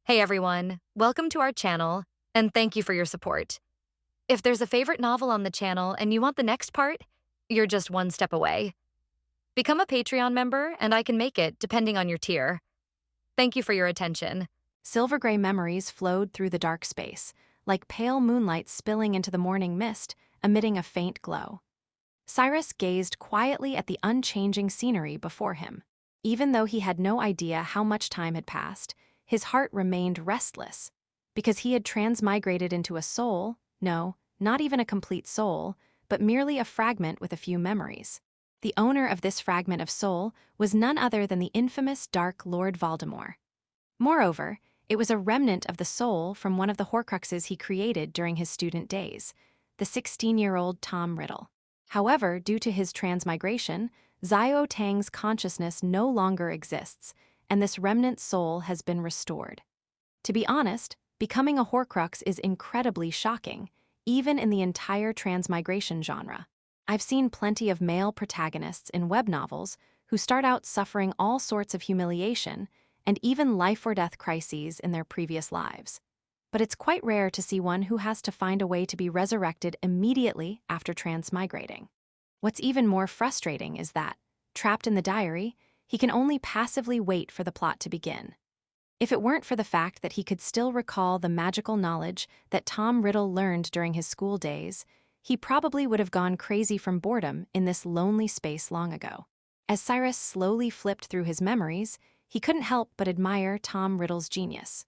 Hey everyone, welcome to our channel, and thank you for your support. If there's a favorite novel on the channel and you want the next part, you're just one step away. Become a Patreon member and I can make it depending on your tier. Thank you for your attention. Silver gray memories flowed through the dark space, like pale moonlight spilling into the morning mist, emitting a faint glow. Cyrus gazed quietly at the unchanging scenery before him. Even though he had no idea how much time had passed, his heart remained restless, because he had transmigrated into a soul, no, not even a complete soul, but merely a fragment with a few memories. The owner of this fragment of soul was none other than the infamous Dark Lord Voldemort. Moreover, it was a remnant of the soul from one of the Horcruxes he created during his student days, the 16-year-old Tom Riddle. However, due to his transmigration, Xiao Tang's consciousness no longer exists, and this remnant soul has been restored. To be honest, becoming a Horcrux is incredibly shocking, even in the entire transmigration genre. I've seen plenty of male protagonists in web novels who start out suffering all sorts of humiliation and even life-or-death crises in their previous lives. But it's quite rare to see one who has to find a way to be resurrected immediately after transmigrating. What's even more frustrating is that, trapped in the diary, he can only passively wait for the plot to begin. If it weren't for the fact that he could still recall the magical knowledge that Tom Riddle learned during his school days, he probably would have gone crazy from boredom in this lonely space long ago. As Cyrus slowly flipped through his memories, he couldn't help but admire Tom Riddle's genius.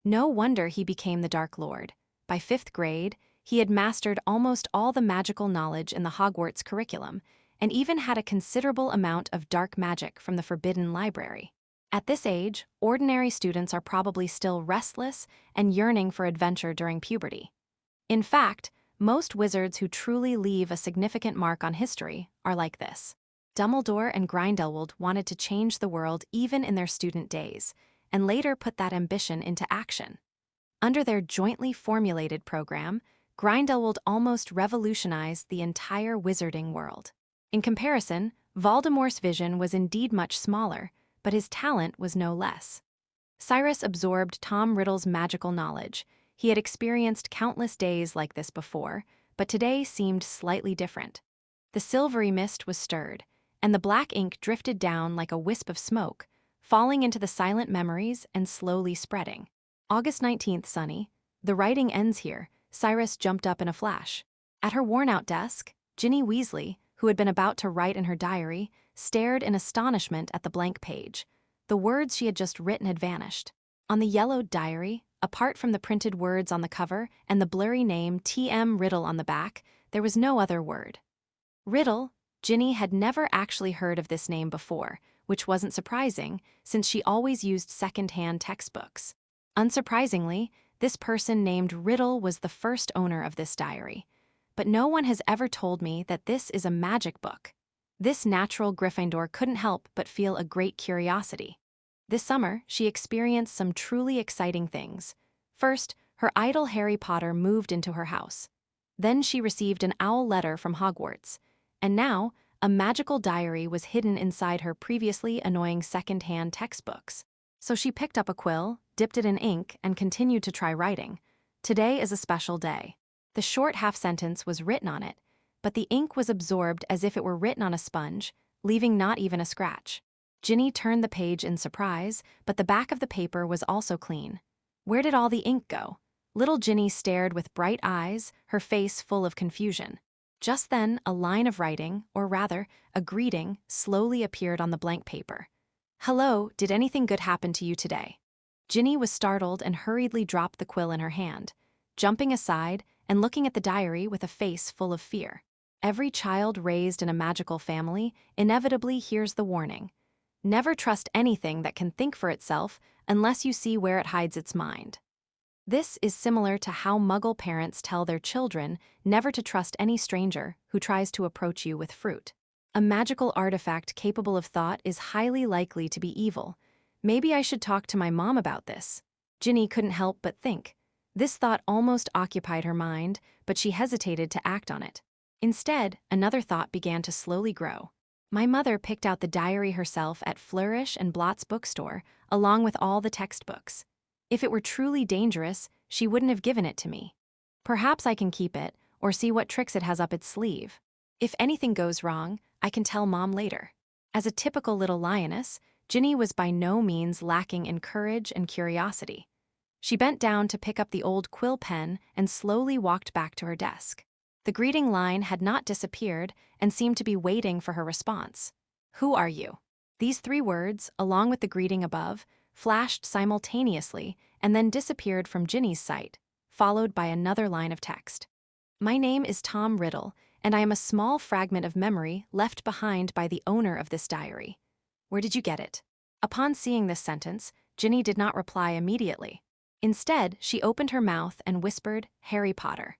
No wonder he became the Dark Lord. By 5th grade, he had mastered almost all the magical knowledge in the Hogwarts curriculum, and even had a considerable amount of dark magic from the Forbidden Library. At this age, ordinary students are probably still restless and yearning for adventure during puberty. In fact, most wizards who truly leave a significant mark on history are like this. Dumbledore and Grindelwald wanted to change the world even in their student days, and later put that ambition into action. Under their jointly formulated program, Grindelwald almost revolutionized the entire wizarding world. In comparison, Voldemort's vision was indeed much smaller, but his talent was no less. Cyrus absorbed Tom Riddle's magical knowledge. He had experienced countless days like this before, but today seemed slightly different. The silvery mist was stirred, and the black ink drifted down like a wisp of smoke, falling into the silent memories and slowly spreading. August 19th, Sunny. The writing ends here. Cyrus jumped up in a flash. At her worn-out desk, Ginny Weasley, who had been about to write in her diary, stared in astonishment at the blank page. The words she had just written had vanished. On the yellowed diary, apart from the printed words on the cover and the blurry name T.M. Riddle on the back, there was no other word. Riddle? Ginny had never actually heard of this name before, which wasn't surprising, since she always used second-hand textbooks. Unsurprisingly, this person named Riddle was the first owner of this diary. But no one has ever told me that this is a magic book. This natural Gryffindor couldn't help but feel a great curiosity. This summer, she experienced some truly exciting things. First, her idol Harry Potter moved into her house. Then she received an owl letter from Hogwarts. And now, a magical diary was hidden inside her previously annoying second-hand textbooks. So she picked up a quill, dipped it in ink, and continued to try writing. Today is a special day. The short half-sentence was written on it, but the ink was absorbed as if it were written on a sponge, leaving not even a scratch. Ginny turned the page in surprise, but the back of the paper was also clean. Where did all the ink go? Little Ginny stared with bright eyes, her face full of confusion. Just then, a line of writing, or rather, a greeting, slowly appeared on the blank paper. "Hello, did anything good happen to you today?" Ginny was startled and hurriedly dropped the quill in her hand, jumping aside and looking at the diary with a face full of fear. Every child raised in a magical family inevitably hears the warning. Never trust anything that can think for itself unless you see where it hides its mind. This is similar to how Muggle parents tell their children never to trust any stranger who tries to approach you with fruit. A magical artifact capable of thought is highly likely to be evil. Maybe I should talk to my mom about this. Ginny couldn't help but think. This thought almost occupied her mind, but she hesitated to act on it. Instead, another thought began to slowly grow. My mother picked out the diary herself at Flourish and Blott's bookstore, along with all the textbooks. If it were truly dangerous, she wouldn't have given it to me. Perhaps I can keep it, or see what tricks it has up its sleeve. If anything goes wrong, I can tell Mom later. As a typical little lioness, Ginny was by no means lacking in courage and curiosity. She bent down to pick up the old quill pen and slowly walked back to her desk. The greeting line had not disappeared and seemed to be waiting for her response. "Who are you?" These 3 words, along with the greeting above, flashed simultaneously and then disappeared from Ginny's sight, followed by another line of text. "My name is Tom Riddle, and I am a small fragment of memory left behind by the owner of this diary. Where did you get it?" Upon seeing this sentence, Ginny did not reply immediately. Instead, she opened her mouth and whispered, "Harry Potter."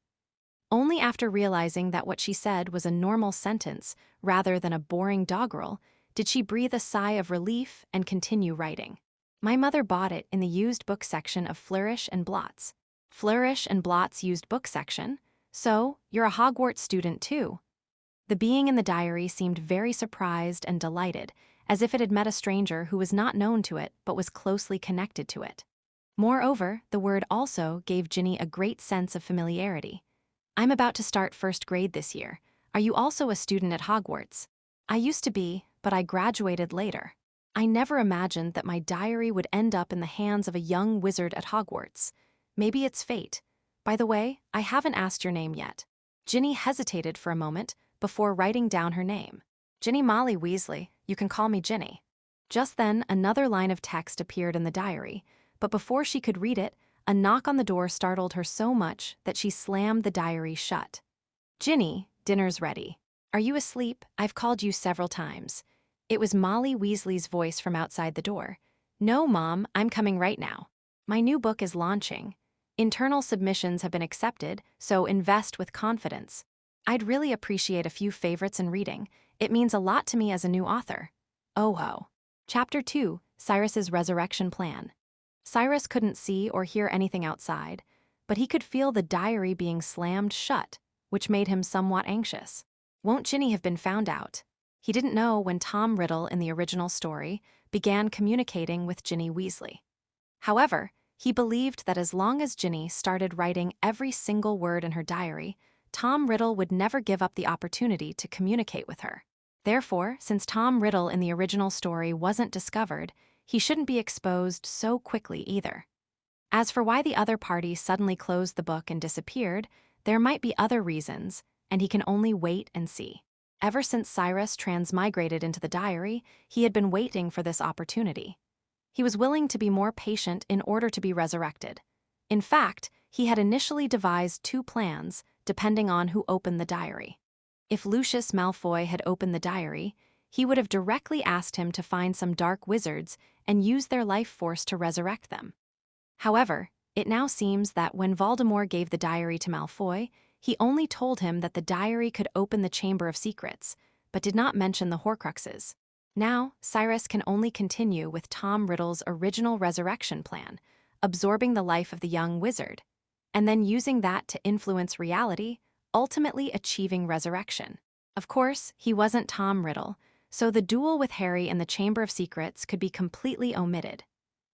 Only after realizing that what she said was a normal sentence rather than a boring doggerel did she breathe a sigh of relief and continue writing. "My mother bought it in the used book section of Flourish and Blott's." Flourish and Blott's used book section? So, you're a Hogwarts student too. The being in the diary seemed very surprised and delighted, as if it had met a stranger who was not known to it but was closely connected to it. Moreover, the word also gave Ginny a great sense of familiarity. "I'm about to start 1st grade this year. Are you also a student at Hogwarts?" "I used to be, but I graduated later. I never imagined that my diary would end up in the hands of a young wizard at Hogwarts. Maybe it's fate. By the way, I haven't asked your name yet." Ginny hesitated for a moment before writing down her name. "Ginny Molly Weasley, you can call me Ginny." Just then, another line of text appeared in the diary, but before she could read it, a knock on the door startled her so much that she slammed the diary shut. "Ginny, dinner's ready. Are you asleep? I've called you several times." It was Molly Weasley's voice from outside the door. "No, Mom, I'm coming right now. My new book is launching. Internal submissions have been accepted, so invest with confidence. I'd really appreciate a few favorites in reading. It means a lot to me as a new author. Oh ho." Chapter 2, Cyrus's Resurrection Plan. Cyrus couldn't see or hear anything outside, but he could feel the diary being slammed shut, which made him somewhat anxious. Won't Ginny have been found out? He didn't know when Tom Riddle in the original story began communicating with Ginny Weasley. However, he believed that as long as Ginny started writing every single word in her diary, Tom Riddle would never give up the opportunity to communicate with her. Therefore, since Tom Riddle in the original story wasn't discovered, he shouldn't be exposed so quickly either. As for why the other party suddenly closed the book and disappeared, there might be other reasons, and he can only wait and see. Ever since Cyrus transmigrated into the diary, he had been waiting for this opportunity. He was willing to be more patient in order to be resurrected. In fact, he had initially devised 2 plans, depending on who opened the diary. If Lucius Malfoy had opened the diary, he would have directly asked him to find some dark wizards and use their life force to resurrect them. However, it now seems that when Voldemort gave the diary to Malfoy, he only told him that the diary could open the Chamber of Secrets, but did not mention the Horcruxes. Now, Cyrus can only continue with Tom Riddle's original resurrection plan, absorbing the life of the young wizard, and then using that to influence reality, ultimately achieving resurrection. Of course, he wasn't Tom Riddle, so the duel with Harry in the Chamber of Secrets could be completely omitted.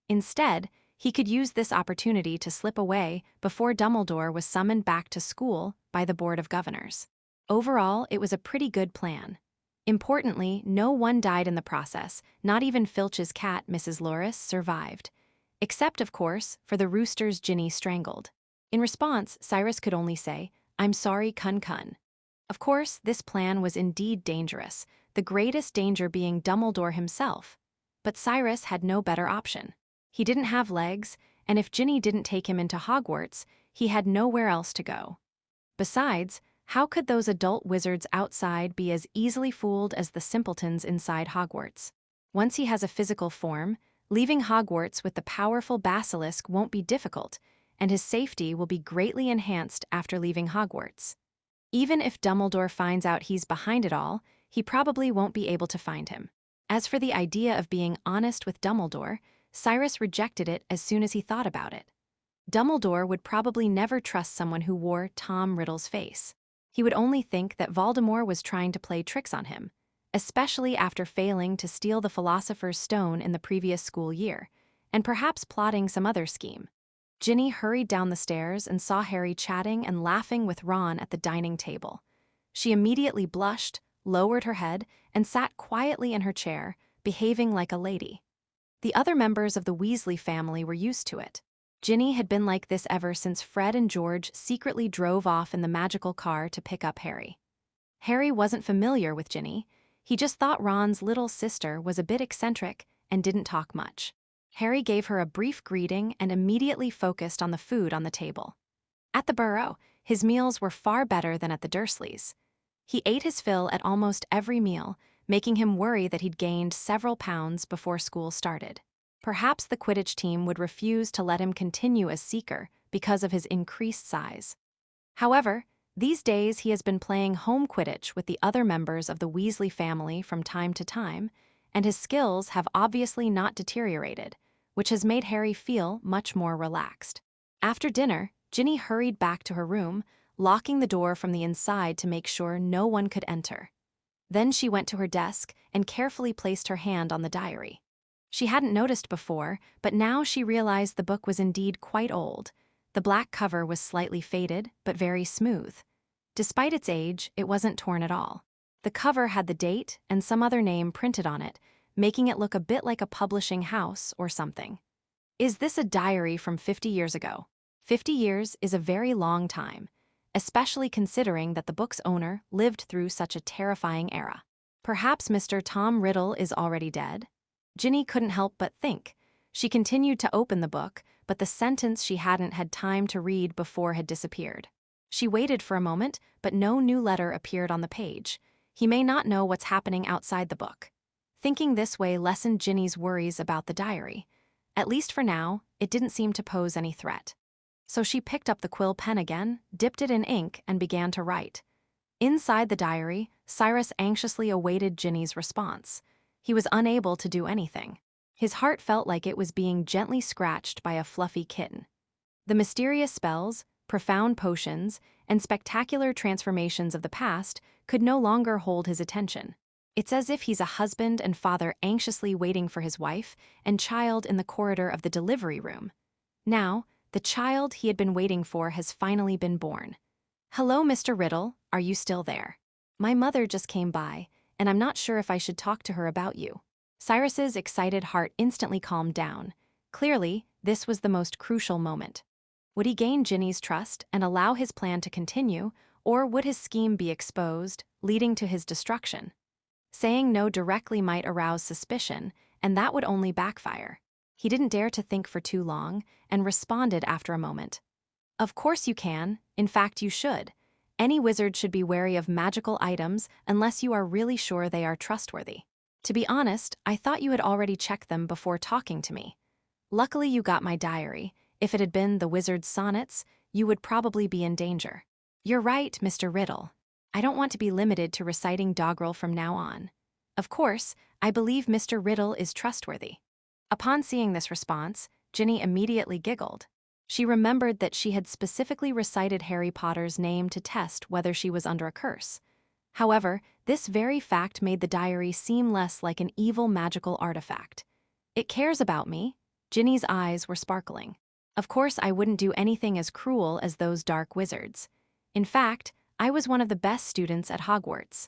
Instead, he could use this opportunity to slip away before Dumbledore was summoned back to school by the Board of Governors. Overall, it was a pretty good plan. Importantly, no one died in the process, not even Filch's cat, Mrs. Loris, survived. Except, of course, for the roosters Ginny strangled. In response, Cyrus could only say, "I'm sorry, Kun Kun." Of course, this plan was indeed dangerous, the greatest danger being Dumbledore himself. But Cyrus had no better option. He didn't have legs, and if Ginny didn't take him into Hogwarts, he had nowhere else to go. Besides, how could those adult wizards outside be as easily fooled as the simpletons inside Hogwarts? Once he has a physical form, leaving Hogwarts with the powerful basilisk won't be difficult, and his safety will be greatly enhanced after leaving Hogwarts. Even if Dumbledore finds out he's behind it all, he probably won't be able to find him. As for the idea of being honest with Dumbledore, Cyrus rejected it as soon as he thought about it. Dumbledore would probably never trust someone who wore Tom Riddle's face. He would only think that Voldemort was trying to play tricks on him, especially after failing to steal the Philosopher's Stone in the previous school year, and perhaps plotting some other scheme. Ginny hurried down the stairs and saw Harry chatting and laughing with Ron at the dining table. She immediately blushed, lowered her head, and sat quietly in her chair, behaving like a lady. The other members of the Weasley family were used to it. Ginny had been like this ever since Fred and George secretly drove off in the magical car to pick up Harry. Harry wasn't familiar with Ginny. He just thought Ron's little sister was a bit eccentric and didn't talk much. Harry gave her a brief greeting and immediately focused on the food on the table. At the Burrow, his meals were far better than at the Dursleys. He ate his fill at almost every meal, making him worry that he'd gained several pounds before school started. Perhaps the Quidditch team would refuse to let him continue as Seeker because of his increased size. However, these days he has been playing home Quidditch with the other members of the Weasley family from time to time, and his skills have obviously not deteriorated, which has made Harry feel much more relaxed. After dinner, Ginny hurried back to her room, locking the door from the inside to make sure no one could enter. Then she went to her desk and carefully placed her hand on the diary. She hadn't noticed before, but now she realized the book was indeed quite old. The black cover was slightly faded, but very smooth. Despite its age, it wasn't torn at all. The cover had the date and some other name printed on it, making it look a bit like a publishing house or something. Is this a diary from 50 years ago? 50 years is a very long time, especially considering that the book's owner lived through such a terrifying era. Perhaps Mr. Tom Riddle is already dead? Ginny couldn't help but think. She continued to open the book, but the sentence she hadn't had time to read before had disappeared. She waited for a moment, but no new letter appeared on the page. He may not know what's happening outside the book. Thinking this way lessened Ginny's worries about the diary. At least for now, it didn't seem to pose any threat. So she picked up the quill pen again, dipped it in ink, and began to write. Inside the diary, Cyrus anxiously awaited Ginny's response. He was unable to do anything. His heart felt like it was being gently scratched by a fluffy kitten. The mysterious spells, profound potions, and spectacular transformations of the past could no longer hold his attention. It's as if he's a husband and father anxiously waiting for his wife and child in the corridor of the delivery room. Now, the child he had been waiting for has finally been born. "Hello, Mr. Riddle, are you still there? My mother just came by, and I'm not sure if I should talk to her about you." Cyrus's excited heart instantly calmed down. Clearly, this was the most crucial moment. Would he gain Ginny's trust and allow his plan to continue, or would his scheme be exposed, leading to his destruction? Saying no directly might arouse suspicion, and that would only backfire. He didn't dare to think for too long, and responded after a moment. "Of course you can, in fact you should. Any wizard should be wary of magical items unless you are really sure they are trustworthy. To be honest, I thought you had already checked them before talking to me. Luckily you got my diary. If it had been the wizard's sonnets, you would probably be in danger. You're right, Mr. Riddle. I don't want to be limited to reciting doggerel from now on. Of course, I believe Mr. Riddle is trustworthy." Upon seeing this response, Ginny immediately giggled. She remembered that she had specifically recited Harry Potter's name to test whether she was under a curse. However, this very fact made the diary seem less like an evil magical artifact. "It cares about me." Ginny's eyes were sparkling. "Of course I wouldn't do anything as cruel as those dark wizards. In fact, I was one of the best students at Hogwarts.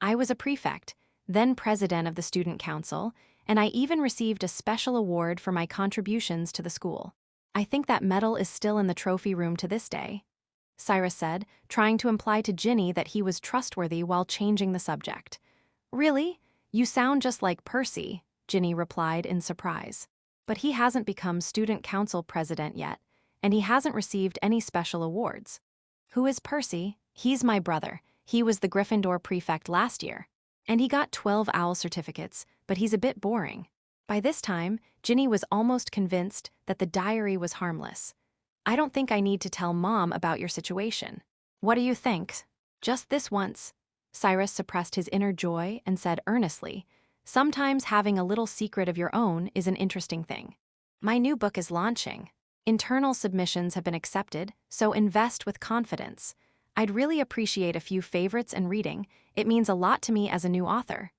I was a prefect, then president of the student council, and I even received a special award for my contributions to the school. I think that medal is still in the trophy room to this day," Cyrus said, trying to imply to Ginny that he was trustworthy while changing the subject. "Really? You sound just like Percy," Ginny replied in surprise. "But he hasn't become student council president yet, and he hasn't received any special awards." "Who is Percy?" "He's my brother. He was the Gryffindor prefect last year. And he got 12 owl certificates, but he's a bit boring." By this time, Ginny was almost convinced that the diary was harmless. "I don't think I need to tell Mom about your situation. What do you think?" "Just this once." Cyrus suppressed his inner joy and said earnestly, "Sometimes having a little secret of your own is an interesting thing. My new book is launching. Internal submissions have been accepted, so invest with confidence. I'd really appreciate a few favorites and reading. It means a lot to me as a new author.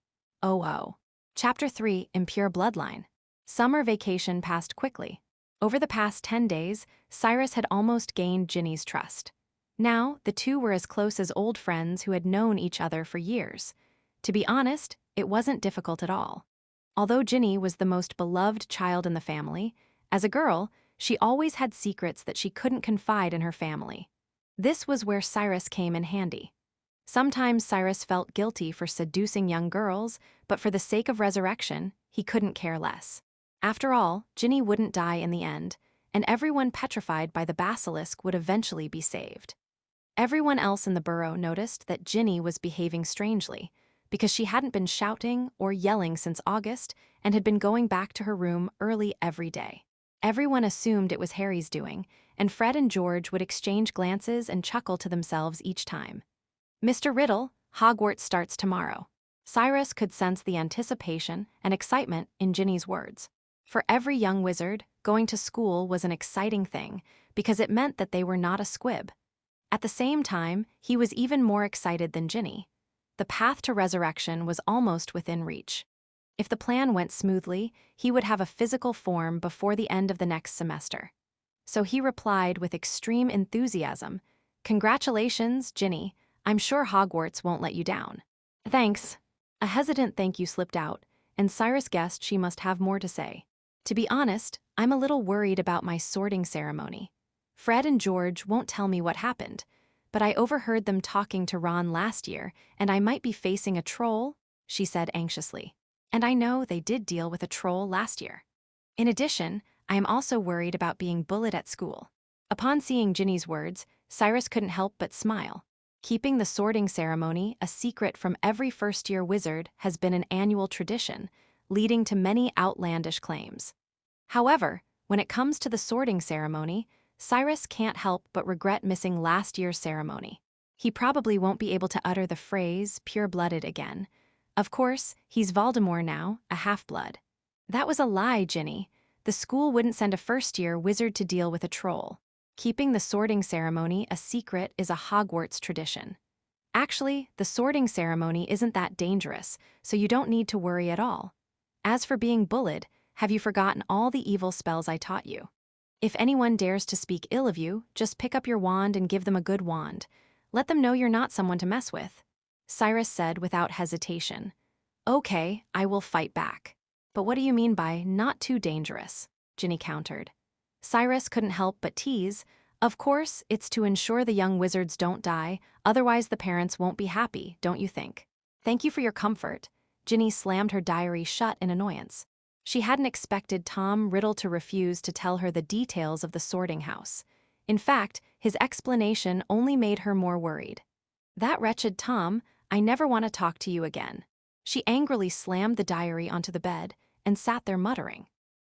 Oh. Chapter 3, Impure Bloodline. Summer vacation passed quickly. Over the past 10 days, Cyrus had almost gained Ginny's trust. Now, the two were as close as old friends who had known each other for years. To be honest, it wasn't difficult at all. Although Ginny was the most beloved child in the family, as a girl, she always had secrets that she couldn't confide in her family. This was where Cyrus came in handy. Sometimes Cyrus felt guilty for seducing young girls, but for the sake of resurrection, he couldn't care less. After all, Ginny wouldn't die in the end, and everyone petrified by the basilisk would eventually be saved. Everyone else in the burrow noticed that Ginny was behaving strangely, because she hadn't been shouting or yelling since August and had been going back to her room early every day. Everyone assumed it was Harry's doing, and Fred and George would exchange glances and chuckle to themselves each time. "Mr. Riddle, Hogwarts starts tomorrow." Cyrus could sense the anticipation and excitement in Ginny's words. For every young wizard, going to school was an exciting thing because it meant that they were not a squib. At the same time, he was even more excited than Ginny. The path to resurrection was almost within reach. If the plan went smoothly, he would have a physical form before the end of the next semester. So he replied with extreme enthusiasm, "Congratulations, Ginny. I'm sure Hogwarts won't let you down." "Thanks." A hesitant thank you slipped out, and Cyrus guessed she must have more to say. "To be honest, I'm a little worried about my sorting ceremony. Fred and George won't tell me what happened, but I overheard them talking to Ron last year, and I might be facing a troll," she said anxiously. "And I know they did deal with a troll last year. In addition, I am also worried about being bullied at school." Upon seeing Ginny's words, Cyrus couldn't help but smile. Keeping the sorting ceremony a secret from every first-year wizard has been an annual tradition, leading to many outlandish claims. However, when it comes to the sorting ceremony, Cyrus can't help but regret missing last year's ceremony. He probably won't be able to utter the phrase pure-blooded again. Of course, he's Voldemort now, a half-blood. "That was a lie, Ginny. The school wouldn't send a first-year wizard to deal with a troll. Keeping the sorting ceremony a secret is a Hogwarts tradition. Actually, the sorting ceremony isn't that dangerous, so you don't need to worry at all. As for being bullied, have you forgotten all the evil spells I taught you? If anyone dares to speak ill of you, just pick up your wand and give them a good wand. Let them know you're not someone to mess with," Cyrus said without hesitation. "Okay, I will fight back." "But what do you mean by not too dangerous?" Ginny countered. Cyrus couldn't help but tease. "Of course, it's to ensure the young wizards don't die, otherwise the parents won't be happy, don't you think?" "Thank you for your comfort." Ginny slammed her diary shut in annoyance. She hadn't expected Tom Riddle to refuse to tell her the details of the sorting house. In fact, his explanation only made her more worried. "That wretched Tom, I never want to talk to you again." She angrily slammed the diary onto the bed and sat there muttering.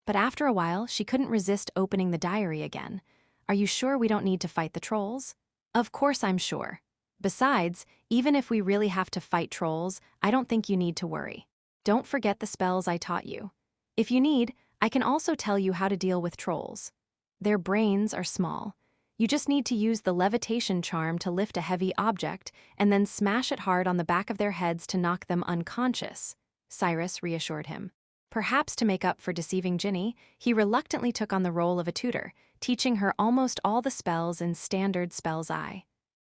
But after a while, she couldn't resist opening the diary again. "Are you sure we don't need to fight the trolls?" "Of course I'm sure. Besides, even if we really have to fight trolls, I don't think you need to worry. Don't forget the spells I taught you. If you need, I can also tell you how to deal with trolls. Their brains are small. You just need to use the levitation charm to lift a heavy object and then smash it hard on the back of their heads to knock them unconscious," Cyrus reassured him. Perhaps to make up for deceiving Ginny, he reluctantly took on the role of a tutor, teaching her almost all the spells in Standard Spells I.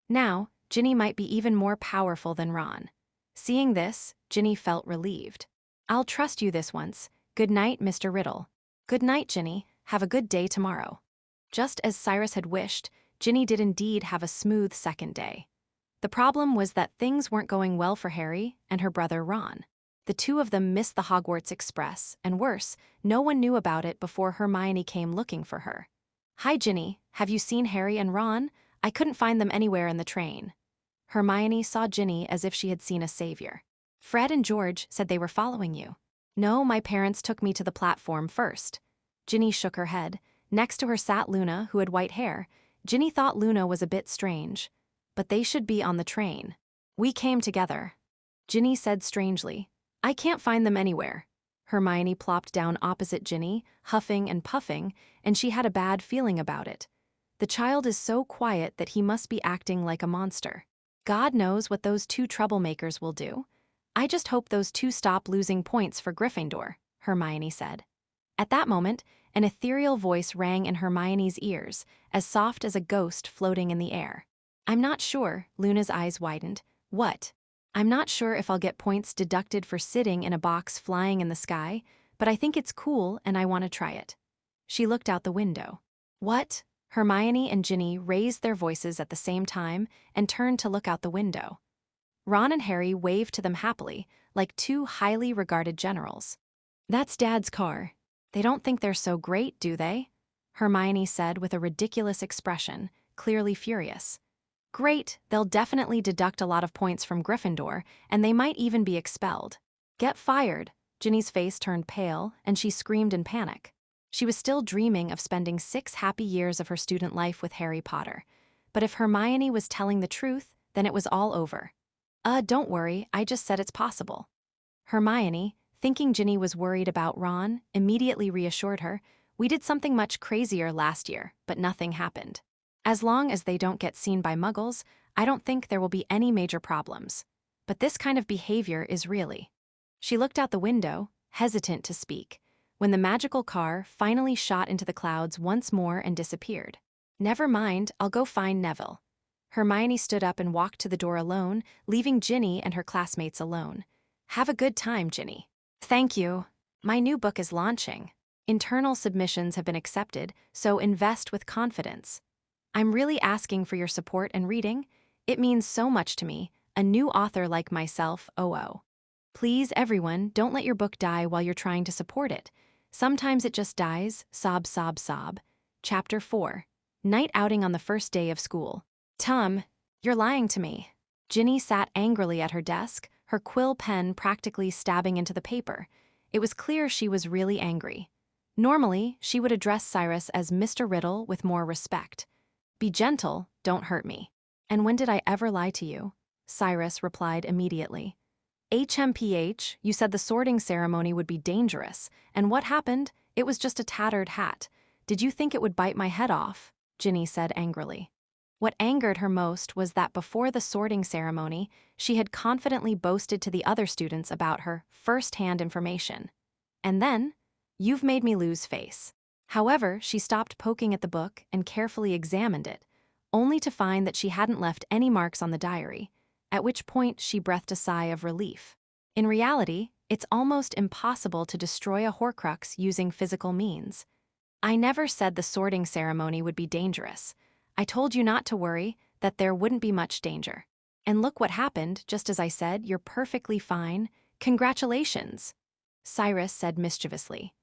Now, Ginny might be even more powerful than Ron. Seeing this, Ginny felt relieved. "I'll trust you this once. Good night, Mr. Riddle." "Good night, Ginny. Have a good day tomorrow." Just as Cyrus had wished, Ginny did indeed have a smooth second day. The problem was that things weren't going well for Harry and her brother Ron. The two of them missed the Hogwarts Express, and worse, no one knew about it before Hermione came looking for her. "Hi, Ginny. Have you seen Harry and Ron? I couldn't find them anywhere in the train." Hermione saw Ginny as if she had seen a savior. "Fred and George said they were following you." "No, my parents took me to the platform first." Ginny shook her head. Next to her sat Luna, who had white hair. Ginny thought Luna was a bit strange. "But they should be on the train." "We came together." Ginny said strangely. "I can't find them anywhere." Hermione plopped down opposite Ginny, huffing and puffing, and she had a bad feeling about it. The child is so quiet that he must be acting like a monster. God knows what those two troublemakers will do. "I just hope those two stop losing points for Gryffindor," Hermione said. At that moment, an ethereal voice rang in Hermione's ears, as soft as a ghost floating in the air. "I'm not sure," Luna's eyes widened. "What?" "I'm not sure if I'll get points deducted for sitting in a box flying in the sky, but I think it's cool and I want to try it." She looked out the window. "What?" Hermione and Ginny raised their voices at the same time and turned to look out the window. Ron and Harry waved to them happily, like two highly regarded generals. "That's Dad's car. They don't think they're so great, do they?" Hermione said with a ridiculous expression, clearly furious. "Great, they'll definitely deduct a lot of points from Gryffindor, and they might even be expelled." "Get fired." Ginny's face turned pale, and she screamed in panic. She was still dreaming of spending 6 happy years of her student life with Harry Potter. But if Hermione was telling the truth, then it was all over. Don't worry, I just said it's possible." Hermione, thinking Ginny was worried about Ron, immediately reassured her, "We did something much crazier last year, but nothing happened. As long as they don't get seen by muggles, I don't think there will be any major problems. But this kind of behavior is really—" She looked out the window, hesitant to speak, when the magical car finally shot into the clouds once more and disappeared. "Never mind, I'll go find Neville." Hermione stood up and walked to the door alone, leaving Ginny and her classmates alone. "Have a good time, Ginny." "Thank you. My new book is launching. Internal submissions have been accepted, so invest with confidence. I'm really asking for your support and reading. It means so much to me, a new author like myself, oh. Please, everyone, don't let your book die while you're trying to support it. Sometimes it just dies, sob, sob, sob." Chapter 4. Night outing on the first day of school. "Tom, you're lying to me." Ginny sat angrily at her desk, her quill pen practically stabbing into the paper. It was clear she was really angry. Normally, she would address Cyrus as Mr. Riddle with more respect. "Be gentle, don't hurt me." "And when did I ever lie to you?" Cyrus replied immediately. "HMPH, you said the sorting ceremony would be dangerous, and what happened? It was just a tattered hat. Did you think it would bite my head off?" Ginny said angrily. What angered her most was that before the sorting ceremony, she had confidently boasted to the other students about her first-hand information. And then, "You've made me lose face." However, she stopped poking at the book and carefully examined it, only to find that she hadn't left any marks on the diary, at which point she breathed a sigh of relief. In reality, it's almost impossible to destroy a Horcrux using physical means. "I never said the sorting ceremony would be dangerous. I told you not to worry, that there wouldn't be much danger. And look what happened, just as I said, you're perfectly fine. Congratulations," Cyrus said mischievously.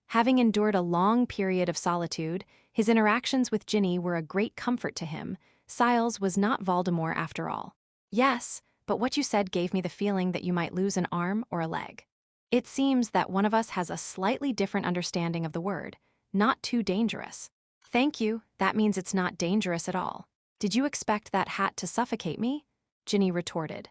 Having endured a long period of solitude, his interactions with Ginny were a great comfort to him. Cyrus was not Voldemort after all. "Yes, but what you said gave me the feeling that you might lose an arm or a leg. It seems that one of us has a slightly different understanding of the word, not too dangerous." "Thank you, that means it's not dangerous at all. Did you expect that hat to suffocate me?" Ginny retorted.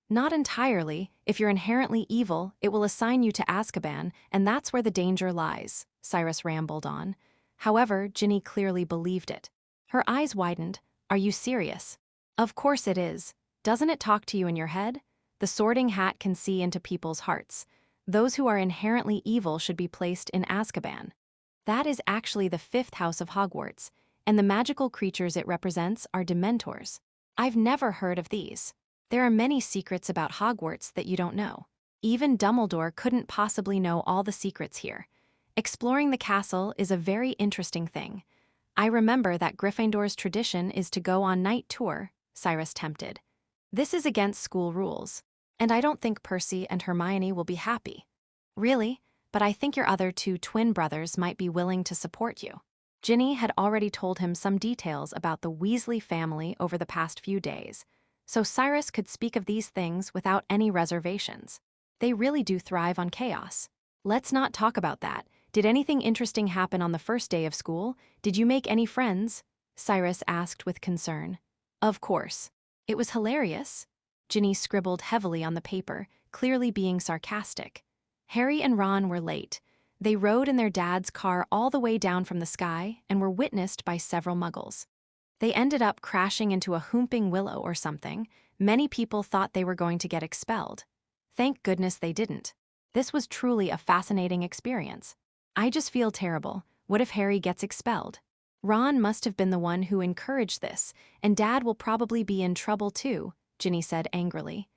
"Not entirely. If you're inherently evil, it will assign you to Azkaban, and that's where the danger lies," Cyrus rambled on. However, Ginny clearly believed it. Her eyes widened. "Are you serious?" "Of course it is. Doesn't it talk to you in your head? The sorting hat can see into people's hearts. Those who are inherently evil should be placed in Azkaban. That is actually the 5th house of Hogwarts, and the magical creatures it represents are Dementors. I've never heard of these. There are many secrets about Hogwarts that you don't know. Even Dumbledore couldn't possibly know all the secrets here. Exploring the castle is a very interesting thing. I remember that Gryffindor's tradition is to go on night tour," Cyrus tempted. "This is against school rules, and I don't think Percy and Hermione will be happy." "Really? But I think your other 2 twin brothers might be willing to support you." Ginny had already told him some details about the Weasley family over the past few days, so Cyrus could speak of these things without any reservations. They really do thrive on chaos. "Let's not talk about that. Did anything interesting happen on the first day of school? Did you make any friends?" Cyrus asked with concern. "Of course. It was hilarious." Ginny scribbled heavily on the paper, clearly being sarcastic. "Harry and Ron were late. They rode in their dad's car all the way down from the sky and were witnessed by several muggles. They ended up crashing into a whooping willow or something. Many people thought they were going to get expelled. Thank goodness they didn't. This was truly a fascinating experience. I just feel terrible. What if Harry gets expelled? Ron must have been the one who encouraged this, and Dad will probably be in trouble too, Ginny said angrily.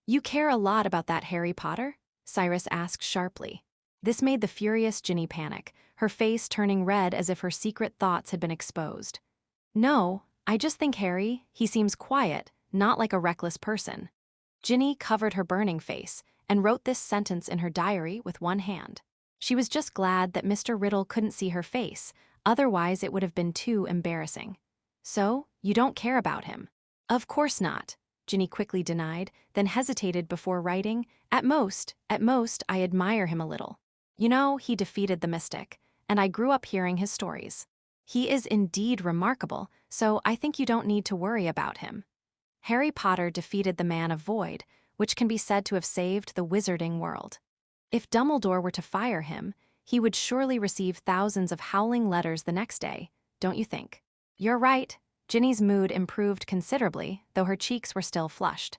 You care a lot about that Harry Potter? Cyrus asked sharply. This made the furious Ginny panic, her face turning red as if her secret thoughts had been exposed. No, I just think he seems quiet, not like a reckless person. Ginny covered her burning face and wrote this sentence in her diary with one hand. She was just glad that Mr. Riddle couldn't see her face, otherwise it would have been too embarrassing. So, you don't care about him? Of course not, Ginny quickly denied, then hesitated before writing, At most, I admire him a little. You know, he defeated the mystic, and I grew up hearing his stories. He is indeed remarkable, so I think you don't need to worry about him. Harry Potter defeated the Man of Void, which can be said to have saved the wizarding world. If Dumbledore were to fire him, he would surely receive thousands of howling letters the next day, don't you think? You're right. Ginny's mood improved considerably, though her cheeks were still flushed.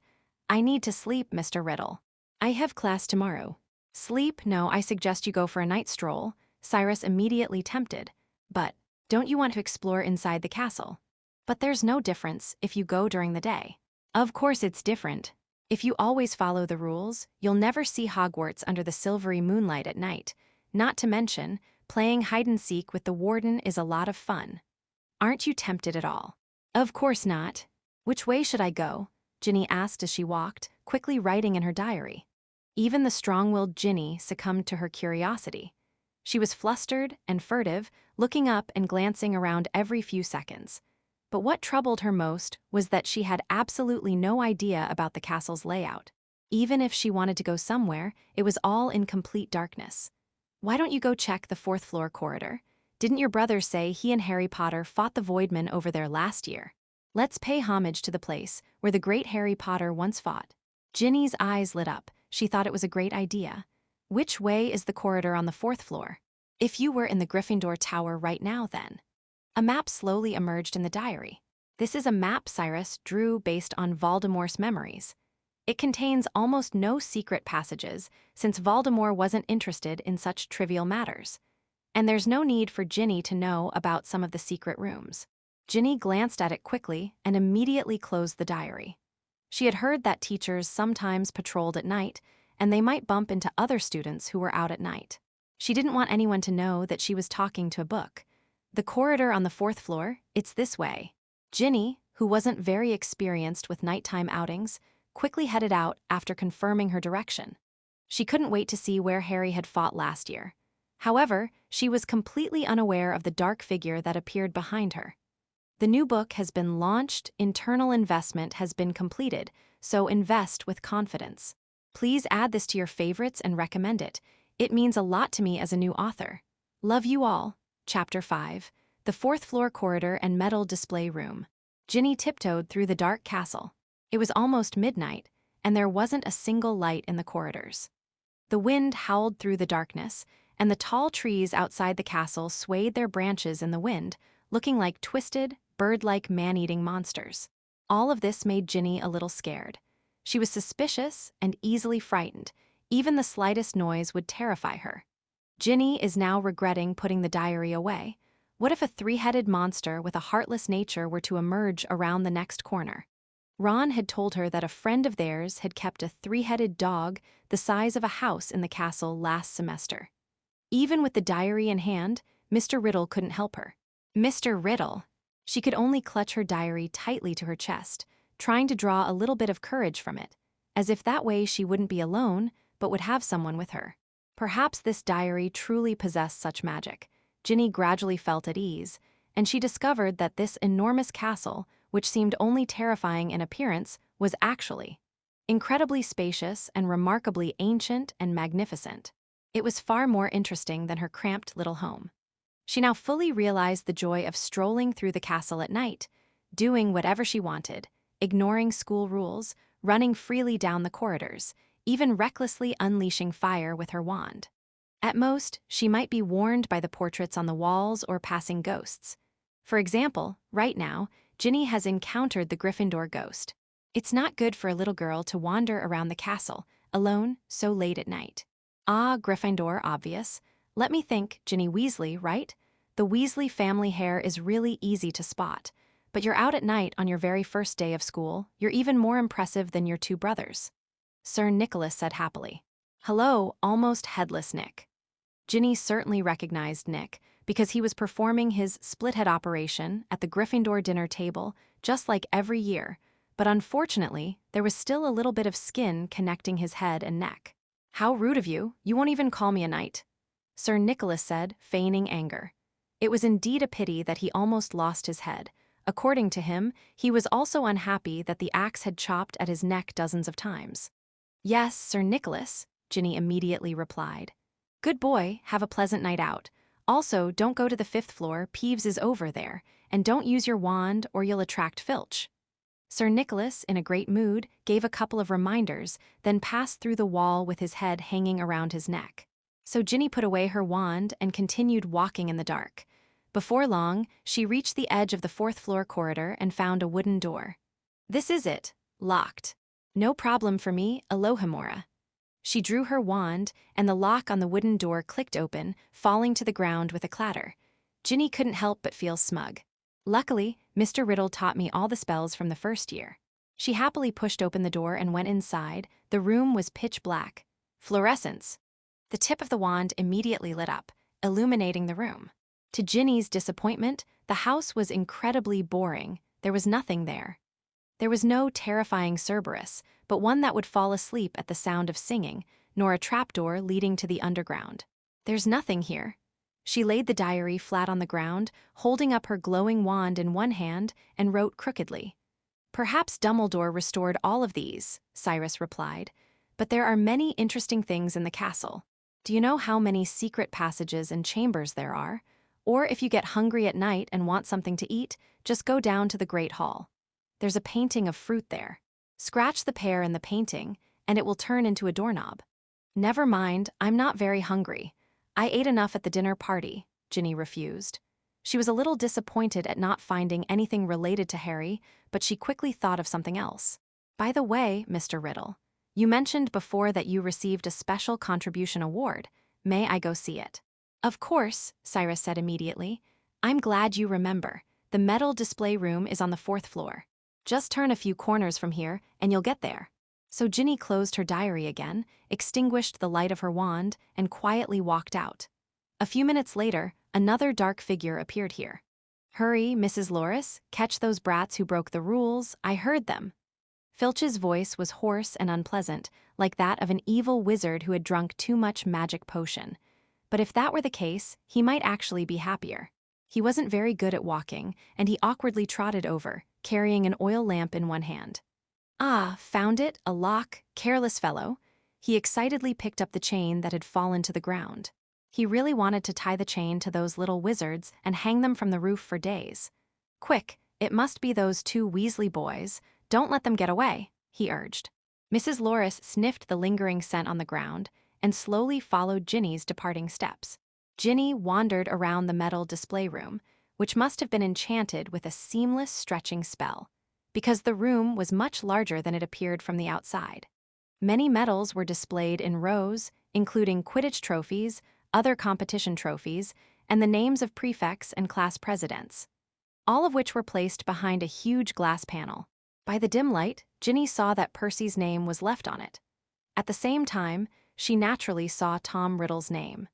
I need to sleep, Mr. Riddle. I have class tomorrow. Sleep? No, I suggest you go for a night stroll, Cyrus immediately tempted. But, don't you want to explore inside the castle? But there's no difference if you go during the day. Of course it's different. If you always follow the rules, you'll never see Hogwarts under the silvery moonlight at night. Not to mention, playing hide-and-seek with the warden is a lot of fun. Aren't you tempted at all? Of course not. Which way should I go? Ginny asked as she walked, quickly writing in her diary. Even the strong-willed Ginny succumbed to her curiosity. She was flustered and furtive, looking up and glancing around every few seconds. But what troubled her most was that she had absolutely no idea about the castle's layout. Even if she wanted to go somewhere, it was all in complete darkness. Why don't you go check the fourth-floor corridor? Didn't your brother say he and Harry Potter fought the Voidmen over there last year? Let's pay homage to the place where the great Harry Potter once fought. Ginny's eyes lit up. She thought it was a great idea. Which way is the corridor on the fourth floor? If you were in the Gryffindor Tower right now, then. A map slowly emerged in the diary. This is a map Cyrus drew based on Voldemort's memories. It contains almost no secret passages, since Voldemort wasn't interested in such trivial matters. And there's no need for Ginny to know about some of the secret rooms. Ginny glanced at it quickly and immediately closed the diary. She had heard that teachers sometimes patrolled at night, and they might bump into other students who were out at night. She didn't want anyone to know that she was talking to a book. The corridor on the fourth floor, it's this way. Ginny, who wasn't very experienced with nighttime outings, quickly headed out after confirming her direction. She couldn't wait to see where Harry had fought last year. However, she was completely unaware of the dark figure that appeared behind her. The new book has been launched, internal investment has been completed, so invest with confidence. Please add this to your favorites and recommend it. It means a lot to me as a new author. Love you all. Chapter 5. The fourth floor corridor and metal display room. Ginny tiptoed through the dark castle. It was almost midnight, and there wasn't a single light in the corridors. The wind howled through the darkness, and the tall trees outside the castle swayed their branches in the wind, looking like twisted, bird-like man-eating monsters. All of this made Ginny a little scared. She was suspicious and easily frightened. Even the slightest noise would terrify her. Ginny is now regretting putting the diary away. What if a three-headed monster with a heartless nature were to emerge around the next corner? Ron had told her that a friend of theirs had kept a three-headed dog the size of a house in the castle last semester. Even with the diary in hand, Mr. Riddle couldn't help her. Mr. Riddle! She could only clutch her diary tightly to her chest, trying to draw a little bit of courage from it, as if that way she wouldn't be alone, but would have someone with her. Perhaps this diary truly possessed such magic. Ginny gradually felt at ease, and she discovered that this enormous castle, which seemed only terrifying in appearance, was actually incredibly spacious and remarkably ancient and magnificent. It was far more interesting than her cramped little home. She now fully realized the joy of strolling through the castle at night, doing whatever she wanted, ignoring school rules, running freely down the corridors, even recklessly unleashing fire with her wand. At most, she might be warned by the portraits on the walls or passing ghosts. For example, right now, Ginny has encountered the Gryffindor ghost. It's not good for a little girl to wander around the castle, alone, so late at night. Ah, Gryffindor, obvious. Let me think, Ginny Weasley, right? The Weasley family hair is really easy to spot, but you're out at night on your very first day of school. You're even more impressive than your two brothers," Sir Nicholas said happily. "Hello, almost headless Nick." Ginny certainly recognized Nick because he was performing his split-head operation at the Gryffindor dinner table just like every year, but unfortunately, there was still a little bit of skin connecting his head and neck. "How rude of you, you won't even call me a knight," Sir Nicholas said, feigning anger. It was indeed a pity that he almost lost his head. According to him, he was also unhappy that the axe had chopped at his neck dozens of times. "Yes, Sir Nicholas," Ginny immediately replied. "Good boy, have a pleasant night out. Also, don't go to the 5th floor, Peeves is over there, and don't use your wand or you'll attract Filch." Sir Nicholas, in a great mood, gave a couple of reminders, then passed through the wall with his head hanging around his neck. So Ginny put away her wand and continued walking in the dark. Before long, she reached the edge of the 4th floor corridor and found a wooden door. "This is it. Locked. No problem for me, Alohomora." She drew her wand, and the lock on the wooden door clicked open, falling to the ground with a clatter. Ginny couldn't help but feel smug. Luckily, Mr. Riddle taught me all the spells from the first year. She happily pushed open the door and went inside. The room was pitch black. Fluorescence. The tip of the wand immediately lit up, illuminating the room. To Ginny's disappointment, the house was incredibly boring. There was nothing there. There was no terrifying Cerberus, but one that would fall asleep at the sound of singing, nor a trapdoor leading to the underground. "There's nothing here." She laid the diary flat on the ground, holding up her glowing wand in one hand, and wrote crookedly. "Perhaps Dumbledore restored all of these," Cyrus replied, "but there are many interesting things in the castle. Do you know how many secret passages and chambers there are? Or if you get hungry at night and want something to eat, just go down to the Great Hall. There's a painting of fruit there. Scratch the pear in the painting, and it will turn into a doorknob." "Never mind, I'm not very hungry. I ate enough at the dinner party," Ginny refused. She was a little disappointed at not finding anything related to Harry, but she quickly thought of something else. "By the way, Mr. Riddle, you mentioned before that you received a special contribution award. May I go see it?" "Of course," Cyrus said immediately. "I'm glad you remember. The metal display room is on the 4th floor. Just turn a few corners from here, and you'll get there." So Ginny closed her diary again, extinguished the light of her wand, and quietly walked out. A few minutes later, another dark figure appeared here. "Hurry, Mrs. Loris, catch those brats who broke the rules. I heard them." Filch's voice was hoarse and unpleasant, like that of an evil wizard who had drunk too much magic potion. But if that were the case, he might actually be happier. He wasn't very good at walking, and he awkwardly trotted over, carrying an oil lamp in one hand. "Ah, found it, a lock, careless fellow." He excitedly picked up the chain that had fallen to the ground. He really wanted to tie the chain to those little wizards and hang them from the roof for days. "Quick, it must be those 2 Weasley boys. Don't let them get away," he urged. Mrs. Loris sniffed the lingering scent on the ground and slowly followed Ginny's departing steps. Ginny wandered around the metal display room, which must have been enchanted with a seamless stretching spell, because the room was much larger than it appeared from the outside. Many medals were displayed in rows, including Quidditch trophies, other competition trophies, and the names of prefects and class presidents, all of which were placed behind a huge glass panel. By the dim light, Ginny saw that Percy's name was left on it. At the same time, she naturally saw Tom Riddle's name.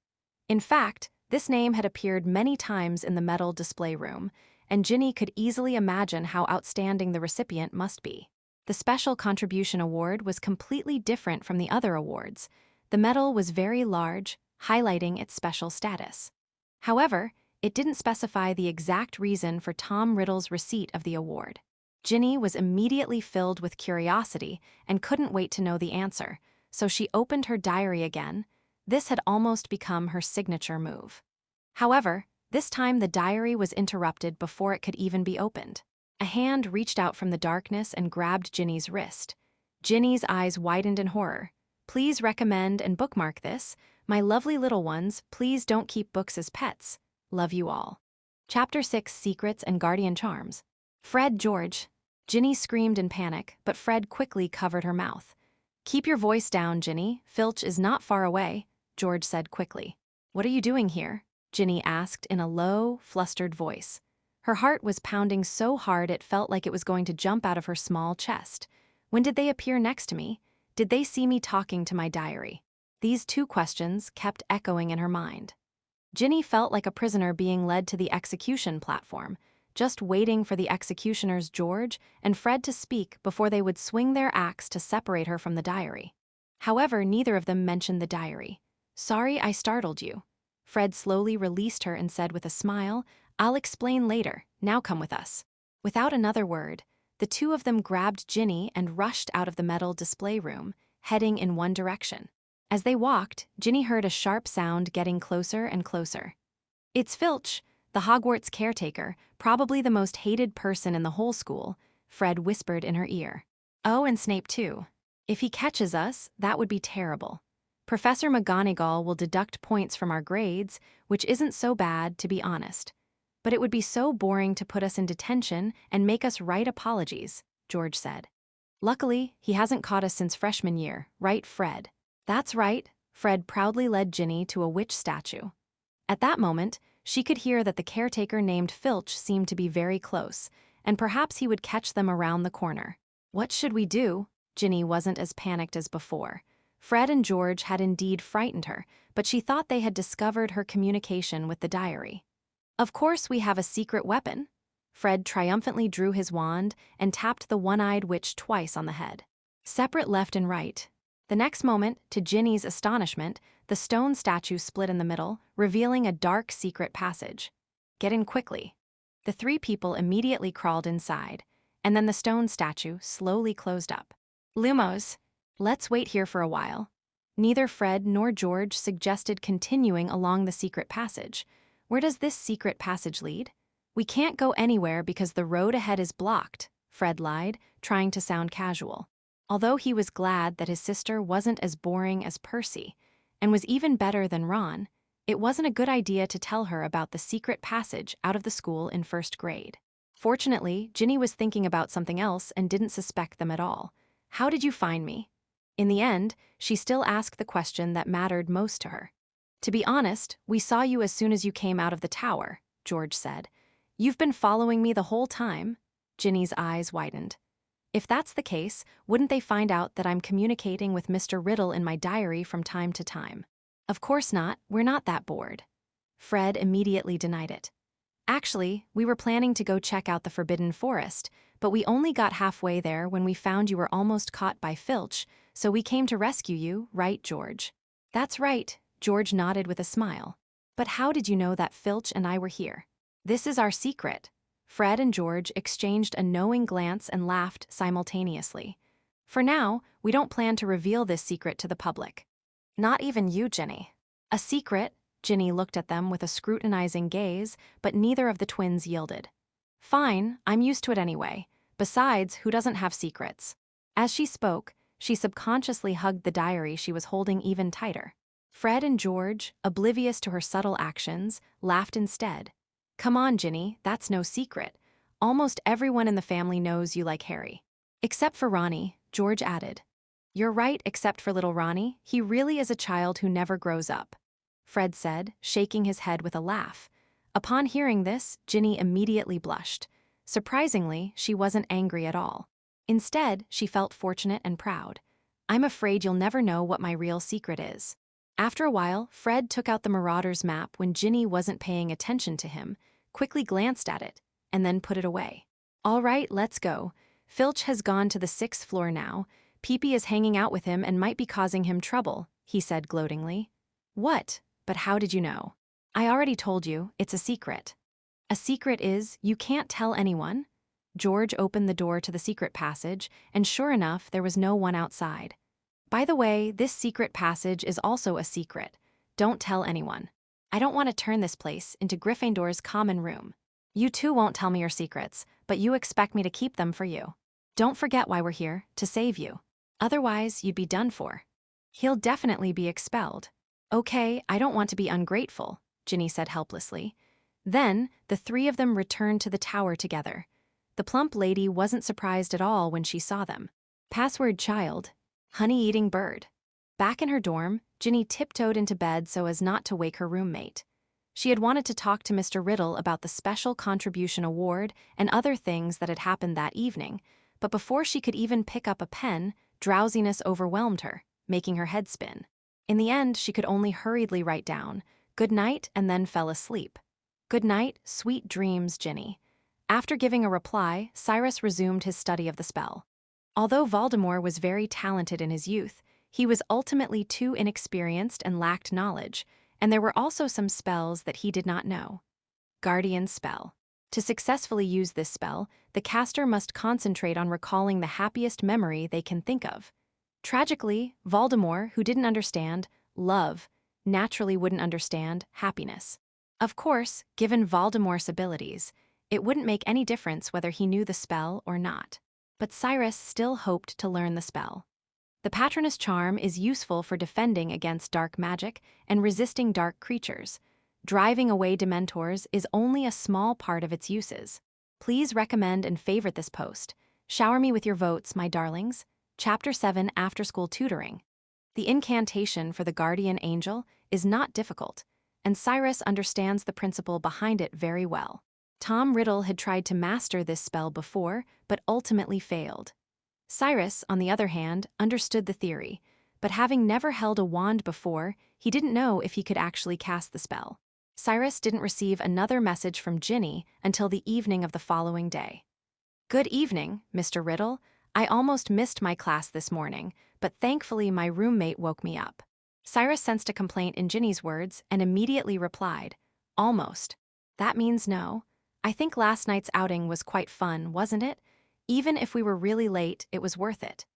In fact, this name had appeared many times in the metal display room, and Ginny could easily imagine how outstanding the recipient must be. The Special Contribution Award was completely different from the other awards. The medal was very large, highlighting its special status. However, it didn't specify the exact reason for Tom Riddle's receipt of the award. Ginny was immediately filled with curiosity and couldn't wait to know the answer, so she opened her diary again. This had almost become her signature move. However, this time the diary was interrupted before it could even be opened. A hand reached out from the darkness and grabbed Ginny's wrist. Ginny's eyes widened in horror. "Please recommend and bookmark this. My lovely little ones, please don't keep books as pets. Love you all." Chapter 6: Secrets and Guardian Charms. "Fred, George." Ginny screamed in panic, but Fred quickly covered her mouth. "Keep your voice down, Ginny. Filch is not far away," George said quickly. "What are you doing here?" Ginny asked in a low, flustered voice. Her heart was pounding so hard it felt like it was going to jump out of her small chest. When did they appear next to me? Did they see me talking to my diary? These two questions kept echoing in her mind. Ginny felt like a prisoner being led to the execution platform, just waiting for the executioners George and Fred to speak before they would swing their axe to separate her from the diary. However, neither of them mentioned the diary. "Sorry I startled you." Fred slowly released her and said with a smile, "I'll explain later, now come with us." Without another word, the two of them grabbed Ginny and rushed out of the metal display room, heading in one direction. As they walked, Ginny heard a sharp sound getting closer and closer. "It's Filch, the Hogwarts caretaker, probably the most hated person in the whole school," Fred whispered in her ear. "Oh, and Snape too. If he catches us, that would be terrible. Professor McGonagall will deduct points from our grades, which isn't so bad, to be honest. But it would be so boring to put us in detention and make us write apologies," George said. "Luckily, he hasn't caught us since freshman year, right, Fred?" "That's right," Fred proudly led Ginny to a witch statue. At that moment, she could hear that the caretaker named Filch seemed to be very close, and perhaps he would catch them around the corner. "What should we do?" Ginny wasn't as panicked as before. Fred and George had indeed frightened her, but she thought they had discovered her communication with the diary. "Of course we have a secret weapon." Fred triumphantly drew his wand and tapped the one-eyed witch twice on the head. Separate left and right. The next moment, to Ginny's astonishment, the stone statue split in the middle, revealing a dark secret passage. "Get in quickly." The three people immediately crawled inside, and then the stone statue slowly closed up. "Lumos, let's wait here for a while." Neither Fred nor George suggested continuing along the secret passage. "Where does this secret passage lead?" "We can't go anywhere because the road ahead is blocked," Fred lied, trying to sound casual. Although he was glad that his sister wasn't as boring as Percy, and was even better than Ron, it wasn't a good idea to tell her about the secret passage out of the school in first grade. Fortunately, Ginny was thinking about something else and didn't suspect them at all. "How did you find me?" In the end, she still asked the question that mattered most to her. "To be honest, we saw you as soon as you came out of the tower," George said. "You've been following me the whole time?" Ginny's eyes widened. "If that's the case, wouldn't they find out that I'm communicating with Mr. Riddle in my diary from time to time?" "Of course not, we're not that bored." Fred immediately denied it. "Actually, we were planning to go check out the Forbidden Forest, but we only got halfway there when we found you were almost caught by Filch, so we came to rescue you, right, George?" "That's right," George nodded with a smile. "But how did you know that Filch and I were here?" "This is our secret." Fred and George exchanged a knowing glance and laughed simultaneously. "For now, we don't plan to reveal this secret to the public." "Not even you, Ginny." "A secret?" Ginny looked at them with a scrutinizing gaze, but neither of the twins yielded. "Fine, I'm used to it anyway. Besides, who doesn't have secrets?" As she spoke, she subconsciously hugged the diary she was holding even tighter. Fred and George, oblivious to her subtle actions, laughed instead. "Come on, Ginny, that's no secret. Almost everyone in the family knows you like Harry." "Except for Ronnie," George added. "You're right, except for little Ronnie. He really is a child who never grows up," Fred said, shaking his head with a laugh. Upon hearing this, Ginny immediately blushed. Surprisingly, she wasn't angry at all. Instead, she felt fortunate and proud. "I'm afraid you'll never know what my real secret is." After a while, Fred took out the Marauder's map when Ginny wasn't paying attention to him, quickly glanced at it, and then put it away. "All right, let's go. Filch has gone to the 6th floor now. Peepee is hanging out with him and might be causing him trouble," he said gloatingly. "What? But how did you know?" "I already told you, it's a secret." "A secret is, you can't tell anyone?" George opened the door to the secret passage, and sure enough, there was no one outside. "By the way, this secret passage is also a secret. Don't tell anyone. I don't want to turn this place into Gryffindor's common room. You too won't tell me your secrets, but you expect me to keep them for you. Don't forget why we're here, to save you. Otherwise, you'd be done for." "He'll definitely be expelled." "Okay, I don't want to be ungrateful," Ginny said helplessly. Then, the three of them returned to the tower together. The plump lady wasn't surprised at all when she saw them. Password child. Honey-eating bird. Back in her dorm, Ginny tiptoed into bed so as not to wake her roommate. She had wanted to talk to Mr. Riddle about the special contribution award and other things that had happened that evening, but before she could even pick up a pen, drowsiness overwhelmed her, making her head spin. In the end, she could only hurriedly write down, "Good night," and then fell asleep. "Good night, sweet dreams, Ginny." After giving a reply, Cyrus resumed his study of the spell. Although Voldemort was very talented in his youth, he was ultimately too inexperienced and lacked knowledge, and there were also some spells that he did not know. Guardian Spell. To successfully use this spell, the caster must concentrate on recalling the happiest memory they can think of. Tragically, Voldemort, who didn't understand love, naturally wouldn't understand happiness. Of course, given Voldemort's abilities, it wouldn't make any difference whether he knew the spell or not. But Cyrus still hoped to learn the spell. The Patronus Charm is useful for defending against dark magic and resisting dark creatures. Driving away Dementors is only a small part of its uses. Please recommend and favorite this post. Shower me with your votes, my darlings. Chapter 7, After School Tutoring. The incantation for the guardian angel is not difficult, and Cyrus understands the principle behind it very well. Tom Riddle had tried to master this spell before, but ultimately failed. Cyrus, on the other hand, understood the theory, but having never held a wand before, he didn't know if he could actually cast the spell. Cyrus didn't receive another message from Ginny until the evening of the following day. "Good evening, Mr. Riddle. I almost missed my class this morning, but thankfully my roommate woke me up." Cyrus sensed a complaint in Ginny's words and immediately replied, "Almost. That means no. I think last night's outing was quite fun, wasn't it? Even if we were really late, it was worth it.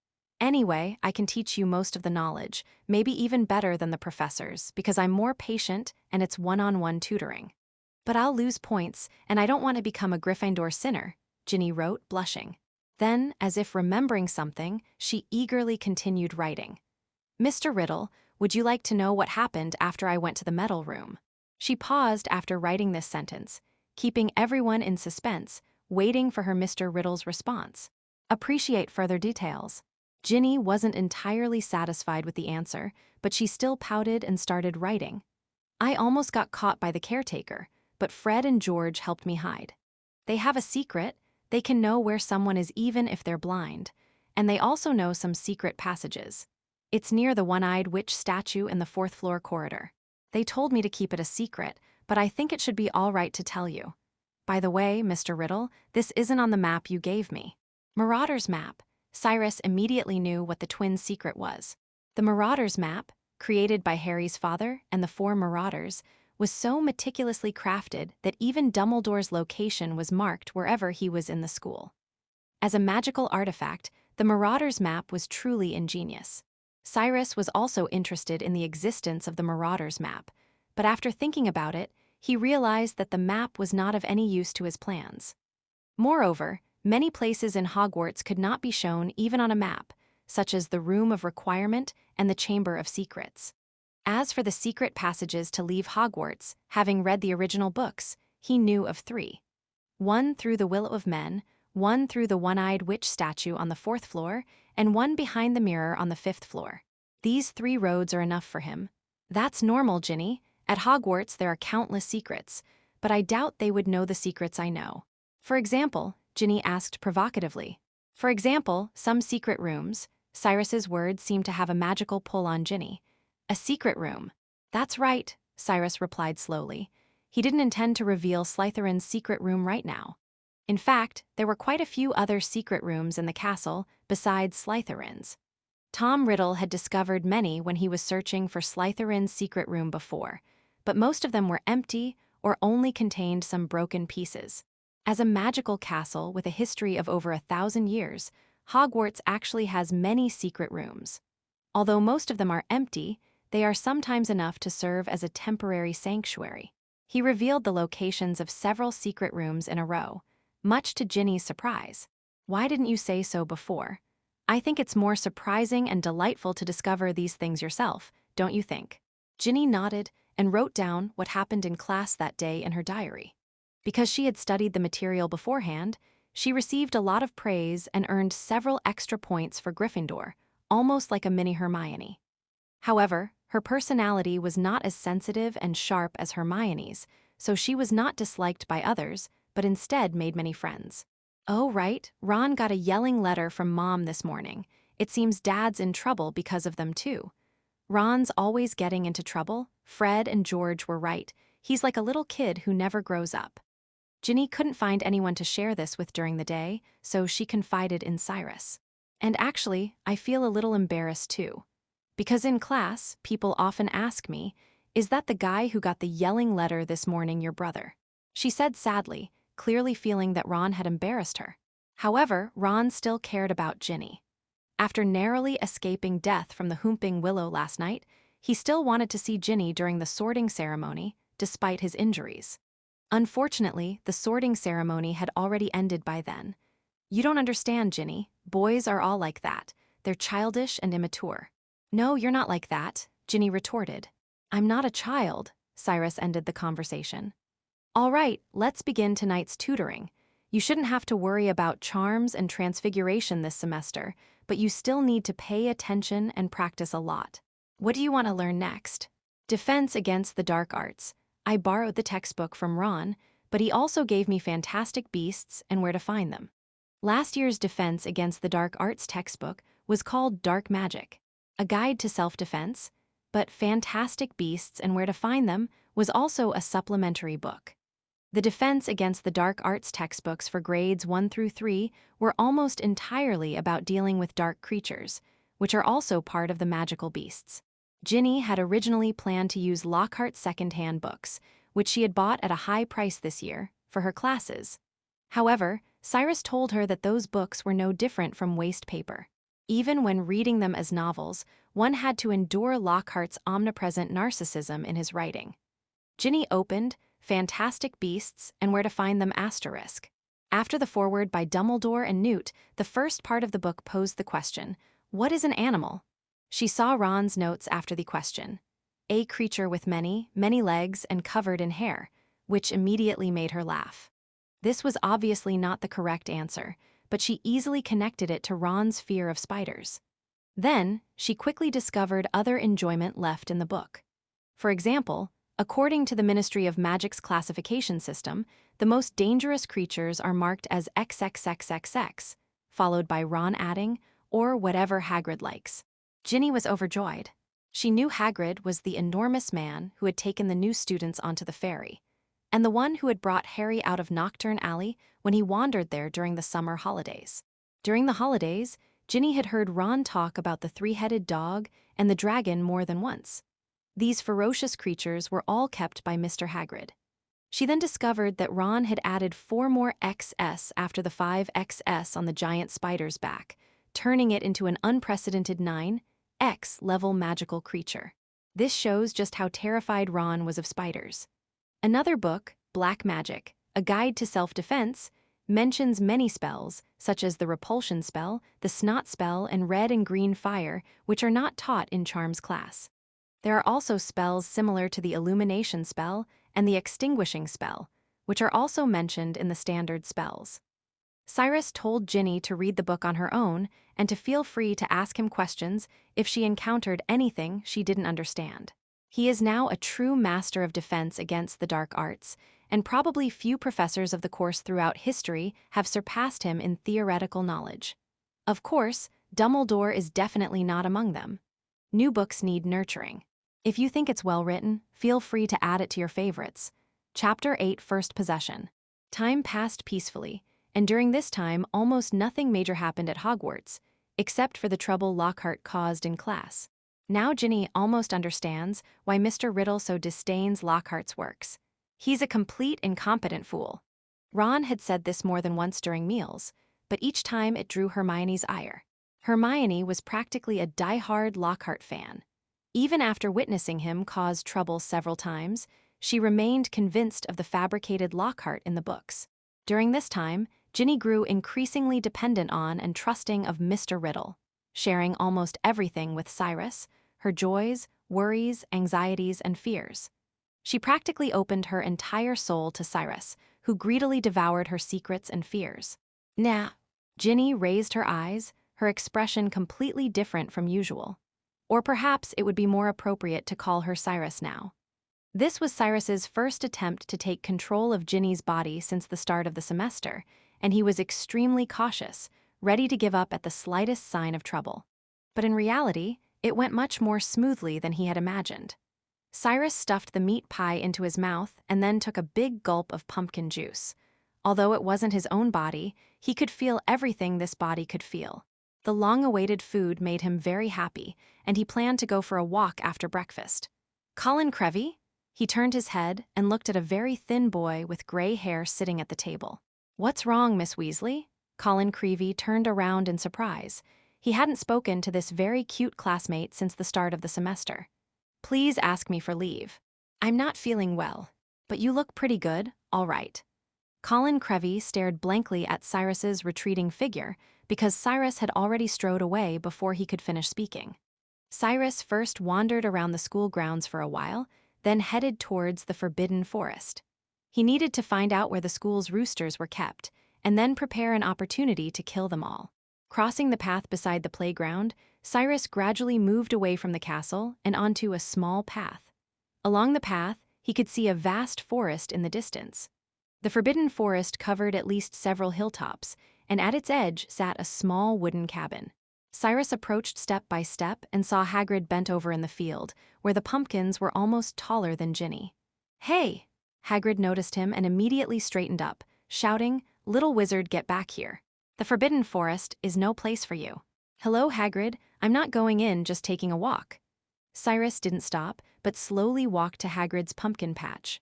Anyway, I can teach you most of the knowledge, maybe even better than the professors, because I'm more patient and it's one-on-one tutoring. But I'll lose points, and I don't want to become a Gryffindor sinner," Ginny wrote, blushing. Then, as if remembering something, she eagerly continued writing. "Mr. Riddle, would you like to know what happened after I went to the medal room?" She paused after writing this sentence, keeping everyone in suspense, waiting for her Mr. Riddle's response. "Appreciate further details." Ginny wasn't entirely satisfied with the answer, but she still pouted and started writing. "I almost got caught by the caretaker, but Fred and George helped me hide. They have a secret. They can know where someone is even if they're blind, and they also know some secret passages. It's near the one-eyed witch statue in the fourth-floor corridor. They told me to keep it a secret, but I think it should be all right to tell you. By the way, Mr. Riddle, this isn't on the map you gave me." Marauder's Map. Cyrus immediately knew what the twins' secret was. The Marauder's Map, created by Harry's father and the 4 Marauders, was so meticulously crafted that even Dumbledore's location was marked wherever he was in the school. As a magical artifact, the Marauder's Map was truly ingenious. Cyrus was also interested in the existence of the Marauder's Map, but after thinking about it, he realized that the map was not of any use to his plans. Moreover, many places in Hogwarts could not be shown even on a map, such as the Room of Requirement and the Chamber of Secrets. As for the secret passages to leave Hogwarts, having read the original books, he knew of 3. One through the Willow of Men, one through the one-eyed witch statue on the 4th floor, and one behind the mirror on the 5th floor. These 3 roads are enough for him. "That's normal, Ginny. At Hogwarts there are countless secrets, but I doubt they would know the secrets I know. For example," Ginny asked provocatively. "For example, some secret rooms." Cyrus's words seemed to have a magical pull on Ginny. "A secret room." "That's right," Cyrus replied slowly. He didn't intend to reveal Slytherin's secret room right now. In fact, there were quite a few other secret rooms in the castle besides Slytherin's. Tom Riddle had discovered many when he was searching for Slytherin's secret room before, but most of them were empty or only contained some broken pieces. As a magical castle with a history of over 1,000 years, Hogwarts actually has many secret rooms. Although most of them are empty, they are sometimes enough to serve as a temporary sanctuary. He revealed the locations of several secret rooms in a row, much to Ginny's surprise. "Why didn't you say so before? I think it's more surprising and delightful to discover these things yourself, don't you think?" Ginny nodded and wrote down what happened in class that day in her diary. Because she had studied the material beforehand, she received a lot of praise and earned several extra points for Gryffindor, almost like a mini Hermione. However, Her personality was not as sensitive and sharp as Hermione's, so she was not disliked by others, but instead made many friends. Oh, right, Ron got a yelling letter from Mom this morning. It seems Dad's in trouble because of them too. Ron's always getting into trouble. Fred and George were right. He's like a little kid who never grows up. Ginny couldn't find anyone to share this with during the day, so she confided in Cyrus. And actually, I feel a little embarrassed too. Because in class, people often ask me, "Is that the guy who got the yelling letter this morning your brother?" She said sadly, clearly feeling that Ron had embarrassed her. However, Ron still cared about Ginny. After narrowly escaping death from the Whomping Willow last night, he still wanted to see Ginny during the sorting ceremony, despite his injuries. Unfortunately, the sorting ceremony had already ended by then. You don't understand, Ginny. Boys are all like that. They're childish and immature. No, you're not like that, Ginny retorted. I'm not a child, Cyrus ended the conversation. All right, let's begin tonight's tutoring. You shouldn't have to worry about charms and transfiguration this semester, but you still need to pay attention and practice a lot. What do you want to learn next? Defense against the dark arts. I borrowed the textbook from Ron, but he also gave me fantastic beasts and where to find them. Last year's Defense Against the Dark Arts textbook was called Dark Magic, a guide to self-defense, but Fantastic Beasts and Where to Find Them was also a supplementary book. The Defense Against the Dark Arts textbooks for grades 1 through 3 were almost entirely about dealing with dark creatures, which are also part of the magical beasts. Ginny had originally planned to use Lockhart's second-hand books, which she had bought at a high price this year, for her classes. However, Cyrus told her that those books were no different from waste paper. Even when reading them as novels, one had to endure Lockhart's omnipresent narcissism in his writing. Ginny opened Fantastic Beasts and Where to Find Them *. After the foreword by Dumbledore and Newt, the first part of the book posed the question, what is an animal? She saw Ron's notes after the question. A creature with many, many legs and covered in hair, which immediately made her laugh. This was obviously not the correct answer, but she easily connected it to Ron's fear of spiders. Then, she quickly discovered other enjoyment left in the book. For example, according to the Ministry of Magic's classification system, the most dangerous creatures are marked as XXXXX, followed by Ron adding, or whatever Hagrid likes. Ginny was overjoyed. She knew Hagrid was the enormous man who had taken the new students onto the ferry, and the one who had brought Harry out of Knockturn Alley when he wandered there during the summer holidays. During the holidays, Ginny had heard Ron talk about the three-headed dog and the dragon more than once. These ferocious creatures were all kept by Mr. Hagrid. She then discovered that Ron had added 4 more XS after the 5 XS on the giant spider's back, turning it into an unprecedented 9X level magical creature. This shows just how terrified Ron was of spiders. Another book, Black Magic, A Guide to Self-Defense, mentions many spells, such as the repulsion spell, the snot spell, and red and green fire, which are not taught in Charms class. There are also spells similar to the illumination spell and the extinguishing spell, which are also mentioned in the standard spells. Cyrus told Ginny to read the book on her own and to feel free to ask him questions if she encountered anything she didn't understand. He is now a true master of defense against the dark arts, and probably few professors of the course throughout history have surpassed him in theoretical knowledge. Of course, Dumbledore is definitely not among them. New books need nurturing. If you think it's well written, feel free to add it to your favorites. Chapter 8, First Possession. Time passed peacefully, and during this time almost nothing major happened at Hogwarts, except for the trouble Lockhart caused in class. Now Ginny almost understands why Mr. Riddle so disdains Lockhart's works. He's a complete incompetent fool. Ron had said this more than once during meals, but each time it drew Hermione's ire. Hermione was practically a die-hard Lockhart fan. Even after witnessing him cause trouble several times, she remained convinced of the fabricated Lockhart in the books. During this time, Ginny grew increasingly dependent on and trusting of Mr. Riddle, sharing almost everything with Cyrus, her joys, worries, anxieties, and fears. She practically opened her entire soul to Cyrus, who greedily devoured her secrets and fears. Nah. Ginny raised her eyes, her expression completely different from usual. Or perhaps it would be more appropriate to call her Cyrus now. This was Cyrus's first attempt to take control of Ginny's body since the start of the semester, and he was extremely cautious, ready to give up at the slightest sign of trouble. But in reality, it went much more smoothly than he had imagined. Cyrus stuffed the meat pie into his mouth and then took a big gulp of pumpkin juice. Although it wasn't his own body, he could feel everything this body could feel. The long-awaited food made him very happy, and he planned to go for a walk after breakfast. Colin Creevy? He turned his head and looked at a very thin boy with gray hair sitting at the table. "What's wrong, Miss Weasley?" Colin Creevy turned around in surprise. He hadn't spoken to this very cute classmate since the start of the semester. "Please ask me for leave. I'm not feeling well, but you look pretty good, all right." Colin Creevy stared blankly at Cyrus's retreating figure because Cyrus had already strode away before he could finish speaking. Cyrus first wandered around the school grounds for a while, then headed towards the Forbidden Forest. He needed to find out where the school's roosters were kept, and then prepare an opportunity to kill them all. Crossing the path beside the playground, Cyrus gradually moved away from the castle and onto a small path. Along the path, he could see a vast forest in the distance. The Forbidden Forest covered at least several hilltops, and at its edge sat a small wooden cabin. Cyrus approached step by step and saw Hagrid bent over in the field, where the pumpkins were almost taller than Ginny. "Hey!" Hagrid noticed him and immediately straightened up, shouting, "Little wizard, get back here. The Forbidden Forest is no place for you." "Hello, Hagrid, I'm not going in, just taking a walk." Cyrus didn't stop, but slowly walked to Hagrid's pumpkin patch.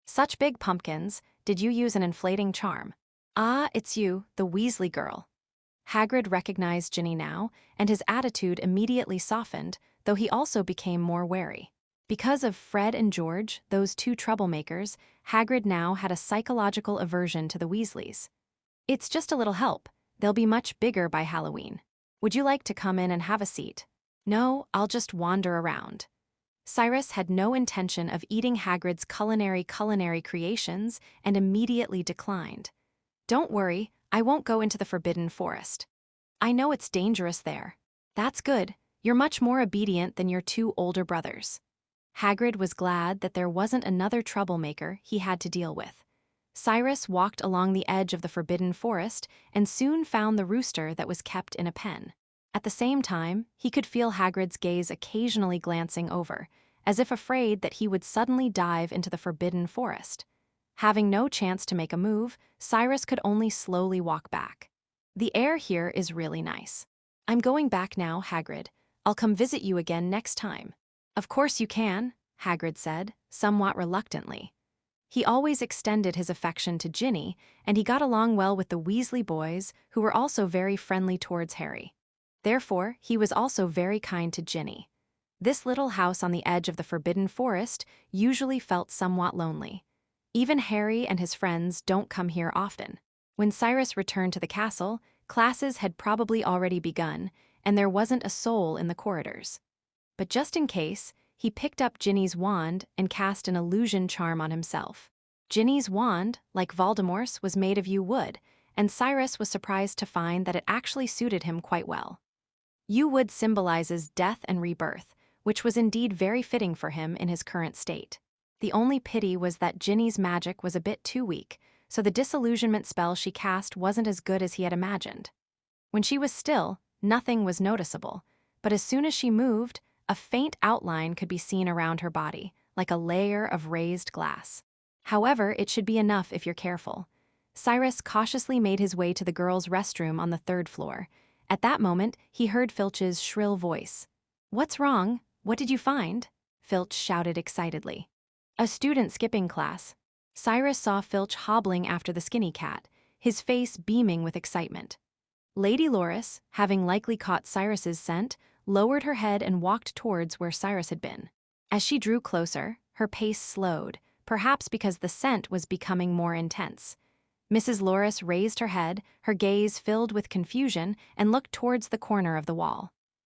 "Such big pumpkins, did you use an inflating charm?" "Ah, it's you, the Weasley girl." Hagrid recognized Ginny now, and his attitude immediately softened, though he also became more wary. Because of Fred and George, those two troublemakers, Hagrid now had a psychological aversion to the Weasleys. "It's just a little help. They'll be much bigger by Halloween. Would you like to come in and have a seat?" "No, I'll just wander around." Cyrus had no intention of eating Hagrid's culinary creations and immediately declined. "Don't worry, I won't go into the Forbidden Forest. I know it's dangerous there." "That's good. You're much more obedient than your two older brothers." Hagrid was glad that there wasn't another troublemaker he had to deal with. Cyrus walked along the edge of the Forbidden Forest and soon found the rooster that was kept in a pen. At the same time, he could feel Hagrid's gaze occasionally glancing over, as if afraid that he would suddenly dive into the Forbidden Forest. Having no chance to make a move, Cyrus could only slowly walk back. "The air here is really nice. I'm going back now, Hagrid. I'll come visit you again next time." "Of course you can," Hagrid said, somewhat reluctantly. He always extended his affection to Ginny, and he got along well with the Weasley boys, who were also very friendly towards Harry. Therefore, he was also very kind to Ginny. This little house on the edge of the Forbidden Forest usually felt somewhat lonely. Even Harry and his friends don't come here often. When Cyrus returned to the castle, classes had probably already begun, and there wasn't a soul in the corridors. But just in case, he picked up Ginny's wand and cast an illusion charm on himself. Ginny's wand, like Voldemort's, was made of yew wood, and Cyrus was surprised to find that it actually suited him quite well. Yew wood symbolizes death and rebirth, which was indeed very fitting for him in his current state. The only pity was that Ginny's magic was a bit too weak, so the disillusionment spell she cast wasn't as good as he had imagined. When she was still, nothing was noticeable, but as soon as she moved, a faint outline could be seen around her body, like a layer of raised glass. However, it should be enough if you're careful. Cyrus cautiously made his way to the girls' restroom on the 3rd floor. At that moment, he heard Filch's shrill voice. "What's wrong? What did you find?" Filch shouted excitedly. "A student skipping class." Cyrus saw Filch hobbling after the skinny cat, his face beaming with excitement. Lady Loris, having likely caught Cyrus's scent, lowered her head and walked towards where Cyrus had been. As she drew closer, her pace slowed, perhaps because the scent was becoming more intense. Mrs. Loris raised her head, her gaze filled with confusion, and looked towards the corner of the wall.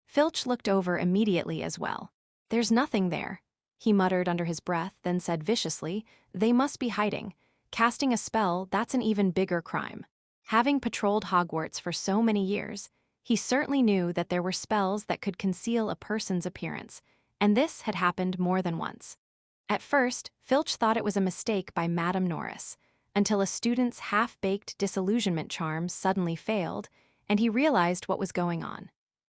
Filch looked over immediately as well. "There's nothing there," he muttered under his breath, then said viciously, "They must be hiding. Casting a spell, that's an even bigger crime." Having patrolled Hogwarts for so many years, He certainly knew that there were spells that could conceal a person's appearance, and this had happened more than once. At first, Filch thought it was a mistake by Madame Norris, until a student's half-baked disillusionment charm suddenly failed, and he realized what was going on.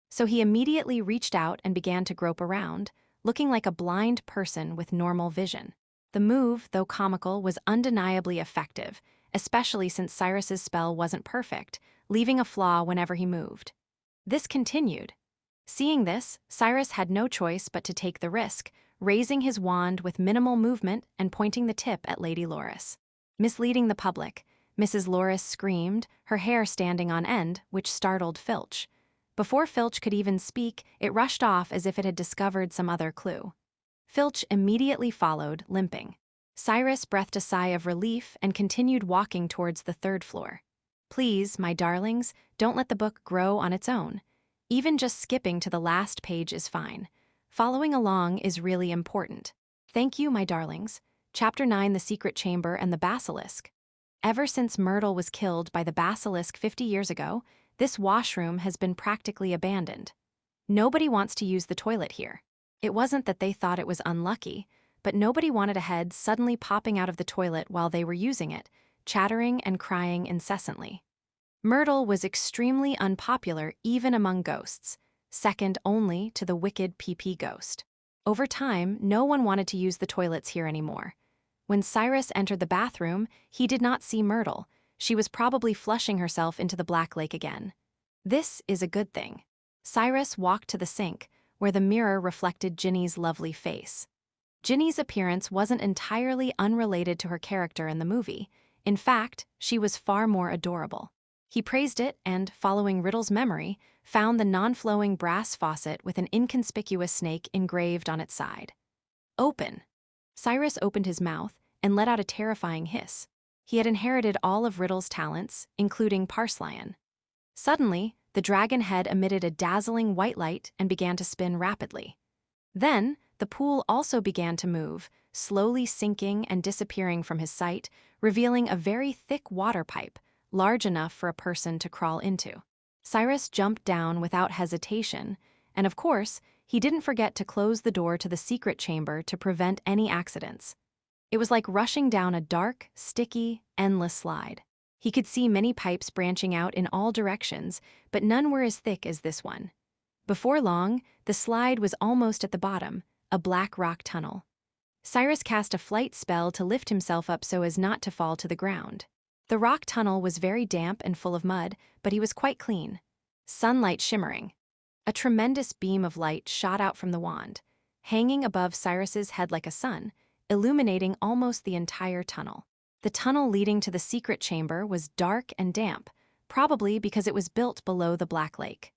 So he immediately reached out and began to grope around, looking like a blind person with normal vision. The move, though comical, was undeniably effective, especially since Cyrus's spell wasn't perfect, leaving a flaw whenever he moved. This continued. Seeing this, Cyrus had no choice but to take the risk, raising his wand with minimal movement and pointing the tip at Lady Loris. Misleading the public, Mrs. Loris screamed, her hair standing on end, which startled Filch. Before Filch could even speak, it rushed off as if it had discovered some other clue. Filch immediately followed, limping. Cyrus breathed a sigh of relief and continued walking towards the third floor. Please, my darlings, don't let the book grow on its own. Even just skipping to the last page is fine. Following along is really important. Thank you, my darlings. Chapter 9, The Secret Chamber and the Basilisk. Ever since Myrtle was killed by the basilisk 50 years ago, this washroom has been practically abandoned. Nobody wants to use the toilet here. It wasn't that they thought it was unlucky, but nobody wanted a head suddenly popping out of the toilet while they were using it, chattering and crying incessantly. Myrtle was extremely unpopular even among ghosts, second only to the wicked PP ghost. Over time, no one wanted to use the toilets here anymore. When Cyrus entered the bathroom, he did not see Myrtle. She was probably flushing herself into the Black Lake again. This is a good thing. Cyrus walked to the sink, where the mirror reflected Ginny's lovely face. Ginny's appearance wasn't entirely unrelated to her character in the movie. In fact, she was far more adorable. He praised it and, following Riddle's memory, found the non-flowing brass faucet with an inconspicuous snake engraved on its side. Open! Cyrus opened his mouth and let out a terrifying hiss. He had inherited all of Riddle's talents, including Parslion. Suddenly, the dragon head emitted a dazzling white light and began to spin rapidly. Then, the pool also began to move, slowly sinking and disappearing from his sight, revealing a very thick water pipe, large enough for a person to crawl into. Cyrus jumped down without hesitation, and of course, he didn't forget to close the door to the secret chamber to prevent any accidents. It was like rushing down a dark, sticky, endless slide. He could see many pipes branching out in all directions, but none were as thick as this one. Before long, the slide was almost at the bottom, a black rock tunnel. Cyrus cast a flight spell to lift himself up so as not to fall to the ground. The rock tunnel was very damp and full of mud, but he was quite clean. Sunlight shimmering. A tremendous beam of light shot out from the wand, hanging above Cyrus's head like a sun, illuminating almost the entire tunnel. The tunnel leading to the secret chamber was dark and damp, probably because it was built below the Black Lake.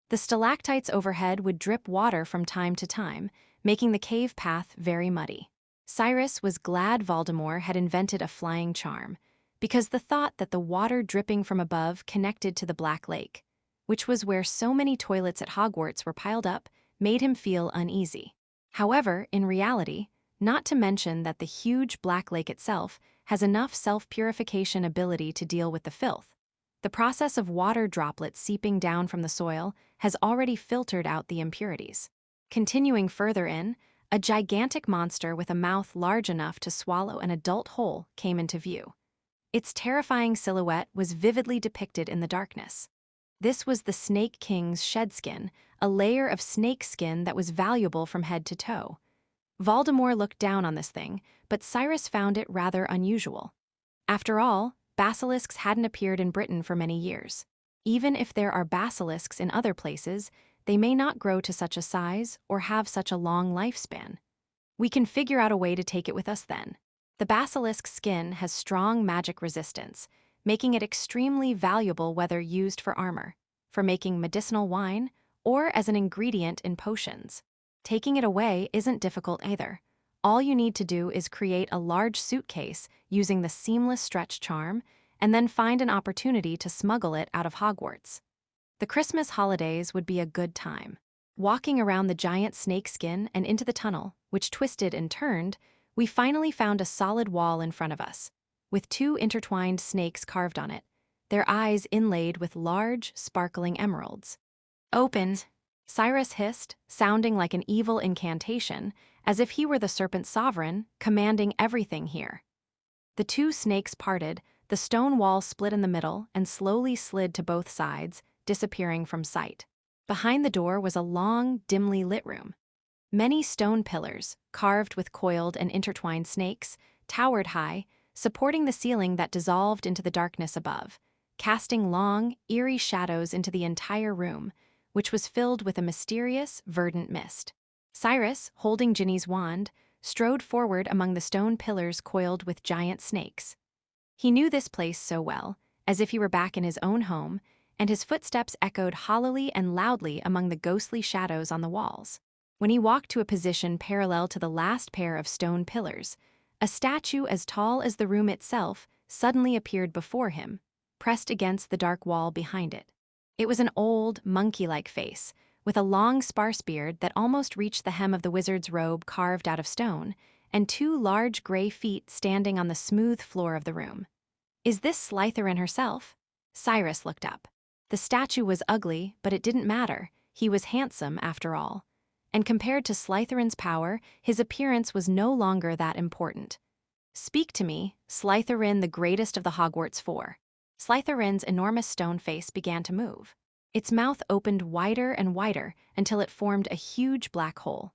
The stalactites overhead would drip water from time to time, making the cave path very muddy. Cyrus was glad Voldemort had invented a flying charm, because the thought that the water dripping from above connected to the Black Lake, which was where so many toilets at Hogwarts were piled up, made him feel uneasy. However, in reality, not to mention that the huge Black Lake itself has enough self-purification ability to deal with the filth. The process of water droplets seeping down from the soil has already filtered out the impurities. Continuing further in, a gigantic monster with a mouth large enough to swallow an adult whole came into view. Its terrifying silhouette was vividly depicted in the darkness. This was the Snake King's shedskin, a layer of snake skin that was valuable from head to toe. Voldemort looked down on this thing, but Cyrus found it rather unusual. After all, basilisks hadn't appeared in Britain for many years. Even if there are basilisks in other places, they may not grow to such a size or have such a long lifespan. We can figure out a way to take it with us then. The basilisk's skin has strong magic resistance, making it extremely valuable whether used for armor, for making medicinal wine, or as an ingredient in potions. Taking it away isn't difficult either. All you need to do is create a large suitcase using the seamless stretch charm, and then find an opportunity to smuggle it out of Hogwarts. The Christmas holidays would be a good time. Walking around the giant snake skin and into the tunnel, which twisted and turned, we finally found a solid wall in front of us, with two intertwined snakes carved on it, their eyes inlaid with large, sparkling emeralds. "Open," Cyrus hissed, sounding like an evil incantation, as if he were the serpent sovereign, commanding everything here. The two snakes parted, the stone wall split in the middle and slowly slid to both sides, disappearing from sight. Behind the door was a long, dimly lit room. Many stone pillars, carved with coiled and intertwined snakes, towered high, supporting the ceiling that dissolved into the darkness above, casting long, eerie shadows into the entire room, which was filled with a mysterious, verdant mist. Cyrus, holding Ginny's wand, strode forward among the stone pillars coiled with giant snakes. He knew this place so well, as if he were back in his own home, and his footsteps echoed hollowly and loudly among the ghostly shadows on the walls. When he walked to a position parallel to the last pair of stone pillars, a statue as tall as the room itself suddenly appeared before him, pressed against the dark wall behind it. It was an old, monkey-like face, with a long, sparse beard that almost reached the hem of the wizard's robe carved out of stone, and two large gray feet standing on the smooth floor of the room. "Is this Slytherin herself?" Cyrus looked up. The statue was ugly, but it didn't matter. He was handsome, after all. And compared to Slytherin's power, his appearance was no longer that important. "Speak to me, Slytherin, the greatest of the Hogwarts Four." Slytherin's enormous stone face began to move. Its mouth opened wider and wider until it formed a huge black hole.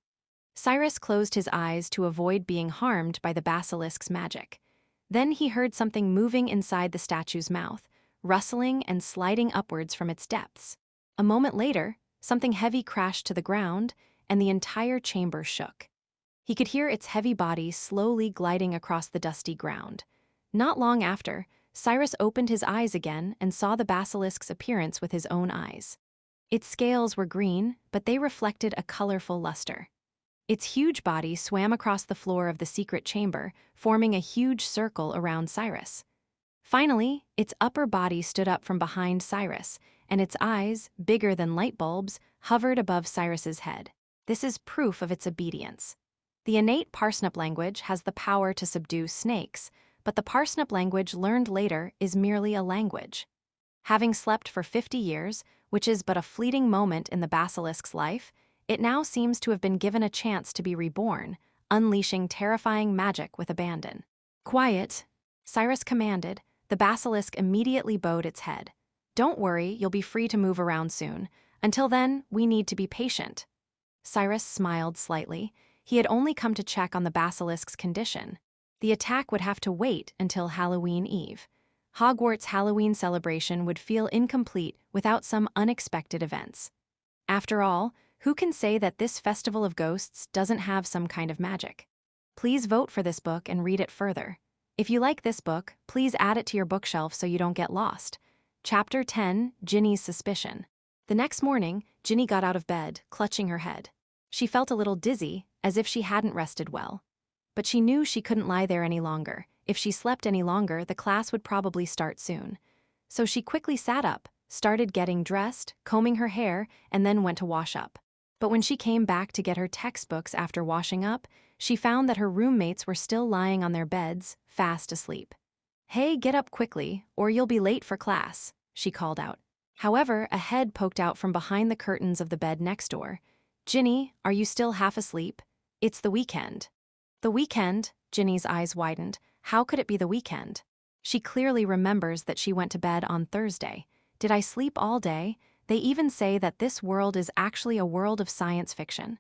Cyrus closed his eyes to avoid being harmed by the basilisk's magic. Then he heard something moving inside the statue's mouth, rustling and sliding upwards from its depths. A moment later, something heavy crashed to the ground, and the entire chamber shook. He could hear its heavy body slowly gliding across the dusty ground. Not long after, Cyrus opened his eyes again and saw the basilisk's appearance with his own eyes. Its scales were green, but they reflected a colorful luster. Its huge body swam across the floor of the secret chamber, forming a huge circle around Cyrus. Finally, its upper body stood up from behind Cyrus, and its eyes, bigger than light bulbs, hovered above Cyrus's head. This is proof of its obedience. The innate parsnip language has the power to subdue snakes, but the parsnip language learned later is merely a language. Having slept for 50 years, which is but a fleeting moment in the basilisk's life, it now seems to have been given a chance to be reborn, unleashing terrifying magic with abandon. "Quiet," Cyrus commanded. The basilisk immediately bowed its head. "Don't worry, you'll be free to move around soon. Until then, we need to be patient." Cyrus smiled slightly. He had only come to check on the basilisk's condition. The attack would have to wait until Halloween Eve. Hogwarts' Halloween celebration would feel incomplete without some unexpected events. After all, who can say that this festival of ghosts doesn't have some kind of magic? Please vote for this book and read it further. If you like this book, please add it to your bookshelf so you don't get lost. Chapter 10, Ginny's Suspicion. The next morning, Ginny got out of bed, clutching her head. She felt a little dizzy, as if she hadn't rested well. But she knew she couldn't lie there any longer. If she slept any longer, the class would probably start soon. So she quickly sat up, started getting dressed, combing her hair, and then went to wash up. But when she came back to get her textbooks after washing up, she found that her roommates were still lying on their beds, fast asleep. "Hey, get up quickly, or you'll be late for class," she called out. However, a head poked out from behind the curtains of the bed next door. "Ginny, are you still half asleep? It's the weekend." "The weekend?" Ginny's eyes widened. How could it be the weekend? She clearly remembers that she went to bed on Thursday. Did I sleep all day? They even say that this world is actually a world of science fiction.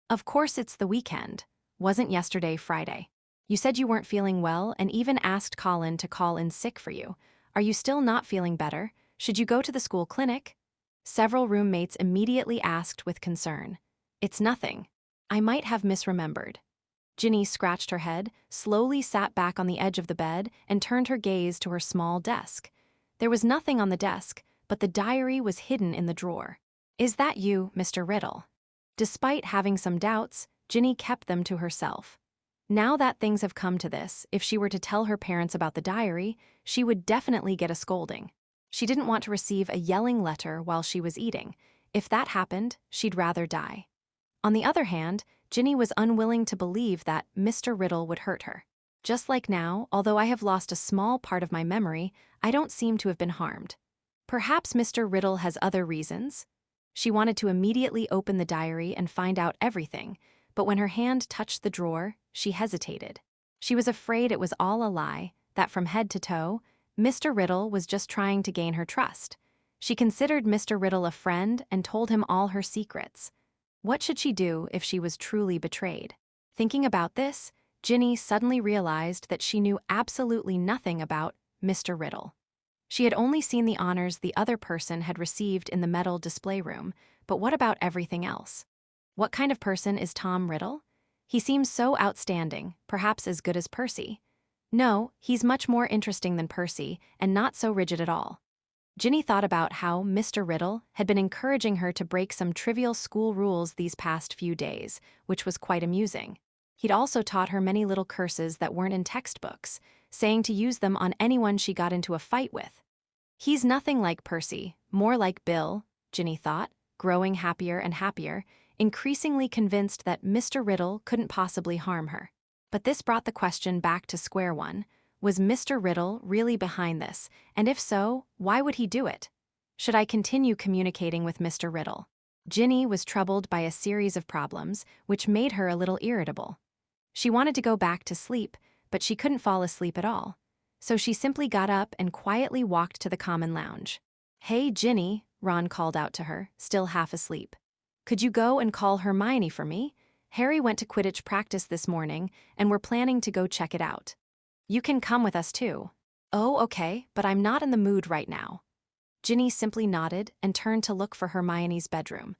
Of course it's the weekend. Wasn't yesterday Friday? You said you weren't feeling well and even asked Colin to call in sick for you. Are you still not feeling better? Should you go to the school clinic? Several roommates immediately asked with concern. "It's nothing. I might have misremembered." Ginny scratched her head, slowly sat back on the edge of the bed, and turned her gaze to her small desk. There was nothing on the desk, but the diary was hidden in the drawer. "Is that you, Mr. Riddle?" Despite having some doubts, Ginny kept them to herself. Now that things have come to this, if she were to tell her parents about the diary, she would definitely get a scolding. She didn't want to receive a yelling letter while she was eating. If that happened, she'd rather die. On the other hand, Ginny was unwilling to believe that Mr. Riddle would hurt her. Just like now, although I have lost a small part of my memory, I don't seem to have been harmed. Perhaps Mr. Riddle has other reasons? She wanted to immediately open the diary and find out everything, but when her hand touched the drawer, she hesitated. She was afraid it was all a lie, that from head to toe, Mr. Riddle was just trying to gain her trust. She considered Mr. Riddle a friend and told him all her secrets. What should she do if she was truly betrayed? Thinking about this, Ginny suddenly realized that she knew absolutely nothing about Mr. Riddle. She had only seen the honors the other person had received in the medal display room, but what about everything else? What kind of person is Tom Riddle? He seems so outstanding, perhaps as good as Percy. No, he's much more interesting than Percy, and not so rigid at all. Ginny thought about how Mr. Riddle had been encouraging her to break some trivial school rules these past few days, which was quite amusing. He'd also taught her many little curses that weren't in textbooks, saying to use them on anyone she got into a fight with. He's nothing like Percy, more like Bill, Ginny thought, growing happier and happier, increasingly convinced that Mr. Riddle couldn't possibly harm her. But this brought the question back to square one. Was Mr. Riddle really behind this, and if so, why would he do it? Should I continue communicating with Mr. Riddle? Ginny was troubled by a series of problems, which made her a little irritable. She wanted to go back to sleep, but she couldn't fall asleep at all. So she simply got up and quietly walked to the common lounge. "Hey, Ginny," Ron called out to her, still half asleep. "Could you go and call Hermione for me? Harry went to Quidditch practice this morning, and we're planning to go check it out. You can come with us too." "Oh, okay, but I'm not in the mood right now." Ginny simply nodded and turned to look for Hermione's bedroom.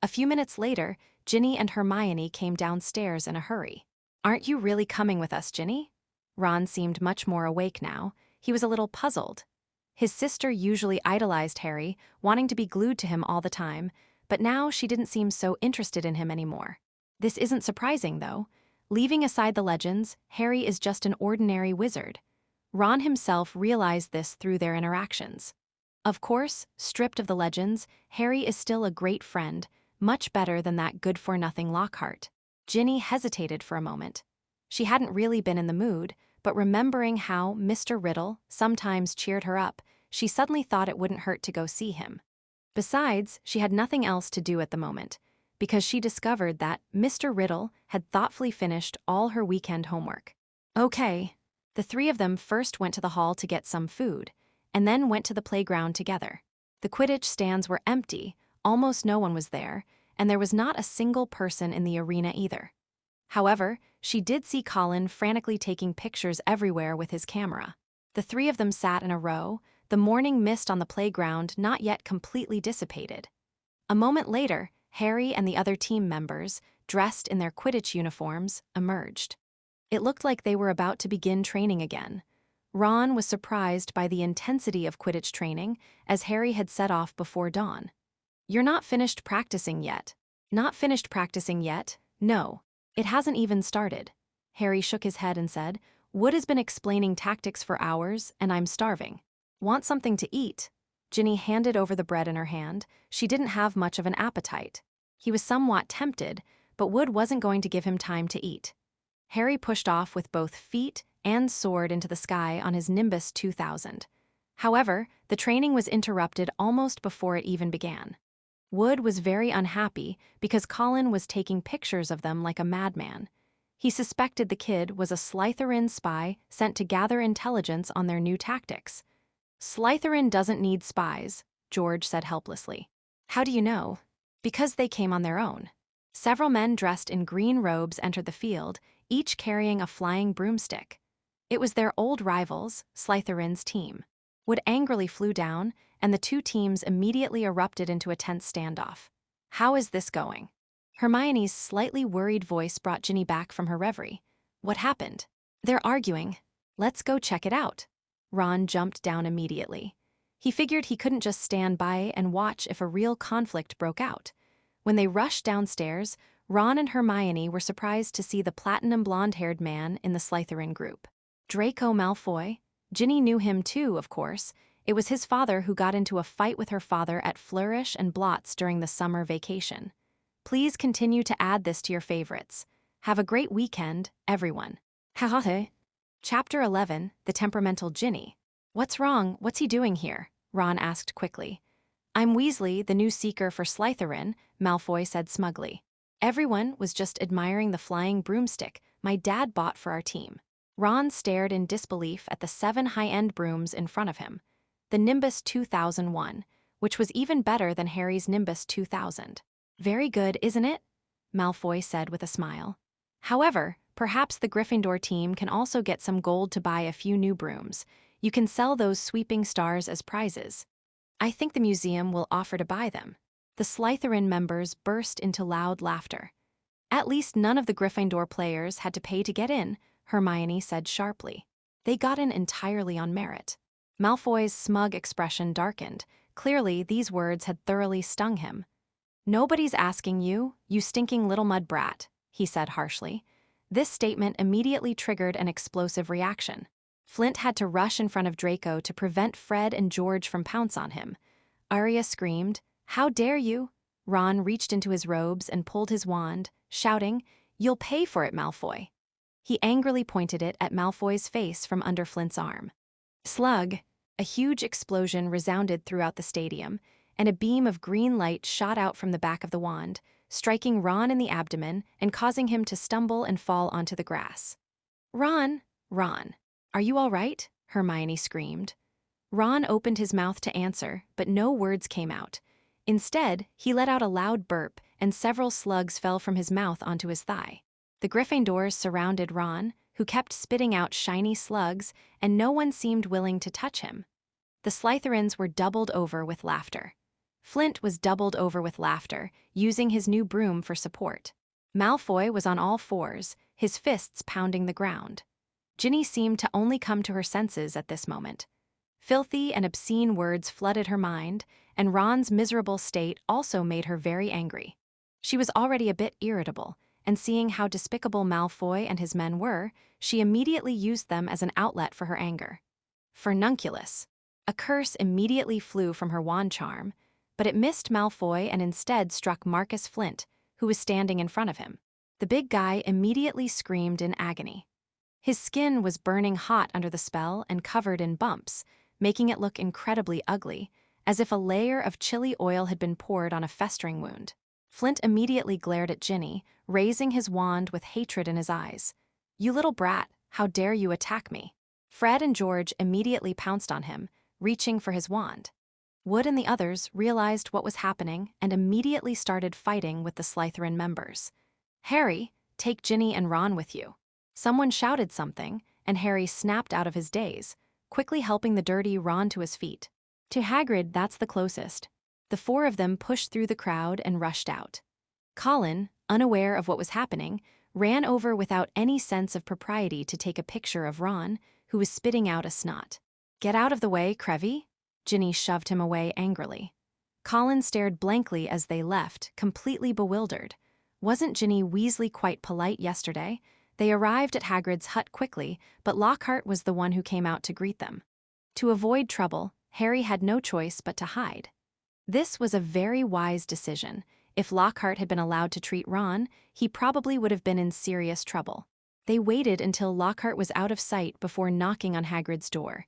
A few minutes later, Ginny and Hermione came downstairs in a hurry. "Aren't you really coming with us, Ginny?" Ron seemed much more awake now. He was a little puzzled. His sister usually idolized Harry, wanting to be glued to him all the time, but now she didn't seem so interested in him anymore. This isn't surprising, though. Leaving aside the legends, Harry is just an ordinary wizard. Ron himself realized this through their interactions. Of course, stripped of the legends, Harry is still a great friend, much better than that good-for-nothing Lockhart. Ginny hesitated for a moment. She hadn't really been in the mood, but remembering how Mr. Riddle sometimes cheered her up, she suddenly thought it wouldn't hurt to go see him. Besides, she had nothing else to do at the moment, because she discovered that Mr. Riddle had thoughtfully finished all her weekend homework. Okay. The three of them first went to the hall to get some food, and then went to the playground together. The Quidditch stands were empty, almost no one was there, and there was not a single person in the arena either. However, she did see Colin frantically taking pictures everywhere with his camera. The three of them sat in a row, the morning mist on the playground not yet completely dissipated. A moment later, Harry and the other team members, dressed in their Quidditch uniforms, emerged. It looked like they were about to begin training again. Ron was surprised by the intensity of Quidditch training, as Harry had set off before dawn. "You're not finished practicing yet." "Not finished practicing yet? No. It hasn't even started." Harry shook his head and said, "Wood has been explaining tactics for hours, and I'm starving." "Want something to eat?" Ginny handed over the bread in her hand. She didn't have much of an appetite. He was somewhat tempted, but Wood wasn't going to give him time to eat. Harry pushed off with both feet and sword into the sky on his Nimbus 2000. However, the training was interrupted almost before it even began. Wood was very unhappy because Colin was taking pictures of them like a madman. He suspected the kid was a Slytherin spy sent to gather intelligence on their new tactics. "Slytherin doesn't need spies," George said helplessly. "How do you know?" "Because they came on their own." Several men dressed in green robes entered the field, each carrying a flying broomstick. It was their old rivals, Slytherin's team. Wood angrily flew down, and the two teams immediately erupted into a tense standoff. "How is this going?" Hermione's slightly worried voice brought Ginny back from her reverie. "What happened?" "They're arguing. Let's go check it out." Ron jumped down immediately. He figured he couldn't just stand by and watch if a real conflict broke out. When they rushed downstairs, Ron and Hermione were surprised to see the platinum blonde-haired man in the Slytherin group. Draco Malfoy. Ginny knew him too, of course. It was his father who got into a fight with her father at Flourish and Blotts during the summer vacation. Please continue to add this to your favorites. Have a great weekend, everyone. Ha ha ha. Chapter 11, The Temperamental Ginny. What's wrong? What's he doing here? Ron asked quickly. I'm Weasley, the new seeker for Slytherin, Malfoy said smugly. Everyone was just admiring the flying broomstick my dad bought for our team. Ron stared in disbelief at the 7 high-end brooms in front of him. The Nimbus 2001, which was even better than Harry's Nimbus 2000. Very good, isn't it? Malfoy said with a smile. However, perhaps the Gryffindor team can also get some gold to buy a few new brooms. You can sell those sweeping stars as prizes. I think the museum will offer to buy them. The Slytherin members burst into loud laughter. At least none of the Gryffindor players had to pay to get in, Hermione said sharply. They got in entirely on merit. Malfoy's smug expression darkened. Clearly, these words had thoroughly stung him. Nobody's asking you, you stinking little mud brat, he said harshly. This statement immediately triggered an explosive reaction. Flint had to rush in front of Draco to prevent Fred and George from pounce on him. Arya screamed, How dare you? Ron reached into his robes and pulled his wand, shouting, You'll pay for it, Malfoy. He angrily pointed it at Malfoy's face from under Flint's arm. Slug! A huge explosion resounded throughout the stadium, and a beam of green light shot out from the back of the wand, striking Ron in the abdomen and causing him to stumble and fall onto the grass. Ron! Are you all right? Hermione screamed. Ron opened his mouth to answer, but no words came out. Instead, he let out a loud burp, and several slugs fell from his mouth onto his thigh. The Gryffindors surrounded Ron, who kept spitting out shiny slugs, and no one seemed willing to touch him. The Slytherins were doubled over with laughter. Flint was doubled over with laughter, using his new broom for support. Malfoy was on all fours, his fists pounding the ground. Ginny seemed to only come to her senses at this moment. Filthy and obscene words flooded her mind, and Ron's miserable state also made her very angry. She was already a bit irritable, and seeing how despicable Malfoy and his men were, she immediately used them as an outlet for her anger. Furnunculus. A curse immediately flew from her wand charm, but it missed Malfoy and instead struck Marcus Flint, who was standing in front of him. The big guy immediately screamed in agony. His skin was burning hot under the spell and covered in bumps, making it look incredibly ugly, as if a layer of chili oil had been poured on a festering wound. Flint immediately glared at Ginny, raising his wand with hatred in his eyes. You little brat, how dare you attack me? Fred and George immediately pounced on him, reaching for his wand. Wood and the others realized what was happening and immediately started fighting with the Slytherin members. Harry, take Ginny and Ron with you. Someone shouted something, and Harry snapped out of his daze, quickly helping the dirty Ron to his feet. To Hagrid, that's the closest. The 4 of them pushed through the crowd and rushed out. Colin, unaware of what was happening, ran over without any sense of propriety to take a picture of Ron, who was spitting out a snot. Get out of the way, Crevy. Ginny shoved him away angrily. Colin stared blankly as they left, completely bewildered. Wasn't Ginny Weasley quite polite yesterday? They arrived at Hagrid's hut quickly, but Lockhart was the one who came out to greet them. To avoid trouble, Harry had no choice but to hide. This was a very wise decision. If Lockhart had been allowed to treat Ron, he probably would have been in serious trouble. They waited until Lockhart was out of sight before knocking on Hagrid's door.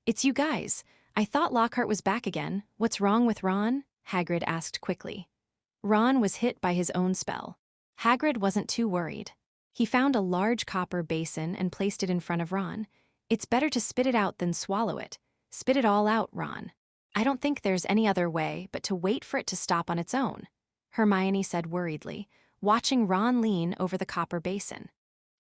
It's you guys. I thought Lockhart was back again. What's wrong with Ron? Hagrid asked quickly. Ron was hit by his own spell. Hagrid wasn't too worried. He found a large copper basin and placed it in front of Ron. It's better to spit it out than swallow it. Spit it all out, Ron. I don't think there's any other way but to wait for it to stop on its own, Hermione said worriedly, watching Ron lean over the copper basin.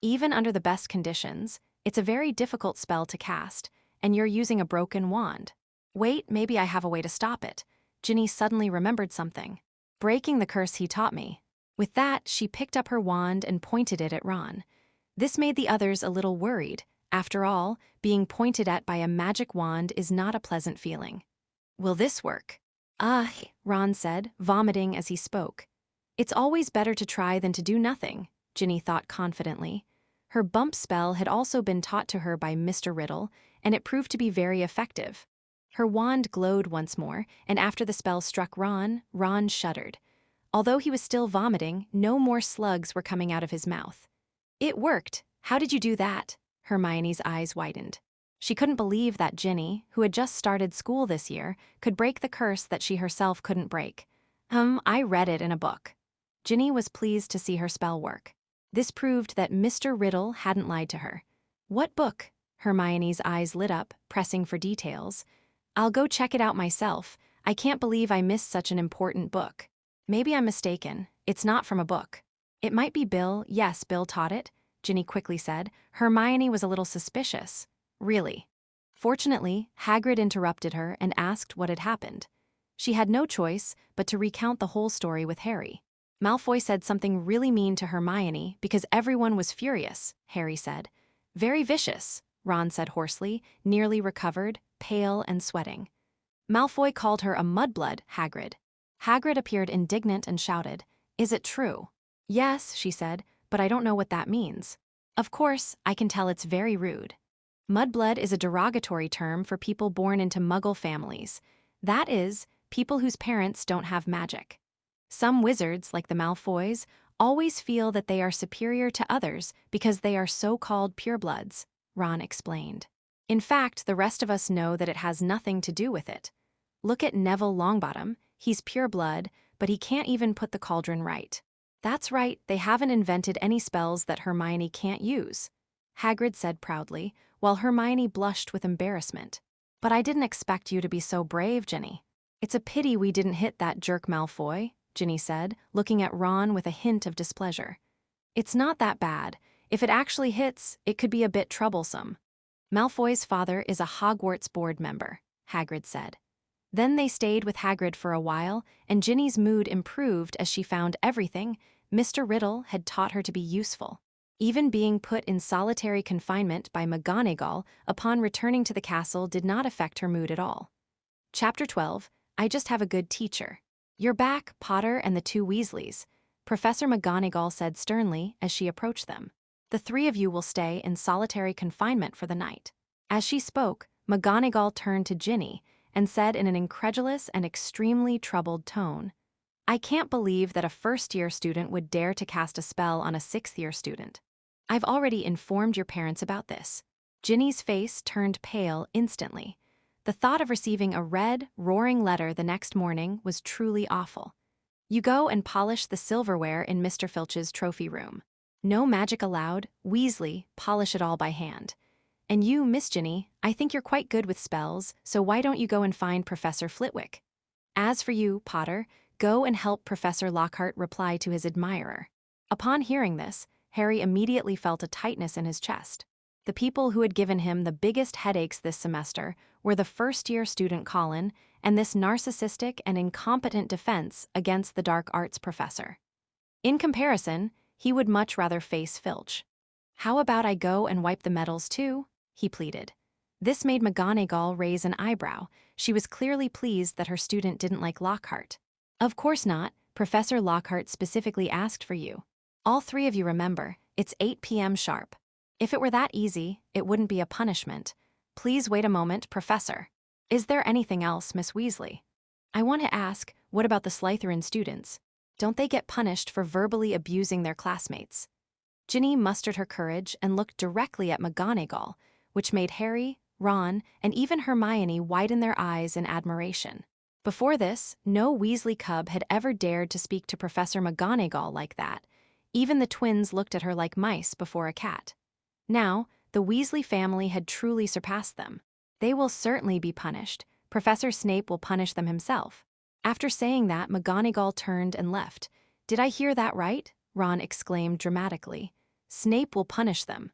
Even under the best conditions, it's a very difficult spell to cast, and you're using a broken wand. Wait, maybe I have a way to stop it. Ginny suddenly remembered something. Breaking the curse he taught me. With that, she picked up her wand and pointed it at Ron. This made the others a little worried. After all, being pointed at by a magic wand is not a pleasant feeling. Will this work? Ron said, vomiting as he spoke. It's always better to try than to do nothing, Ginny thought confidently. Her bump spell had also been taught to her by Mr. Riddle, and it proved to be very effective. Her wand glowed once more, and after the spell struck Ron, Ron shuddered. Although he was still vomiting, no more slugs were coming out of his mouth. It worked. How did you do that? Hermione's eyes widened. She couldn't believe that Ginny, who had just started school this year, could break the curse that she herself couldn't break. I read it in a book. Ginny was pleased to see her spell work. This proved that Mr. Riddle hadn't lied to her. What book? Hermione's eyes lit up, pressing for details. I'll go check it out myself. I can't believe I missed such an important book. Maybe I'm mistaken. It's not from a book. It might be Bill. Yes, Bill taught it, Ginny quickly said. Hermione was a little suspicious. Really? Fortunately, Hagrid interrupted her and asked what had happened. She had no choice but to recount the whole story with Harry. Malfoy said something really mean to Hermione because everyone was furious, Harry said. Very vicious, Ron said hoarsely, nearly recovered, pale and sweating. Malfoy called her a mudblood, Hagrid. Hagrid appeared indignant and shouted, Is it true? Yes, she said, but I don't know what that means. Of course, I can tell it's very rude. Mudblood is a derogatory term for people born into Muggle families. That is, people whose parents don't have magic. Some wizards, like the Malfoys, always feel that they are superior to others because they are so-called purebloods, Ron explained. In fact, the rest of us know that it has nothing to do with it. Look at Neville Longbottom. He's pureblood, but he can't even put the cauldron right. That's right, they haven't invented any spells that Hermione can't use, Hagrid said proudly, while Hermione blushed with embarrassment. But I didn't expect you to be so brave, Ginny. It's a pity we didn't hit that jerk Malfoy, Ginny said, looking at Ron with a hint of displeasure. It's not that bad. If it actually hits, it could be a bit troublesome. Malfoy's father is a Hogwarts board member, Hagrid said. Then they stayed with Hagrid for a while, and Ginny's mood improved as she found everything Mr. Riddle had taught her to be useful. Even being put in solitary confinement by McGonagall upon returning to the castle did not affect her mood at all. Chapter 12, I Just Have a Good Teacher. You're back, Potter and the two Weasleys, Professor McGonagall said sternly as she approached them. The three of you will stay in solitary confinement for the night. As she spoke, McGonagall turned to Ginny and said in an incredulous and extremely troubled tone, I can't believe that a first-year student would dare to cast a spell on a sixth-year student. I've already informed your parents about this. Ginny's face turned pale instantly. The thought of receiving a red, roaring letter the next morning was truly awful. You go and polish the silverware in Mr. Filch's trophy room. No magic allowed, Weasley, polish it all by hand. And you, Miss Ginny, I think you're quite good with spells, so why don't you go and find Professor Flitwick? As for you, Potter, go and help Professor Lockhart reply to his admirer. Upon hearing this, Harry immediately felt a tightness in his chest. The people who had given him the biggest headaches this semester were the first-year student Colin and this narcissistic and incompetent defense against the dark arts professor. In comparison, he would much rather face Filch. How about I go and wipe the medals too? He pleaded. This made McGonagall raise an eyebrow. She was clearly pleased that her student didn't like Lockhart. Of course not. Professor Lockhart specifically asked for you. All three of you remember, it's 8 p.m. sharp. If it were that easy, it wouldn't be a punishment. Please wait a moment, Professor. Is there anything else, Miss Weasley? I want to ask, what about the Slytherin students? Don't they get punished for verbally abusing their classmates? Ginny mustered her courage and looked directly at McGonagall, which made Harry, Ron, and even Hermione widen their eyes in admiration. Before this, no Weasley cub had ever dared to speak to Professor McGonagall like that. Even the twins looked at her like mice before a cat. Now, the Weasley family had truly surpassed them. They will certainly be punished. Professor Snape will punish them himself. After saying that, McGonagall turned and left. Did I hear that right? Ron exclaimed dramatically. Snape will punish them.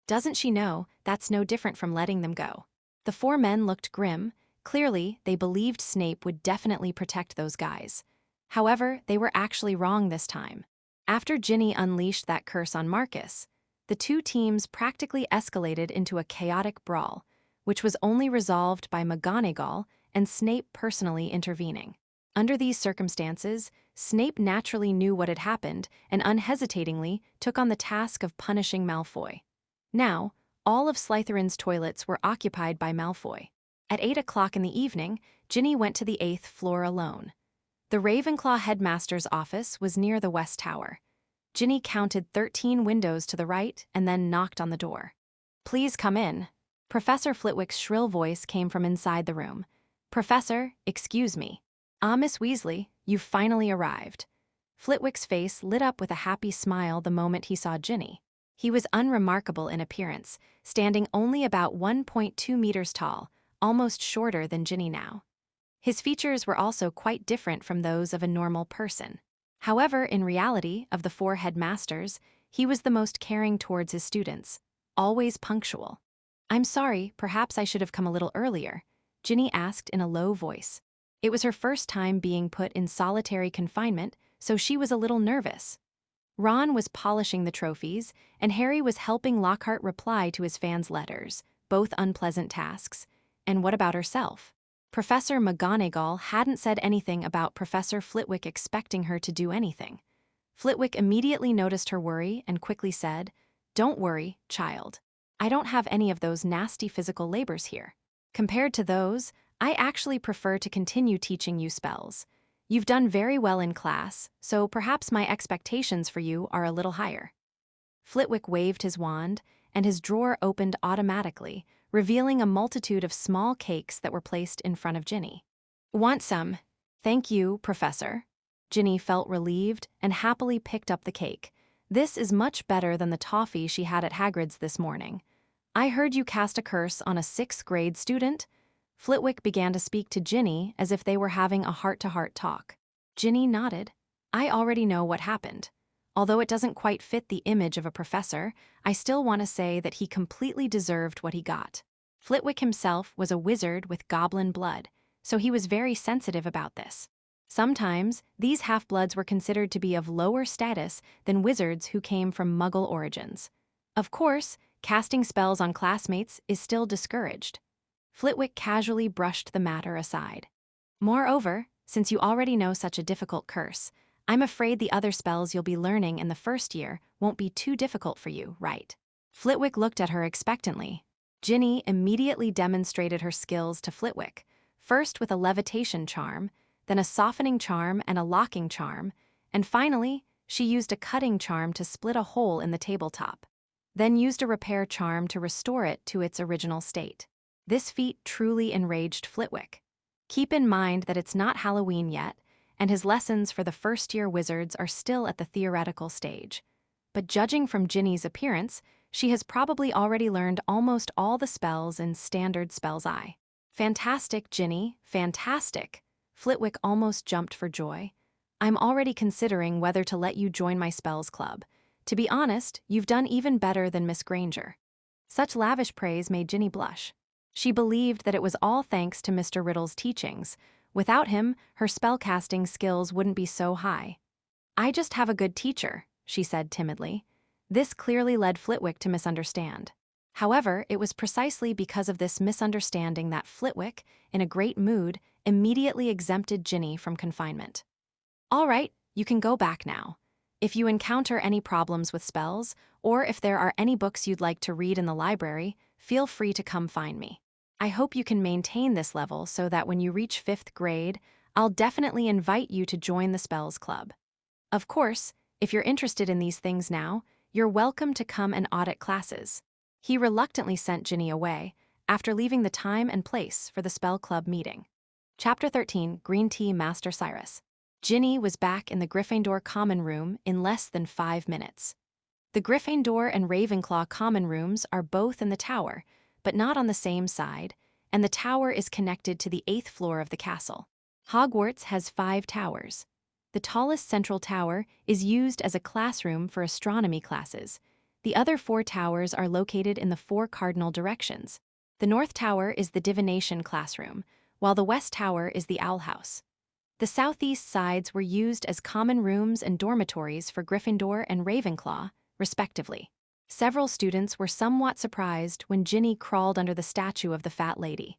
Doesn't she know that's no different from letting them go? The four men looked grim. Clearly, they believed Snape would definitely protect those guys. However, they were actually wrong this time. After Ginny unleashed that curse on Marcus, the two teams practically escalated into a chaotic brawl, which was only resolved by McGonagall and Snape personally intervening. Under these circumstances, Snape naturally knew what had happened and unhesitatingly took on the task of punishing Malfoy. Now, all of Slytherin's toilets were occupied by Malfoy. At 8 o'clock in the evening, Ginny went to the 8th floor alone. The Ravenclaw headmaster's office was near the West Tower. Ginny counted 13 windows to the right and then knocked on the door. Please come in. Professor Flitwick's shrill voice came from inside the room. Professor, excuse me. Miss Weasley, you've finally arrived. Flitwick's face lit up with a happy smile the moment he saw Ginny. He was unremarkable in appearance, standing only about 1.2 meters tall, almost shorter than Ginny now. His features were also quite different from those of a normal person. However, in reality, of the 4 headmasters, he was the most caring towards his students, always punctual. I'm sorry, perhaps I should have come a little earlier, Ginny asked in a low voice. It was her first time being put in solitary confinement, so she was a little nervous. Ron was polishing the trophies, and Harry was helping Lockhart reply to his fans' letters, both unpleasant tasks. And what about herself? Professor McGonagall hadn't said anything about Professor Flitwick expecting her to do anything. Flitwick immediately noticed her worry and quickly said, "Don't worry, child. I don't have any of those nasty physical labors here. Compared to those, I actually prefer to continue teaching you spells. You've done very well in class, so perhaps my expectations for you are a little higher." Flitwick waved his wand, and his drawer opened automatically, revealing a multitude of small cakes that were placed in front of Ginny. "Want some?" "Thank you, Professor." Ginny felt relieved and happily picked up the cake. "This is much better than the toffee she had at Hagrid's this morning. I heard you cast a curse on a 6th grade student?" Flitwick began to speak to Ginny as if they were having a heart-to-heart talk. Ginny nodded. "I already know what happened. Although it doesn't quite fit the image of a professor, I still want to say that he completely deserved what he got." Flitwick himself was a wizard with goblin blood, so he was very sensitive about this. Sometimes, these half-bloods were considered to be of lower status than wizards who came from Muggle origins. Of course, casting spells on classmates is still discouraged. Flitwick casually brushed the matter aside. "Moreover, since you already know such a difficult curse, I'm afraid the other spells you'll be learning in the first year won't be too difficult for you, right?" Flitwick looked at her expectantly. Ginny immediately demonstrated her skills to Flitwick, first with a levitation charm, then a softening charm and a locking charm, and finally, she used a cutting charm to split a hole in the tabletop, then used a repair charm to restore it to its original state. This feat truly enraged Flitwick. Keep in mind that it's not Halloween yet, and his lessons for the first-year wizards are still at the theoretical stage. But judging from Ginny's appearance, she has probably already learned almost all the spells in Standard Spells I. "Fantastic, Ginny, fantastic!" Flitwick almost jumped for joy. "I'm already considering whether to let you join my spells club. To be honest, you've done even better than Miss Granger." Such lavish praise made Ginny blush. She believed that it was all thanks to Mr. Riddle's teachings. Without him, her spellcasting skills wouldn't be so high. "I just have a good teacher," she said timidly. This clearly led Flitwick to misunderstand. However, it was precisely because of this misunderstanding that Flitwick, in a great mood, immediately exempted Ginny from confinement. "All right, you can go back now. If you encounter any problems with spells, or if there are any books you'd like to read in the library, feel free to come find me. I hope you can maintain this level so that when you reach 5th grade, I'll definitely invite you to join the Spells Club. Of course, if you're interested in these things now, you're welcome to come and audit classes." He reluctantly sent Ginny away, after leaving the time and place for the Spell Club meeting. Chapter 13, Green Tea Master Cyrus. Ginny was back in the Gryffindor Common Room in less than 5 minutes. The Gryffindor and Ravenclaw Common Rooms are both in the tower, but not on the same side, and the tower is connected to the 8th floor of the castle. Hogwarts has 5 towers. The tallest central tower is used as a classroom for astronomy classes. The other 4 towers are located in the 4 cardinal directions. The North Tower is the divination classroom, while the West Tower is the owl house. The southeast sides were used as common rooms and dormitories for Gryffindor and Ravenclaw, respectively. Several students were somewhat surprised when Ginny crawled under the statue of the fat lady.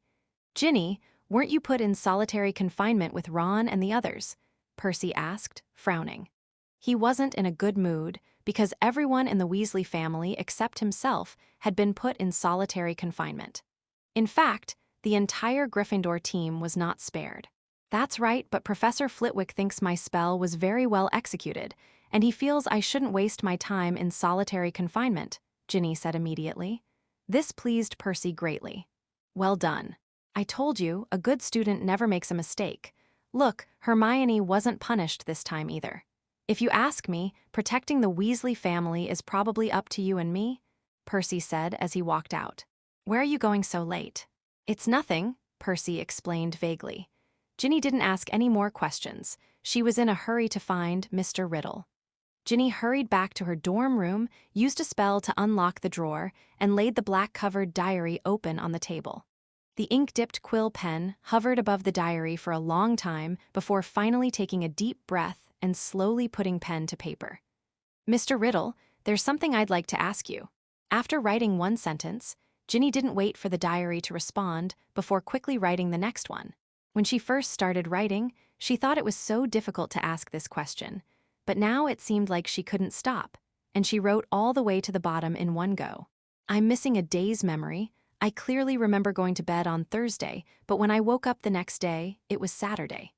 "Ginny, weren't you put in solitary confinement with Ron and the others?" Percy asked, frowning. He wasn't in a good mood because everyone in the Weasley family except himself had been put in solitary confinement. In fact, the entire Gryffindor team was not spared. "That's right, but Professor Flitwick thinks my spell was very well executed, and he feels I shouldn't waste my time in solitary confinement," Ginny said immediately. This pleased Percy greatly. "Well done. I told you, a good student never makes a mistake. Look, Hermione wasn't punished this time either. If you ask me, protecting the Weasley family is probably up to you and me," Percy said as he walked out. "Where are you going so late?" "It's nothing," Percy explained vaguely. Ginny didn't ask any more questions. She was in a hurry to find Mr. Riddle. Ginny hurried back to her dorm room, used a spell to unlock the drawer, and laid the black-covered diary open on the table. The ink-dipped quill pen hovered above the diary for a long time before finally taking a deep breath and slowly putting pen to paper. "Mr. Riddle, there's something I'd like to ask you." After writing one sentence, Ginny didn't wait for the diary to respond before quickly writing the next one. When she first started writing, she thought it was so difficult to ask this question, but now it seemed like she couldn't stop, and she wrote all the way to the bottom in one go. "I'm missing a day's memory. I clearly remember going to bed on Thursday, but when I woke up the next day, it was Saturday.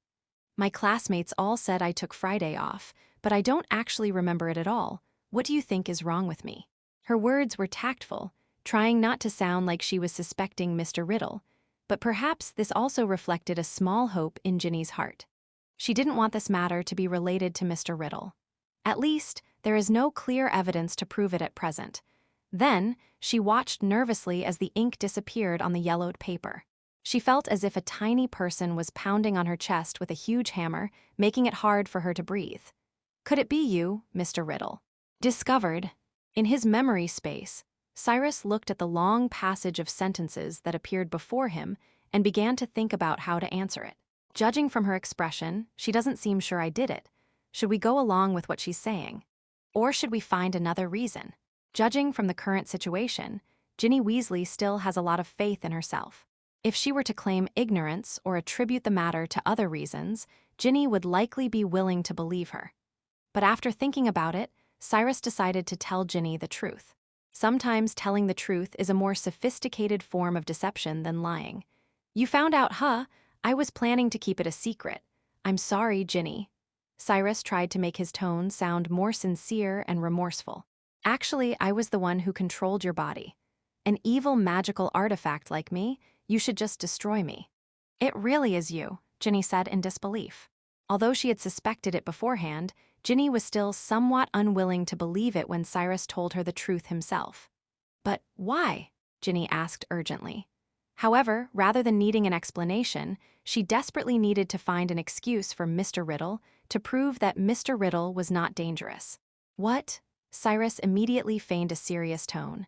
My classmates all said I took Friday off, but I don't actually remember it at all. What do you think is wrong with me?" Her words were tactful, trying not to sound like she was suspecting Mr. Riddle, but perhaps this also reflected a small hope in Ginny's heart. She didn't want this matter to be related to Mr. Riddle. At least, there is no clear evidence to prove it at present. Then, she watched nervously as the ink disappeared on the yellowed paper. She felt as if a tiny person was pounding on her chest with a huge hammer, making it hard for her to breathe. "Could it be you, Mr. Riddle?" Discovered. In his memory space, Cyrus looked at the long passage of sentences that appeared before him and began to think about how to answer it. "Judging from her expression, she doesn't seem sure I did it. Should we go along with what she's saying? Or should we find another reason?" Judging from the current situation, Ginny Weasley still has a lot of faith in herself. If she were to claim ignorance or attribute the matter to other reasons, Ginny would likely be willing to believe her. But after thinking about it, Cyrus decided to tell Ginny the truth. Sometimes telling the truth is a more sophisticated form of deception than lying. "You found out, huh? I was planning to keep it a secret. I'm sorry, Ginny." Cyrus tried to make his tone sound more sincere and remorseful. "Actually, I was the one who controlled your body. An evil magical artifact like me, you should just destroy me." "It really is you," Ginny said in disbelief. Although she had suspected it beforehand, Ginny was still somewhat unwilling to believe it when Cyrus told her the truth himself. "But why?" Ginny asked urgently. However, rather than needing an explanation, she desperately needed to find an excuse for Mr. Riddle to prove that Mr. Riddle was not dangerous. "What?" Cyrus immediately feigned a serious tone.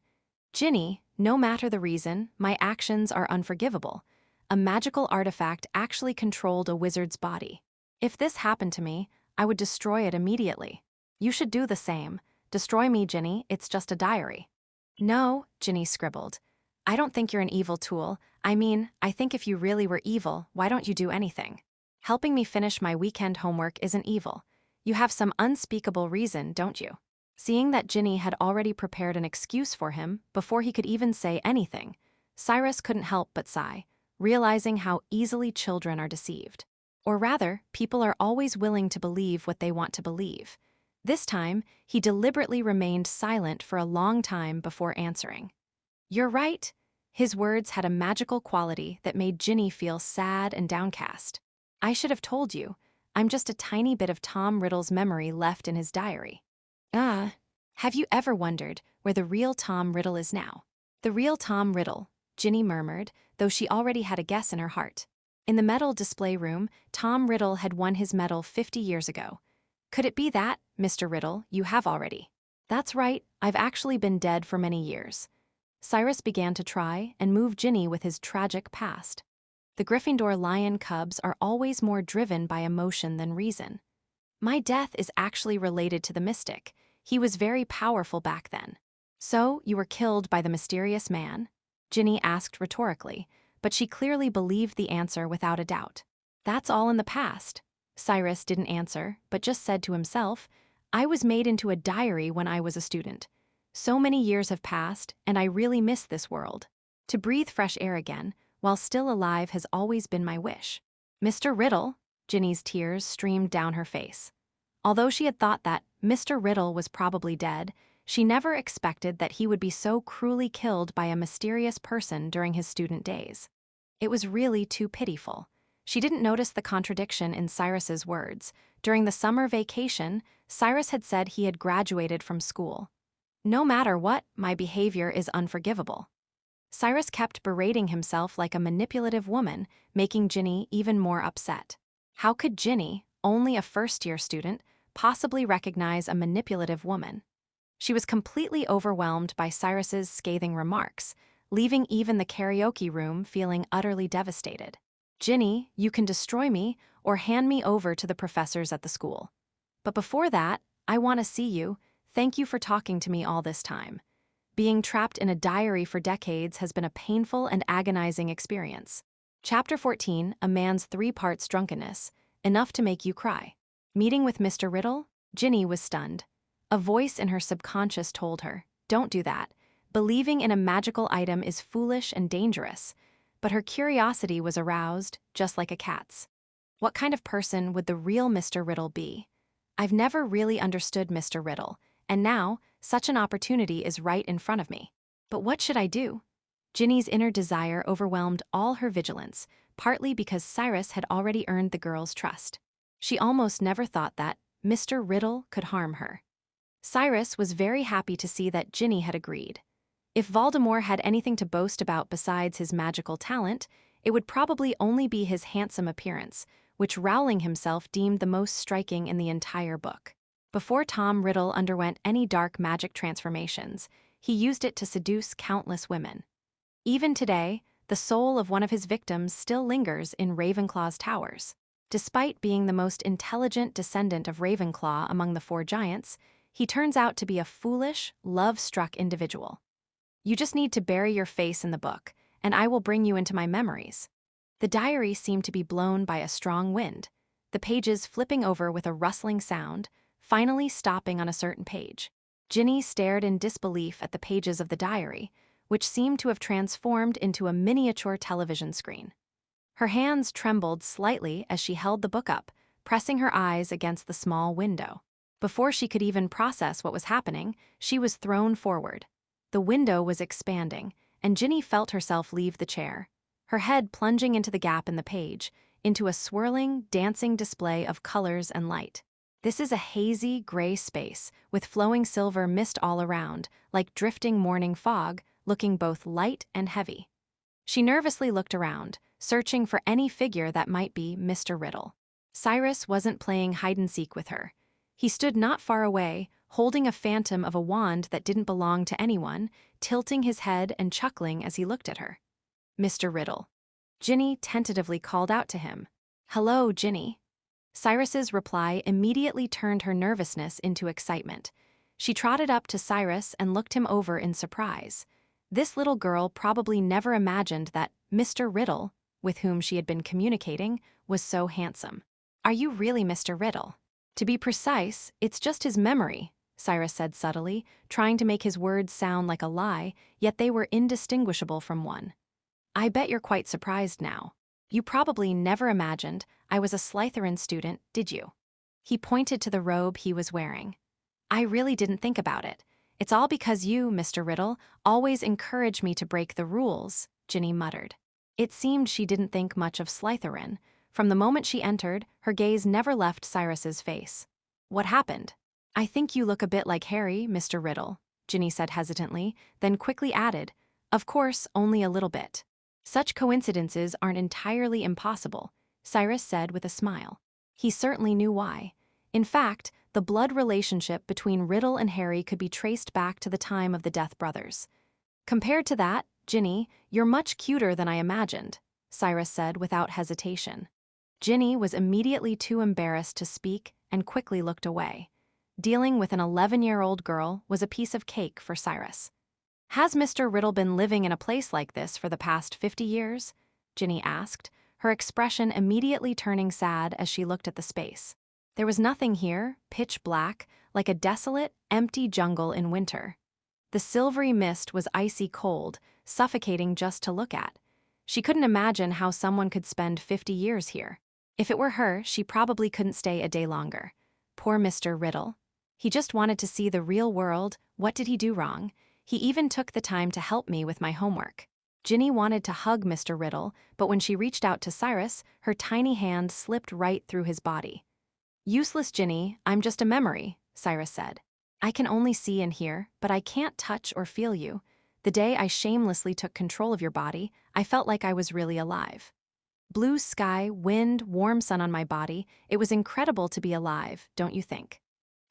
"Ginny, no matter the reason, my actions are unforgivable. A magical artifact actually controlled a wizard's body. If this happened to me, I would destroy it immediately. You should do the same. Destroy me, Ginny, it's just a diary." "No," Ginny scribbled. "I don't think you're an evil tool. I mean, I think if you really were evil, why don't you do anything? Helping me finish my weekend homework isn't evil. You have some unspeakable reason, don't you?" Seeing that Ginny had already prepared an excuse for him before he could even say anything, Cyrus couldn't help but sigh, realizing how easily children are deceived. Or rather, people are always willing to believe what they want to believe. This time, he deliberately remained silent for a long time before answering. "You're right." His words had a magical quality that made Ginny feel sad and downcast. "I should have told you. I'm just a tiny bit of Tom Riddle's memory left in his diary." Have you ever wondered where the real Tom Riddle is now?" "The real Tom Riddle," Ginny murmured, though she already had a guess in her heart. In the medal display room, Tom Riddle had won his medal 50 years ago. "Could it be that, Mr. Riddle, you have already?" "That's right, I've actually been dead for many years." Cyrus began to try and move Ginny with his tragic past. The Gryffindor lion cubs are always more driven by emotion than reason. "My death is actually related to the mystic. He was very powerful back then." "So, you were killed by the mysterious man?" Ginny asked rhetorically, but she clearly believed the answer without a doubt. "That's all in the past." Cyrus didn't answer, but just said to himself, "I was made into a diary when I was a student. So many years have passed, and I really miss this world. To breathe fresh air again, while still alive has always been my wish." "Mr. Riddle," Ginny's tears streamed down her face. Although she had thought that Mr. Riddle was probably dead, She never expected that he would be so cruelly killed by a mysterious person during his student days. It was really too pitiful. She didn't notice the contradiction in Cyrus's words. During the summer vacation, Cyrus had said he had graduated from school. No matter what, my behavior is unforgivable. Cyrus kept berating himself like a manipulative woman, making Ginny even more upset. How could Ginny, only a first-year student, possibly recognize a manipulative woman? She was completely overwhelmed by Cyrus's scathing remarks, leaving even the karaoke room feeling utterly devastated. Ginny, you can destroy me or hand me over to the professors at the school. But before that, I want to see you. Thank you for talking to me all this time. Being trapped in a diary for decades has been a painful and agonizing experience. Chapter 14, A Man's 3 Parts Drunkenness, Enough to Make You Cry. Meeting with Mr. Riddle, Ginny was stunned. A voice in her subconscious told her, don't do that. Believing in a magical item is foolish and dangerous. But her curiosity was aroused, just like a cat's. What kind of person would the real Mr. Riddle be? I've never really understood Mr. Riddle, and now, such an opportunity is right in front of me. But what should I do? Ginny's inner desire overwhelmed all her vigilance, partly because Cyrus had already earned the girl's trust. She almost never thought that Mr. Riddle could harm her. Cyrus was very happy to see that Ginny had agreed. If Voldemort had anything to boast about besides his magical talent, it would probably only be his handsome appearance, which Rowling himself deemed the most striking in the entire book. Before Tom Riddle underwent any dark magic transformations, he used it to seduce countless women. Even today, the soul of one of his victims still lingers in Ravenclaw's towers. Despite being the most intelligent descendant of Ravenclaw among the 4 giants, he turns out to be a foolish, love-struck individual. You just need to bury your face in the book, and I will bring you into my memories. The diary seemed to be blown by a strong wind, the pages flipping over with a rustling sound, finally stopping on a certain page. Ginny stared in disbelief at the pages of the diary, which seemed to have transformed into a miniature television screen. Her hands trembled slightly as she held the book up, pressing her eyes against the small window. Before she could even process what was happening, she was thrown forward. The window was expanding, and Ginny felt herself leave the chair, her head plunging into the gap in the page, into a swirling, dancing display of colors and light. This is a hazy, gray space, with flowing silver mist all around, like drifting morning fog, looking both light and heavy. She nervously looked around, searching for any figure that might be Mr. Riddle. Cyrus wasn't playing hide-and-seek with her. He stood not far away, holding a phantom of a wand that didn't belong to anyone, tilting his head and chuckling as he looked at her. Mr. Riddle. Ginny tentatively called out to him. Hello, Ginny. Cyrus's reply immediately turned her nervousness into excitement. She trotted up to Cyrus and looked him over in surprise. This little girl probably never imagined that Mr. Riddle, with whom she had been communicating, was so handsome. Are you really Mr. Riddle? To be precise, it's just his memory, Cyrus said subtly, trying to make his words sound like a lie, yet they were indistinguishable from one. I bet you're quite surprised now. You probably never imagined I was a Slytherin student, did you? He pointed to the robe he was wearing. I really didn't think about it. It's all because you, Mr. Riddle, always encourage me to break the rules, Ginny muttered. It seemed she didn't think much of Slytherin. From the moment she entered, her gaze never left Cyrus's face. What happened? I think you look a bit like Harry, Mr. Riddle, Ginny said hesitantly, then quickly added, of course, only a little bit. Such coincidences aren't entirely impossible, Cyrus said with a smile. He certainly knew why. In fact, the blood relationship between Riddle and Harry could be traced back to the time of the Death Brothers. Compared to that, Ginny, you're much cuter than I imagined, Cyrus said without hesitation. Ginny was immediately too embarrassed to speak and quickly looked away. Dealing with an 11-year-old girl was a piece of cake for Cyrus. Has Mr. Riddle been living in a place like this for the past 50 years? Ginny asked, her expression immediately turning sad as she looked at the space. There was nothing here, pitch black, like a desolate, empty jungle in winter. The silvery mist was icy cold, suffocating just to look at. She couldn't imagine how someone could spend 50 years here. If it were her, she probably couldn't stay a day longer. Poor Mr. Riddle. He just wanted to see the real world. What did he do wrong? He even took the time to help me with my homework. Ginny wanted to hug Mr. Riddle, but when she reached out to Cyrus, her tiny hand slipped right through his body. Useless Ginny, I'm just a memory, Cyrus said. I can only see and hear, but I can't touch or feel you. The day I shamelessly took control of your body, I felt like I was really alive. Blue sky, wind, warm sun on my body, it was incredible to be alive, don't you think?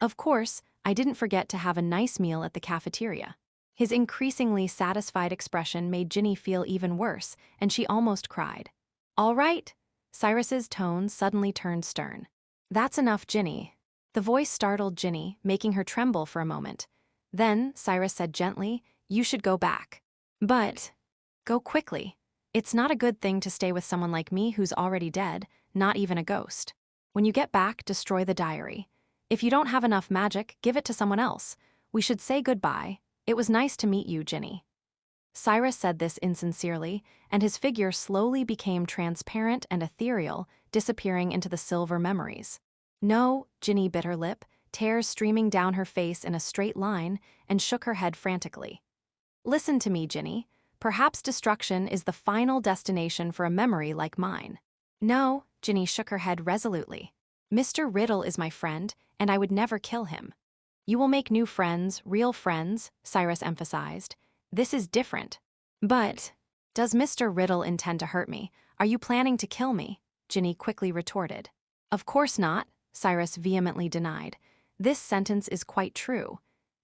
Of course, I didn't forget to have a nice meal at the cafeteria. His increasingly satisfied expression made Ginny feel even worse, and she almost cried. All right, Cyrus's tone suddenly turned stern. That's enough, Ginny. The voice startled Ginny, making her tremble for a moment. Then, Cyrus said gently, you should go back. But, go quickly. It's not a good thing to stay with someone like me who's already dead, not even a ghost. When you get back, destroy the diary. If you don't have enough magic, give it to someone else. We should say goodbye. It was nice to meet you, Ginny. Cyrus said this insincerely, and his figure slowly became transparent and ethereal, disappearing into the silver memories. No, Ginny bit her lip, tears streaming down her face in a straight line, and shook her head frantically. Listen to me, Ginny. Perhaps destruction is the final destination for a memory like mine. No, Ginny shook her head resolutely. Mr. Riddle is my friend, and I would never kill him. You will make new friends, real friends, Cyrus emphasized. This is different. But, does Mr. Riddle intend to hurt me? Are you planning to kill me? Ginny quickly retorted. Of course not, Cyrus vehemently denied. This sentence is quite true.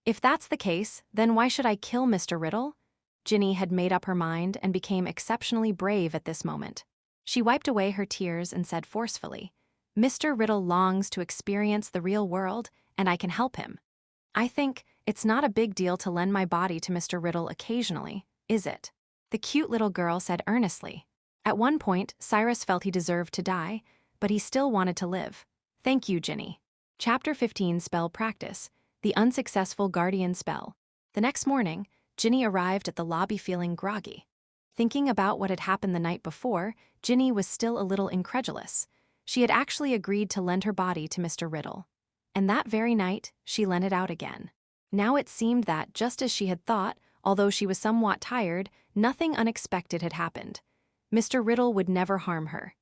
If that's the case, then why should I kill Mr. Riddle? Ginny had made up her mind and became exceptionally brave at this moment. She wiped away her tears and said forcefully, Mr. Riddle longs to experience the real world, and I can help him. I think it's not a big deal to lend my body to Mr. Riddle occasionally, is it? The cute little girl said earnestly. At one point, Cyrus felt he deserved to die, but he still wanted to live. Thank you, Ginny. Chapter 15 Spell Practice, the unsuccessful guardian spell. The next morning, Ginny arrived at the lobby feeling groggy. Thinking about what had happened the night before, Ginny was still a little incredulous. She had actually agreed to lend her body to Mr. Riddle. And that very night, she lent it out again. Now it seemed that, just as she had thought, although she was somewhat tired, nothing unexpected had happened. Mr. Riddle would never harm her.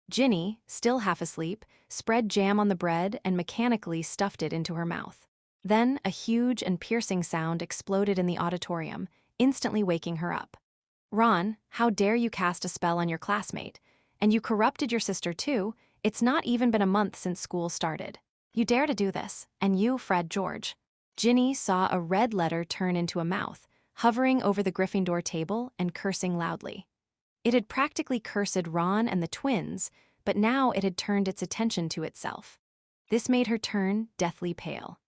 Ginny, still half asleep, spread jam on the bread and mechanically stuffed it into her mouth. Then a huge and piercing sound exploded in the auditorium, instantly waking her up. Ron, how dare you cast a spell on your classmate? And you corrupted your sister too. It's not even been a month since school started. You dare to do this, and you, Fred George. Ginny saw a red letter turn into a mouth, hovering over the Gryffindor table and cursing loudly. It had practically cursed Ron and the twins, but now it had turned its attention to itself. This made her turn deathly pale.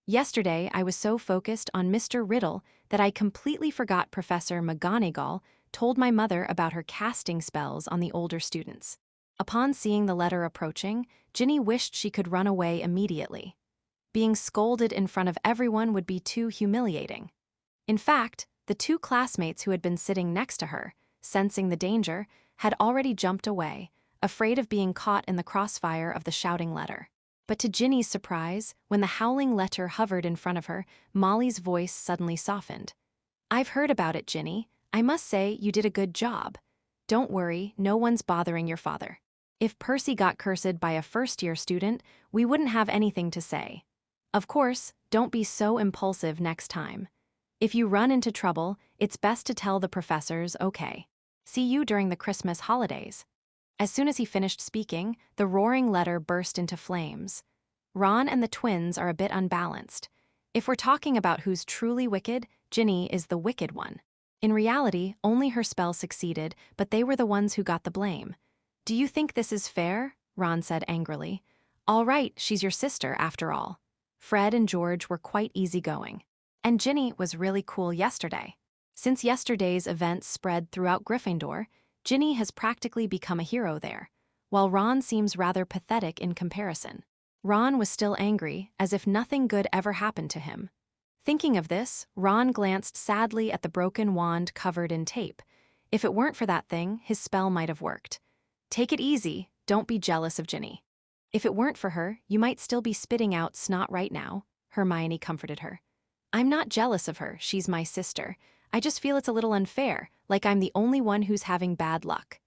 Yesterday, I was so focused on Mr. Riddle that I completely forgot Professor McGonagall told my mother about her casting spells on the older students. Upon seeing the letter approaching, Ginny wished she could run away immediately. Being scolded in front of everyone would be too humiliating. In fact, the two classmates who had been sitting next to her, sensing the danger, had already jumped away, afraid of being caught in the crossfire of the shouting letter. But to Ginny's surprise, when the howling letter hovered in front of her, Molly's voice suddenly softened. I've heard about it, Ginny. I must say you did a good job. Don't worry, no one's bothering your father. If Percy got cursed by a first-year student, we wouldn't have anything to say. Of course, don't be so impulsive next time. If you run into trouble, it's best to tell the professors, okay. See you during the Christmas holidays. As soon as he finished speaking, the roaring letter burst into flames. Ron and the twins are a bit unbalanced. If we're talking about who's truly wicked, Ginny is the wicked one. In reality, only her spell succeeded, but they were the ones who got the blame. Do you think this is fair? Ron said angrily. All right, she's your sister, after all. Fred and George were quite easygoing. And Ginny was really cool yesterday. Since yesterday's events spread throughout Gryffindor, Ginny has practically become a hero there, while Ron seems rather pathetic in comparison. Ron was still angry, as if nothing good ever happened to him. Thinking of this, Ron glanced sadly at the broken wand covered in tape. If it weren't for that thing, his spell might have worked. Take it easy, don't be jealous of Ginny. If it weren't for her, you might still be spitting out snot right now, Hermione comforted her. "I'm not jealous of her, she's my sister. I just feel it's a little unfair, like I'm the only one who's having bad luck."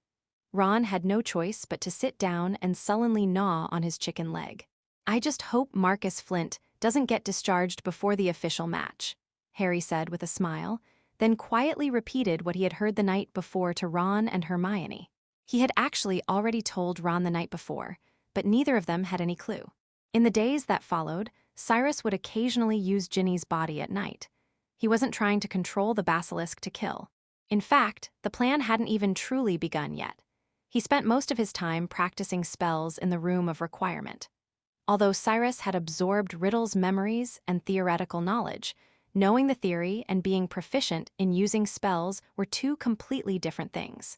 Ron had no choice but to sit down and sullenly gnaw on his chicken leg. "I just hope Marcus Flint doesn't get discharged before the official match," Harry said with a smile, then quietly repeated what he had heard the night before to Ron and Hermione. He had actually already told Ron the night before, but neither of them had any clue. In the days that followed, Cyrus would occasionally use Ginny's body at night. He wasn't trying to control the basilisk to kill. In fact, the plan hadn't even truly begun yet. He spent most of his time practicing spells in the Room of Requirement. Although Cyrus had absorbed Riddle's memories and theoretical knowledge, knowing the theory and being proficient in using spells were two completely different things.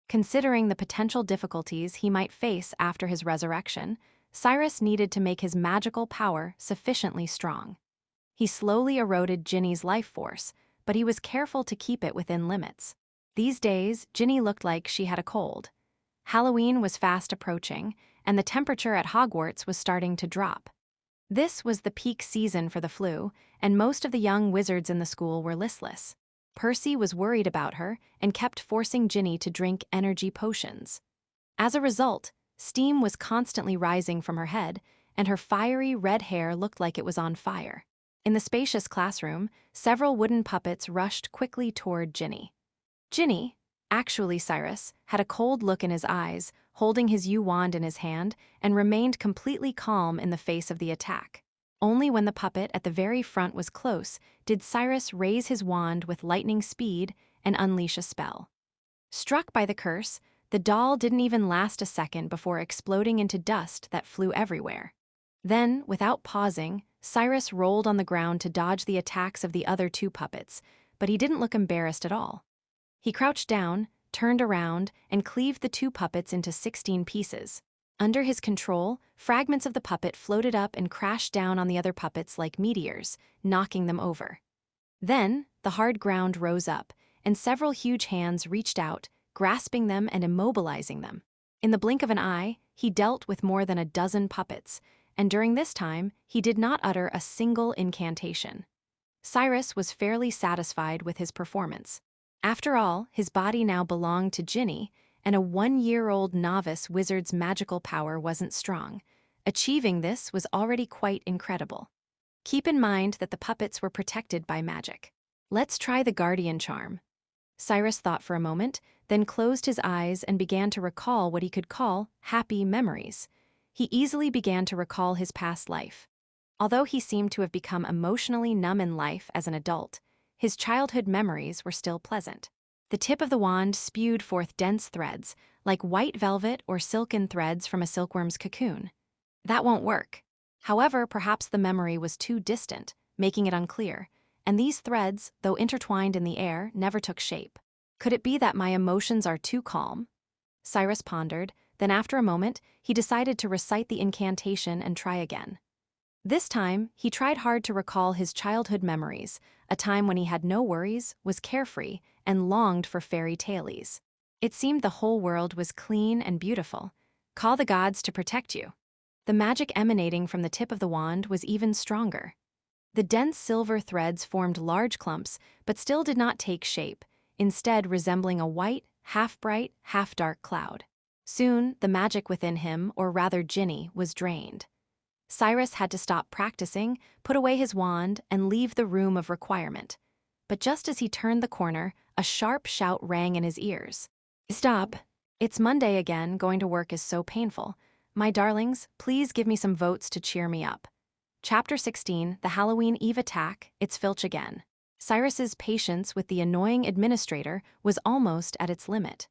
Considering the potential difficulties he might face after his resurrection, Cyrus needed to make his magical power sufficiently strong. He slowly eroded Ginny's life force, but he was careful to keep it within limits. These days, Ginny looked like she had a cold. Halloween was fast approaching, and the temperature at Hogwarts was starting to drop. This was the peak season for the flu, and most of the young wizards in the school were listless. Percy was worried about her and kept forcing Ginny to drink energy potions. As a result, steam was constantly rising from her head, and her fiery red hair looked like it was on fire. In the spacious classroom, several wooden puppets rushed quickly toward Ginny. Ginny, actually Cyrus, had a cold look in his eyes, holding his yew wand in his hand, and remained completely calm in the face of the attack. Only when the puppet at the very front was close did Cyrus raise his wand with lightning speed and unleash a spell. Struck by the curse, the doll didn't even last a second before exploding into dust that flew everywhere. Then, without pausing, Cyrus rolled on the ground to dodge the attacks of the other two puppets, but he didn't look embarrassed at all. He crouched down, turned around, and cleaved the two puppets into 16 pieces. Under his control, fragments of the puppet floated up and crashed down on the other puppets like meteors, knocking them over. Then, the hard ground rose up, and several huge hands reached out, grasping them and immobilizing them. In the blink of an eye, he dealt with more than a dozen puppets, and during this time, he did not utter a single incantation. Cyrus was fairly satisfied with his performance. After all, his body now belonged to Ginny, and a 1-year-old novice wizard's magical power wasn't strong. Achieving this was already quite incredible. Keep in mind that the puppets were protected by magic. "Let's try the guardian charm." Cyrus thought for a moment, then closed his eyes and began to recall what he could call happy memories. He easily began to recall his past life. Although he seemed to have become emotionally numb in life as an adult, his childhood memories were still pleasant. The tip of the wand spewed forth dense threads, like white velvet or silken threads from a silkworm's cocoon. That won't work. However, perhaps the memory was too distant, making it unclear, and these threads, though intertwined in the air, never took shape. Could it be that my emotions are too calm? Cyrus pondered, then after a moment, he decided to recite the incantation and try again. This time, he tried hard to recall his childhood memories, a time when he had no worries, was carefree, and longed for fairy tales. It seemed the whole world was clean and beautiful. Call the gods to protect you. The magic emanating from the tip of the wand was even stronger. The dense silver threads formed large clumps, but still did not take shape, instead resembling a white, half-bright, half-dark cloud. Soon, the magic within him, or rather Ginny, was drained. Cyrus had to stop practicing, put away his wand, and leave the Room of Requirement. But just as he turned the corner, a sharp shout rang in his ears. "Stop! It's Monday again, going to work is so painful. My darlings, please give me some votes to cheer me up." Chapter 16, The Halloween Eve Attack, It's Filch Again. Cyrus's patience with the annoying administrator was almost at its limit.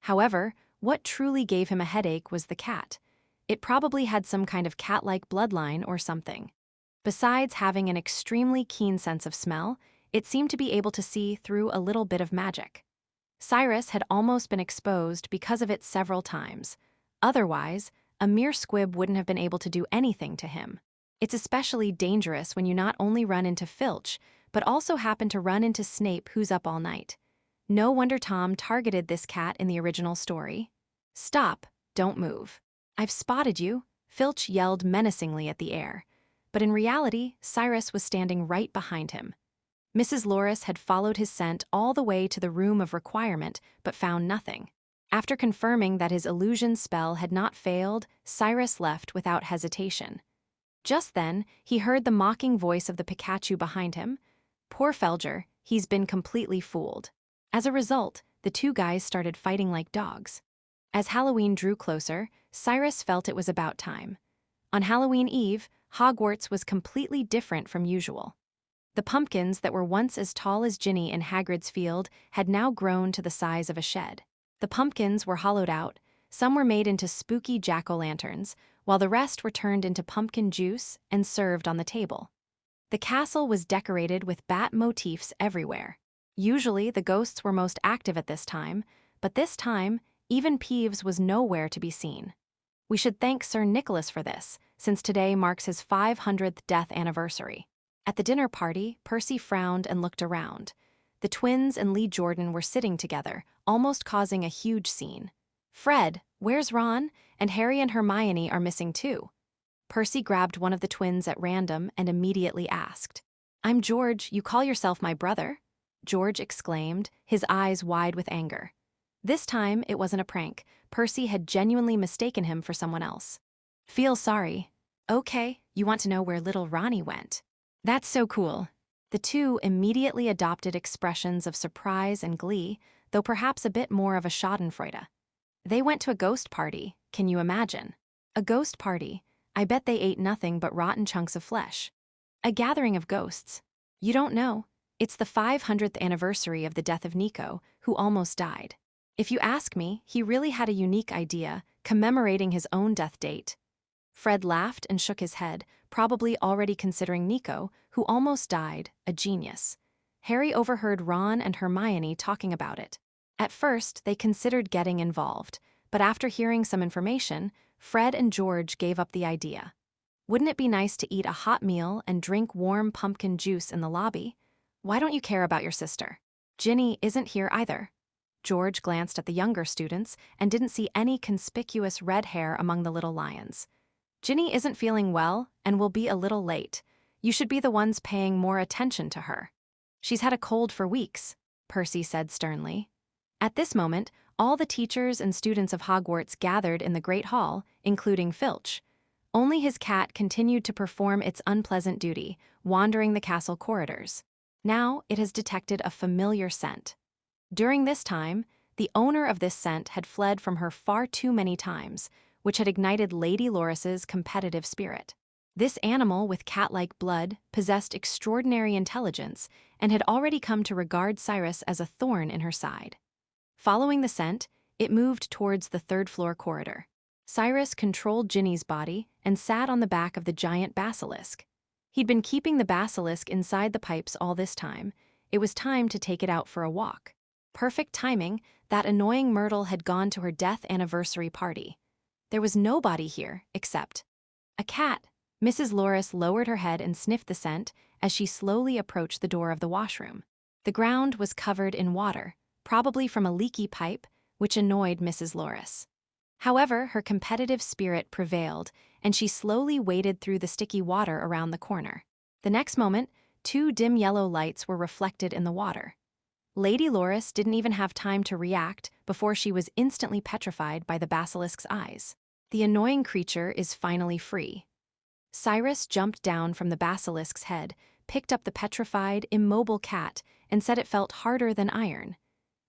However, what truly gave him a headache was the cat. It probably had some kind of cat-like bloodline or something. Besides having an extremely keen sense of smell, it seemed to be able to see through a little bit of magic. Cyrus had almost been exposed because of it several times. Otherwise, a mere squib wouldn't have been able to do anything to him. It's especially dangerous when you not only run into Filch, but also happen to run into Snape, who's up all night. No wonder Tom targeted this cat in the original story. "Stop, don't move. I've spotted you," Filch yelled menacingly at the air. but in reality, Cyrus was standing right behind him. Mrs. Loris had followed his scent all the way to the room of requirement, but found nothing. After confirming that his illusion spell had not failed, Cyrus left without hesitation. Just then, he heard the mocking voice of the Pikachu behind him. Poor Felger, he's been completely fooled. As a result, the two guys started fighting like dogs. As Halloween drew closer, Cyrus felt it was about time. On Halloween Eve, Hogwarts was completely different from usual. The pumpkins that were once as tall as Ginny in Hagrid's field had now grown to the size of a shed. The pumpkins were hollowed out, some were made into spooky jack-o'-lanterns, while the rest were turned into pumpkin juice and served on the table. The castle was decorated with bat motifs everywhere. Usually, the ghosts were most active at this time, but this time, even Peeves was nowhere to be seen. We should thank Sir Nicholas for this, since today marks his 500th death anniversary. At the dinner party, Percy frowned and looked around. The twins and Lee Jordan were sitting together, almost causing a huge scene. "Fred, where's Ron? And Harry and Hermione are missing too." Percy grabbed one of the twins at random and immediately asked, "I'm George, you call yourself my brother?" George exclaimed, his eyes wide with anger. This time, it wasn't a prank. Percy had genuinely mistaken him for someone else. "Feel sorry." "Okay, you want to know where little Ronnie went." "That's so cool." The two immediately adopted expressions of surprise and glee, though perhaps a bit more of a schadenfreude. "They went to a ghost party, can you imagine?" "A ghost party? I bet they ate nothing but rotten chunks of flesh." "A gathering of ghosts. You don't know. It's the 500th anniversary of the death of Nico, who almost died. If you ask me, he really had a unique idea, commemorating his own death date." Fred laughed and shook his head, probably already considering Nico, who almost died, a genius. Harry overheard Ron and Hermione talking about it. At first, they considered getting involved, but after hearing some information, Fred and George gave up the idea. "Wouldn't it be nice to eat a hot meal and drink warm pumpkin juice in the lobby? Why don't you care about your sister? Ginny isn't here either." George glanced at the younger students and didn't see any conspicuous red hair among the little lions. "Ginny isn't feeling well and will be a little late. You should be the ones paying more attention to her." "She's had a cold for weeks," Percy said sternly. At this moment, all the teachers and students of Hogwarts gathered in the Great Hall, including Filch. Only his cat continued to perform its unpleasant duty, wandering the castle corridors. Now it has detected a familiar scent. During this time, the owner of this scent had fled from her far too many times, which had ignited Lady Loris's competitive spirit. This animal with cat-like blood possessed extraordinary intelligence and had already come to regard Cyrus as a thorn in her side. Following the scent, it moved towards the third-floor corridor. Cyrus controlled Ginny's body and sat on the back of the giant basilisk. He'd been keeping the basilisk inside the pipes all this time. It was time to take it out for a walk. Perfect timing, that annoying Myrtle had gone to her death anniversary party. There was nobody here except a cat. Mrs. Loris lowered her head and sniffed the scent as she slowly approached the door of the washroom. The ground was covered in water, probably from a leaky pipe, which annoyed Mrs. Loris. However, her competitive spirit prevailed, and she slowly waded through the sticky water around the corner. The next moment, two dim yellow lights were reflected in the water. Lady Loris didn't even have time to react before she was instantly petrified by the basilisk's eyes. The annoying creature is finally free. Cyrus jumped down from the basilisk's head, picked up the petrified, immobile cat, and said it felt harder than iron.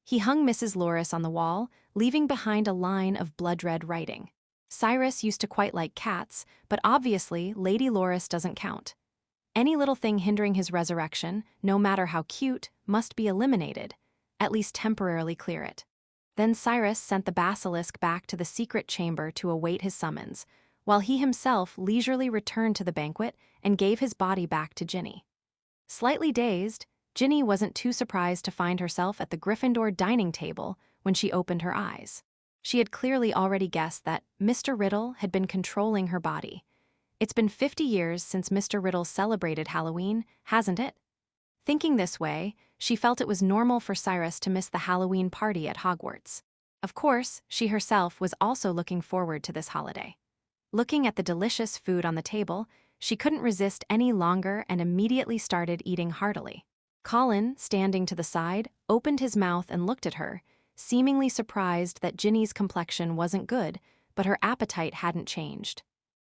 He hung Mrs. Loris on the wall, leaving behind a line of blood-red writing. Cyrus used to quite like cats, but obviously Lady Loris doesn't count. Any little thing hindering his resurrection, no matter how cute, must be eliminated, at least temporarily clear it. Then Cyrus sent the basilisk back to the secret chamber to await his summons, while he himself leisurely returned to the banquet and gave his body back to Ginny. Slightly dazed, Ginny wasn't too surprised to find herself at the Gryffindor dining table when she opened her eyes. She had clearly already guessed that Mr. Riddle had been controlling her body. It's been 50 years since Mr. Riddle celebrated Halloween, hasn't it? Thinking this way, she felt it was normal for Cyrus to miss the Halloween party at Hogwarts. Of course, she herself was also looking forward to this holiday. Looking at the delicious food on the table, she couldn't resist any longer and immediately started eating heartily. Colin, standing to the side, opened his mouth and looked at her, seemingly surprised that Ginny's complexion wasn't good, but her appetite hadn't changed.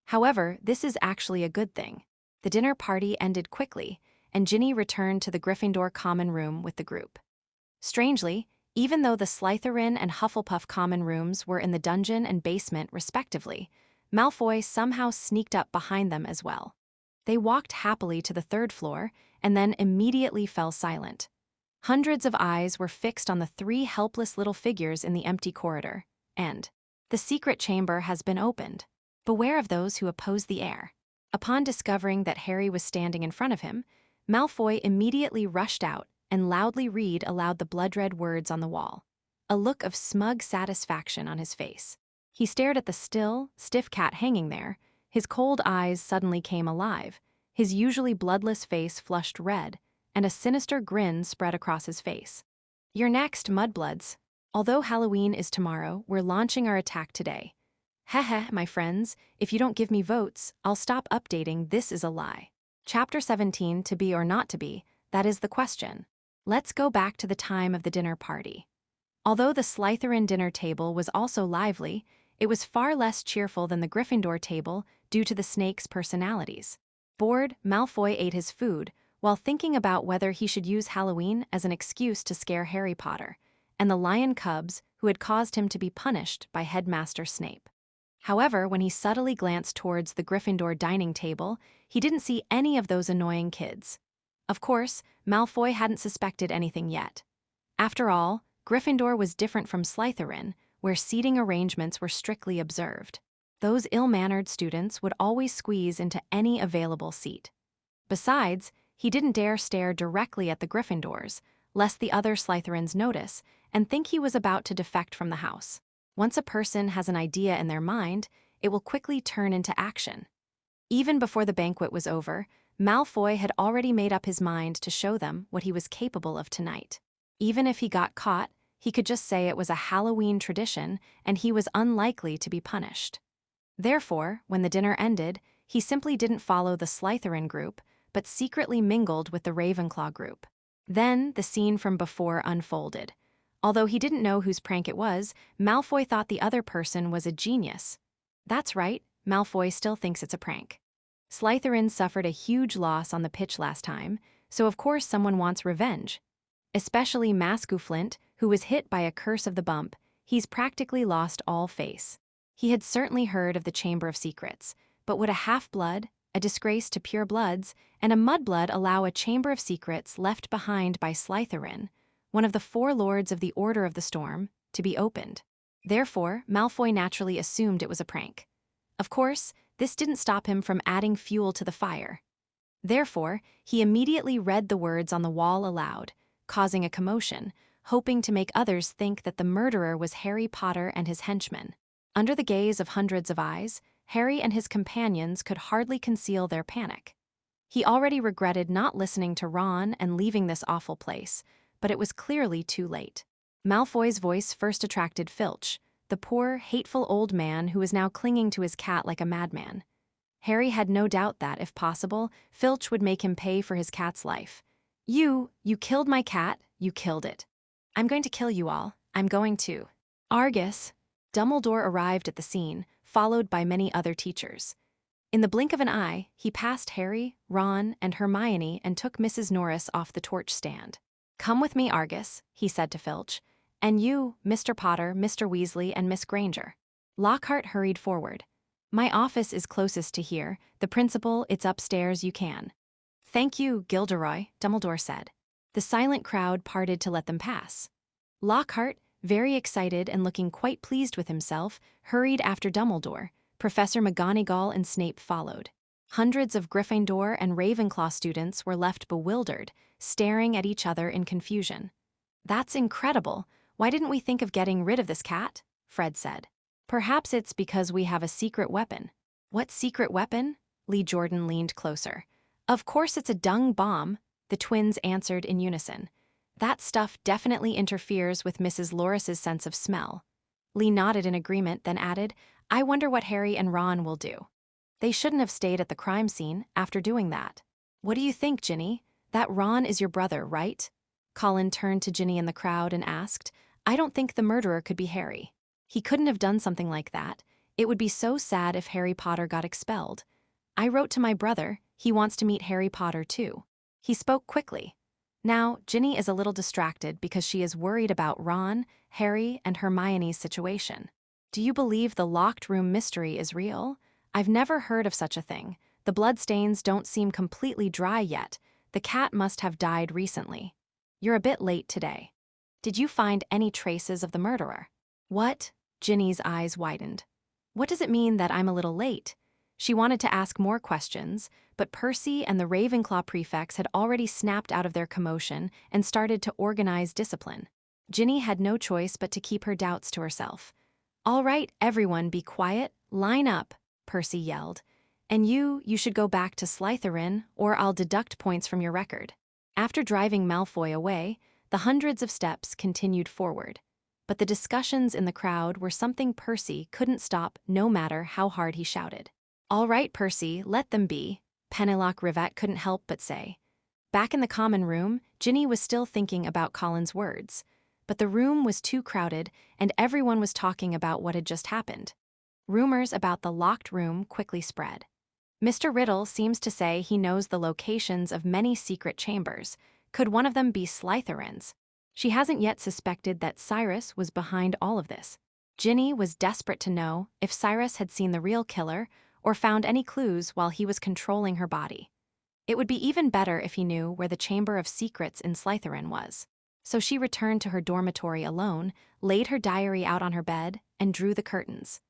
However, this is actually a good thing. The dinner party ended quickly, and Ginny returned to the Gryffindor common room with the group. Strangely, even though the Slytherin and Hufflepuff common rooms were in the dungeon and basement respectively, Malfoy somehow sneaked up behind them as well. They walked happily to the third floor and then immediately fell silent. Hundreds of eyes were fixed on the three helpless little figures in the empty corridor, and the secret chamber has been opened. Beware of those who oppose the heir. Upon discovering that Harry was standing in front of him, Malfoy immediately rushed out and loudly read aloud the blood-red words on the wall, a look of smug satisfaction on his face. He stared at the still, stiff cat hanging there. His cold eyes suddenly came alive, his usually bloodless face flushed red, and a sinister grin spread across his face. "You're next, mudbloods. Although Halloween is tomorrow, we're launching our attack today. Heh, my friends, if you don't give me votes, I'll stop updating This Is a Lie." Chapter 17, To Be or Not to Be, that is the question. Let's go back to the time of the dinner party. Although the Slytherin dinner table was also lively, it was far less cheerful than the Gryffindor table due to the snakes' personalities. Bored, Malfoy ate his food, while thinking about whether he should use Halloween as an excuse to scare Harry Potter, and the lion cubs who had caused him to be punished by Headmaster Snape. However, when he subtly glanced towards the Gryffindor dining table, he didn't see any of those annoying kids. Of course, Malfoy hadn't suspected anything yet. After all, Gryffindor was different from Slytherin, where seating arrangements were strictly observed. Those ill-mannered students would always squeeze into any available seat. Besides, he didn't dare stare directly at the Gryffindors, lest the other Slytherins notice and think he was about to defect from the house. Once a person has an idea in their mind, it will quickly turn into action. Even before the banquet was over, Malfoy had already made up his mind to show them what he was capable of tonight. Even if he got caught, he could just say it was a Halloween tradition and he was unlikely to be punished. Therefore, when the dinner ended, he simply didn't follow the Slytherin group, but secretly mingled with the Ravenclaw group. Then, the scene from before unfolded. Although he didn't know whose prank it was, Malfoy thought the other person was a genius. That's right, Malfoy still thinks it's a prank. Slytherin suffered a huge loss on the pitch last time, so of course someone wants revenge. Especially Mascuflint, who was hit by a curse of the bump. He's practically lost all face. He had certainly heard of the Chamber of Secrets, but would a half-blood, a disgrace to pure bloods, and a mudblood allow a Chamber of Secrets left behind by Slytherin, one of the 4 Lords of the Order of the Storm, to be opened? Therefore, Malfoy naturally assumed it was a prank. Of course, this didn't stop him from adding fuel to the fire. Therefore, he immediately read the words on the wall aloud, causing a commotion, hoping to make others think that the murderer was Harry Potter and his henchmen. Under the gaze of hundreds of eyes, Harry and his companions could hardly conceal their panic. He already regretted not listening to Ron and leaving this awful place, but it was clearly too late. Malfoy's voice first attracted Filch, the poor, hateful old man who was now clinging to his cat like a madman. Harry had no doubt that, if possible, Filch would make him pay for his cat's life. You killed my cat, you killed it. I'm going to kill you all, I'm going to. Argus. Dumbledore arrived at the scene, followed by many other teachers. In the blink of an eye, he passed Harry, Ron, and Hermione and took Mrs. Norris off the torch stand. "Come with me, Argus," he said to Filch. "And you, Mr. Potter, Mr. Weasley, and Miss Granger." Lockhart hurried forward. "My office is closest to here. The principal, it's upstairs, you can." "Thank you, Gilderoy," Dumbledore said. The silent crowd parted to let them pass. Lockhart, very excited and looking quite pleased with himself, hurried after Dumbledore. Professor McGonagall and Snape followed. Hundreds of Gryffindor and Ravenclaw students were left bewildered, staring at each other in confusion. "That's incredible. Why didn't we think of getting rid of this cat?" Fred said. "Perhaps it's because we have a secret weapon." "What secret weapon?" Lee Jordan leaned closer. "Of course it's a dung bomb," the twins answered in unison. "That stuff definitely interferes with Mrs. Loris's sense of smell." Lee nodded in agreement, then added, "I wonder what Harry and Ron will do." They shouldn't have stayed at the crime scene after doing that. What do you think, Ginny? That Ron is your brother, right? Colin turned to Ginny in the crowd and asked, I don't think the murderer could be Harry. He couldn't have done something like that. It would be so sad if Harry Potter got expelled. I wrote to my brother, he wants to meet Harry Potter too. He spoke quickly. Now, Ginny is a little distracted because she is worried about Ron, Harry, and Hermione's situation. Do you believe the locked room mystery is real? I've never heard of such a thing. The bloodstains don't seem completely dry yet. The cat must have died recently. You're a bit late today. Did you find any traces of the murderer? What? Ginny's eyes widened. What does it mean that I'm a little late? She wanted to ask more questions, but Percy and the Ravenclaw prefects had already snapped out of their commotion and started to organize discipline. Ginny had no choice but to keep her doubts to herself. All right, everyone, be quiet, line up, Percy yelled. And you should go back to Slytherin, or I'll deduct points from your record. After driving Malfoy away, the hundreds of steps continued forward. But the discussions in the crowd were something Percy couldn't stop no matter how hard he shouted. All right, Percy, let them be, Penelope Rivet couldn't help but say. Back in the common room, Ginny was still thinking about Colin's words. But the room was too crowded, and everyone was talking about what had just happened. Rumors about the locked room quickly spread. Mr. Riddle seems to say he knows the locations of many secret chambers. Could one of them be Slytherin's? She hasn't yet suspected that Cyrus was behind all of this. Ginny was desperate to know if Cyrus had seen the real killer or found any clues while he was controlling her body. It would be even better if he knew where the Chamber of Secrets in Slytherin was. So she returned to her dormitory alone, laid her diary out on her bed, and drew the curtains.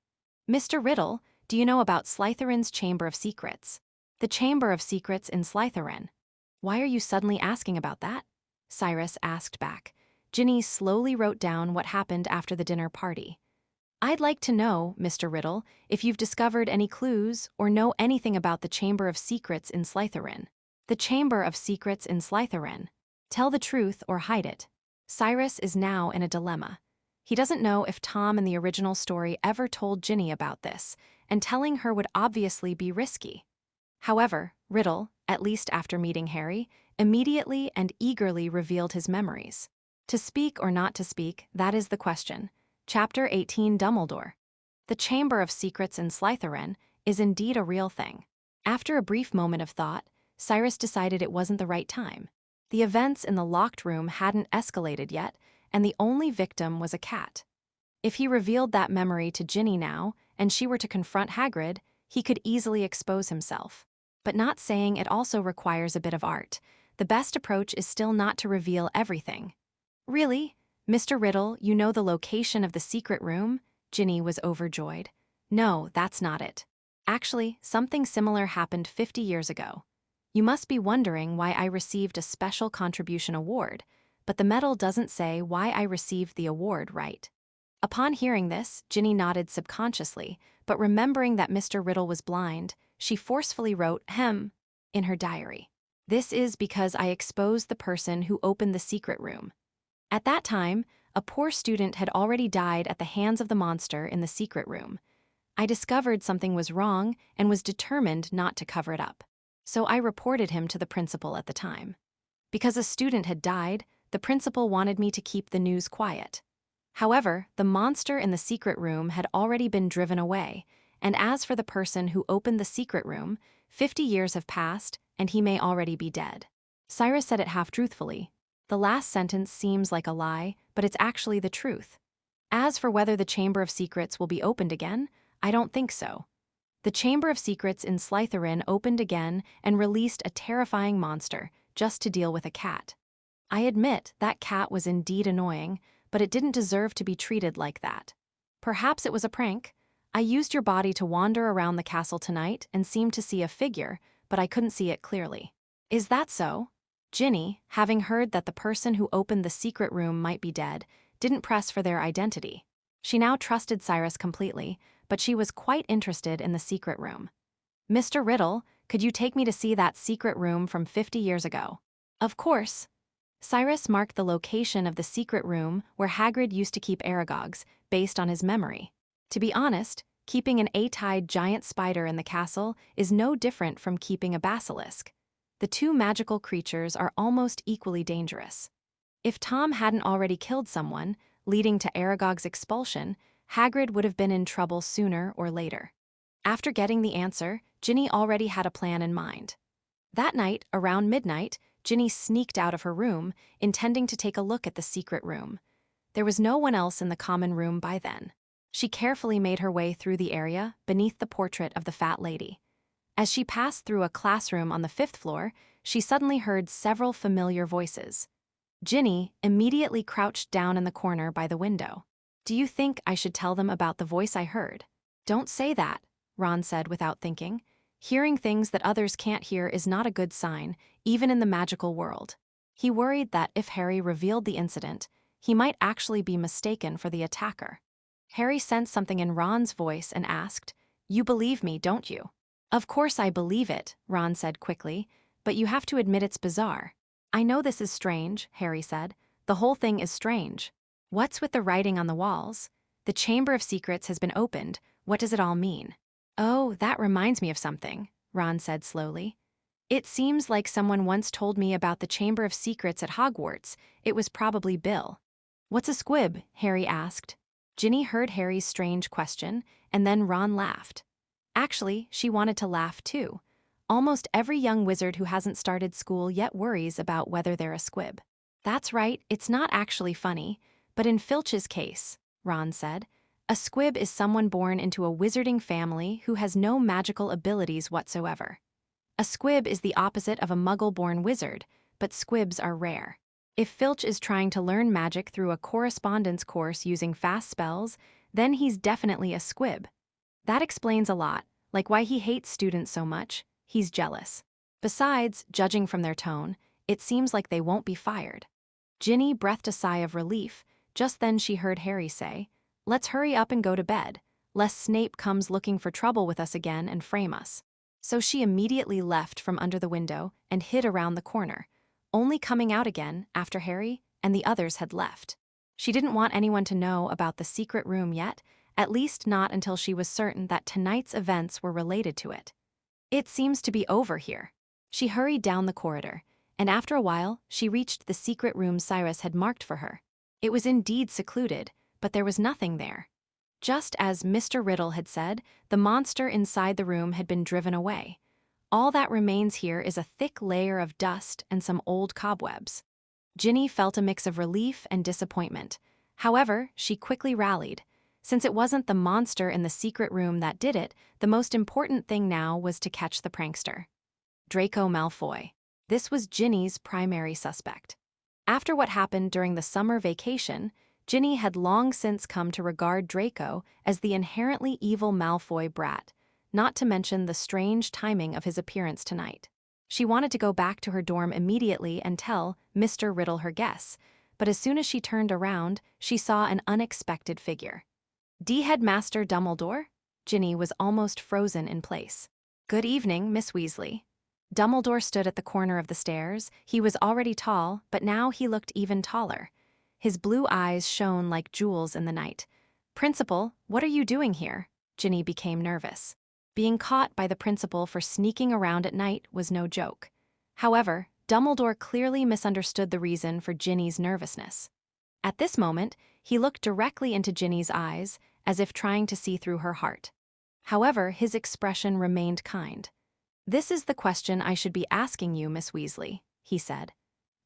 Mr. Riddle, do you know about Slytherin's Chamber of Secrets? The Chamber of Secrets in Slytherin. Why are you suddenly asking about that? Cyrus asked back. Ginny slowly wrote down what happened after the dinner party. I'd like to know, Mr. Riddle, if you've discovered any clues or know anything about the Chamber of Secrets in Slytherin. The Chamber of Secrets in Slytherin. Tell the truth or hide it. Cyrus is now in a dilemma. He doesn't know if Tom in the original story ever told Ginny about this, and telling her would obviously be risky. However, Riddle, at least after meeting Harry, immediately and eagerly revealed his memories. To speak or not to speak, that is the question. Chapter 18 Dumbledore. The Chamber of Secrets in Slytherin is indeed a real thing. After a brief moment of thought, Cyrus decided it wasn't the right time. The events in the locked room hadn't escalated yet, and the only victim was a cat. If he revealed that memory to Ginny now, and she were to confront Hagrid, he could easily expose himself. But not saying it also requires a bit of art. The best approach is still not to reveal everything. Really? Mr. Riddle, you know the location of the secret room? Ginny was overjoyed. No, that's not it. Actually, something similar happened 50 years ago. You must be wondering why I received a special contribution award, but the medal doesn't say why I received the award, right? Upon hearing this, Ginny nodded subconsciously, but remembering that Mr. Riddle was blind, she forcefully wrote "hem" in her diary. This is because I exposed the person who opened the secret room. At that time, a poor student had already died at the hands of the monster in the secret room. I discovered something was wrong and was determined not to cover it up. So I reported him to the principal at the time. Because a student had died, the principal wanted me to keep the news quiet. However, the monster in the secret room had already been driven away, and as for the person who opened the secret room, 50 years have passed, and he may already be dead. Cyrus said it half-truthfully. The last sentence seems like a lie, but it's actually the truth. As for whether the Chamber of Secrets will be opened again, I don't think so. The Chamber of Secrets in Slytherin opened again and released a terrifying monster, just to deal with a cat. I admit that cat was indeed annoying, but it didn't deserve to be treated like that. Perhaps it was a prank. I used your body to wander around the castle tonight and seemed to see a figure, but I couldn't see it clearly. Is that so? Ginny, having heard that the person who opened the secret room might be dead, didn't press for their identity. She now trusted Cyrus completely, but she was quite interested in the secret room. Mr. Riddle, could you take me to see that secret room from 50 years ago? Of course. Cyrus marked the location of the secret room where Hagrid used to keep Aragogs, based on his memory. To be honest, Keeping an eight-eyed giant spider in the castle is no different from keeping a basilisk. The two magical creatures are almost equally dangerous. If Tom hadn't already killed someone, leading to Aragog's expulsion, Hagrid would have been in trouble sooner or later. After getting the answer, Ginny already had a plan in mind. That night, around midnight, Ginny sneaked out of her room, intending to take a look at the secret room. There was no one else in the common room by then. She carefully made her way through the area beneath the portrait of the fat lady. As she passed through a classroom on the 5th floor, she suddenly heard several familiar voices. Ginny immediately crouched down in the corner by the window. "Do you think I should tell them about the voice I heard?" "Don't say that," Ron said without thinking. Hearing things that others can't hear is not a good sign, even in the magical world. He worried that if Harry revealed the incident, he might actually be mistaken for the attacker. Harry sensed something in Ron's voice and asked, "You believe me, don't you?" "Of course I believe it," Ron said quickly, "but you have to admit it's bizarre." "I know this is strange," Harry said. "The whole thing is strange. What's with the writing on the walls? The Chamber of Secrets has been opened. What does it all mean?" "Oh, that reminds me of something," Ron said slowly. "It seems like someone once told me about the Chamber of Secrets at Hogwarts. It was probably Bill." "What's a squib?" Harry asked. Ginny heard Harry's strange question, and then Ron laughed. Actually, she wanted to laugh too. Almost every young wizard who hasn't started school yet worries about whether they're a squib. "That's right, it's not actually funny, but in Filch's case," Ron said, "a squib is someone born into a wizarding family who has no magical abilities whatsoever. A squib is the opposite of a muggle-born wizard, but squibs are rare. If Filch is trying to learn magic through a correspondence course using fast spells, then he's definitely a squib. That explains a lot, like why he hates students so much. He's jealous. Besides, judging from their tone, it seems like they won't be fired." Ginny breathed a sigh of relief. Just then she heard Harry say, "Let's hurry up and go to bed, lest Snape comes looking for trouble with us again and frame us." So she immediately left from under the window and hid around the corner, only coming out again after Harry and the others had left. She didn't want anyone to know about the secret room yet, at least not until she was certain that tonight's events were related to it. "It seems to be over here." She hurried down the corridor, and after a while, she reached the secret room Cyrus had marked for her. It was indeed secluded, but there was nothing there. Just as Mr. Riddle had said, the monster inside the room had been driven away. All that remains here is a thick layer of dust and some old cobwebs. Ginny felt a mix of relief and disappointment. However, she quickly rallied. Since it wasn't the monster in the secret room that did it, the most important thing now was to catch the prankster. Draco Malfoy. This was Ginny's primary suspect. After what happened during the summer vacation, Ginny had long since come to regard Draco as the inherently evil Malfoy brat, not to mention the strange timing of his appearance tonight. She wanted to go back to her dorm immediately and tell Mr. Riddle her guess, but as soon as she turned around, she saw an unexpected figure. "Headmaster Dumbledore?" Ginny was almost frozen in place. "Good evening, Miss Weasley." Dumbledore stood at the corner of the stairs. He was already tall, but now he looked even taller. His blue eyes shone like jewels in the night. "Principal, what are you doing here?" Ginny became nervous. Being caught by the principal for sneaking around at night was no joke. However, Dumbledore clearly misunderstood the reason for Ginny's nervousness. At this moment, he looked directly into Ginny's eyes, as if trying to see through her heart. However, his expression remained kind. "This is the question I should be asking you, Miss Weasley," he said.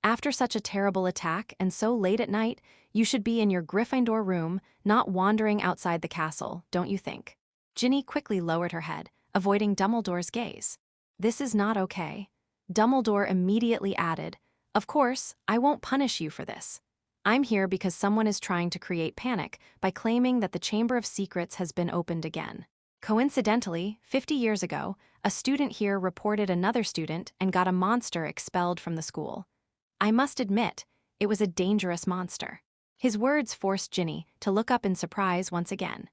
"After such a terrible attack and so late at night, you should be in your Gryffindor room, not wandering outside the castle, don't you think?" Ginny quickly lowered her head, avoiding Dumbledore's gaze. "This is not okay." Dumbledore immediately added, "Of course, I won't punish you for this. I'm here because someone is trying to create panic by claiming that the Chamber of Secrets has been opened again. Coincidentally, 50 years ago, a student here reported another student and got a monster expelled from the school. I must admit, it was a dangerous monster." His words forced Ginny to look up in surprise once again.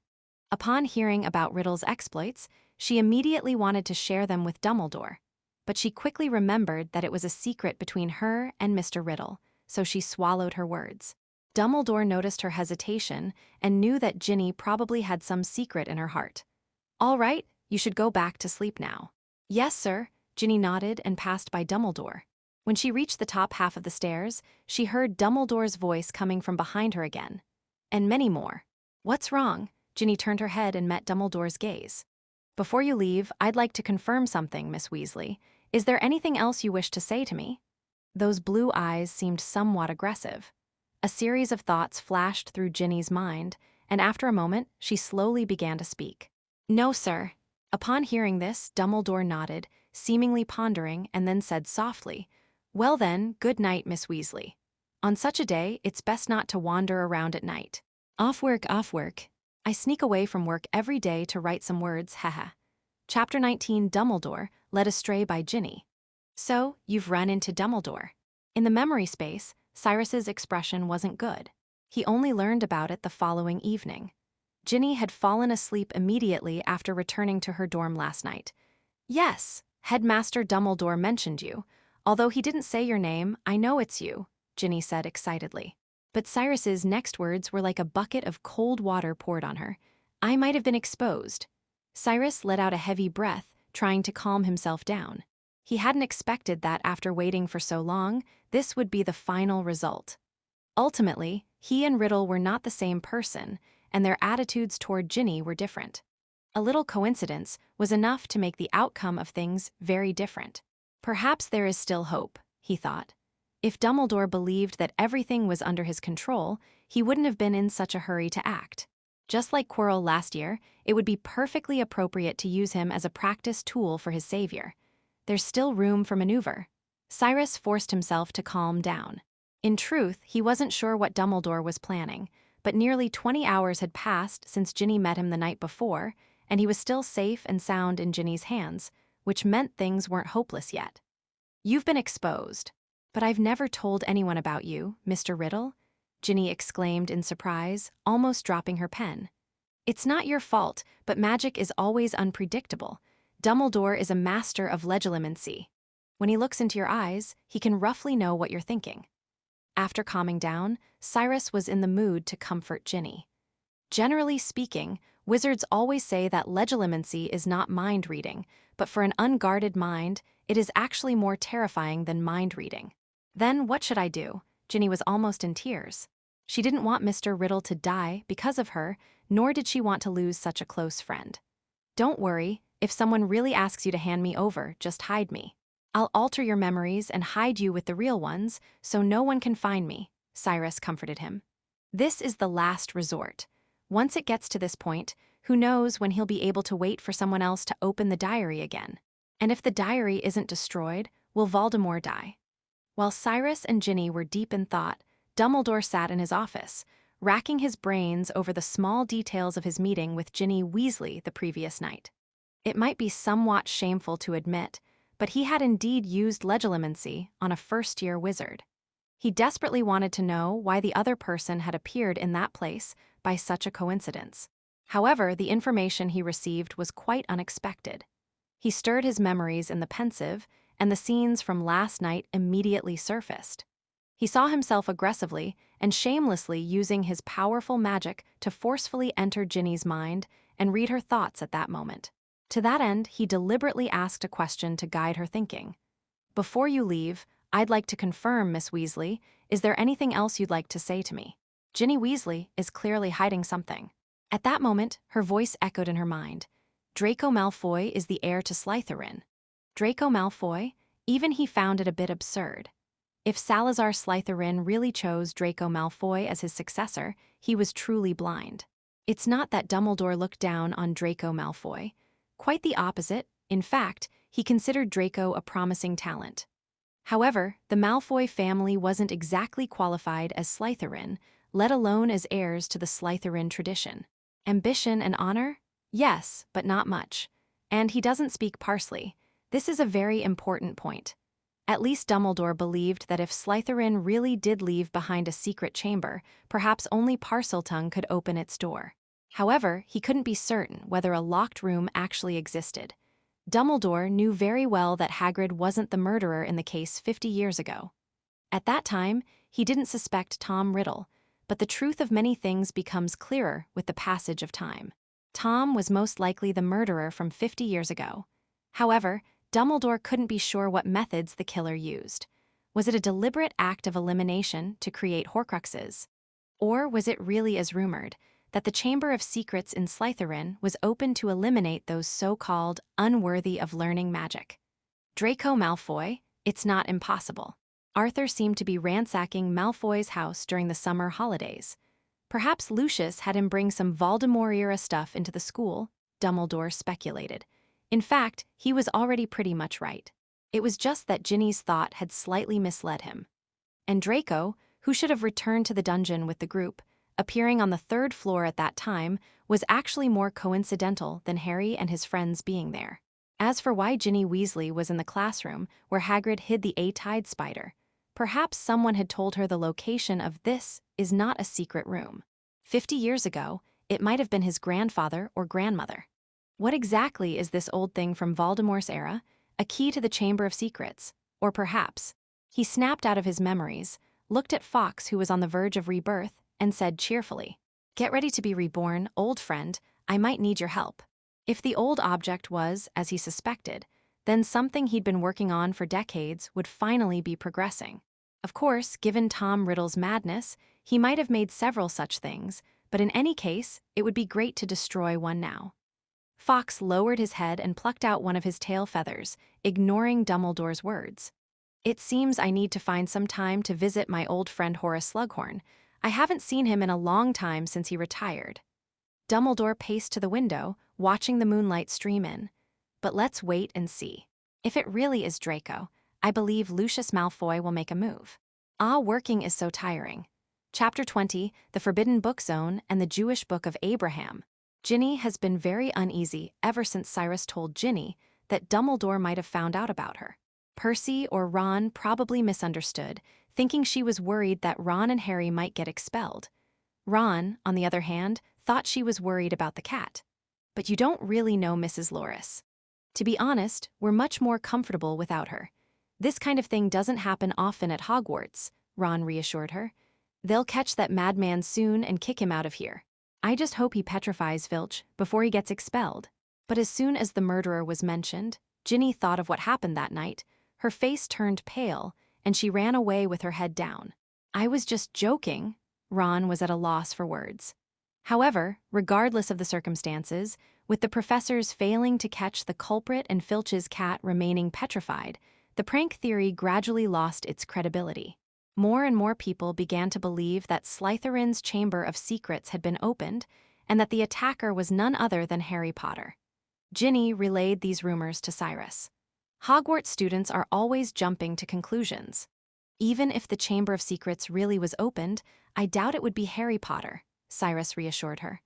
Upon hearing about Riddle's exploits, she immediately wanted to share them with Dumbledore, but she quickly remembered that it was a secret between her and Mr. Riddle, so she swallowed her words. Dumbledore noticed her hesitation and knew that Ginny probably had some secret in her heart. All right, you should go back to sleep now. Yes, sir, Ginny nodded and passed by Dumbledore. When she reached the top half of the stairs, she heard Dumbledore's voice coming from behind her again. And many more. What's wrong? Ginny turned her head and met Dumbledore's gaze. Before you leave, I'd like to confirm something, Miss Weasley. Is there anything else you wish to say to me? Those blue eyes seemed somewhat aggressive. A series of thoughts flashed through Ginny's mind, and after a moment, she slowly began to speak. No, sir. Upon hearing this, Dumbledore nodded, seemingly pondering, and then said softly, Well then, good night, Miss Weasley. On such a day, it's best not to wander around at night. Off work, off work. I sneak away from work every day to write some words, haha. Chapter 19, Dumbledore, led astray by Ginny. So, you've run into Dumbledore. In the memory space, Cyrus's expression wasn't good. He only learned about it the following evening. Ginny had fallen asleep immediately after returning to her dorm last night. Yes, Headmaster Dumbledore mentioned you. Although he didn't say your name, I know it's you, Ginny said excitedly. But Cyrus's next words were like a bucket of cold water poured on her. I might have been exposed. Cyrus let out a heavy breath, trying to calm himself down. He hadn't expected that after waiting for so long, this would be the final result. Ultimately, he and Riddle were not the same person, and their attitudes toward Ginny were different. A little coincidence was enough to make the outcome of things very different. Perhaps there is still hope, he thought. If Dumbledore believed that everything was under his control, he wouldn't have been in such a hurry to act. Just like Quirrell last year, it would be perfectly appropriate to use him as a practice tool for his savior. There's still room for maneuver. Cyrus forced himself to calm down. In truth, he wasn't sure what Dumbledore was planning, but nearly 20 hours had passed since Ginny met him the night before, and he was still safe and sound in Ginny's hands, which meant things weren't hopeless yet. You've been exposed. But I've never told anyone about you, Mr. Riddle, Ginny exclaimed in surprise, almost dropping her pen. It's not your fault, but magic is always unpredictable. Dumbledore is a master of legilimency. When he looks into your eyes, he can roughly know what you're thinking. After calming down, Cyrus was in the mood to comfort Ginny. Generally speaking, wizards always say that legilimency is not mind reading, but for an unguarded mind, it is actually more terrifying than mind reading. Then what should I do? Ginny was almost in tears. She didn't want Mr. Riddle to die because of her, nor did she want to lose such a close friend. Don't worry, if someone really asks you to hand me over, just hide me. I'll alter your memories and hide you with the real ones, so no one can find me, Cyrus comforted him. This is the last resort. Once it gets to this point, who knows when he'll be able to wait for someone else to open the diary again. And if the diary isn't destroyed, will Voldemort die? While Cyrus and Ginny were deep in thought, Dumbledore sat in his office, racking his brains over the small details of his meeting with Ginny Weasley the previous night. It might be somewhat shameful to admit, but he had indeed used legilimency on a first-year wizard. He desperately wanted to know why the other person had appeared in that place by such a coincidence. However, the information he received was quite unexpected. He stirred his memories in the pensive, and the scenes from last night immediately surfaced. He saw himself aggressively and shamelessly using his powerful magic to forcefully enter Ginny's mind and read her thoughts at that moment. To that end, he deliberately asked a question to guide her thinking. Before you leave, I'd like to confirm, Miss Weasley, is there anything else you'd like to say to me? Ginny Weasley is clearly hiding something. At that moment, her voice echoed in her mind. Draco Malfoy is the heir to Slytherin. Draco Malfoy, even he found it a bit absurd. If Salazar Slytherin really chose Draco Malfoy as his successor, he was truly blind. It's not that Dumbledore looked down on Draco Malfoy. Quite the opposite. In fact, he considered Draco a promising talent. However, the Malfoy family wasn't exactly qualified as Slytherin, let alone as heirs to the Slytherin tradition. Ambition and honor? Yes, but not much. And he doesn't speak parsley. This is a very important point. At least Dumbledore believed that if Slytherin really did leave behind a secret chamber, perhaps only Parseltongue could open its door. However, he couldn't be certain whether a locked room actually existed. Dumbledore knew very well that Hagrid wasn't the murderer in the case 50 years ago. At that time, he didn't suspect Tom Riddle, but the truth of many things becomes clearer with the passage of time. Tom was most likely the murderer from 50 years ago. However, Dumbledore couldn't be sure what methods the killer used. Was it a deliberate act of elimination to create Horcruxes? Or was it really as rumored, that the Chamber of Secrets in Slytherin was open to eliminate those so-called unworthy of learning magic? Draco Malfoy, it's not impossible. Arthur seemed to be ransacking Malfoy's house during the summer holidays. Perhaps Lucius had him bring some Voldemort-era stuff into the school, Dumbledore speculated. In fact, he was already pretty much right. It was just that Ginny's thought had slightly misled him. And Draco, who should have returned to the dungeon with the group, appearing on the 3rd floor at that time, was actually more coincidental than Harry and his friends being there. As for why Ginny Weasley was in the classroom where Hagrid hid the A-Tide spider, perhaps someone had told her the location of this is not a secret room. 50 years ago, it might have been his grandfather or grandmother. What exactly is this old thing from Voldemort's era? A key to the Chamber of Secrets? Or perhaps? He snapped out of his memories, looked at Fawkes, who was on the verge of rebirth, and said cheerfully, "Get ready to be reborn, old friend. I might need your help." If the old object was, as he suspected, then something he'd been working on for decades would finally be progressing. Of course, given Tom Riddle's madness, he might have made several such things, but in any case, it would be great to destroy one now. Fawkes lowered his head and plucked out one of his tail feathers, ignoring Dumbledore's words. "It seems I need to find some time to visit my old friend Horace Slughorn. I haven't seen him in a long time since he retired." Dumbledore paced to the window, watching the moonlight stream in. "But let's wait and see. If it really is Draco, I believe Lucius Malfoy will make a move." Working is so tiring. Chapter 20, The Forbidden Book Zone and the Jewish Book of Abraham. Ginny has been very uneasy ever since Cyrus told Ginny that Dumbledore might have found out about her. Percy or Ron probably misunderstood, thinking she was worried that Ron and Harry might get expelled. Ron, on the other hand, thought she was worried about the cat. But you don't really know Mrs. Loris. To be honest, we're much more comfortable without her. This kind of thing doesn't happen often at Hogwarts, Ron reassured her. They'll catch that madman soon and kick him out of here. I just hope he petrifies Filch before he gets expelled. But as soon as the murderer was mentioned, Ginny thought of what happened that night. Her face turned pale, and she ran away with her head down. "I was just joking." Ron was at a loss for words. However, regardless of the circumstances, with the professors failing to catch the culprit and Filch's cat remaining petrified, the prank theory gradually lost its credibility. More and more people began to believe that Slytherin's Chamber of Secrets had been opened, and that the attacker was none other than Harry Potter. Ginny relayed these rumors to Cyrus. Hogwarts students are always jumping to conclusions. "Even if the Chamber of Secrets really was opened, I doubt it would be Harry Potter," Cyrus reassured her.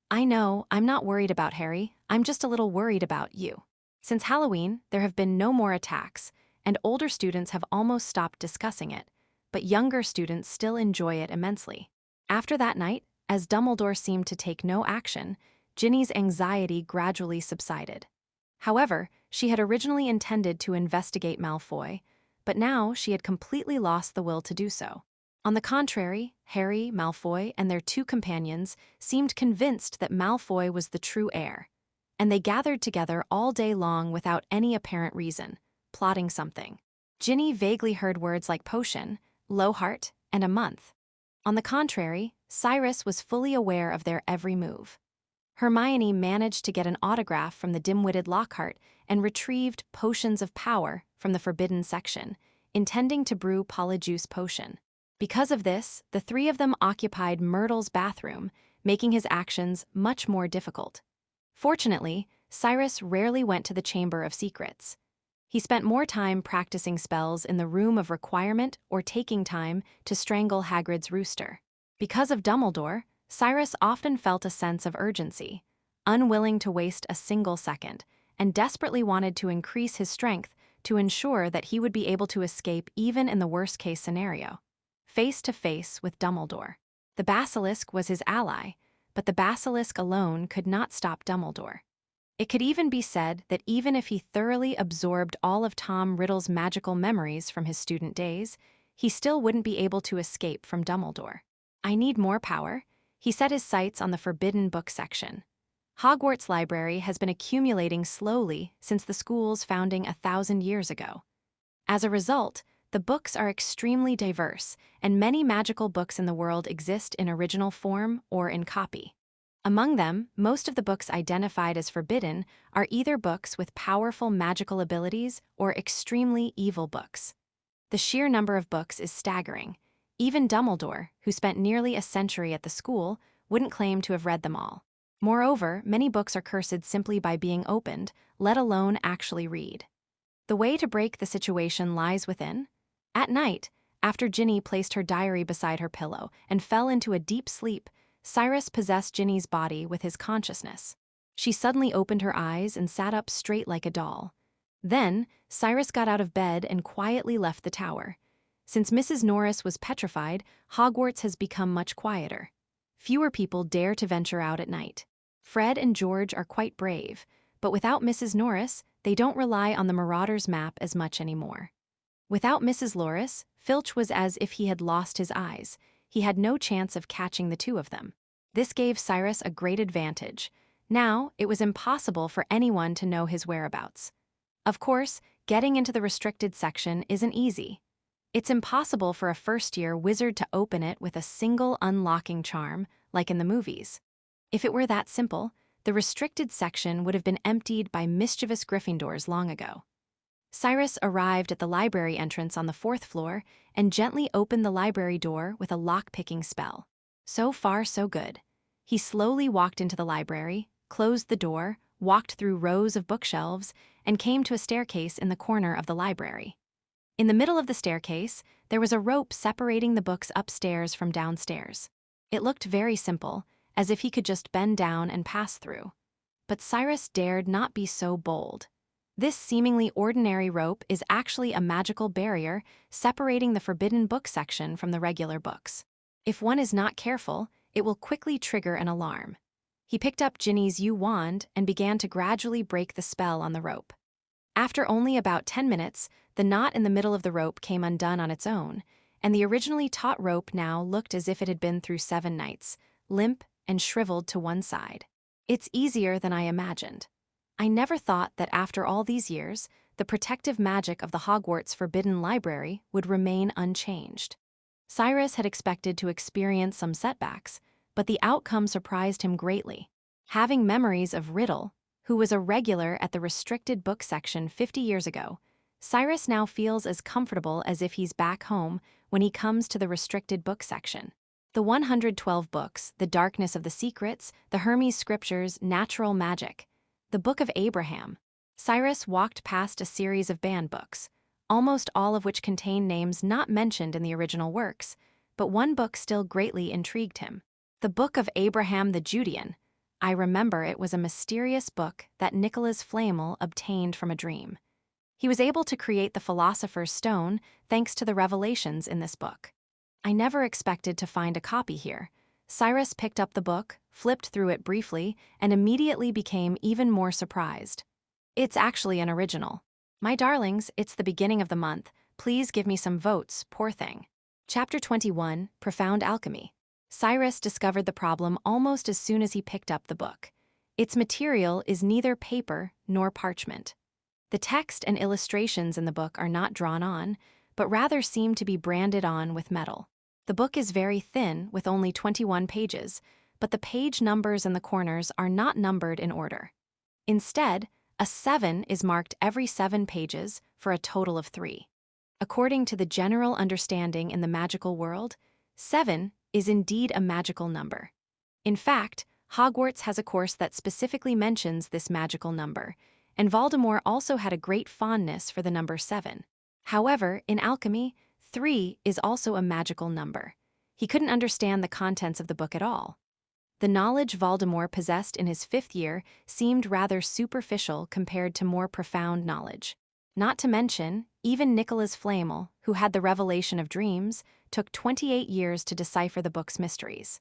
"I know, I'm not worried about Harry, I'm just a little worried about you." Since Halloween, there have been no more attacks, and older students have almost stopped discussing it, but younger students still enjoy it immensely. After that night, as Dumbledore seemed to take no action, Ginny's anxiety gradually subsided. However, she had originally intended to investigate Malfoy, but now she had completely lost the will to do so. On the contrary, Harry, Malfoy, and their 2 companions seemed convinced that Malfoy was the true heir, and they gathered together all day long without any apparent reason, plotting something. Ginny vaguely heard words like potion, Lowheart, and a month. On the contrary, Cyrus was fully aware of their every move. Hermione managed to get an autograph from the dim-witted Lockhart and retrieved potions of power from the forbidden section, intending to brew Polyjuice potion. Because of this, the 3 of them occupied Myrtle's bathroom, making his actions much more difficult. Fortunately, Cyrus rarely went to the Chamber of Secrets. He spent more time practicing spells in the Room of Requirement or taking time to strangle Hagrid's rooster. Because of Dumbledore, Cyrus often felt a sense of urgency, unwilling to waste a single second, and desperately wanted to increase his strength to ensure that he would be able to escape even in the worst-case scenario. Face to face with Dumbledore. The basilisk was his ally, but the basilisk alone could not stop Dumbledore. It could even be said that even if he thoroughly absorbed all of Tom Riddle's magical memories from his student days, he still wouldn't be able to escape from Dumbledore. "I need more power." He set his sights on the forbidden book section. Hogwarts Library has been accumulating slowly since the school's founding 1,000 years ago. As a result, the books are extremely diverse, and many magical books in the world exist in original form or in copy. Among them, most of the books identified as forbidden are either books with powerful magical abilities or extremely evil books. The sheer number of books is staggering. Even Dumbledore, who spent nearly a century at the school, wouldn't claim to have read them all. Moreover, many books are cursed simply by being opened, let alone actually read. The way to break the situation lies within. At night, after Ginny placed her diary beside her pillow and fell into a deep sleep, Cyrus possessed Ginny's body with his consciousness. She suddenly opened her eyes and sat up straight like a doll. Then, Cyrus got out of bed and quietly left the tower. Since Mrs. Norris was petrified, Hogwarts has become much quieter. Fewer people dare to venture out at night. Fred and George are quite brave, but without Mrs. Norris, they don't rely on the Marauders map as much anymore. Without Mrs. Norris, Filch was as if he had lost his eyes. He had no chance of catching the two of them. This gave Cyrus a great advantage. Now, it was impossible for anyone to know his whereabouts. Of course, getting into the restricted section isn't easy. It's impossible for a first-year wizard to open it with a single unlocking charm, like in the movies. If it were that simple, the restricted section would have been emptied by mischievous Gryffindors long ago. Cyrus arrived at the library entrance on the 4th floor and gently opened the library door with a lock-picking spell. So far, so good. He slowly walked into the library, closed the door, walked through rows of bookshelves, and came to a staircase in the corner of the library. In the middle of the staircase, there was a rope separating the books upstairs from downstairs. It looked very simple, as if he could just bend down and pass through. But Cyrus dared not be so bold. This seemingly ordinary rope is actually a magical barrier separating the forbidden book section from the regular books. If one is not careful, it will quickly trigger an alarm. He picked up Ginny's yew wand and began to gradually break the spell on the rope. After only about 10 minutes, the knot in the middle of the rope came undone on its own, and the originally taut rope now looked as if it had been through 7 nights, limp and shriveled to one side. It's easier than I imagined. I never thought that after all these years, the protective magic of the Hogwarts Forbidden Library would remain unchanged. Cyrus had expected to experience some setbacks, but the outcome surprised him greatly. Having memories of Riddle, who was a regular at the restricted book section 50 years ago, Cyrus now feels as comfortable as if he's back home when he comes to the restricted book section. The 112 books, The Darkness of the Secrets, the Hermes Scriptures, Natural Magic, the Book of Abraham. Cyrus walked past a series of banned books, almost all of which contain names not mentioned in the original works, but one book still greatly intrigued him. The Book of Abraham the Judean. I remember it was a mysterious book that Nicholas Flamel obtained from a dream. He was able to create the Philosopher's Stone thanks to the revelations in this book. I never expected to find a copy here. Cyrus picked up the book, flipped through it briefly, and immediately became even more surprised. It's actually an original. My darlings, it's the beginning of the month. Please give me some votes, poor thing. Chapter 21, Profound Alchemy. Cyrus discovered the problem almost as soon as he picked up the book. Its material is neither paper nor parchment. The text and illustrations in the book are not drawn on, but rather seem to be branded on with metal. The book is very thin, with only 21 pages, but the page numbers in the corners are not numbered in order. Instead, a 7 is marked every 7 pages for a total of 3. According to the general understanding in the magical world, 7 is indeed a magical number. In fact, Hogwarts has a course that specifically mentions this magical number, and Voldemort also had a great fondness for the number 7. However, in alchemy, 3 is also a magical number. He couldn't understand the contents of the book at all. The knowledge Voldemort possessed in his 5th year seemed rather superficial compared to more profound knowledge. Not to mention, even Nicholas Flamel, who had the revelation of dreams, took 28 years to decipher the book's mysteries.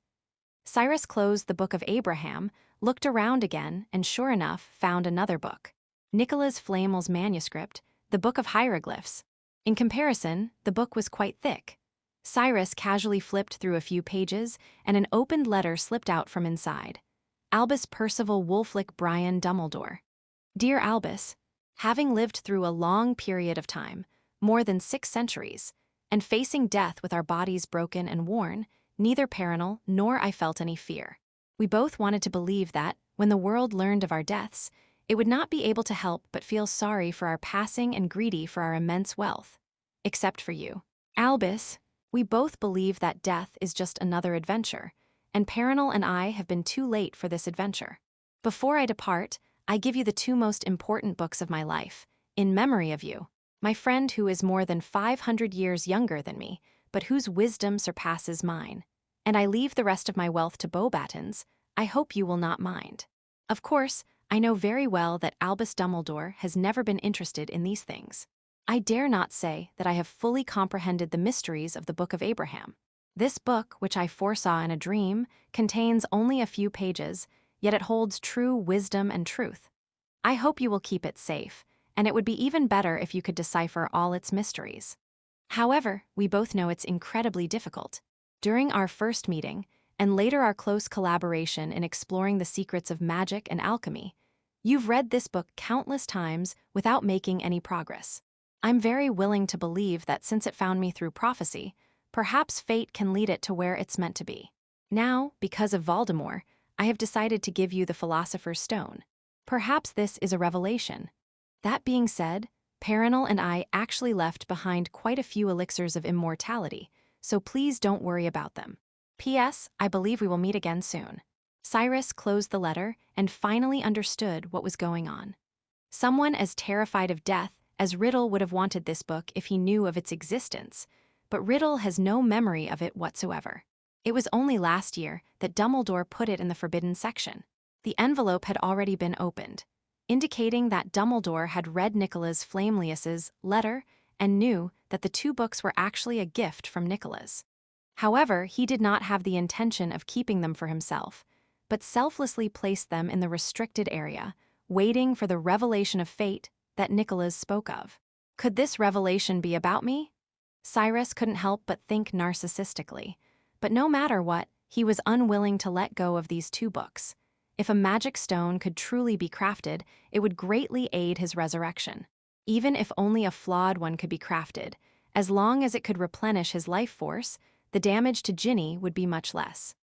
Cyrus closed the Book of Abraham, looked around again, and sure enough, found another book. Nicholas Flamel's manuscript, the Book of Hieroglyphs. In comparison, the book was quite thick. Cyrus casually flipped through a few pages, and an opened letter slipped out from inside. Albus Percival Wulflick Brian Dumbledore. Dear Albus, having lived through a long period of time, more than 6 centuries, and facing death with our bodies broken and worn, neither Paranal nor I felt any fear. We both wanted to believe that, when the world learned of our deaths, it would not be able to help but feel sorry for our passing and greedy for our immense wealth. Except for you. Albus, we both believe that death is just another adventure, and Paranal and I have been too late for this adventure. Before I depart, I give you the 2 most important books of my life, in memory of you, my friend who is more than 500 years younger than me, but whose wisdom surpasses mine. And I leave the rest of my wealth to Beauxbatons. I hope you will not mind. Of course, I know very well that Albus Dumbledore has never been interested in these things. I dare not say that I have fully comprehended the mysteries of the Book of Abraham. This book, which I foresaw in a dream, contains only a few pages, yet it holds true wisdom and truth. I hope you will keep it safe, and it would be even better if you could decipher all its mysteries. However, we both know it's incredibly difficult. During our first meeting, and later our close collaboration in exploring the secrets of magic and alchemy, you've read this book countless times without making any progress. I'm very willing to believe that since it found me through prophecy, perhaps fate can lead it to where it's meant to be. Now, because of Voldemort, I have decided to give you the Philosopher's Stone. Perhaps this is a revelation. That being said, Paranal and I actually left behind quite a few elixirs of immortality, so please don't worry about them. P.S. I believe we will meet again soon. Cyrus closed the letter and finally understood what was going on. Someone as terrified of death as Riddle would have wanted this book if he knew of its existence, but Riddle has no memory of it whatsoever. It was only last year that Dumbledore put it in the forbidden section. The envelope had already been opened, indicating that Dumbledore had read Nicholas Flamelius's letter and knew that the 2 books were actually a gift from Nicholas. However, he did not have the intention of keeping them for himself, but selflessly placed them in the restricted area, waiting for the revelation of fate that Nicholas spoke of. Could this revelation be about me? Cyrus couldn't help but think narcissistically, but no matter what, he was unwilling to let go of these 2 books. If a magic stone could truly be crafted, it would greatly aid his resurrection. Even if only a flawed one could be crafted, as long as it could replenish his life force, the damage to Ginny would be much less.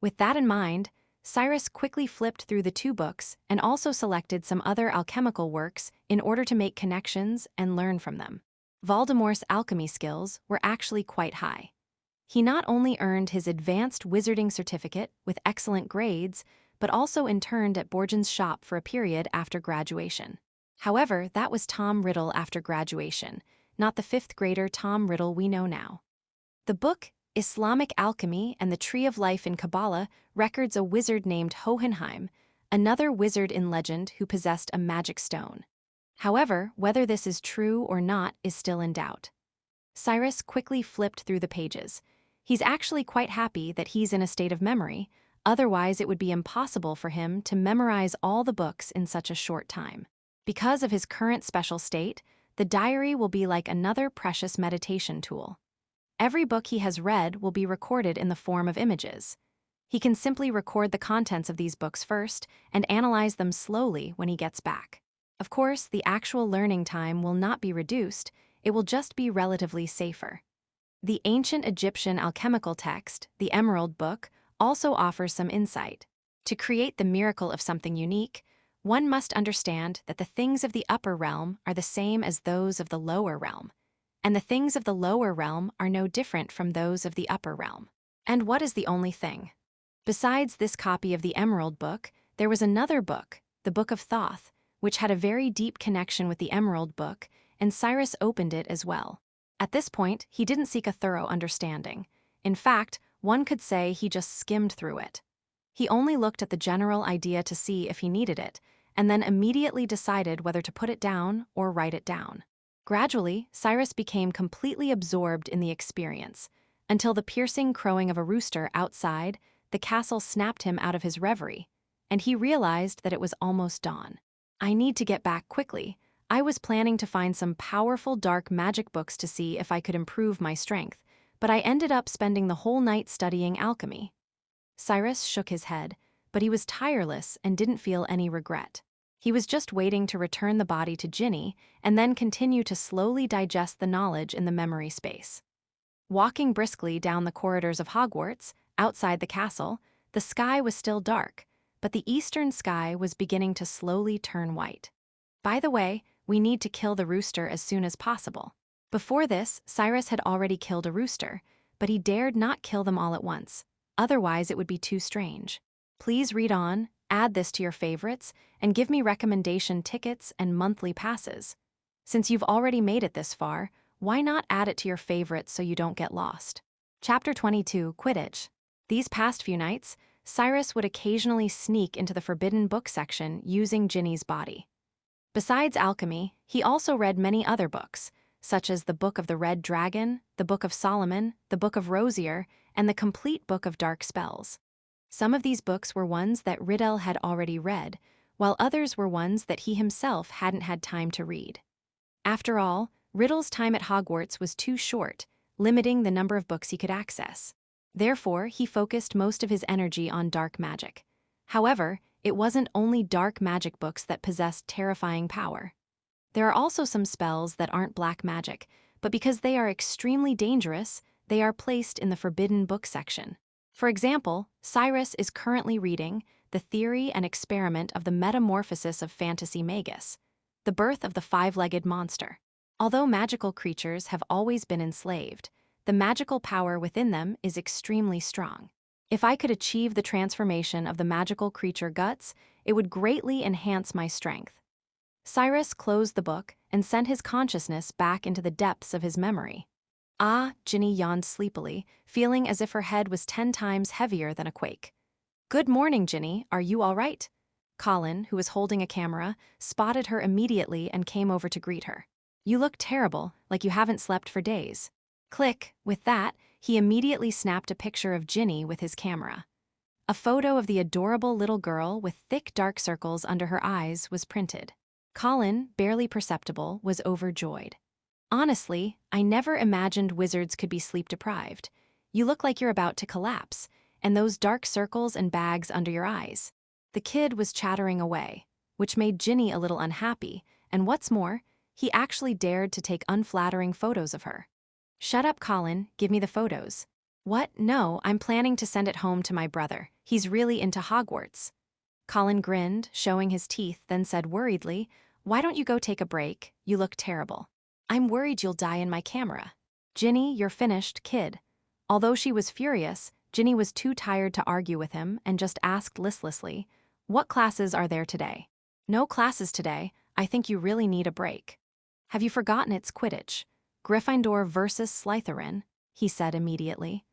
With that in mind, Cyrus quickly flipped through the 2 books and also selected some other alchemical works in order to make connections and learn from them. Voldemort's alchemy skills were actually quite high. He not only earned his advanced wizarding certificate with excellent grades, but also interned at Borgin's shop for a period after graduation. However, that was Tom Riddle after graduation, not the 5th grader Tom Riddle we know now. The book, Islamic Alchemy and the Tree of Life in Kabbalah, records a wizard named Hohenheim, another wizard in legend who possessed a magic stone. However, whether this is true or not is still in doubt. Cyrus quickly flipped through the pages. He's actually quite happy that he's in a state of memory, otherwise it would be impossible for him to memorize all the books in such a short time. Because of his current special state, the diary will be like another precious meditation tool. Every book he has read will be recorded in the form of images. He can simply record the contents of these books first and analyze them slowly when he gets back. Of course, the actual learning time will not be reduced, it will just be relatively safer. The ancient Egyptian alchemical text, the Emerald Book, also offers some insight. To create the miracle of something unique, one must understand that the things of the upper realm are the same as those of the lower realm, and the things of the lower realm are no different from those of the upper realm. And what is the only thing? Besides this copy of the Emerald Book, there was another book, the Book of Thoth, which had a very deep connection with the Emerald Book, and Cyrus opened it as well. At this point, he didn't seek a thorough understanding. In fact, one could say he just skimmed through it. He only looked at the general idea to see if he needed it, and then immediately decided whether to put it down or write it down. Gradually, Cyrus became completely absorbed in the experience, until the piercing crowing of a rooster outside the castle snapped him out of his reverie, and he realized that it was almost dawn. I need to get back quickly. I was planning to find some powerful dark magic books to see if I could improve my strength, but I ended up spending the whole night studying alchemy. Cyrus shook his head, but he was tireless and didn't feel any regret. He was just waiting to return the body to Ginny and then continue to slowly digest the knowledge in the memory space. Walking briskly down the corridors of Hogwarts, outside the castle, the sky was still dark, but the eastern sky was beginning to slowly turn white. By the way, we need to kill the rooster as soon as possible. Before this, Cyrus had already killed a rooster, but he dared not kill them all at once. Otherwise, it would be too strange. Please read on, add this to your favorites, and give me recommendation tickets and monthly passes. Since you've already made it this far, why not add it to your favorites so you don't get lost? Chapter 22, Quidditch. These past few nights, Cyrus would occasionally sneak into the forbidden book section using Ginny's body. Besides alchemy, he also read many other books, such as the Book of the Red Dragon, the Book of Solomon, the Book of Rosier, and the complete Book of Dark Spells. Some of these books were ones that Riddle had already read, while others were ones that he himself hadn't had time to read. After all, Riddle's time at Hogwarts was too short, limiting the number of books he could access. Therefore, he focused most of his energy on dark magic. However, it wasn't only dark magic books that possessed terrifying power. There are also some spells that aren't black magic, but because they are extremely dangerous, they are placed in the forbidden book section. For example, Cyrus is currently reading The Theory and Experiment of the Metamorphosis of Fantasy Magus, the birth of the five-legged monster. Although magical creatures have always been enslaved, the magical power within them is extremely strong. If I could achieve the transformation of the magical creature guts, it would greatly enhance my strength. Cyrus closed the book and sent his consciousness back into the depths of his memory. Ah, Ginny yawned sleepily, feeling as if her head was 10 times heavier than a quake. Good morning, Ginny, are you all right? Colin, who was holding a camera, spotted her immediately and came over to greet her. You look terrible, like you haven't slept for days. Click, with that, he immediately snapped a picture of Ginny with his camera. A photo of the adorable little girl with thick dark circles under her eyes was printed. Colin, barely perceptible, was overjoyed. Honestly, I never imagined wizards could be sleep-deprived. You look like you're about to collapse, and those dark circles and bags under your eyes. The kid was chattering away, which made Ginny a little unhappy, and what's more, he actually dared to take unflattering photos of her. Shut up, Colin, give me the photos. What? No, I'm planning to send it home to my brother. He's really into Hogwarts. Colin grinned, showing his teeth, then said worriedly, Why don't you go take a break? You look terrible. I'm worried you'll die in my camera. Ginny, you're finished, kid. Although she was furious, Ginny was too tired to argue with him and just asked listlessly, What classes are there today? No classes today. I think you really need a break. Have you forgotten it's Quidditch? Gryffindor versus Slytherin, he said immediately.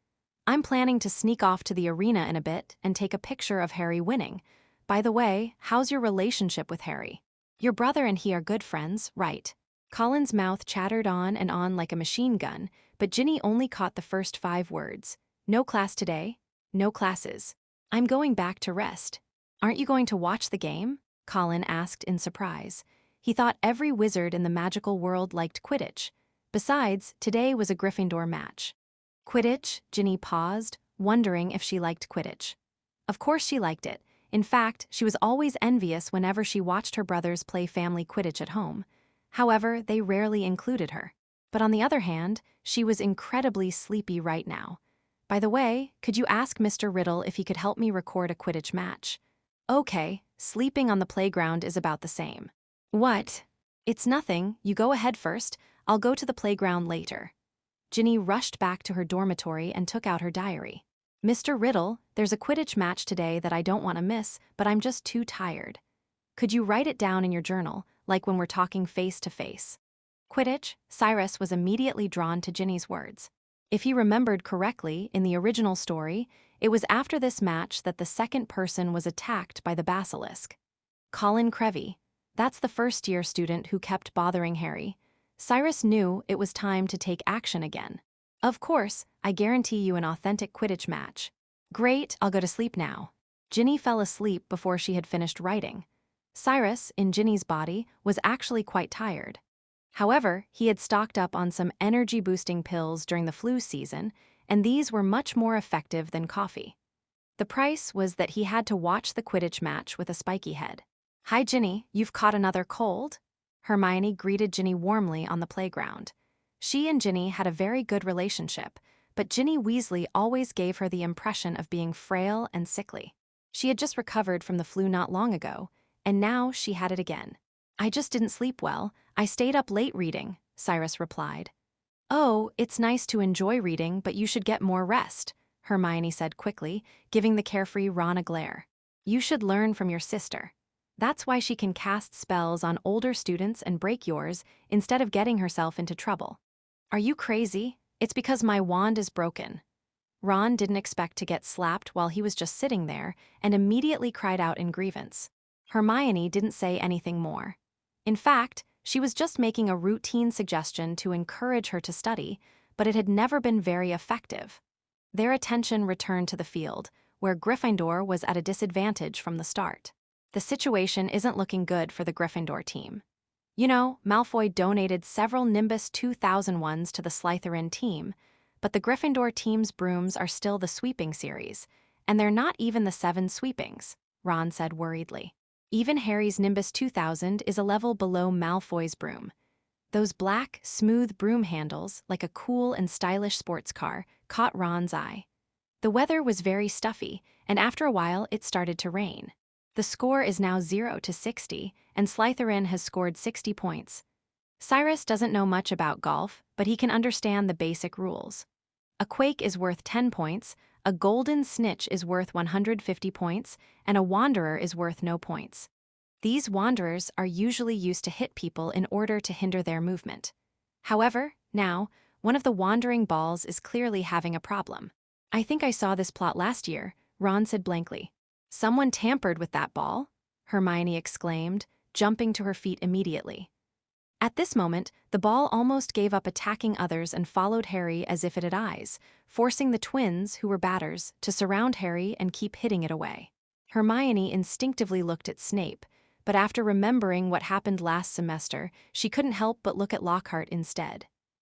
I'm planning to sneak off to the arena in a bit and take a picture of Harry winning. By the way, how's your relationship with Harry? Your brother and he are good friends, right? Colin's mouth chattered on and on like a machine gun, but Ginny only caught the first 5 words. No class today, no classes. I'm going back to rest. Aren't you going to watch the game? Colin asked in surprise. He thought every wizard in the magical world liked Quidditch. Besides, today was a Gryffindor match. Quidditch? Ginny paused, wondering if she liked Quidditch. Of course she liked it. In fact, she was always envious whenever she watched her brothers play family Quidditch at home. However, they rarely included her. But on the other hand, she was incredibly sleepy right now. By the way, could you ask Mr. Riddle if he could help me record a Quidditch match? Okay, sleeping on the playground is about the same. What? It's nothing, you go ahead first, I'll go to the playground later. Ginny rushed back to her dormitory and took out her diary. Mr. Riddle, there's a Quidditch match today that I don't want to miss, but I'm just too tired. Could you write it down in your journal, like when we're talking face to face? Quidditch? Cyrus was immediately drawn to Ginny's words. If he remembered correctly, in the original story, it was after this match that the second person was attacked by the basilisk. Colin Creevey. That's the first-year student who kept bothering Harry. Cyrus knew it was time to take action again. Of course, I guarantee you an authentic Quidditch match. Great, I'll go to sleep now. Ginny fell asleep before she had finished writing. Cyrus, in Ginny's body, was actually quite tired. However, he had stocked up on some energy-boosting pills during the flu season, and these were much more effective than coffee. The price was that he had to watch the Quidditch match with a spiky head. "Hi, Ginny, you've caught another cold?" Hermione greeted Ginny warmly on the playground. She and Ginny had a very good relationship, but Ginny Weasley always gave her the impression of being frail and sickly. She had just recovered from the flu not long ago, and now she had it again. "I just didn't sleep well. I stayed up late reading," Cyrus replied. "Oh, it's nice to enjoy reading, but you should get more rest," Hermione said quickly, giving the carefree Ron a glare. "You should learn from your sister. That's why she can cast spells on older students and break yours instead of getting herself into trouble." "Are you crazy? It's because my wand is broken." Ron didn't expect to get slapped while he was just sitting there and immediately cried out in grievance. Hermione didn't say anything more. In fact, she was just making a routine suggestion to encourage her to study, but it had never been very effective. Their attention returned to the field, where Gryffindor was at a disadvantage from the start. The situation isn't looking good for the Gryffindor team. You know, Malfoy donated several Nimbus 2000 ones to the Slytherin team, but the Gryffindor team's brooms are still the sweeping series, and they're not even the 7 sweepings, Ron said worriedly. Even Harry's Nimbus 2000 is a level below Malfoy's broom. Those black, smooth broom handles, like a cool and stylish sports car, caught Ron's eye. The weather was very stuffy, and after a while it started to rain. The score is now 0-60, and Slytherin has scored 60 points. Cyrus doesn't know much about golf, but he can understand the basic rules. A quake is worth 10 points, a golden snitch is worth 150 points, and a wanderer is worth no points. These wanderers are usually used to hit people in order to hinder their movement. However, now, one of the wandering balls is clearly having a problem. "I think I saw this plot last year," Ron said blankly. "Someone tampered with that ball?" Hermione exclaimed, jumping to her feet immediately. At this moment, the ball almost gave up attacking others and followed Harry as if it had eyes, forcing the twins, who were batters, to surround Harry and keep hitting it away. Hermione instinctively looked at Snape, but after remembering what happened last semester, she couldn't help but look at Lockhart instead.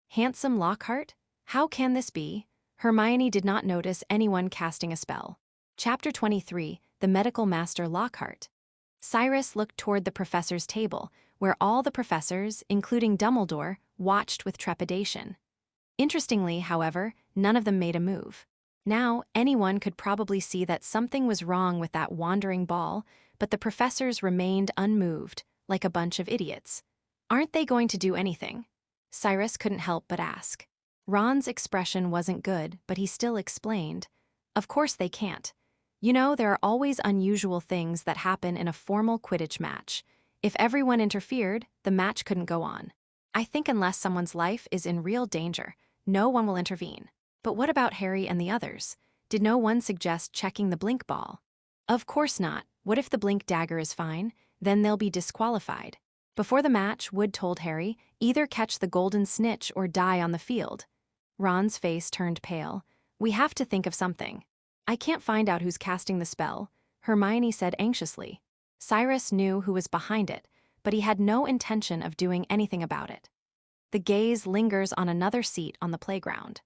Handsome Lockhart? How can this be? Hermione did not notice anyone casting a spell. Chapter 23, The Medical Master Lockhart. Cyrus looked toward the professor's table, where all the professors, including Dumbledore, watched with trepidation. Interestingly, however, none of them made a move. Now, anyone could probably see that something was wrong with that wandering ball, but the professors remained unmoved, like a bunch of idiots. "Aren't they going to do anything?" Cyrus couldn't help but ask. Ron's expression wasn't good, but he still explained. "Of course they can't. You know, there are always unusual things that happen in a formal Quidditch match. If everyone interfered, the match couldn't go on. I think unless someone's life is in real danger, no one will intervene. But what about Harry and the others? Did no one suggest checking the blink ball?" "Of course not. What if the blink dagger is fine? Then they'll be disqualified." Before the match, Wood told Harry, "Either catch the golden snitch or die on the field." Ron's face turned pale. "We have to think of something." "I can't find out who's casting the spell," Hermione said anxiously. Cyrus knew who was behind it, but he had no intention of doing anything about it. The gaze lingers on another seat on the playground.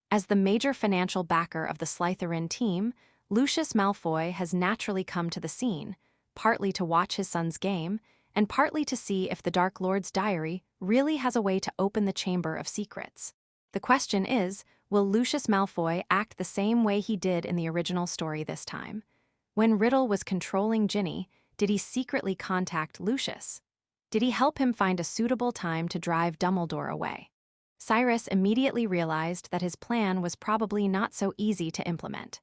As the major financial backer of the Slytherin team, Lucius Malfoy has naturally come to the scene, partly to watch his son's game, and partly to see if the Dark Lord's diary really has a way to open the Chamber of Secrets. The question is, will Lucius Malfoy act the same way he did in the original story this time? When Riddle was controlling Ginny, did he secretly contact Lucius? Did he help him find a suitable time to drive Dumbledore away? Cyrus immediately realized that his plan was probably not so easy to implement.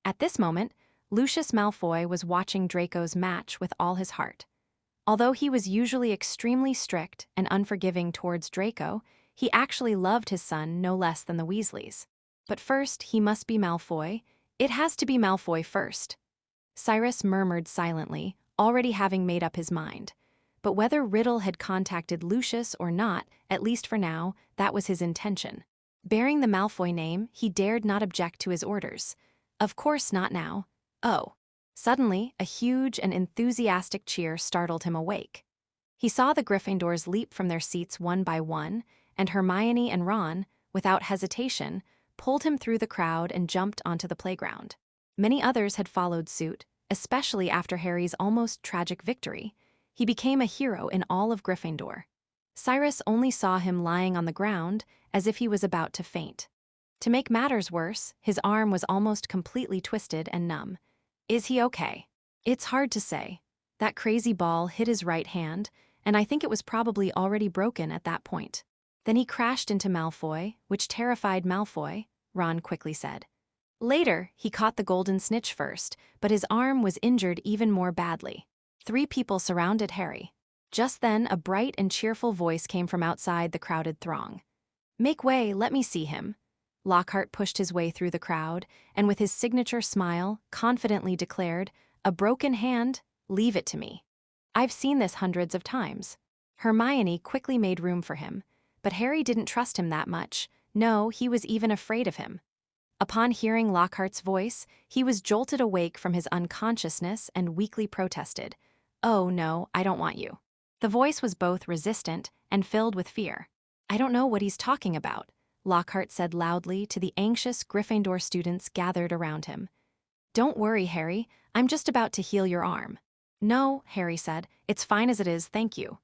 At this moment, Lucius Malfoy was watching Draco's match with all his heart. Although he was usually extremely strict and unforgiving towards Draco, he actually loved his son no less than the Weasleys. But first, he must be Malfoy. It has to be Malfoy first. Cyrus murmured silently, already having made up his mind. But whether Riddle had contacted Lucius or not, at least for now, that was his intention. Bearing the Malfoy name, he dared not object to his orders. Of course not now. Oh. Suddenly, a huge and enthusiastic cheer startled him awake. He saw the Gryffindors leap from their seats one by one, and Hermione and Ron, without hesitation, pulled him through the crowd and jumped onto the playground. Many others had followed suit, especially after Harry's almost tragic victory. He became a hero in all of Gryffindor. Cyrus only saw him lying on the ground, as if he was about to faint. To make matters worse, his arm was almost completely twisted and numb. Is he okay? It's hard to say. That crazy ball hit his right hand, and I think it was probably already broken at that point. Then he crashed into Malfoy, which terrified Malfoy, Ron quickly said. Later, he caught the golden snitch first, but his arm was injured even more badly. 3 people surrounded Harry. Just then, a bright and cheerful voice came from outside the crowded throng. Make way, let me see him. Lockhart pushed his way through the crowd, and with his signature smile, confidently declared, a broken hand, leave it to me. I've seen this hundreds of times. Hermione quickly made room for him, but Harry didn't trust him that much. No, he was even afraid of him. Upon hearing Lockhart's voice, he was jolted awake from his unconsciousness and weakly protested, Oh no, I don't want you. The voice was both resistant and filled with fear. I don't know what he's talking about, Lockhart said loudly to the anxious Gryffindor students gathered around him. Don't worry, Harry, I'm just about to heal your arm. No, Harry said, it's fine as it is, thank you.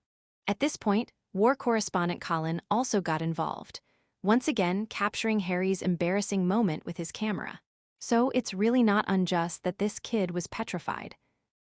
At this point, war correspondent Colin also got involved, once again capturing Harry's embarrassing moment with his camera. So it's really not unjust that this kid was petrified.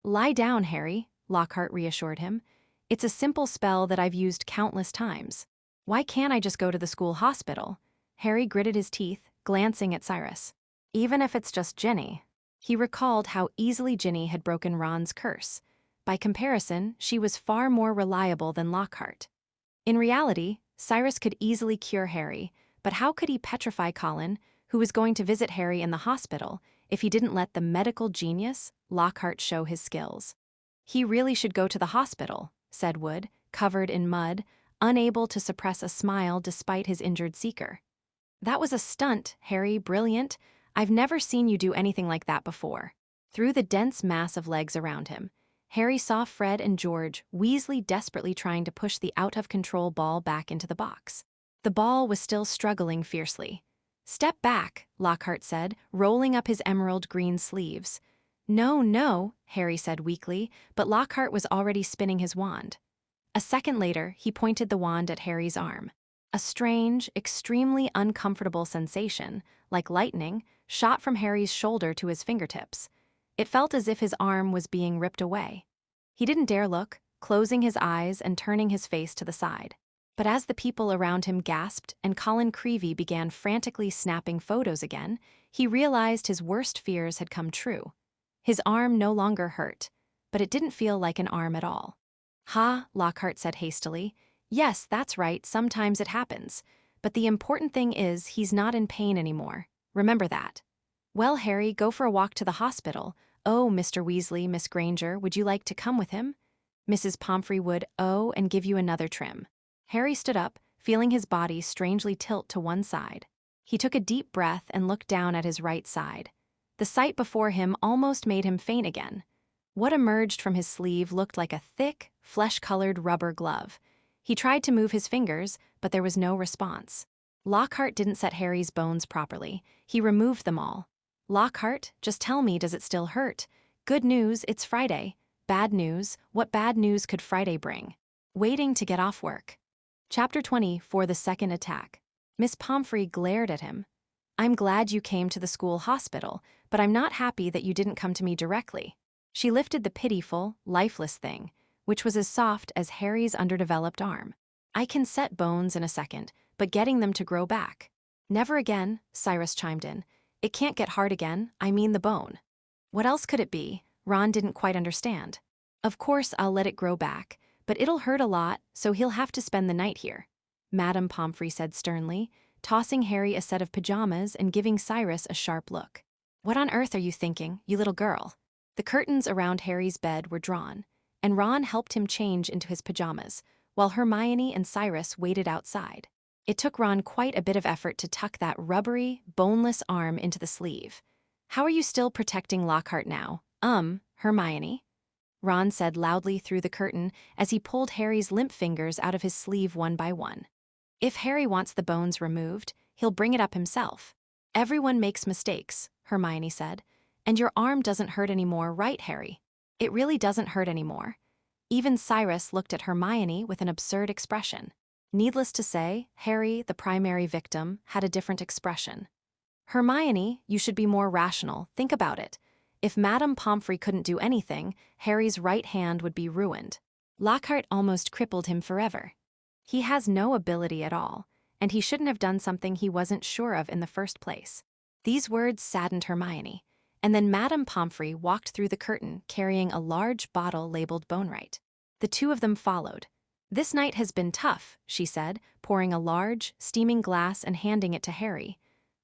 Lie down, Harry, Lockhart reassured him. It's a simple spell that I've used countless times. Why can't I just go to the school hospital? Harry gritted his teeth, glancing at Cyrus. Even if it's just Ginny. He recalled how easily Ginny had broken Ron's curse. By comparison, she was far more reliable than Lockhart. In reality, Cyrus could easily cure Harry, but how could he petrify Colin, who was going to visit Harry in the hospital, if he didn't let the medical genius, Lockhart, show his skills? He really should go to the hospital, said Wood, covered in mud, unable to suppress a smile despite his injured seeker. That was a stunt, Harry, brilliant. I've never seen you do anything like that before. Through the dense mass of legs around him, Harry saw Fred and George Weasley desperately trying to push the out-of-control ball back into the box. The ball was still struggling fiercely. Step back, Lockhart said, rolling up his emerald green sleeves. No, no, Harry said weakly, but Lockhart was already spinning his wand. A second later, he pointed the wand at Harry's arm. A strange, extremely uncomfortable sensation, like lightning, shot from Harry's shoulder to his fingertips. It felt as if his arm was being ripped away. He didn't dare look, closing his eyes and turning his face to the side. But as the people around him gasped and Colin Creevey began frantically snapping photos again, he realized his worst fears had come true. His arm no longer hurt, but it didn't feel like an arm at all. Ha, Lockhart said hastily. Yes, that's right, sometimes it happens. But the important thing is he's not in pain anymore. Remember that. Well, Harry, go for a walk to the hospital. Oh, Mr. Weasley, Miss Granger, would you like to come with him? Mrs. Pomfrey would, and give you another trim. Harry stood up, feeling his body strangely tilt to one side. He took a deep breath and looked down at his right side. The sight before him almost made him faint again. What emerged from his sleeve looked like a thick, flesh-colored rubber glove. He tried to move his fingers, but there was no response. Lockhart didn't set Harry's bones properly. He removed them all. Lockhart, just tell me, does it still hurt? Good news, it's Friday. Bad news, what bad news could Friday bring? Waiting to get off work. Chapter 20, For the Second Attack. Miss Pomfrey glared at him. I'm glad you came to the school hospital, but I'm not happy that you didn't come to me directly. She lifted the pitiful, lifeless thing, which was as soft as Harry's underdeveloped arm. I can set bones in a second, but getting them to grow back. Never again, Cyrus chimed in. It can't get hard again, I mean the bone. What else could it be? Ron didn't quite understand. Of course I'll let it grow back, but it'll hurt a lot, so he'll have to spend the night here, Madame Pomfrey said sternly, tossing Harry a set of pajamas and giving Cyrus a sharp look. What on earth are you thinking, you little girl? The curtains around Harry's bed were drawn, and Ron helped him change into his pajamas, while Hermione and Cyrus waited outside. It took Ron quite a bit of effort to tuck that rubbery, boneless arm into the sleeve. How are you still protecting Lockhart now? Hermione? Ron said loudly through the curtain as he pulled Harry's limp fingers out of his sleeve one by one. If Harry wants the bones removed, he'll bring it up himself. Everyone makes mistakes, Hermione said, And your arm doesn't hurt anymore, right, Harry? It really doesn't hurt anymore. Even Cyrus looked at Hermione with an absurd expression. Needless to say, Harry, the primary victim, had a different expression. Hermione, you should be more rational, think about it. If Madame Pomfrey couldn't do anything, Harry's right hand would be ruined. Lockhart almost crippled him forever. He has no ability at all, and he shouldn't have done something he wasn't sure of in the first place. These words saddened Hermione, and then Madame Pomfrey walked through the curtain carrying a large bottle labeled Boneright. The two of them followed. "This night has been tough," she said, pouring a large, steaming glass and handing it to Harry.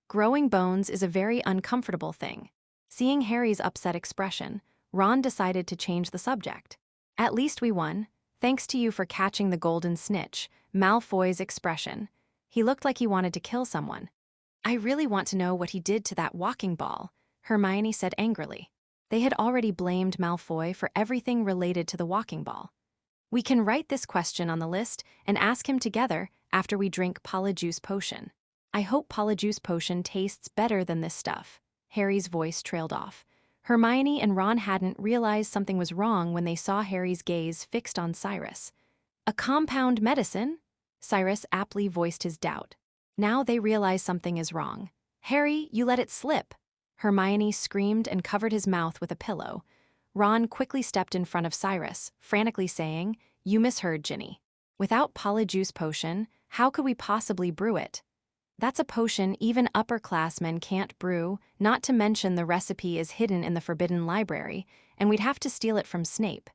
"Growing bones is a very uncomfortable thing." Seeing Harry's upset expression, Ron decided to change the subject. "At least we won. Thanks to you for catching the golden snitch." Malfoy's expression. He looked like he wanted to kill someone. "I really want to know what he did to that walking ball," Hermione said angrily. They had already blamed Malfoy for everything related to the walking ball. "We can write this question on the list and ask him together after we drink Polyjuice Potion. I hope Polyjuice Potion tastes better than this stuff." Harry's voice trailed off. Hermione and Ron hadn't realized something was wrong when they saw Harry's gaze fixed on Cyrus. "A compound medicine?" Cyrus aptly voiced his doubt. Now they realize something is wrong. "Harry, you let it slip!" Hermione screamed and covered his mouth with a pillow. Ron quickly stepped in front of Cyrus, frantically saying, "You misheard, Ginny. Without Polyjuice Potion, how could we possibly brew it? That's a potion even upperclassmen can't brew, not to mention the recipe is hidden in the Forbidden Library, and we'd have to steal it from Snape.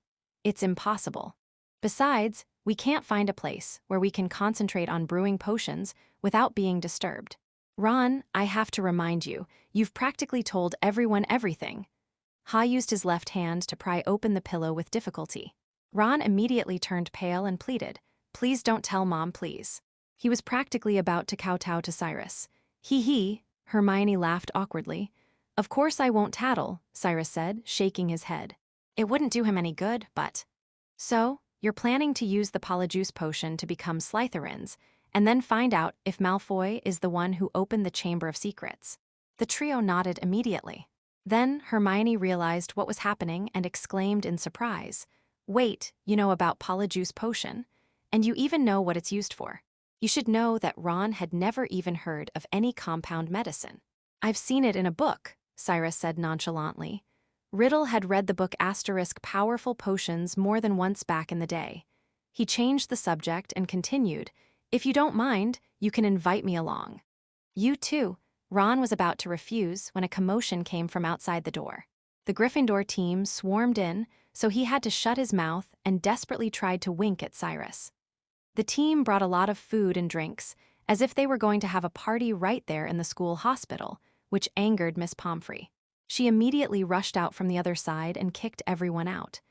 It's impossible. Besides, we can't find a place where we can concentrate on brewing potions without being disturbed. Ron, I have to remind you, you've practically told everyone everything." Ha used his left hand to pry open the pillow with difficulty. Ron immediately turned pale and pleaded, "Please don't tell Mom, please." He was practically about to kowtow to Cyrus. "He," Hermione laughed awkwardly. "Of course I won't tattle," Cyrus said, shaking his head. "It wouldn't do him any good, but—" "So, you're planning to use the Polyjuice Potion to become Slytherins, and then find out if Malfoy is the one who opened the Chamber of Secrets." The trio nodded immediately. Then Hermione realized what was happening and exclaimed in surprise, "Wait, you know about Polyjuice Potion? And you even know what it's used for?" You should know that Ron had never even heard of any compound medicine. "I've seen it in a book," Cyrus said nonchalantly. Riddle had read the book * Powerful Potions more than once back in the day. He changed the subject and continued, "If you don't mind, you can invite me along." "You too." Ron was about to refuse when a commotion came from outside the door. The Gryffindor team swarmed in, so he had to shut his mouth and desperately tried to wink at Cyrus. The team brought a lot of food and drinks, as if they were going to have a party right there in the school hospital, which angered Miss Pomfrey. She immediately rushed out from the other side and kicked everyone out.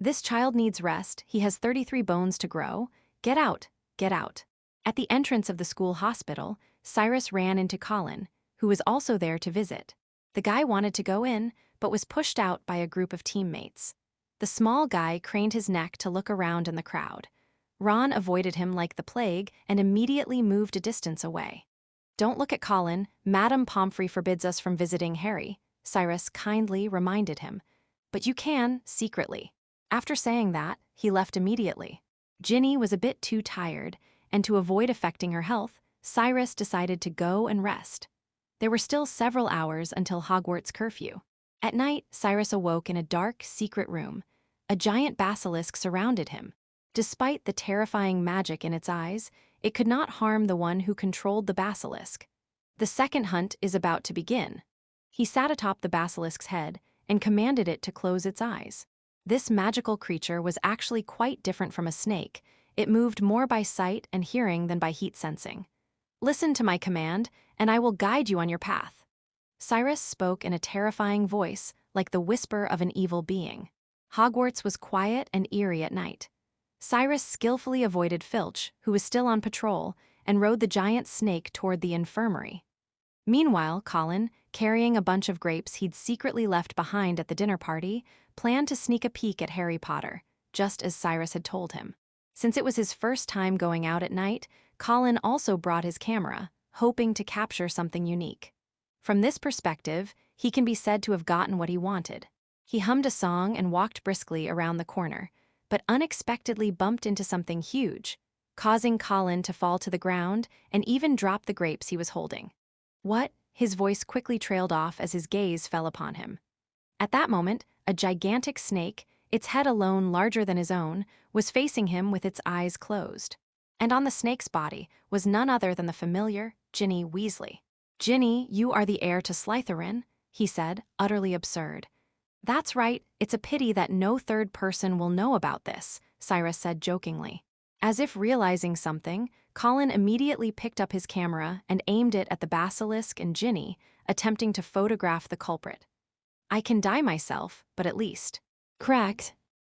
"This child needs rest. He has 33 bones to grow. Get out, get out." At the entrance of the school hospital, Cyrus ran into Colin, who was also there to visit. The guy wanted to go in, but was pushed out by a group of teammates. The small guy craned his neck to look around in the crowd. Ron avoided him like the plague and immediately moved a distance away. "Don't look at Colin. Madame Pomfrey forbids us from visiting Harry," Cyrus kindly reminded him. "But you can, secretly." After saying that, he left immediately. Ginny was a bit too tired, and to avoid affecting her health, Cyrus decided to go and rest. There were still several hours until Hogwarts curfew. At night, Cyrus awoke in a dark, secret room. A giant basilisk surrounded him. Despite the terrifying magic in its eyes, it could not harm the one who controlled the basilisk. "The second hunt is about to begin." He sat atop the basilisk's head and commanded it to close its eyes. This magical creature was actually quite different from a snake. It moved more by sight and hearing than by heat sensing. "Listen to my command, and I will guide you on your path." Cyrus spoke in a terrifying voice, like the whisper of an evil being. Hogwarts was quiet and eerie at night. Cyrus skillfully avoided Filch, who was still on patrol, and rode the giant snake toward the infirmary. Meanwhile, Colin, carrying a bunch of grapes he'd secretly left behind at the dinner party, planned to sneak a peek at Harry Potter, just as Cyrus had told him. Since it was his first time going out at night, Colin also brought his camera, hoping to capture something unique. From this perspective, he can be said to have gotten what he wanted. He hummed a song and walked briskly around the corner, but unexpectedly bumped into something huge, causing Colin to fall to the ground and even drop the grapes he was holding. "What?" His voice quickly trailed off as his gaze fell upon him. At that moment, a gigantic snake, its head alone larger than his own, was facing him with its eyes closed. And on the snake's body was none other than the familiar Ginny Weasley. "Ginny, you are the heir to Slytherin," he said, utterly absurd. "That's right, it's a pity that no third person will know about this," Cyrus said jokingly. As if realizing something, Colin immediately picked up his camera and aimed it at the basilisk and Ginny, attempting to photograph the culprit. "I can die myself, but at least." "Correct.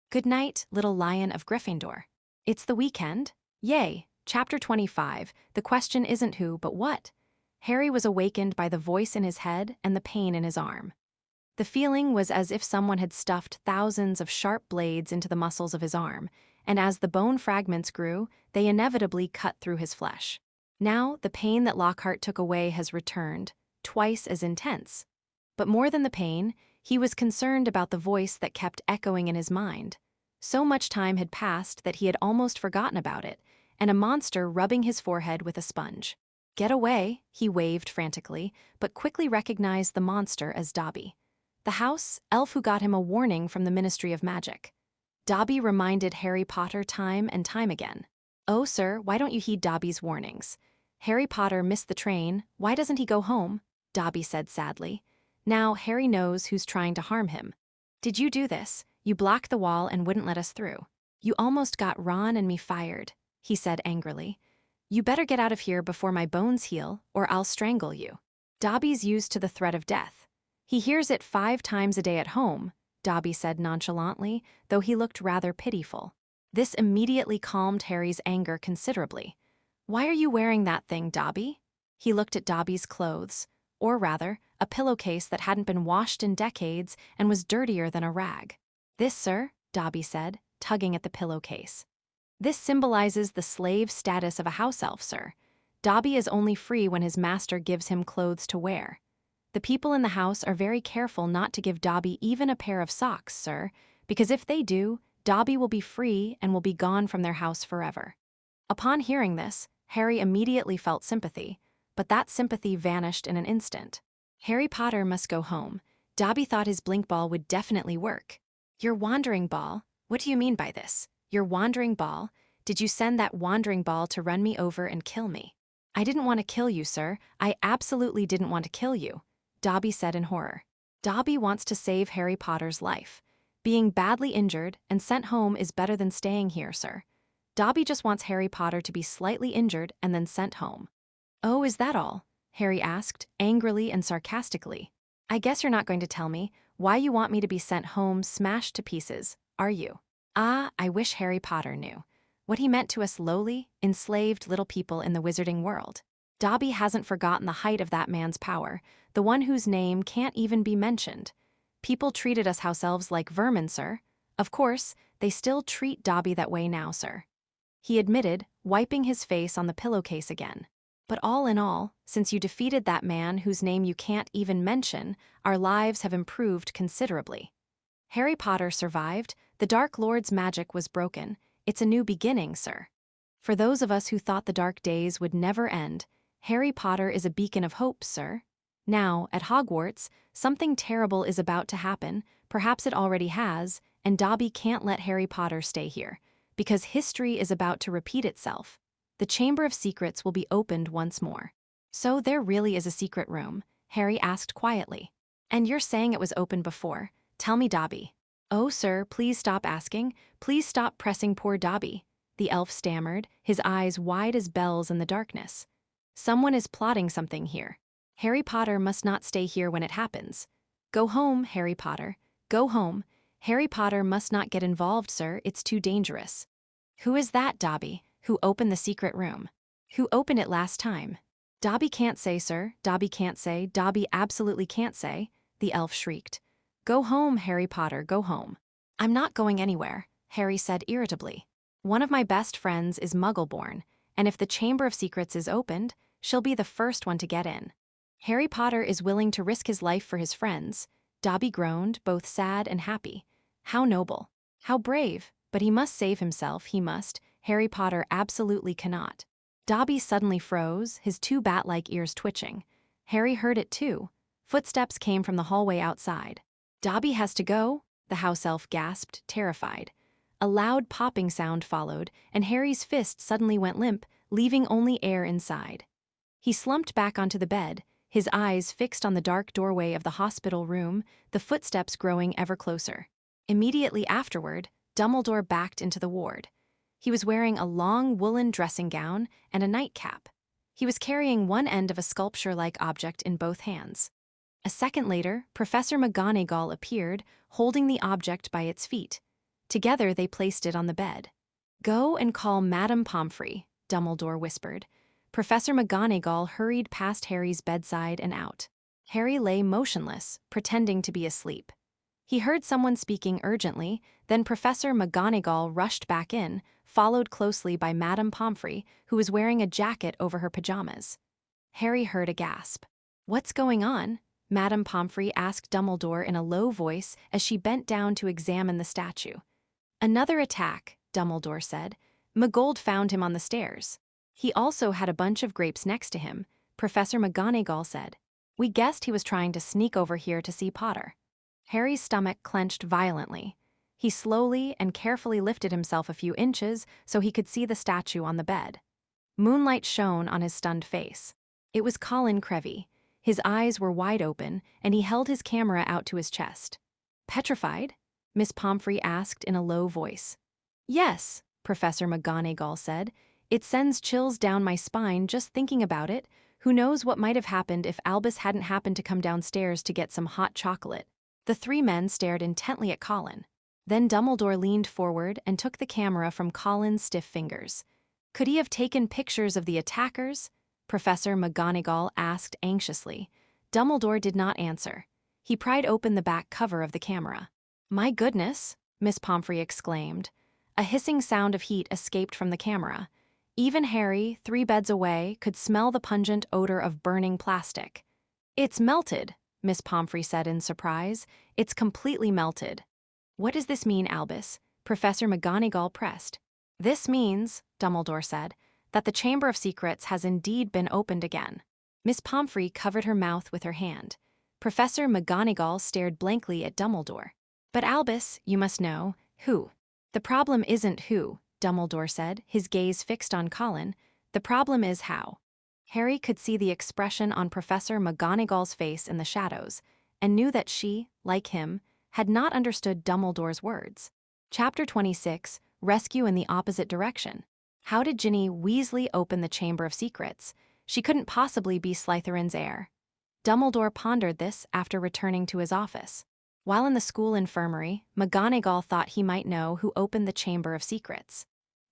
Good night, little lion of Gryffindor. It's the weekend. Yay." Chapter 25, the question isn't who, but what? Harry was awakened by the voice in his head and the pain in his arm. The feeling was as if someone had stuffed thousands of sharp blades into the muscles of his arm, and as the bone fragments grew, they inevitably cut through his flesh. Now, the pain that Lockhart took away has returned, twice as intense. But more than the pain, he was concerned about the voice that kept echoing in his mind. So much time had passed that he had almost forgotten about it, and a monster rubbing his forehead with a sponge. "Get away," he waved frantically, but quickly recognized the monster as Dobby. The house elf who got him a warning from the Ministry of Magic. Dobby reminded Harry Potter time and time again. "Oh, sir, why don't you heed Dobby's warnings? Harry Potter missed the train, why doesn't he go home?" Dobby said sadly. "Now Harry knows who's trying to harm him. Did you do this? You blocked the wall and wouldn't let us through. You almost got Ron and me fired," he said angrily. "You better get out of here before my bones heal, or I'll strangle you." Dobby's used to the threat of death. He hears it 5 times a day at home, Dobby said nonchalantly, though he looked rather pitiful. This immediately calmed Harry's anger considerably. "Why are you wearing that thing, Dobby?" He looked at Dobby's clothes, or rather, a pillowcase that hadn't been washed in decades and was dirtier than a rag. "This, sir," Dobby said, tugging at the pillowcase. "This symbolizes the slave status of a house elf, sir. Dobby is only free when his master gives him clothes to wear. The people in the house are very careful not to give Dobby even a pair of socks, sir, because if they do, Dobby will be free and will be gone from their house forever." Upon hearing this, Harry immediately felt sympathy, but that sympathy vanished in an instant. Harry Potter must go home. Dobby thought his blink ball would definitely work. "Your wandering ball? What do you mean by this? Your wandering ball? Did you send that wandering ball to run me over and kill me?" "I didn't want to kill you, sir. I absolutely didn't want to kill you," Dobby said in horror. Dobby wants to save Harry Potter's life. Being badly injured and sent home is better than staying here, sir. Dobby just wants Harry Potter to be slightly injured and then sent home. "Oh, is that all?" Harry asked, angrily and sarcastically. "I guess you're not going to tell me why you want me to be sent home smashed to pieces, are you?" Ah, I wish Harry Potter knew what he meant to us lowly, enslaved little people in the wizarding world. Dobby hasn't forgotten the height of that man's power, the one whose name can't even be mentioned. "People treated us house elves like vermin, sir. Of course, they still treat Dobby that way now, sir," he admitted, wiping his face on the pillowcase again. "But all in all, since you defeated that man whose name you can't even mention, our lives have improved considerably. Harry Potter survived, the Dark Lord's magic was broken. It's a new beginning, sir. For those of us who thought the dark days would never end, Harry Potter is a beacon of hope, sir. Now, at Hogwarts, something terrible is about to happen, perhaps it already has, and Dobby can't let Harry Potter stay here, because history is about to repeat itself. The Chamber of Secrets will be opened once more." "So there really is a secret room?" Harry asked quietly. "And you're saying it was open before? Tell me, Dobby." "Oh, sir, please stop asking. Please stop pressing poor Dobby," the elf stammered, his eyes wide as bells in the darkness. "Someone is plotting something here. Harry Potter must not stay here when it happens. Go home, Harry Potter. Go home. Harry Potter must not get involved, sir. It's too dangerous." "Who is that, Dobby? Who opened the secret room? Who opened it last time?" "Dobby can't say, sir. Dobby can't say. Dobby absolutely can't say," the elf shrieked. "Go home, Harry Potter, go home." "I'm not going anywhere," Harry said irritably. "One of my best friends is Muggle-born, and if the Chamber of Secrets is opened, she'll be the first one to get in." Harry Potter is willing to risk his life for his friends. Dobby groaned, both sad and happy. How noble. How brave. But he must save himself, he must. Harry Potter absolutely cannot. Dobby suddenly froze, his two bat-like ears twitching. Harry heard it too. Footsteps came from the hallway outside. Dobby has to go, the house elf gasped, terrified. A loud popping sound followed, and Harry's fist suddenly went limp, leaving only air inside. He slumped back onto the bed, his eyes fixed on the dark doorway of the hospital room, the footsteps growing ever closer. Immediately afterward, Dumbledore backed into the ward. He was wearing a long woolen dressing gown and a nightcap. He was carrying one end of a sculpture-like object in both hands. A second later, Professor McGonagall appeared, holding the object by its feet. Together they placed it on the bed. "Go and call Madame Pomfrey," Dumbledore whispered. Professor McGonagall hurried past Harry's bedside and out. Harry lay motionless, pretending to be asleep. He heard someone speaking urgently, then Professor McGonagall rushed back in, followed closely by Madame Pomfrey, who was wearing a jacket over her pajamas. Harry heard a gasp. "What's going on?" Madame Pomfrey asked Dumbledore in a low voice as she bent down to examine the statue. "Another attack," Dumbledore said. "McGold found him on the stairs. He also had a bunch of grapes next to him," Professor McGonagall said. "We guessed he was trying to sneak over here to see Potter." Harry's stomach clenched violently. He slowly and carefully lifted himself a few inches so he could see the statue on the bed. Moonlight shone on his stunned face. It was Colin Creevey. His eyes were wide open, and he held his camera out to his chest. "Petrified?" Miss Pomfrey asked in a low voice. "Yes," Professor McGonagall said. "It sends chills down my spine just thinking about it. Who knows what might have happened if Albus hadn't happened to come downstairs to get some hot chocolate." The three men stared intently at Colin. Then Dumbledore leaned forward and took the camera from Colin's stiff fingers. "Could he have taken pictures of the attackers?" Professor McGonagall asked anxiously. Dumbledore did not answer. He pried open the back cover of the camera. "My goodness," Miss Pomfrey exclaimed. A hissing sound of heat escaped from the camera. Even Harry, 3 beds away, could smell the pungent odor of burning plastic. "It's melted," Miss Pomfrey said in surprise. "It's completely melted." "What does this mean, Albus?" Professor McGonagall pressed. "This means," Dumbledore said, "that the Chamber of Secrets has indeed been opened again." Miss Pomfrey covered her mouth with her hand. Professor McGonagall stared blankly at Dumbledore. "But Albus, you must know, who?" "The problem isn't who," Dumbledore said, his gaze fixed on Colin. "The problem is how." Harry could see the expression on Professor McGonagall's face in the shadows, and knew that she, like him, had not understood Dumbledore's words. Chapter 26, Rescue in the Opposite Direction. How did Ginny Weasley open the Chamber of Secrets? She couldn't possibly be Slytherin's heir. Dumbledore pondered this after returning to his office. While in the school infirmary, McGonagall thought he might know who opened the Chamber of Secrets.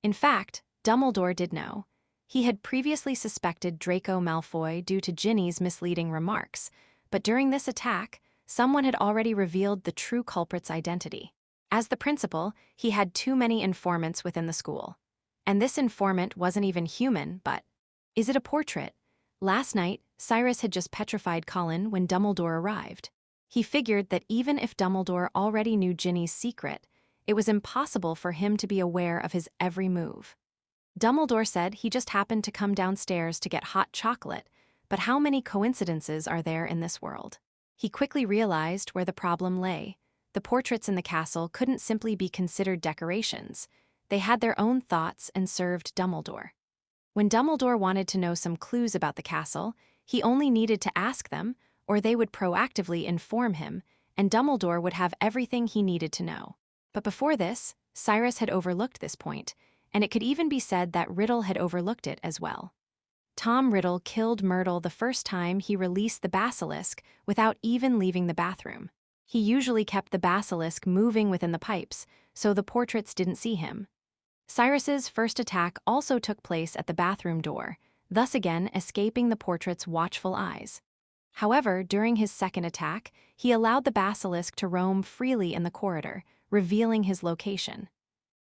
In fact, Dumbledore did know. He had previously suspected Draco Malfoy due to Ginny's misleading remarks, but during this attack, someone had already revealed the true culprit's identity. As the principal, he had too many informants within the school. And this informant wasn't even human, but... Is it a portrait? Last night, Cyrus had just petrified Colin when Dumbledore arrived. He figured that even if Dumbledore already knew Ginny's secret, it was impossible for him to be aware of his every move. Dumbledore said he just happened to come downstairs to get hot chocolate, but how many coincidences are there in this world? He quickly realized where the problem lay. The portraits in the castle couldn't simply be considered decorations. They had their own thoughts and served Dumbledore. When Dumbledore wanted to know some clues about the castle, he only needed to ask them, or they would proactively inform him, and Dumbledore would have everything he needed to know. But before this, Cyrus had overlooked this point, and it could even be said that Riddle had overlooked it as well. Tom Riddle killed Myrtle the first time he released the basilisk without even leaving the bathroom. He usually kept the basilisk moving within the pipes, so the portraits didn't see him. Cyrus's first attack also took place at the bathroom door, thus again escaping the portrait's watchful eyes. However, during his second attack, he allowed the basilisk to roam freely in the corridor, revealing his location.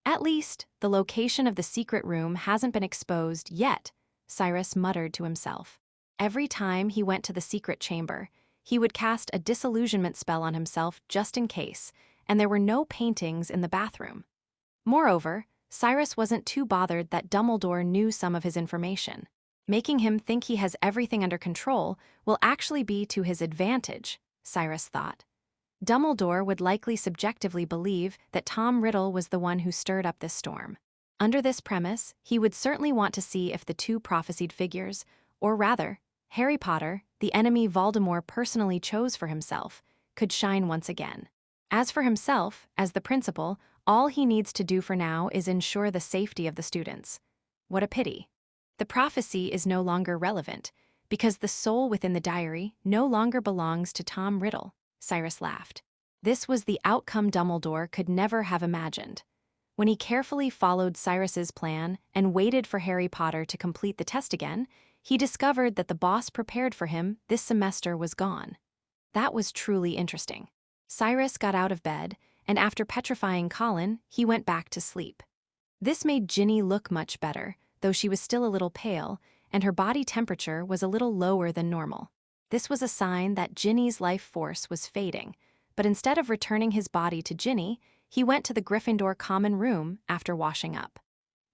"At least, the location of the secret room hasn't been exposed yet," Cyrus muttered to himself. Every time he went to the secret chamber, he would cast a disillusionment spell on himself just in case, and there were no paintings in the bathroom. Moreover, Cyrus wasn't too bothered that Dumbledore knew some of his information. Making him think he has everything under control will actually be to his advantage, Cyrus thought. Dumbledore would likely subjectively believe that Tom Riddle was the one who stirred up this storm. Under this premise, he would certainly want to see if the two prophesied figures, or rather, Harry Potter, the enemy Voldemort personally chose for himself, could shine once again. As for himself, as the principal, all he needs to do for now is ensure the safety of the students. What a pity. The prophecy is no longer relevant, because the soul within the diary no longer belongs to Tom Riddle, Cyrus laughed. This was the outcome Dumbledore could never have imagined. When he carefully followed Cyrus's plan and waited for Harry Potter to complete the test again, he discovered that the boss prepared for him this semester was gone. That was truly interesting. Cyrus got out of bed, and after petrifying Colin, he went back to sleep. This made Ginny look much better, though she was still a little pale, and her body temperature was a little lower than normal. This was a sign that Ginny's life force was fading, but instead of returning his body to Ginny, he went to the Gryffindor common room after washing up.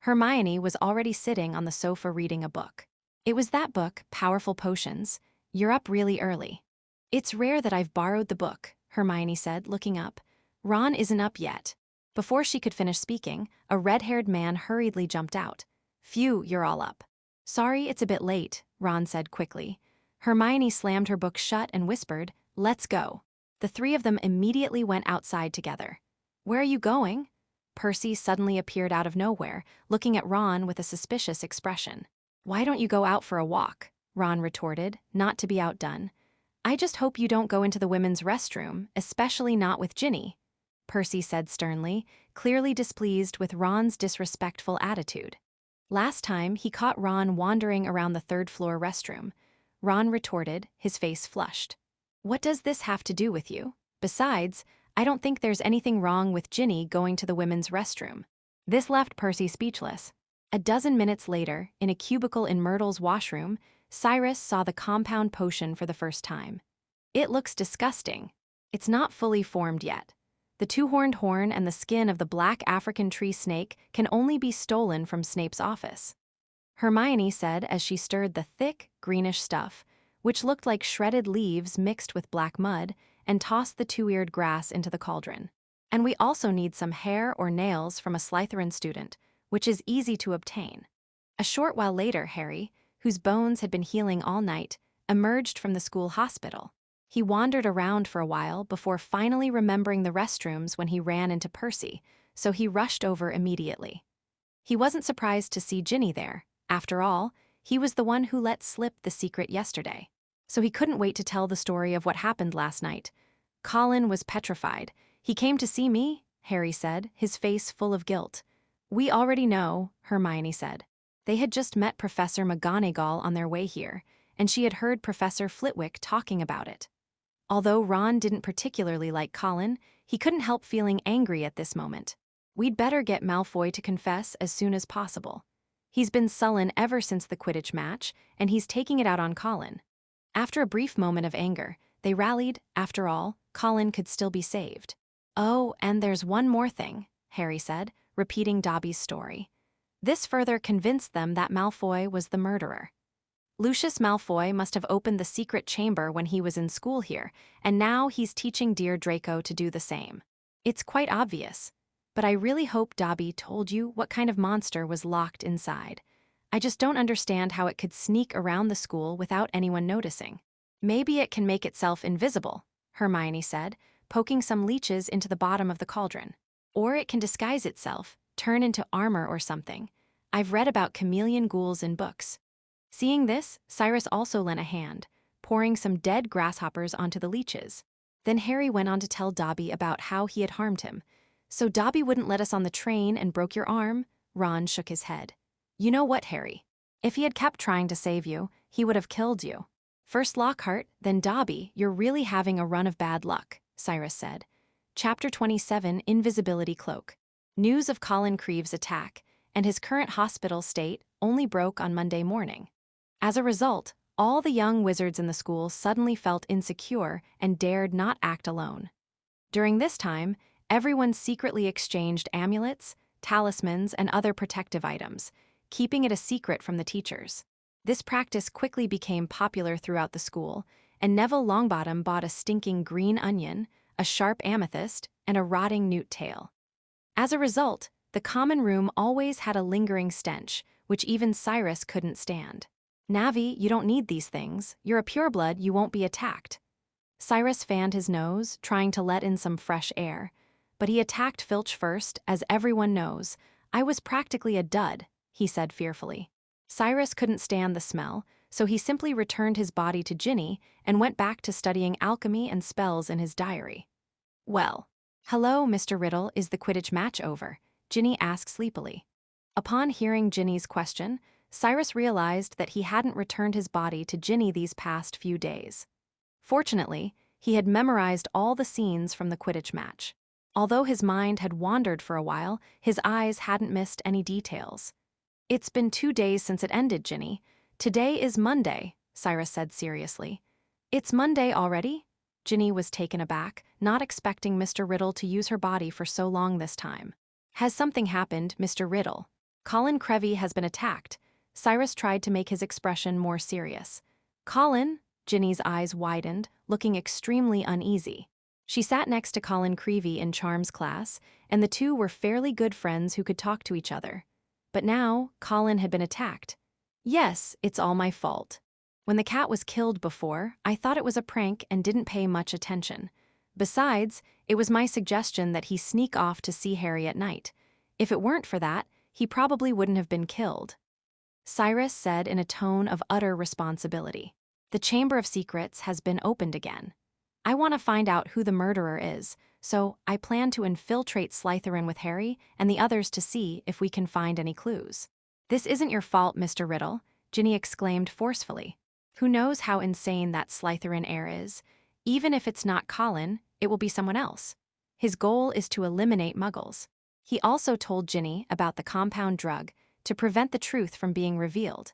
Hermione was already sitting on the sofa reading a book. It was that book, Powerful Potions. You're up really early. It's rare that I've borrowed the book, Hermione said, looking up. Ron isn't up yet. Before she could finish speaking, a red-haired man hurriedly jumped out. Phew, you're all up. Sorry it's a bit late, Ron said quickly. Hermione slammed her book shut and whispered, Let's go. The three of them immediately went outside together. Where are you going? Percy suddenly appeared out of nowhere, looking at Ron with a suspicious expression. Why don't you go out for a walk? Ron retorted, not to be outdone. I just hope you don't go into the women's restroom, especially not with Ginny, Percy said sternly, clearly displeased with Ron's disrespectful attitude. Last time, he caught Ron wandering around the third-floor restroom. Ron retorted, his face flushed. What does this have to do with you? Besides, I don't think there's anything wrong with Ginny going to the women's restroom. This left Percy speechless. A dozen minutes later, in a cubicle in Myrtle's washroom, Cyrus saw the compound potion for the first time. It looks disgusting. It's not fully formed yet. The two-horned horn and the skin of the black African tree snake can only be stolen from Snape's office. Hermione said as she stirred the thick, greenish stuff, which looked like shredded leaves mixed with black mud, and tossed the two-eared grass into the cauldron. And we also need some hair or nails from a Slytherin student, which is easy to obtain. A short while later, Harry, whose bones had been healing all night, emerged from the school hospital. He wandered around for a while before finally remembering the restrooms when he ran into Percy, so he rushed over immediately. He wasn't surprised to see Ginny there. After all, he was the one who let slip the secret yesterday. So he couldn't wait to tell the story of what happened last night. Colin was petrified. He came to see me, Harry said, his face full of guilt. We already know, Hermione said. They had just met Professor McGonagall on their way here, and she had heard Professor Flitwick talking about it. Although Ron didn't particularly like Colin, he couldn't help feeling angry at this moment. We'd better get Malfoy to confess as soon as possible. He's been sullen ever since the Quidditch match, and he's taking it out on Colin. After a brief moment of anger, they rallied. After all, Colin could still be saved. Oh, and there's one more thing, Harry said, repeating Dobby's story. This further convinced them that Malfoy was the murderer. Lucius Malfoy must have opened the secret chamber when he was in school here, and now he's teaching dear Draco to do the same. It's quite obvious. But I really hope Dobby told you what kind of monster was locked inside. I just don't understand how it could sneak around the school without anyone noticing. Maybe it can make itself invisible, Hermione said, poking some leeches into the bottom of the cauldron. Or it can disguise itself, turn into armor or something. I've read about chameleon ghouls in books. Seeing this, Cyrus also lent a hand, pouring some dead grasshoppers onto the leeches. Then Harry went on to tell Dobby about how he had harmed him. So Dobby wouldn't let us on the train and broke your arm? Ron shook his head. You know what, Harry? If he had kept trying to save you, he would have killed you. First Lockhart, then Dobby, you're really having a run of bad luck, Cyrus said. Chapter 27, Invisibility Cloak. News of Colin Creeve's attack and his current hospital state only broke on Monday morning. As a result, All the young wizards in the school suddenly felt insecure and dared not act alone. During this time, everyone secretly exchanged amulets, talismans, and other protective items, keeping it a secret from the teachers. This practice quickly became popular throughout the school, and Neville Longbottom bought a stinking green onion, a sharp amethyst, and a rotting newt tail. As a result, the common room always had a lingering stench, which even Cyrus couldn't stand. "Navi, you don't need these things. You're a pureblood, you won't be attacked." Cyrus fanned his nose, trying to let in some fresh air. But he attacked Filch first, as everyone knows. "I was practically a dud," he said fearfully. Cyrus couldn't stand the smell, so he simply returned his body to Ginny and went back to studying alchemy and spells in his diary. "Well, hello, Mr. Riddle, is the Quidditch match over?" Ginny asked sleepily. Upon hearing Ginny's question, Cyrus realized that he hadn't returned his body to Ginny these past few days. Fortunately, he had memorized all the scenes from the Quidditch match. Although his mind had wandered for a while, his eyes hadn't missed any details. "It's been 2 days since it ended, Ginny. Today is Monday," Cyrus said seriously. "It's Monday already?" Ginny was taken aback, not expecting Mr. Riddle to use her body for so long this time. "Has something happened, Mr. Riddle? Colin Creevey has been attacked." Cyrus tried to make his expression more serious. "Colin?" Ginny's eyes widened, looking extremely uneasy. She sat next to Colin Creevey in Charms class, and the two were fairly good friends who could talk to each other. But now, Colin had been attacked. "Yes, it's all my fault. When the cat was killed before, I thought it was a prank and didn't pay much attention. Besides, it was my suggestion that he sneak off to see Harry at night. If it weren't for that, he probably wouldn't have been killed," Cyrus said in a tone of utter responsibility. "The Chamber of Secrets has been opened again. I want to find out who the murderer is, so I plan to infiltrate Slytherin with Harry and the others to see if we can find any clues." "This isn't your fault, Mr. Riddle," Ginny exclaimed forcefully. "Who knows how insane that Slytherin heir is? Even if it's not Colin, it will be someone else. His goal is to eliminate Muggles." He also told Ginny about the compound drug to prevent the truth from being revealed.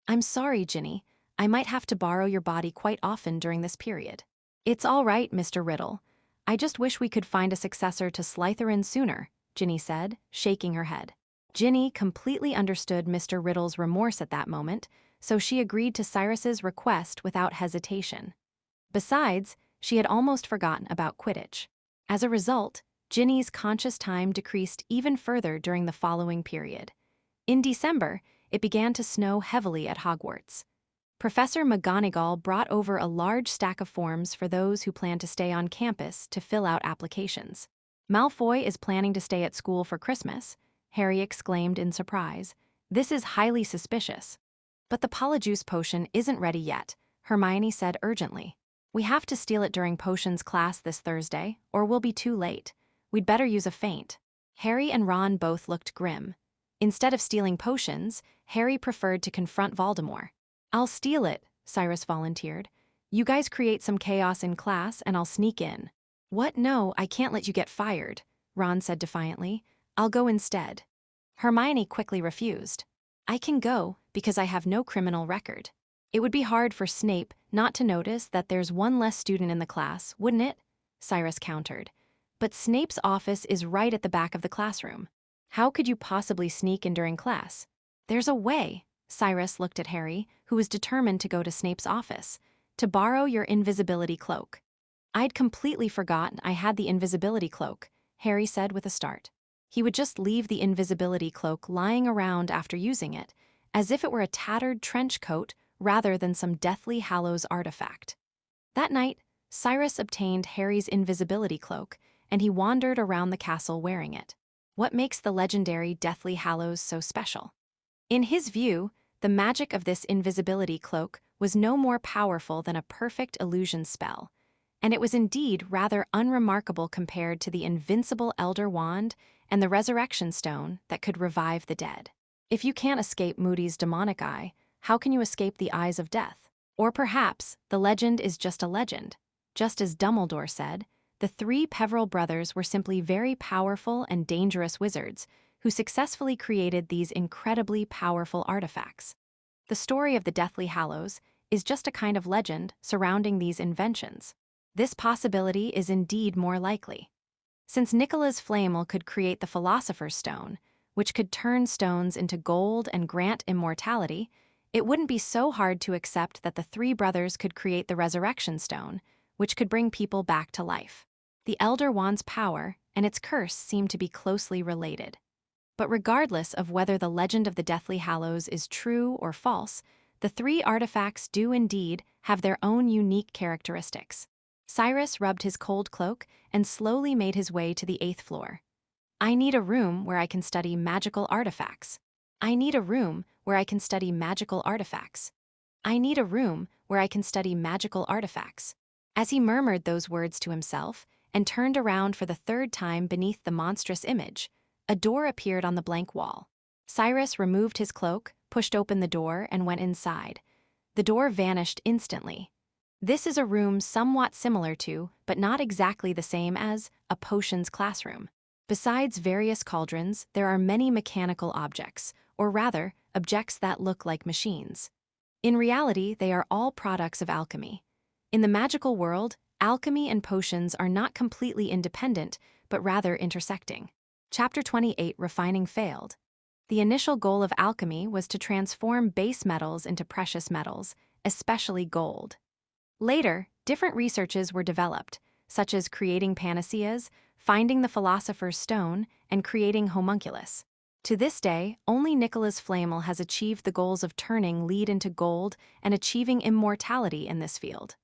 "I'm sorry, Ginny. I might have to borrow your body quite often during this period." "It's all right, Mr. Riddle. I just wish we could find a successor to Slytherin sooner," Ginny said, shaking her head. Ginny completely understood Mr. Riddle's remorse at that moment, so she agreed to Cyrus's request without hesitation. Besides, she had almost forgotten about Quidditch. As a result, Ginny's conscious time decreased even further during the following period. In December, it began to snow heavily at Hogwarts. Professor McGonagall brought over a large stack of forms for those who plan to stay on campus to fill out applications. "Malfoy is planning to stay at school for Christmas," Harry exclaimed in surprise. "This is highly suspicious." "But the Polyjuice potion isn't ready yet," Hermione said urgently. "We have to steal it during potions class this Thursday, or we'll be too late. We'd better use a feint." Harry and Ron both looked grim. Instead of stealing potions, Harry preferred to confront Voldemort. "I'll steal it," Cyrus volunteered. "You guys create some chaos in class and I'll sneak in." "What? No, I can't let you get fired," Ron said defiantly. "I'll go instead." Hermione quickly refused. "I can go because I have no criminal record." "It would be hard for Snape not to notice that there's one less student in the class, wouldn't it?" Cyrus countered. "But Snape's office is right at the back of the classroom. How could you possibly sneak in during class?" "There's a way." Cyrus looked at Harry, who was determined to go to Snape's office, "to borrow your invisibility cloak." "I'd completely forgotten I had the invisibility cloak," Harry said with a start. He would just leave the invisibility cloak lying around after using it, as if it were a tattered trench coat rather than some Deathly Hallows artifact. That night, Cyrus obtained Harry's invisibility cloak, and he wandered around the castle wearing it. What makes the legendary Deathly Hallows so special? In his view, the magic of this invisibility cloak was no more powerful than a perfect illusion spell, and it was indeed rather unremarkable compared to the invincible Elder Wand and the Resurrection Stone that could revive the dead. If you can't escape Moody's demonic eye, how can you escape the eyes of death? Or perhaps the legend is just a legend. Just as Dumbledore said, the 3 Peverell brothers were simply very powerful and dangerous wizards who successfully created these incredibly powerful artifacts. The story of the Deathly Hallows is just a kind of legend surrounding these inventions. This possibility is indeed more likely. Since Nicholas Flamel could create the Philosopher's Stone, which could turn stones into gold and grant immortality, it wouldn't be so hard to accept that the three brothers could create the Resurrection Stone, which could bring people back to life. The Elder Wand's power and its curse seem to be closely related. But regardless of whether the legend of the Deathly Hallows is true or false, the three artifacts do indeed have their own unique characteristics. Cyrus rubbed his cold cloak and slowly made his way to the 8th floor. I need a room where I can study magical artifacts. I need a room where I can study magical artifacts. I need a room where I can study magical artifacts. As he murmured those words to himself and turned around for the 3rd time beneath the monstrous image, a door appeared on the blank wall. Cyrus removed his cloak, pushed open the door, and went inside. The door vanished instantly. This is a room somewhat similar to, but not exactly the same as, a potions classroom. Besides various cauldrons, there are many mechanical objects, or rather, objects that look like machines. In reality, they are all products of alchemy. In the magical world, alchemy and potions are not completely independent, but rather intersecting. Chapter 28, Refining failed. The initial goal of alchemy was to transform base metals into precious metals, especially gold. Later, different researches were developed, such as creating panaceas, finding the Philosopher's Stone, and creating homunculus. To this day, only Nicholas Flamel has achieved the goals of turning lead into gold and achieving immortality in this field.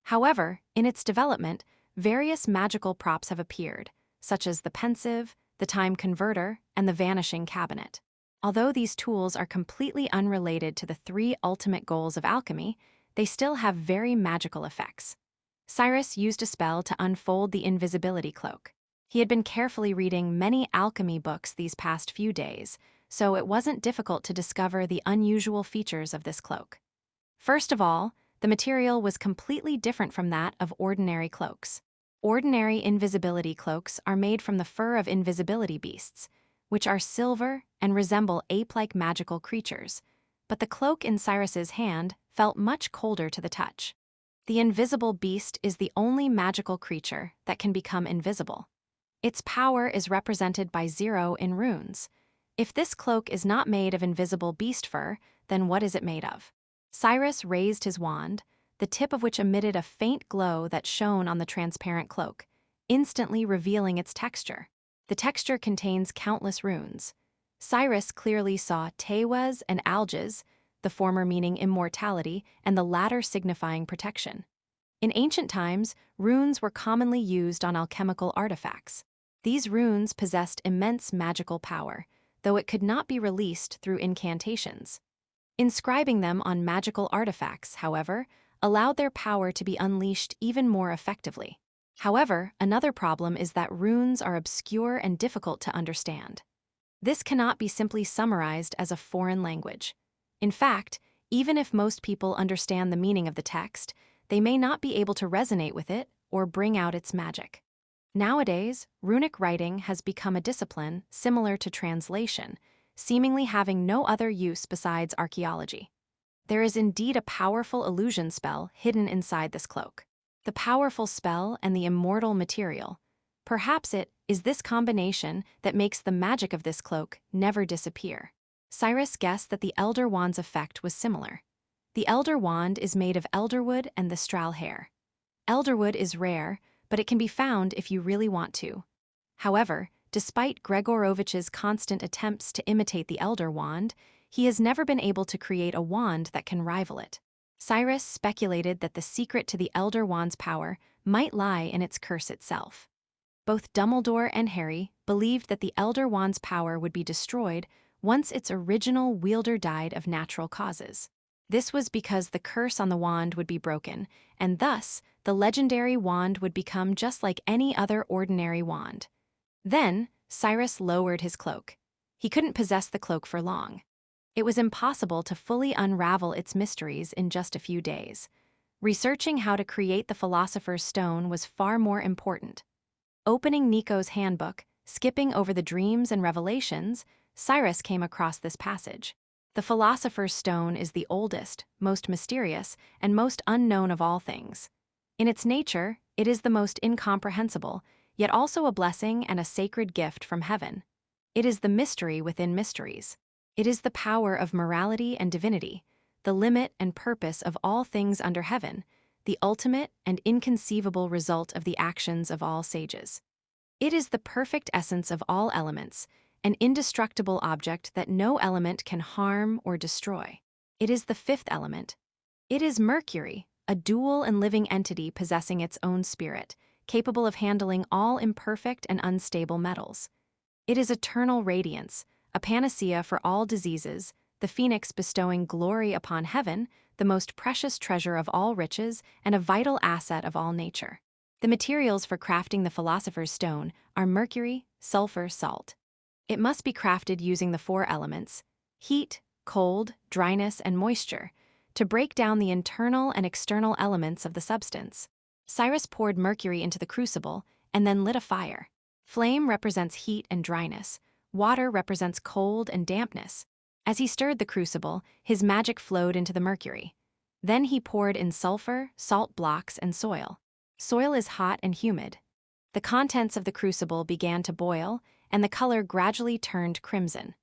However, in its development, various magical props have appeared, such as the pensive, the time converter, and the vanishing cabinet. Although these tools are completely unrelated to the three ultimate goals of alchemy, they still have very magical effects. Cyrus used a spell to unfold the invisibility cloak. He had been carefully reading many alchemy books these past few days, so it wasn't difficult to discover the unusual features of this cloak. First of all, the material was completely different from that of ordinary cloaks. Ordinary invisibility cloaks are made from the fur of invisibility beasts, which are silver and resemble ape-like magical creatures, but the cloak in Cyrus's hand felt much colder to the touch. The invisible beast is the only magical creature that can become invisible. Its power is represented by 0 in runes. If this cloak is not made of invisible beast fur, then what is it made of? Cyrus raised his wand, the tip of which emitted a faint glow that shone on the transparent cloak, instantly revealing its texture. The texture contains countless runes. Cyrus clearly saw Tewes and Alges, the former meaning immortality and the latter signifying protection. In ancient times, runes were commonly used on alchemical artifacts. These runes possessed immense magical power, though it could not be released through incantations. Inscribing them on magical artifacts, however, allowed their power to be unleashed even more effectively. However, another problem is that runes are obscure and difficult to understand. This cannot be simply summarized as a foreign language. In fact, even if most people understand the meaning of the text, they may not be able to resonate with it or bring out its magic. Nowadays, runic writing has become a discipline similar to translation, seemingly having no other use besides archaeology. There is indeed a powerful illusion spell hidden inside this cloak. The powerful spell and the immortal material. Perhaps it is this combination that makes the magic of this cloak never disappear. Cyrus guessed that the Elder Wand's effect was similar. The Elder Wand is made of elderwood and the strahl hair. Elderwood is rare, but it can be found if you really want to. However, despite Gregorovich's constant attempts to imitate the Elder Wand, he has never been able to create a wand that can rival it. Cyrus speculated that the secret to the Elder Wand's power might lie in its curse itself. Both Dumbledore and Harry believed that the Elder Wand's power would be destroyed once its original wielder died of natural causes. This was because the curse on the wand would be broken, and thus, the legendary wand would become just like any other ordinary wand. Then, Cyrus lowered his cloak. He couldn't possess the cloak for long. It was impossible to fully unravel its mysteries in just a few days. Researching how to create the Philosopher's Stone was far more important. Opening Nico's handbook, skipping over the dreams and revelations, Cyrus came across this passage. The Philosopher's Stone is the oldest, most mysterious, and most unknown of all things. In its nature, it is the most incomprehensible, yet also a blessing and a sacred gift from heaven. It is the mystery within mysteries. It is the power of morality and divinity, the limit and purpose of all things under heaven, the ultimate and inconceivable result of the actions of all sages. It is the perfect essence of all elements, an indestructible object that no element can harm or destroy. It is the fifth element. It is Mercury, a dual and living entity possessing its own spirit, capable of handling all imperfect and unstable metals. It is eternal radiance, a panacea for all diseases, the phoenix bestowing glory upon heaven, the most precious treasure of all riches, and a vital asset of all nature. The materials for crafting the Philosopher's Stone are mercury, sulfur, salt. It must be crafted using the four elements: heat, cold, dryness, and moisture, to break down the internal and external elements of the substance. Cyrus poured mercury into the crucible and then lit a fire. Flame represents heat and dryness. Water represents cold and dampness. As he stirred the crucible, his magic flowed into the mercury. Then he poured in sulfur, salt blocks, and soil. Soil is hot and humid. The contents of the crucible began to boil, and the color gradually turned crimson.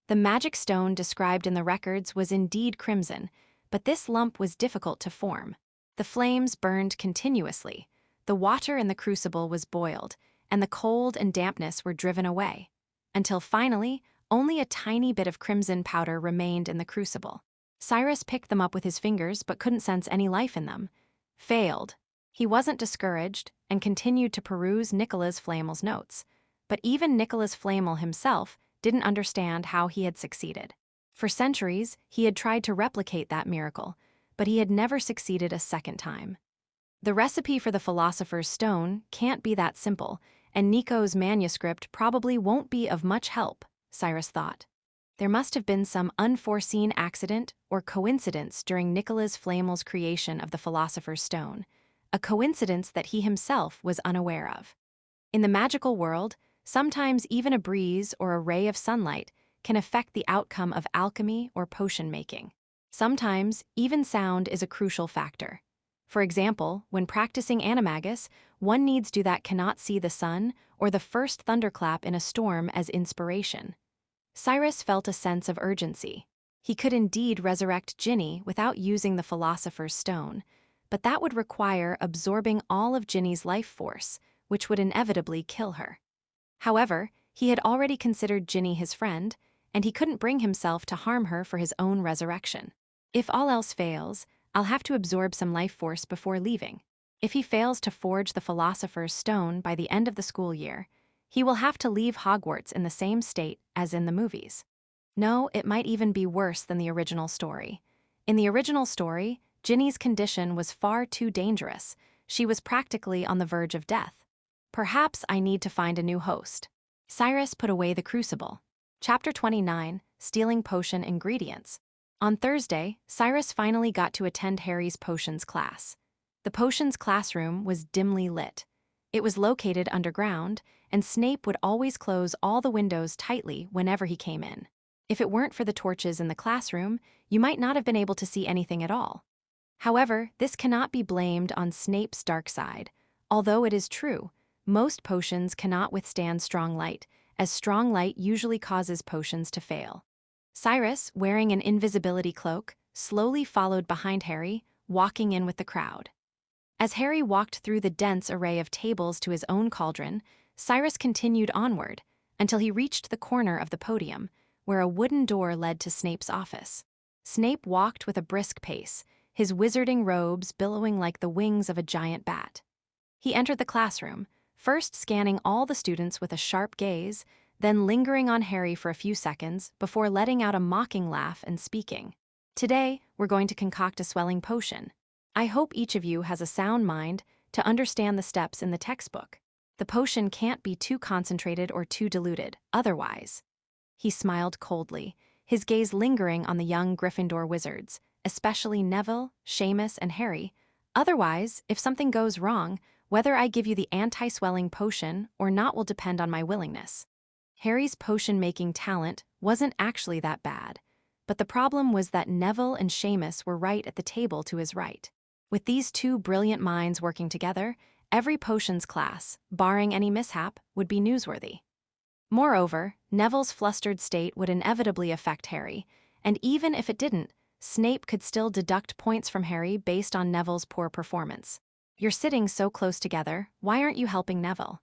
The magic stone described in the records was indeed crimson, but this lump was difficult to form. The flames burned continuously. The water in the crucible was boiled, and the cold and dampness were driven away, until finally, only a tiny bit of crimson powder remained in the crucible. Cyrus picked them up with his fingers but couldn't sense any life in them. Failed. He wasn't discouraged and continued to peruse Nicholas Flamel's notes. But even Nicholas Flamel himself didn't understand how he had succeeded. For centuries, he had tried to replicate that miracle, but he had never succeeded a second time. The recipe for the Philosopher's Stone can't be that simple, and Nico's manuscript probably won't be of much help, Cyrus thought. There must have been some unforeseen accident or coincidence during Nicholas Flamel's creation of the Philosopher's Stone, a coincidence that he himself was unaware of. In the magical world, sometimes even a breeze or a ray of sunlight can affect the outcome of alchemy or potion making. Sometimes, even sound is a crucial factor. For example, when practicing animagus, one needs to that cannot see the sun or the first thunderclap in a storm as inspiration. Cyrus felt a sense of urgency. He could indeed resurrect Ginny without using the Philosopher's Stone, but that would require absorbing all of Ginny's life force, which would inevitably kill her. However, he had already considered Ginny his friend, and he couldn't bring himself to harm her for his own resurrection. If all else fails, I'll have to absorb some life force before leaving. If he fails to forge the Philosopher's Stone by the end of the school year, he will have to leave Hogwarts in the same state as in the movies. No, it might even be worse than the original story. In the original story, Ginny's condition was far too dangerous. She was practically on the verge of death. Perhaps I need to find a new host. Cyrus put away the crucible. Chapter 29, Stealing Potion Ingredients. On Thursday, Cyrus finally got to attend Harry's potions class. The potions classroom was dimly lit. It was located underground, and Snape would always close all the windows tightly whenever he came in. If it weren't for the torches in the classroom, you might not have been able to see anything at all. However, this cannot be blamed on Snape's dark side. Although it is true, most potions cannot withstand strong light, as strong light usually causes potions to fail. Cyrus, wearing an invisibility cloak, slowly followed behind Harry, walking in with the crowd. As Harry walked through the dense array of tables to his own cauldron, Cyrus continued onward until he reached the corner of the podium, where a wooden door led to Snape's office. Snape walked with a brisk pace, his wizarding robes billowing like the wings of a giant bat. He entered the classroom, first scanning all the students with a sharp gaze, then lingering on Harry for a few seconds before letting out a mocking laugh and speaking. "Today, we're going to concoct a swelling potion. I hope each of you has a sound mind to understand the steps in the textbook. The potion can't be too concentrated or too diluted, otherwise." He smiled coldly, his gaze lingering on the young Gryffindor wizards, especially Neville, Seamus, and Harry. "Otherwise, if something goes wrong, whether I give you the anti-swelling potion or not will depend on my willingness." Harry's potion-making talent wasn't actually that bad, But the problem was that Neville and Seamus were right at the table to his right. With these two brilliant minds working together, every potions class, barring any mishap, would be newsworthy. Moreover, Neville's flustered state would inevitably affect Harry, and even if it didn't, Snape could still deduct points from Harry based on Neville's poor performance. You're sitting so close together, why aren't you helping Neville?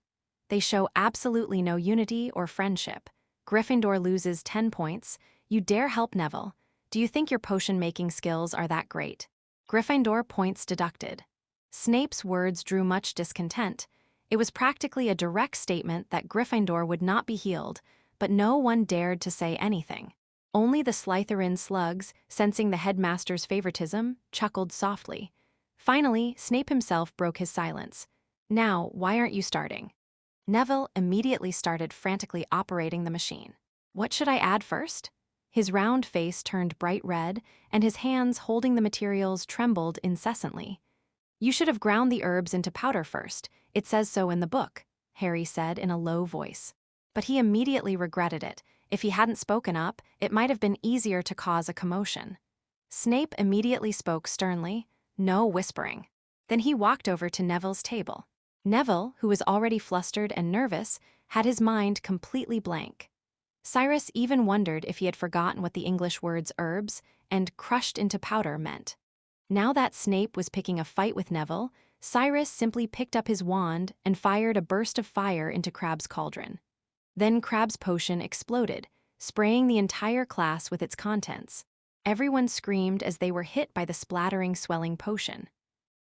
They show absolutely no unity or friendship. Gryffindor loses 10 points. You dare help Neville? Do you think your potion-making skills are that great? Gryffindor points deducted. Snape's words drew much discontent. It was practically a direct statement that Gryffindor would not be healed, but no one dared to say anything. Only the Slytherin slugs, sensing the headmaster's favoritism, chuckled softly. Finally, Snape himself broke his silence. Now, why aren't you starting? Neville immediately started frantically operating the machine. What should I add first? His round face turned bright red, and his hands holding the materials trembled incessantly. You should have ground the herbs into powder first. It says so in the book, Harry said in a low voice. But he immediately regretted it. If he hadn't spoken up, it might have been easier to cause a commotion. Snape immediately spoke sternly, no whispering. Then he walked over to Neville's table. Neville, who was already flustered and nervous, had his mind completely blank. Cyrus even wondered if he had forgotten what the English words herbs and crushed into powder meant. Now that Snape was picking a fight with Neville, Cyrus simply picked up his wand and fired a burst of fire into Crabbe's cauldron. Then Crabbe's potion exploded, spraying the entire class with its contents. Everyone screamed as they were hit by the splattering, swelling potion.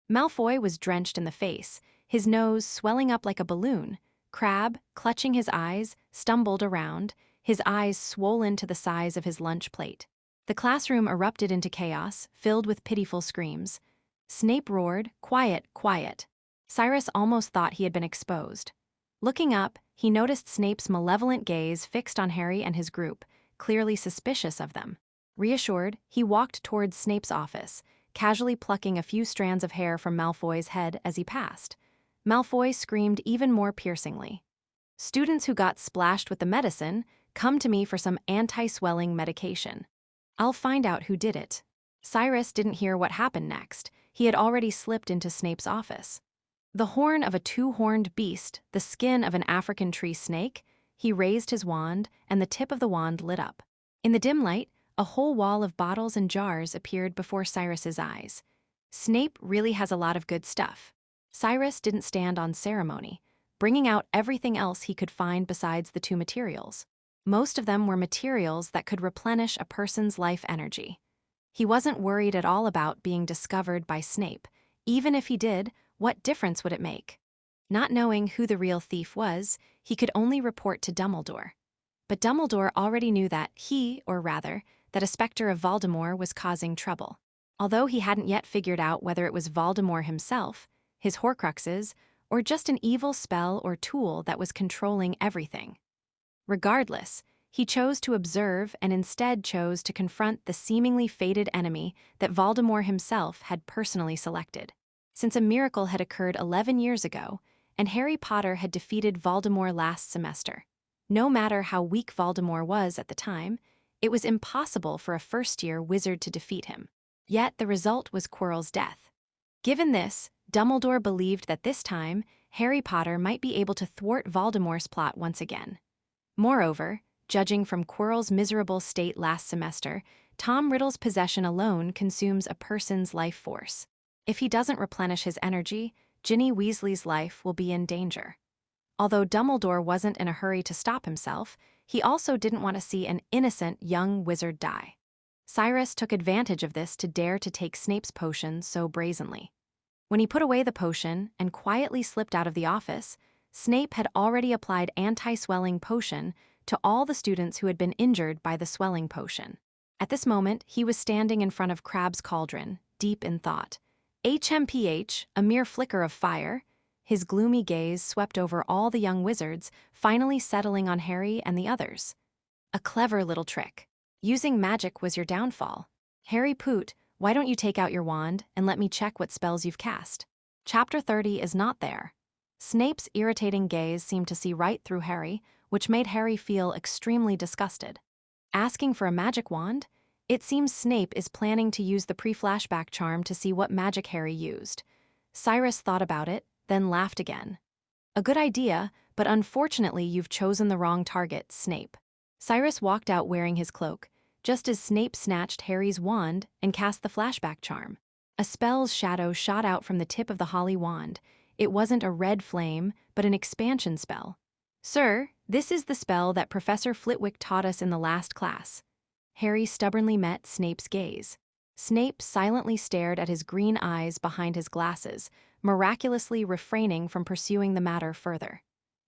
Malfoy was drenched in the face, his nose swelling up like a balloon. Crabbe, clutching his eyes, stumbled around, his eyes swollen to the size of his lunch plate. The classroom erupted into chaos, filled with pitiful screams. Snape roared, "Quiet, quiet." Cyrus almost thought he had been exposed. Looking up, he noticed Snape's malevolent gaze fixed on Harry and his group, clearly suspicious of them. Reassured, he walked towards Snape's office, casually plucking a few strands of hair from Malfoy's head as he passed. Malfoy screamed even more piercingly. "Students who got splashed with the medicine, come to me for some anti-swelling medication. I'll find out who did it." Cyrus didn't hear what happened next. He had already slipped into Snape's office. The horn of a two-horned beast, the skin of an African tree snake, he raised his wand, and the tip of the wand lit up. In the dim light, a whole wall of bottles and jars appeared before Cyrus's eyes. Snape really has a lot of good stuff. Cyrus didn't stand on ceremony, bringing out everything else he could find besides the two materials. Most of them were materials that could replenish a person's life energy. He wasn't worried at all about being discovered by Snape. Even if he did, what difference would it make? Not knowing who the real thief was, he could only report to Dumbledore. But Dumbledore already knew that that a specter of Voldemort was causing trouble. Although he hadn't yet figured out whether it was Voldemort himself, his Horcruxes, or just an evil spell or tool that was controlling everything. Regardless, he chose to observe and instead chose to confront the seemingly fated enemy that Voldemort himself had personally selected. Since a miracle had occurred 11 years ago, and Harry Potter had defeated Voldemort last semester. No matter how weak Voldemort was at the time, it was impossible for a first-year wizard to defeat him. Yet the result was Quirrell's death. Given this, Dumbledore believed that this time, Harry Potter might be able to thwart Voldemort's plot once again. Moreover, judging from Quirrell's miserable state last semester, Tom Riddle's possession alone consumes a person's life force. If he doesn't replenish his energy, Ginny Weasley's life will be in danger. Although Dumbledore wasn't in a hurry to stop himself, he also didn't want to see an innocent young wizard die. Cyrus took advantage of this to dare to take Snape's potion so brazenly. When he put away the potion and quietly slipped out of the office, Snape had already applied anti-swelling potion to all the students who had been injured by the swelling potion. At this moment, he was standing in front of Crabbe's cauldron, deep in thought. HMPH, a mere flicker of fire. His gloomy gaze swept over all the young wizards, finally settling on Harry and the others. A clever little trick. Using magic was your downfall. Harry Poot, why don't you take out your wand and let me check what spells you've cast? Chapter 30 is not there. Snape's irritating gaze seemed to see right through Harry, which made Harry feel extremely disgusted. Asking for a magic wand? It seems Snape is planning to use the pre-flashback charm to see what magic Harry used. Cyrus thought about it, then laughed again. A good idea, but unfortunately you've chosen the wrong target, Snape. Cyrus walked out wearing his cloak, just as Snape snatched Harry's wand and cast the flashback charm. A spell's shadow shot out from the tip of the holly wand. It wasn't a red flame, but an expansion spell. Sir, this is the spell that Professor Flitwick taught us in the last class. Harry stubbornly met Snape's gaze. Snape silently stared at his green eyes behind his glasses, miraculously refraining from pursuing the matter further.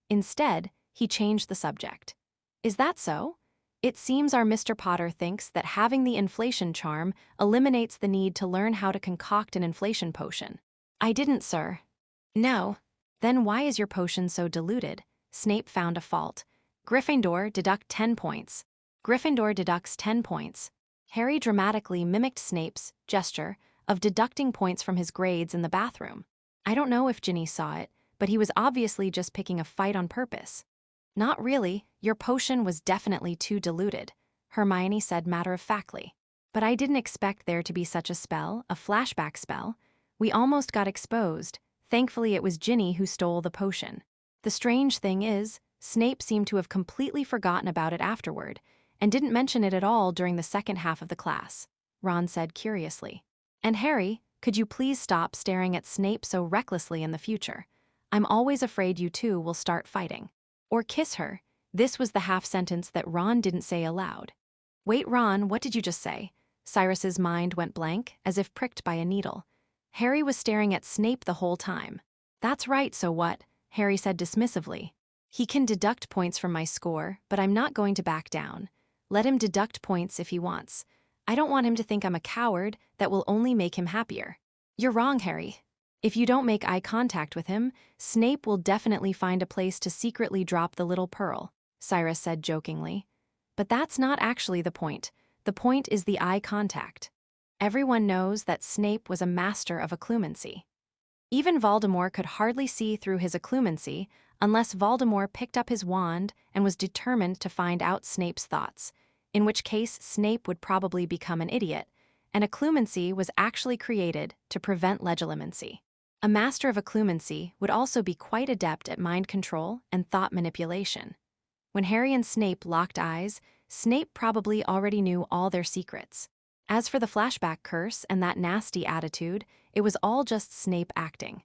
Instead, he changed the subject. Is that so? It seems our Mr. Potter thinks that having the inflation charm eliminates the need to learn how to concoct an inflation potion. I didn't, sir. No. Then why is your potion so diluted? Snape found a fault. Gryffindor, deduct 10 points. Gryffindor deducts 10 points. Harry dramatically mimicked Snape's gesture of deducting points from his grades in the bathroom. I don't know if Ginny saw it, but he was obviously just picking a fight on purpose. Not really, your potion was definitely too diluted, Hermione said matter-of-factly. But I didn't expect there to be such a spell, a flashback spell. We almost got exposed. Thankfully it was Ginny who stole the potion. The strange thing is, Snape seemed to have completely forgotten about it afterward, and didn't mention it at all during the second half of the class, Ron said curiously. And Harry, could you please stop staring at Snape so recklessly in the future? I'm always afraid you two will start fighting. Or kiss her. This was the half-sentence that Ron didn't say aloud. Wait, Ron, what did you just say? Cyrus's mind went blank, as if pricked by a needle. Harry was staring at Snape the whole time. That's right, so what? Harry said dismissively. He can deduct points from my score, but I'm not going to back down. Let him deduct points if he wants. I don't want him to think I'm a coward. That will only make him happier. You're wrong, Harry. If you don't make eye contact with him, Snape will definitely find a place to secretly drop the little pearl, Cyrus said jokingly. But that's not actually the point. The point is the eye contact. Everyone knows that Snape was a master of occlumency. Even Voldemort could hardly see through his occlumency unless Voldemort picked up his wand and was determined to find out Snape's thoughts, in which case Snape would probably become an idiot, and occlumency was actually created to prevent legilimency. A master of occlumency would also be quite adept at mind control and thought manipulation. When Harry and Snape locked eyes, Snape probably already knew all their secrets. As for the flashback curse and that nasty attitude, it was all just Snape acting.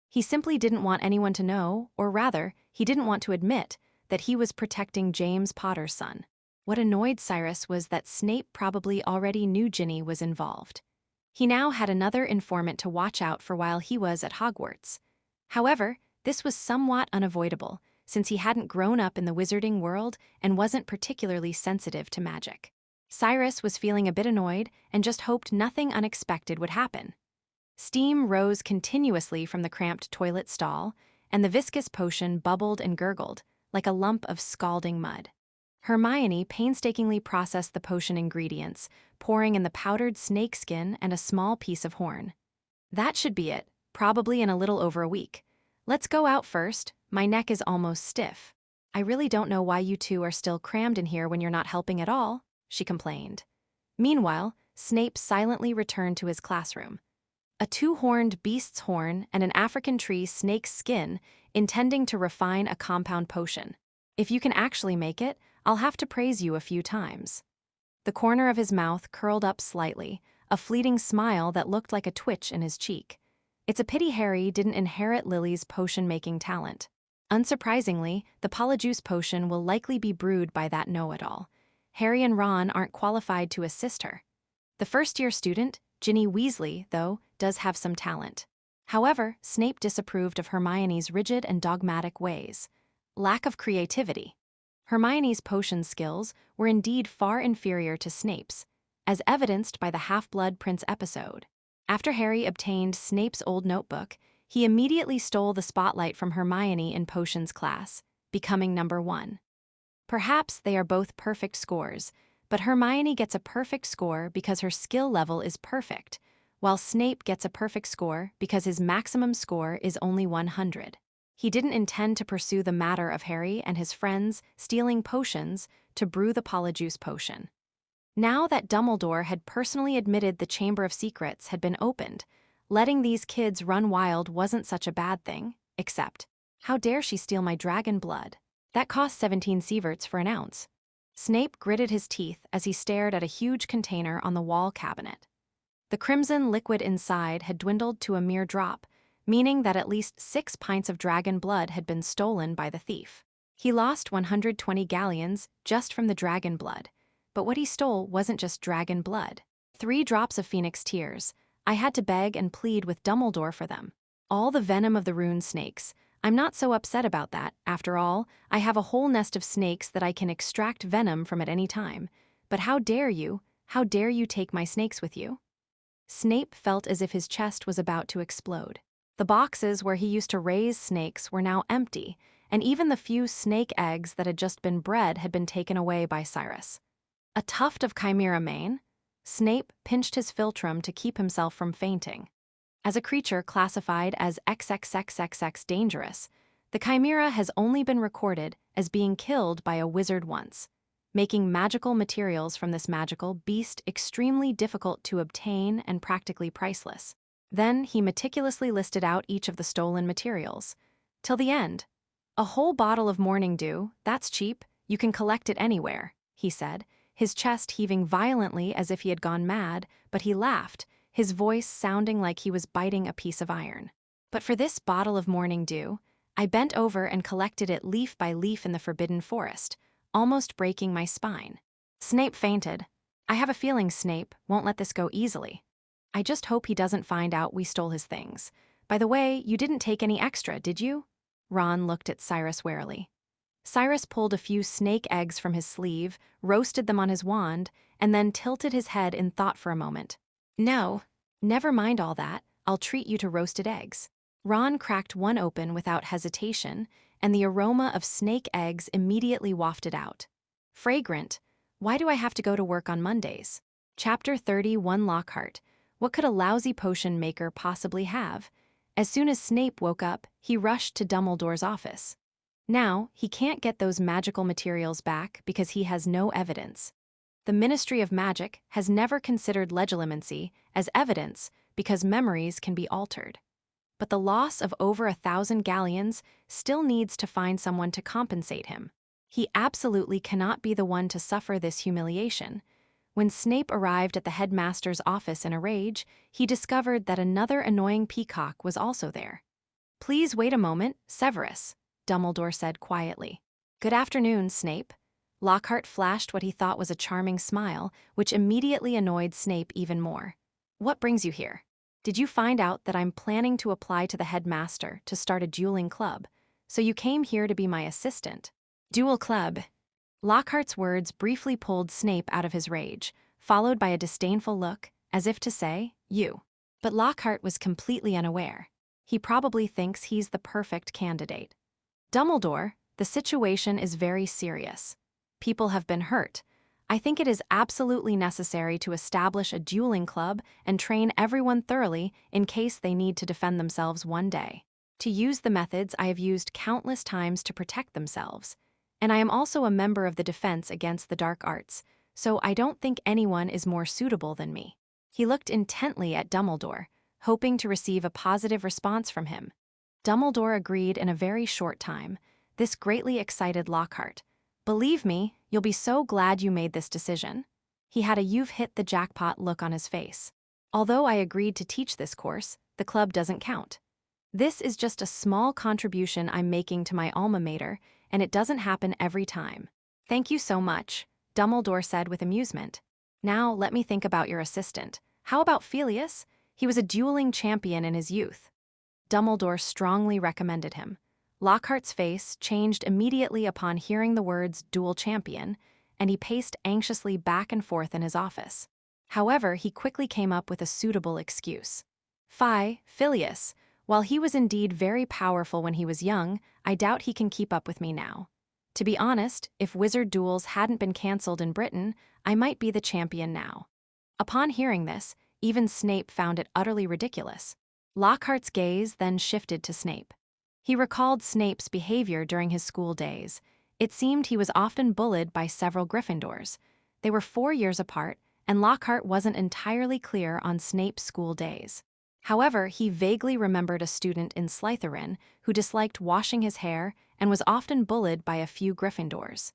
He simply didn't want anyone to know, or rather, he didn't want to admit, that he was protecting James Potter's son. What annoyed Cyrus was that Snape probably already knew Ginny was involved. He now had another informant to watch out for while he was at Hogwarts. However, this was somewhat unavoidable, since he hadn't grown up in the wizarding world and wasn't particularly sensitive to magic. Cyrus was feeling a bit annoyed and just hoped nothing unexpected would happen. Steam rose continuously from the cramped toilet stall, and the viscous potion bubbled and gurgled, like a lump of scalding mud. Hermione painstakingly processed the potion ingredients, pouring in the powdered snakeskin and a small piece of horn. That should be it, probably in a little over a week. Let's go out first, my neck is almost stiff. I really don't know why you two are still crammed in here when you're not helping at all, she complained. Meanwhile, Snape silently returned to his classroom. A two-horned beast's horn and an African tree snake's skin, intending to refine a compound potion. If you can actually make it, I'll have to praise you a few times. The corner of his mouth curled up slightly, a fleeting smile that looked like a twitch in his cheek. It's a pity Harry didn't inherit Lily's potion-making talent. Unsurprisingly, the Polyjuice potion will likely be brewed by that know-it-all. Harry and Ron aren't qualified to assist her. The first-year student, Ginny Weasley, though, does have some talent. However, Snape disapproved of Hermione's rigid and dogmatic ways. Lack of creativity. Hermione's potion skills were indeed far inferior to Snape's, as evidenced by the Half-Blood Prince episode. After Harry obtained Snape's old notebook, he immediately stole the spotlight from Hermione in potions class, becoming number 1. Perhaps they are both perfect scores, but Hermione gets a perfect score because her skill level is perfect, while Snape gets a perfect score because his maximum score is only 100. He didn't intend to pursue the matter of Harry and his friends stealing potions to brew the Polyjuice potion. Now that Dumbledore had personally admitted the Chamber of Secrets had been opened, letting these kids run wild wasn't such a bad thing, except, how dare she steal my dragon blood? That cost 17 sieverts for an ounce. Snape gritted his teeth as he stared at a huge container on the wall cabinet. The crimson liquid inside had dwindled to a mere drop, meaning that at least 6 pints of dragon blood had been stolen by the thief. He lost 120 galleons just from the dragon blood, but what he stole wasn't just dragon blood. 3 drops of phoenix tears. I had to beg and plead with Dumbledore for them. All the venom of the rune snakes. I'm not so upset about that. After all, I have a whole nest of snakes that I can extract venom from at any time. But how dare you take my snakes with you? Snape felt as if his chest was about to explode. The boxes where he used to raise snakes were now empty, and even the few snake eggs that had just been bred had been taken away by Cyrus. A tuft of chimera mane? Snape pinched his philtrum to keep himself from fainting. As a creature classified as XXXXX dangerous, the chimera has only been recorded as being killed by a wizard once, making magical materials from this magical beast extremely difficult to obtain and practically priceless. Then he meticulously listed out each of the stolen materials. Till the end. A whole bottle of morning dew, that's cheap, you can collect it anywhere, he said, his chest heaving violently as if he had gone mad, but he laughed, his voice sounding like he was biting a piece of iron. But for this bottle of morning dew, I bent over and collected it leaf by leaf in the Forbidden Forest, almost breaking my spine. Snape fainted. I have a feeling Snape won't let this go easily. I just hope he doesn't find out we stole his things. By the way, you didn't take any extra, did you? Ron looked at Cyrus warily. Cyrus pulled a few snake eggs from his sleeve, roasted them on his wand, and then tilted his head in thought for a moment. No, never mind all that, I'll treat you to roasted eggs. Ron cracked one open without hesitation, and the aroma of snake eggs immediately wafted out. Fragrant. Why do I have to go to work on Mondays? Chapter 31 Lockhart. What could a lousy potion maker possibly have? As soon as Snape woke up, he rushed to Dumbledore's office. Now, he can't get those magical materials back because he has no evidence. The Ministry of Magic has never considered legilimency as evidence because memories can be altered. But the loss of over 1,000 galleons still needs to find someone to compensate him. He absolutely cannot be the one to suffer this humiliation. When Snape arrived at the headmaster's office in a rage, he discovered that another annoying peacock was also there. "Please wait a moment, Severus," Dumbledore said quietly. "Good afternoon, Snape." Lockhart flashed what he thought was a charming smile, which immediately annoyed Snape even more. "What brings you here? Did you find out that I'm planning to apply to the headmaster to start a dueling club, so you came here to be my assistant?" "Duel club." Lockhart's words briefly pulled Snape out of his rage, followed by a disdainful look, as if to say, "You." But Lockhart was completely unaware. He probably thinks he's the perfect candidate. "Dumbledore, the situation is very serious. People have been hurt. I think it is absolutely necessary to establish a dueling club and train everyone thoroughly in case they need to defend themselves one day. To use the methods I have used countless times to protect themselves. And I am also a member of the Defense Against the Dark Arts, so I don't think anyone is more suitable than me." He looked intently at Dumbledore, hoping to receive a positive response from him. Dumbledore agreed in a very short time. This greatly excited Lockhart. "Believe me, you'll be so glad you made this decision." He had a "you've hit the jackpot" look on his face. "Although I agreed to teach this course, the club doesn't count. This is just a small contribution I'm making to my alma mater, and it doesn't happen every time." "Thank you so much," Dumbledore said with amusement. "Now let me think about your assistant. How about Filius? He was a dueling champion in his youth." Dumbledore strongly recommended him. Lockhart's face changed immediately upon hearing the words duel champion, and he paced anxiously back and forth in his office. However, he quickly came up with a suitable excuse. Filius. While he was indeed very powerful when he was young, I doubt he can keep up with me now. To be honest, if wizard duels hadn't been cancelled in Britain, I might be the champion now." Upon hearing this, even Snape found it utterly ridiculous. Lockhart's gaze then shifted to Snape. He recalled Snape's behavior during his school days. It seemed he was often bullied by several Gryffindors. They were 4 years apart, and Lockhart wasn't entirely clear on Snape's school days. However, he vaguely remembered a student in Slytherin who disliked washing his hair and was often bullied by a few Gryffindors.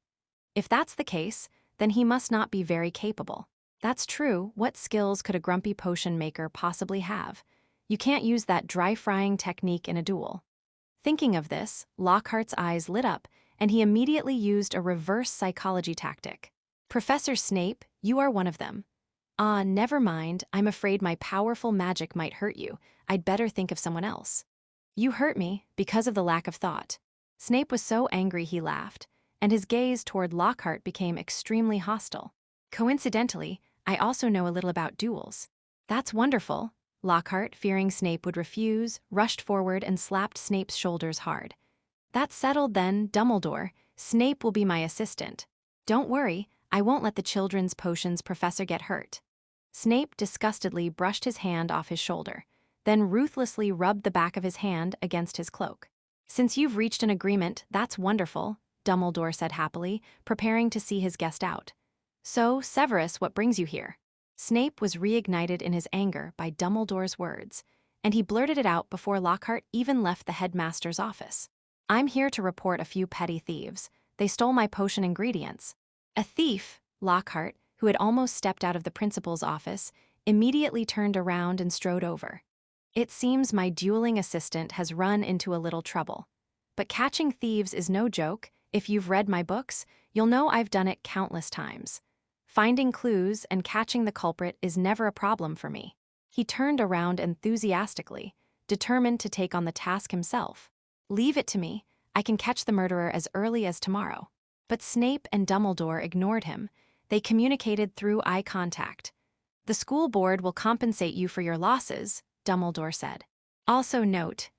If that's the case, then he must not be very capable. That's true. What skills could a grumpy potion maker possibly have? You can't use that dry-frying technique in a duel. Thinking of this, Lockhart's eyes lit up, and he immediately used a reverse psychology tactic. Professor Snape, you are one of them. Ah, never mind, I'm afraid my powerful magic might hurt you. I'd better think of someone else. You hurt me, because of the lack of thought. Snape was so angry he laughed, and his gaze toward Lockhart became extremely hostile. Coincidentally, I also know a little about duels. That's wonderful. Lockhart, fearing Snape would refuse, rushed forward and slapped Snape's shoulders hard. That's settled then, Dumbledore. Snape will be my assistant. Don't worry, I won't let the children's potions professor get hurt. Snape disgustedly brushed his hand off his shoulder, then ruthlessly rubbed the back of his hand against his cloak. Since you've reached an agreement, that's wonderful, Dumbledore said happily, preparing to see his guest out. So, Severus, what brings you here? Snape was reignited in his anger by Dumbledore's words, and he blurted it out before Lockhart even left the headmaster's office. I'm here to report a few petty thieves. They stole my potion ingredients. A thief, Lockhart, who had almost stepped out of the principal's office, immediately turned around and strode over. It seems my dueling assistant has run into a little trouble. But catching thieves is no joke. If you've read my books, you'll know I've done it countless times. Finding clues and catching the culprit is never a problem for me. He turned around enthusiastically, determined to take on the task himself. Leave it to me. I can catch the murderer as early as tomorrow. But Snape and Dumbledore ignored him. They communicated through eye contact. The school board will compensate you for your losses, Dumbledore said. Also note,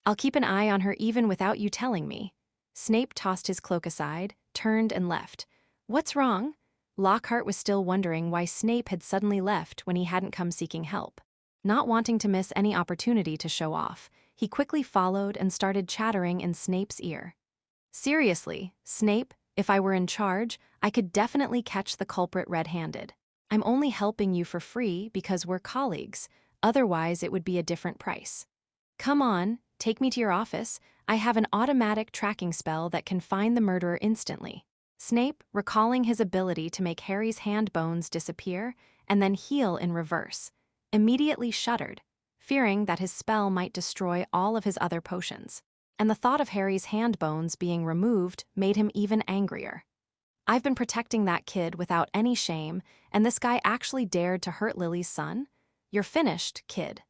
I'll keep an eye on her even without you telling me. Snape tossed his cloak aside, turned and left. What's wrong? Lockhart was still wondering why Snape had suddenly left when he hadn't come seeking help. Not wanting to miss any opportunity to show off, he quickly followed and started chattering in Snape's ear. Seriously, Snape, if I were in charge, I could definitely catch the culprit red-handed. I'm only helping you for free because we're colleagues, otherwise it would be a different price. Come on, take me to your office. I have an automatic tracking spell that can find the murderer instantly. Snape, recalling his ability to make Harry's hand bones disappear and then heal in reverse, immediately shuddered, fearing that his spell might destroy all of his other potions. And the thought of Harry's hand bones being removed made him even angrier. I've been protecting that kid without any shame, and this guy actually dared to hurt Lily's son? You're finished, kid.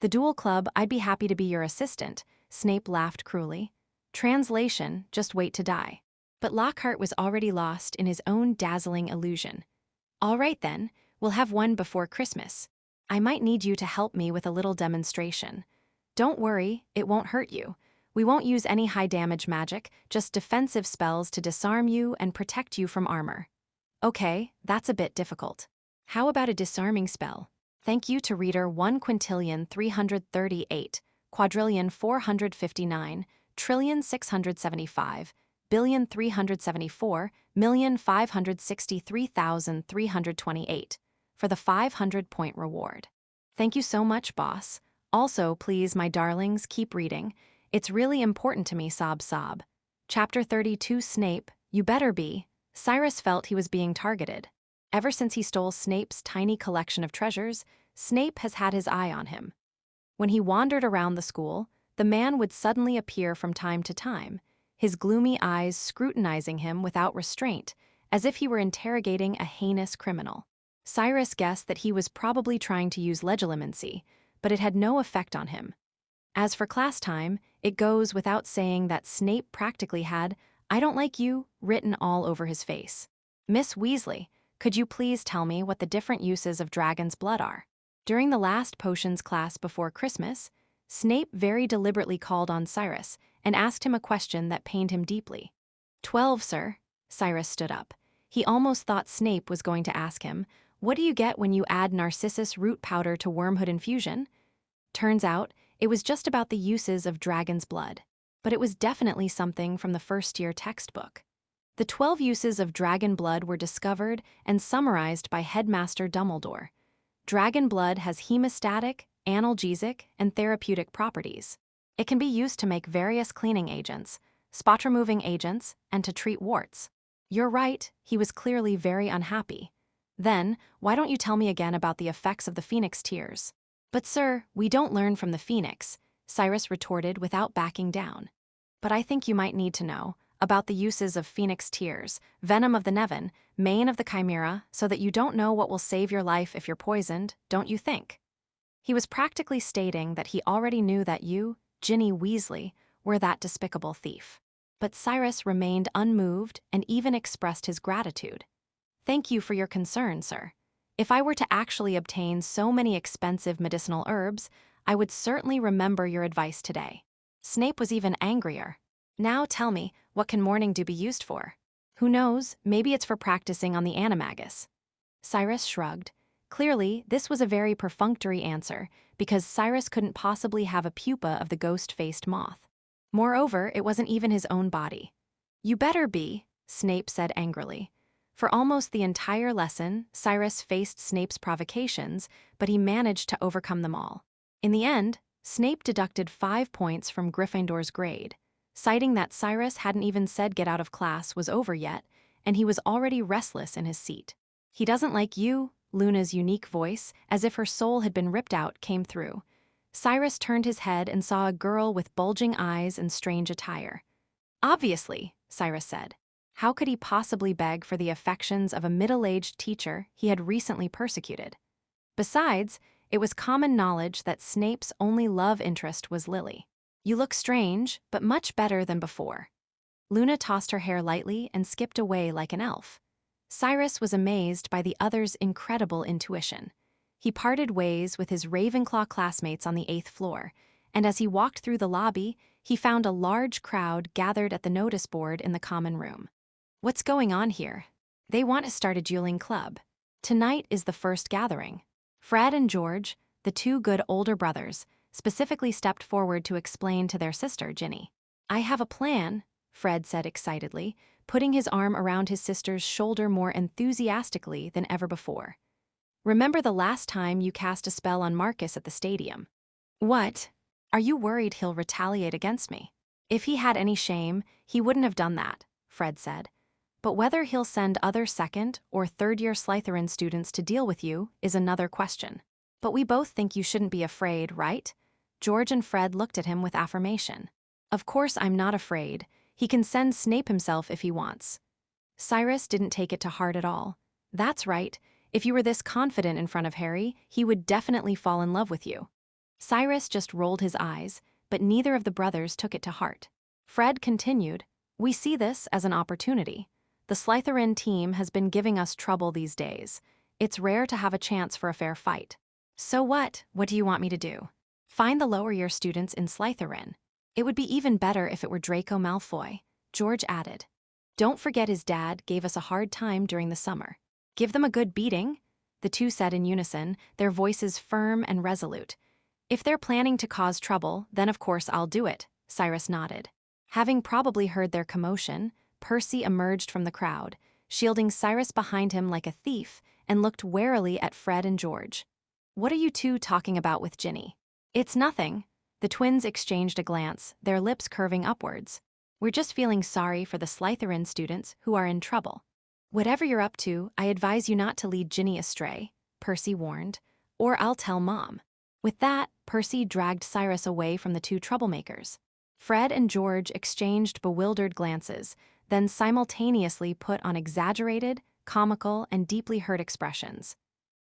The duel club, I'd be happy to be your assistant, Snape laughed cruelly. Translation, just wait to die. But Lockhart was already lost in his own dazzling illusion. All right then, we'll have one before Christmas. I might need you to help me with a little demonstration. Don't worry, it won't hurt you. We won't use any high-damage magic, just defensive spells to disarm you and protect you from armor. Okay, that's a bit difficult. How about a disarming spell? Thank you to reader 1,338, quadrillion 459, trillion 675, billion 374, million 563,328 for the 500-point reward. Thank you so much, boss. Also, please, my darlings, keep reading. It's really important to me, sob sob. Chapter 32 Snape, you better be. Cyrus felt he was being targeted. Ever since he stole Snape's tiny collection of treasures, Snape has had his eye on him. When he wandered around the school, the man would suddenly appear from time to time, his gloomy eyes scrutinizing him without restraint, as if he were interrogating a heinous criminal. Cyrus guessed that he was probably trying to use legilimency, but it had no effect on him. As for class time, it goes without saying that Snape practically had, "I don't like you," written all over his face. Miss Weasley, could you please tell me what the different uses of dragon's blood are? During the last potions class before Christmas, Snape very deliberately called on Cyrus and asked him a question that pained him deeply. 12, sir. Cyrus stood up. He almost thought Snape was going to ask him, what do you get when you add narcissus root powder to wormhood infusion? Turns out, it was just about the uses of dragon's blood. But it was definitely something from the first-year textbook. The 12 uses of dragon blood were discovered and summarized by Headmaster Dumbledore. Dragon blood has hemostatic, analgesic, and therapeutic properties. It can be used to make various cleaning agents, spot-removing agents, and to treat warts. You're right, he was clearly very unhappy. Then, why don't you tell me again about the effects of the Phoenix tears? But sir, we don't learn from the Phoenix, Cyrus retorted without backing down. But I think you might need to know about the uses of Phoenix tears, venom of the Nevin, mane of the Chimera, so that you don't know what will save your life if you're poisoned, don't you think? He was practically stating that he already knew that you, Ginny Weasley, were that despicable thief. But Cyrus remained unmoved and even expressed his gratitude. Thank you for your concern, sir. If I were to actually obtain so many expensive medicinal herbs, I would certainly remember your advice today. Snape was even angrier. Now tell me, what can morning dew be used for? Who knows, maybe it's for practicing on the animagus. Cyrus shrugged. Clearly, this was a very perfunctory answer, because Cyrus couldn't possibly have a pupa of the ghost-faced moth. Moreover, it wasn't even his own body. You better be, Snape said angrily. For almost the entire lesson, Cyrus faced Snape's provocations, but he managed to overcome them all. In the end, Snape deducted 5 points from Gryffindor's grade, citing that Cyrus hadn't even said get out of class was over yet, and he was already restless in his seat. He doesn't like you, Luna's unique voice, as if her soul had been ripped out, came through. Cyrus turned his head and saw a girl with bulging eyes and strange attire. Obviously, Cyrus said. How could he possibly beg for the affections of a middle-aged teacher he had recently persecuted? Besides, it was common knowledge that Snape's only love interest was Lily. You look strange, but much better than before. Luna tossed her hair lightly and skipped away like an elf. Cyrus was amazed by the other's incredible intuition. He parted ways with his Ravenclaw classmates on the 8th floor, and as he walked through the lobby, he found a large crowd gathered at the notice board in the common room. What's going on here? They want to start a dueling club. Tonight is the first gathering. Fred and George, the two good older brothers, specifically stepped forward to explain to their sister, Ginny. I have a plan, Fred said excitedly, putting his arm around his sister's shoulder more enthusiastically than ever before. Remember the last time you cast a spell on Marcus at the stadium? What? Are you worried he'll retaliate against me? If he had any shame, he wouldn't have done that, Fred said. But whether he'll send other second- or third-year Slytherin students to deal with you is another question. But we both think you shouldn't be afraid, right? George and Fred looked at him with affirmation. Of course I'm not afraid. He can send Snape himself if he wants. Cyrus didn't take it to heart at all. That's right. If you were this confident in front of Harry, he would definitely fall in love with you. Cyrus just rolled his eyes, but neither of the brothers took it to heart. Fred continued, We see this as an opportunity. The Slytherin team has been giving us trouble these days. It's rare to have a chance for a fair fight. So what? What do you want me to do? Find the lower-year students in Slytherin. It would be even better if it were Draco Malfoy, George added. Don't forget his dad gave us a hard time during the summer. Give them a good beating, the two said in unison, their voices firm and resolute. If they're planning to cause trouble, then of course I'll do it, Cyrus nodded. Having probably heard their commotion, Percy emerged from the crowd, shielding Cyrus behind him like a thief, and looked warily at Fred and George. What are you two talking about with Ginny? It's nothing. The twins exchanged a glance, their lips curving upwards. We're just feeling sorry for the Slytherin students who are in trouble. Whatever you're up to, I advise you not to lead Ginny astray, Percy warned, or I'll tell Mom. With that, Percy dragged Cyrus away from the two troublemakers. Fred and George exchanged bewildered glances, then simultaneously put on exaggerated, comical, and deeply hurt expressions.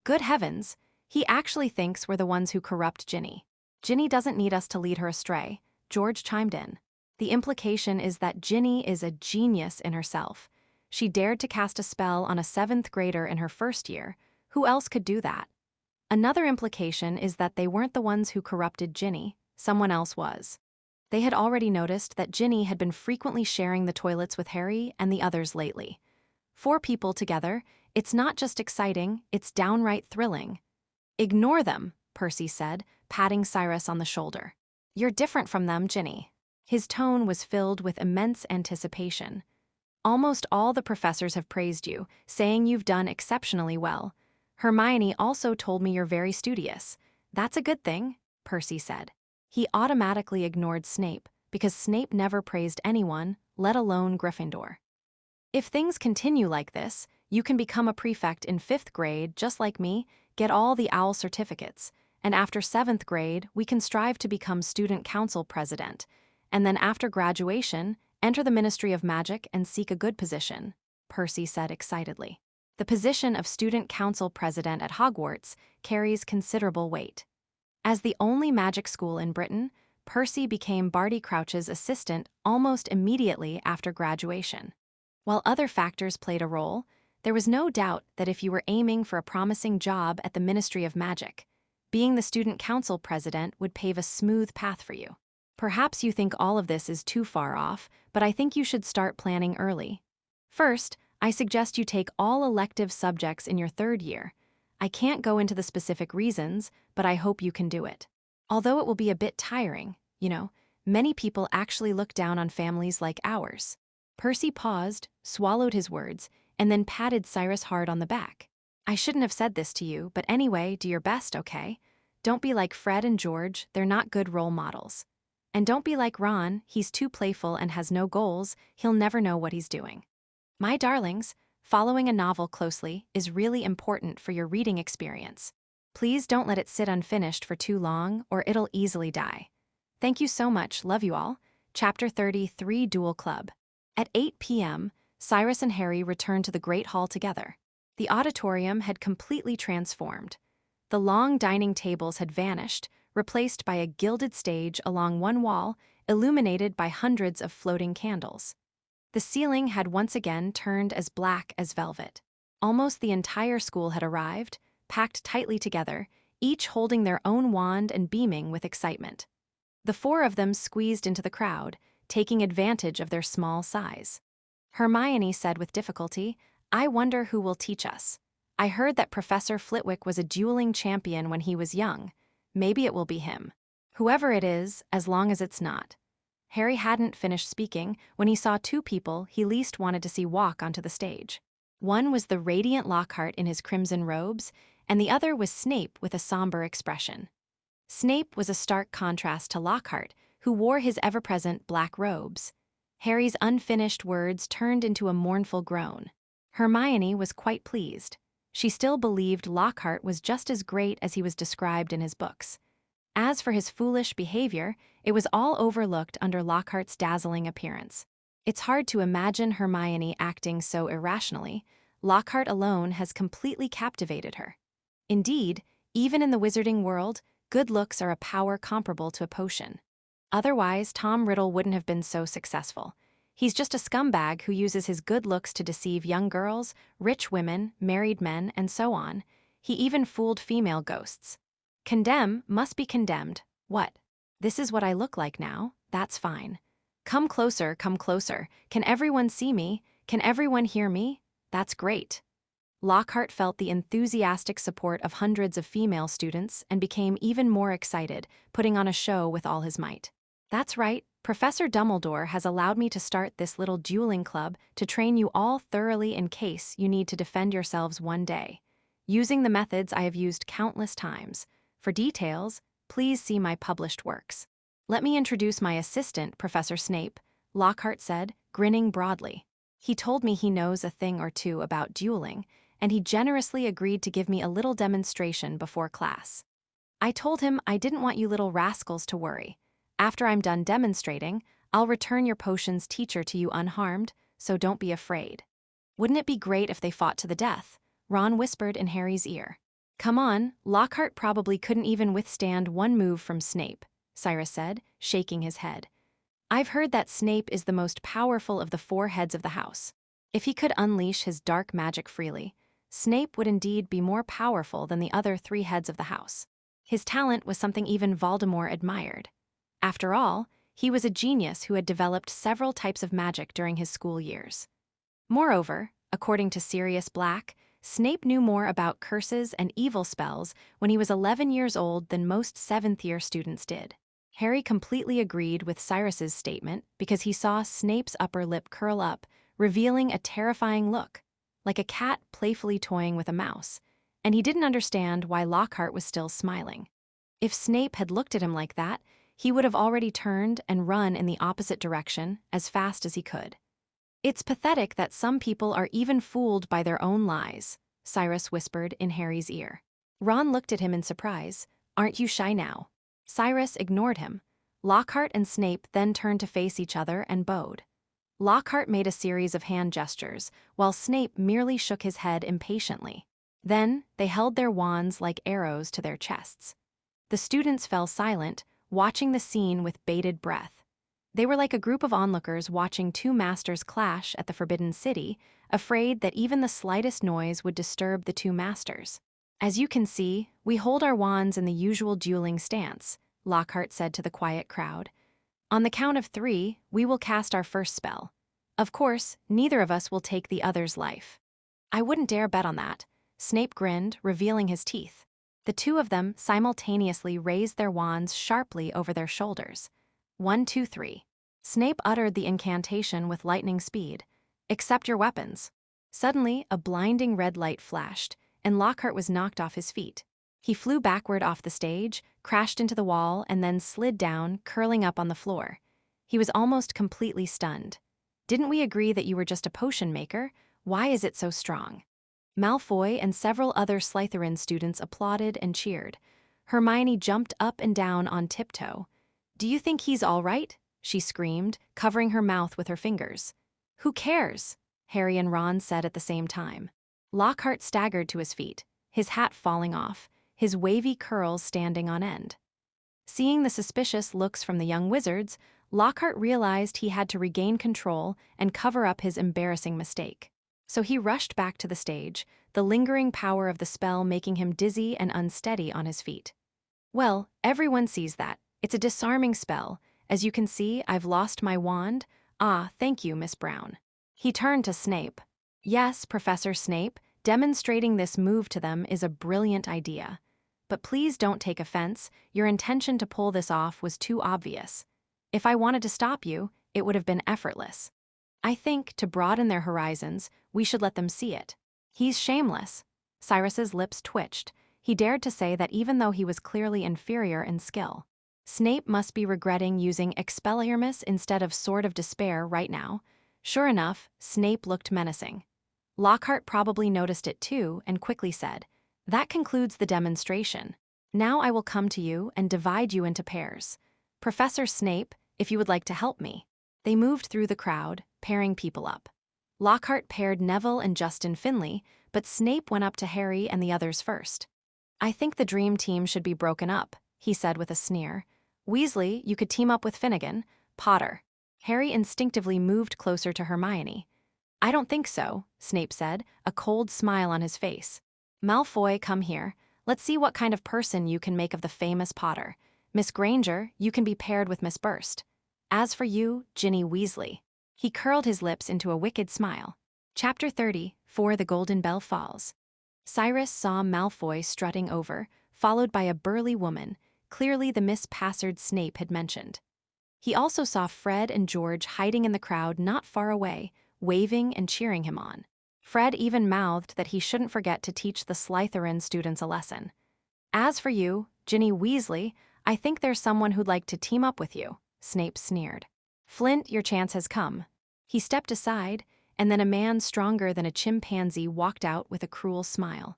Good heavens, he actually thinks we're the ones who corrupt Ginny. Ginny doesn't need us to lead her astray, George chimed in. The implication is that Ginny is a genius in herself. She dared to cast a spell on a 7th grader in her first year. Who else could do that? Another implication is that they weren't the ones who corrupted Ginny, someone else was. They had already noticed that Ginny had been frequently sharing the toilets with Harry and the others lately. 4 people together, it's not just exciting, it's downright thrilling. Ignore them, Percy said, patting Cyrus on the shoulder. You're different from them, Ginny. His tone was filled with immense anticipation. Almost all the professors have praised you, saying you've done exceptionally well. Hermione also told me you're very studious. That's a good thing, Percy said. He automatically ignored Snape, because Snape never praised anyone, let alone Gryffindor. If things continue like this, you can become a prefect in 5th grade just like me, get all the OWL certificates, and after 7th grade, we can strive to become student council president, and then after graduation, enter the Ministry of Magic and seek a good position, Percy said excitedly. The position of student council president at Hogwarts carries considerable weight. As the only magic school in Britain, Percy became Barty Crouch's assistant almost immediately after graduation. While other factors played a role, there was no doubt that if you were aiming for a promising job at the Ministry of Magic, being the student council president would pave a smooth path for you. Perhaps you think all of this is too far off, but I think you should start planning early. First, I suggest you take all elective subjects in your 3rd year. I can't go into the specific reasons, but I hope you can do it. Although it will be a bit tiring, many people actually look down on families like ours. Percy paused, swallowed his words, and then patted Cyrus hard on the back. I shouldn't have said this to you, but anyway, do your best, okay? Don't be like Fred and George, they're not good role models. And don't be like Ron, he's too playful and has no goals, he'll never know what he's doing. My darlings, following a novel closely is really important for your reading experience. Please don't let it sit unfinished for too long or it'll easily die. Thank you so much, love you all. Chapter 33 Duel Club. At 8 p.m., Cyrus and Harry returned to the Great Hall together. The auditorium had completely transformed. The long dining tables had vanished, replaced by a gilded stage along one wall, illuminated by hundreds of floating candles. The ceiling had once again turned as black as velvet. Almost the entire school had arrived, packed tightly together, each holding their own wand and beaming with excitement. The 4 of them squeezed into the crowd, taking advantage of their small size. Hermione said with difficulty, "I wonder who will teach us. I heard that Professor Flitwick was a dueling champion when he was young. Maybe it will be him. Whoever it is, as long as it's not." Harry hadn't finished speaking when he saw 2 people he least wanted to see walk onto the stage. One was the radiant Lockhart in his crimson robes, and the other was Snape with a somber expression. Snape was a stark contrast to Lockhart, who wore his ever-present black robes. Harry's unfinished words turned into a mournful groan. Hermione was quite pleased. She still believed Lockhart was just as great as he was described in his books. As for his foolish behavior, it was all overlooked under Lockhart's dazzling appearance. It's hard to imagine Hermione acting so irrationally. Lockhart alone has completely captivated her. Indeed, even in the wizarding world, good looks are a power comparable to a potion. Otherwise, Tom Riddle wouldn't have been so successful. He's just a scumbag who uses his good looks to deceive young girls, rich women, married men, and so on. He even fooled female ghosts. Condemn must be condemned. What? This is what I look like now? That's fine. Come closer, come closer. Can everyone see me? Can everyone hear me? That's great. Lockhart felt the enthusiastic support of hundreds of female students and became even more excited, putting on a show with all his might. That's right, Professor Dumbledore has allowed me to start this little dueling club to train you all thoroughly in case you need to defend yourselves one day, using the methods I have used countless times. For details, please see my published works. Let me introduce my assistant, Professor Snape, Lockhart said, grinning broadly. He told me he knows a thing or two about dueling, and he generously agreed to give me a little demonstration before class. I told him I didn't want you little rascals to worry. After I'm done demonstrating, I'll return your potion's teacher to you unharmed, so don't be afraid. Wouldn't it be great if they fought to the death? Ron whispered in Harry's ear. Come on, Lockhart probably couldn't even withstand one move from Snape, Cyrus said, shaking his head. I've heard that Snape is the most powerful of the 4 heads of the house. If he could unleash his dark magic freely, Snape would indeed be more powerful than the other 3 heads of the house. His talent was something even Voldemort admired. After all, he was a genius who had developed several types of magic during his school years. Moreover, according to Sirius Black, Snape knew more about curses and evil spells when he was 11 years old than most 7th-year students did. Harry completely agreed with Cyrus's statement because he saw Snape's upper lip curl up, revealing a terrifying look, like a cat playfully toying with a mouse, and he didn't understand why Lockhart was still smiling. If Snape had looked at him like that, he would have already turned and run in the opposite direction as fast as he could. "It's pathetic that some people are even fooled by their own lies," Cyrus whispered in Harry's ear. Ron looked at him in surprise. "Aren't you shy now?" Cyrus ignored him. Lockhart and Snape then turned to face each other and bowed. Lockhart made a series of hand gestures, while Snape merely shook his head impatiently. Then, they held their wands like arrows to their chests. The students fell silent, watching the scene with bated breath. They were like a group of onlookers watching two masters clash at the Forbidden City, afraid that even the slightest noise would disturb the two masters. "As you can see, we hold our wands in the usual dueling stance," Lockhart said to the quiet crowd. "On the count of 3, we will cast our first spell. Of course, neither of us will take the other's life." "I wouldn't dare bet on that," Snape grinned, revealing his teeth. The two of them simultaneously raised their wands sharply over their shoulders. 1, 2, 3. Snape uttered the incantation with lightning speed. "Accept your weapons." Suddenly, a blinding red light flashed, and Lockhart was knocked off his feet. He flew backward off the stage, crashed into the wall, and then slid down, curling up on the floor. He was almost completely stunned. "Didn't we agree that you were just a potion maker? Why is it so strong?" Malfoy and several other Slytherin students applauded and cheered. Hermione jumped up and down on tiptoe. "Do you think he's all right?" she screamed, covering her mouth with her fingers. "Who cares?" Harry and Ron said at the same time. Lockhart staggered to his feet, his hat falling off, his wavy curls standing on end. Seeing the suspicious looks from the young wizards, Lockhart realized he had to regain control and cover up his embarrassing mistake. So he rushed back to the stage, the lingering power of the spell making him dizzy and unsteady on his feet. "Well, everyone sees that. It's a disarming spell. As you can see, I've lost my wand. Ah, thank you, Miss Brown." He turned to Snape. "Yes, Professor Snape, demonstrating this move to them is a brilliant idea. But please don't take offense, your intention to pull this off was too obvious. If I wanted to stop you, it would have been effortless. I think, to broaden their horizons, we should let them see it. He's shameless." Cyrus's lips twitched. He dared to say that even though he was clearly inferior in skill. Snape must be regretting using Expelliarmus instead of Sword of Despair right now. Sure enough, Snape looked menacing. Lockhart probably noticed it too and quickly said, "That concludes the demonstration. Now I will come to you and divide you into pairs. Professor Snape, if you would like to help me." They moved through the crowd, pairing people up. Lockhart paired Neville and Justin Finley, but Snape went up to Harry and the others first. "I think the dream team should be broken up," he said with a sneer. "Weasley, you could team up with Finnegan. Potter." Harry instinctively moved closer to Hermione. "I don't think so," Snape said, a cold smile on his face. "Malfoy, come here. Let's see what kind of person you can make of the famous Potter. Miss Granger, you can be paired with Miss Burst. As for you, Ginny Weasley." He curled his lips into a wicked smile. Chapter 30, For the Golden Bell Falls. Cyrus saw Malfoy strutting over, followed by a burly woman, clearly the Miss Passard Snape had mentioned. He also saw Fred and George hiding in the crowd not far away, waving and cheering him on. Fred even mouthed that he shouldn't forget to teach the Slytherin students a lesson. "As for you, Ginny Weasley, I think there's someone who'd like to team up with you," Snape sneered. "Flint, your chance has come." He stepped aside, and then a man stronger than a chimpanzee walked out with a cruel smile.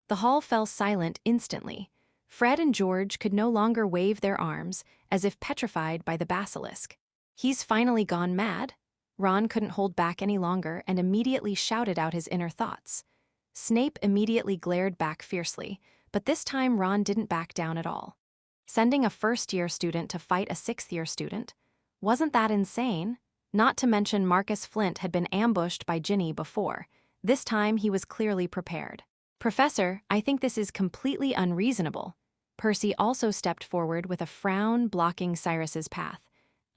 The hall fell silent instantly. Fred and George could no longer wave their arms, as if petrified by the basilisk. "He's finally gone mad?" Ron couldn't hold back any longer and immediately shouted out his inner thoughts. Snape immediately glared back fiercely, but this time Ron didn't back down at all. Sending a first-year student to fight a sixth-year student? Wasn't that insane? Not to mention Marcus Flint had been ambushed by Ginny before. This time he was clearly prepared. "Professor, I think this is completely unreasonable." Percy also stepped forward with a frown blocking Cyrus's path.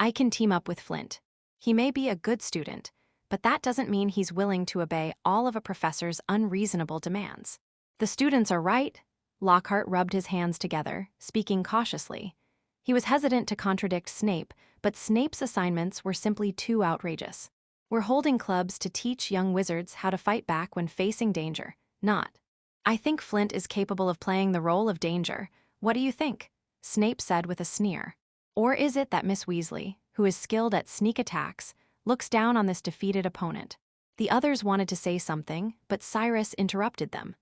"I can team up with Flint. He may be a good student, but that doesn't mean he's willing to obey all of a professor's unreasonable demands." "The students are right." Lockhart rubbed his hands together, speaking cautiously. He was hesitant to contradict Snape, but Snape's assignments were simply too outrageous. We're holding clubs to teach young wizards how to fight back when facing danger, not. I think Flint is capable of playing the role of danger. What do you think? Snape said with a sneer. Or is it that Miss Weasley, who is skilled at sneak attacks, looks down on this defeated opponent? The others wanted to say something, but Cyrus interrupted them.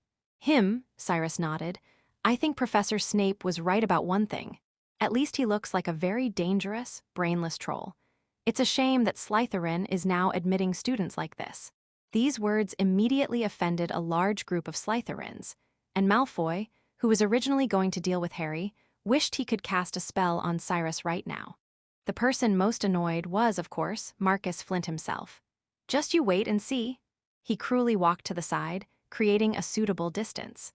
Cyrus nodded. I think Professor Snape was right about one thing. At least he looks like a very dangerous, brainless troll. It's a shame that Slytherin is now admitting students like this. These words immediately offended a large group of Slytherins, and Malfoy, who was originally going to deal with Harry, wished he could cast a spell on Cyrus right now. The person most annoyed was, of course, Marcus Flint himself. Just you wait and see. He cruelly walked to the side, creating a suitable distance.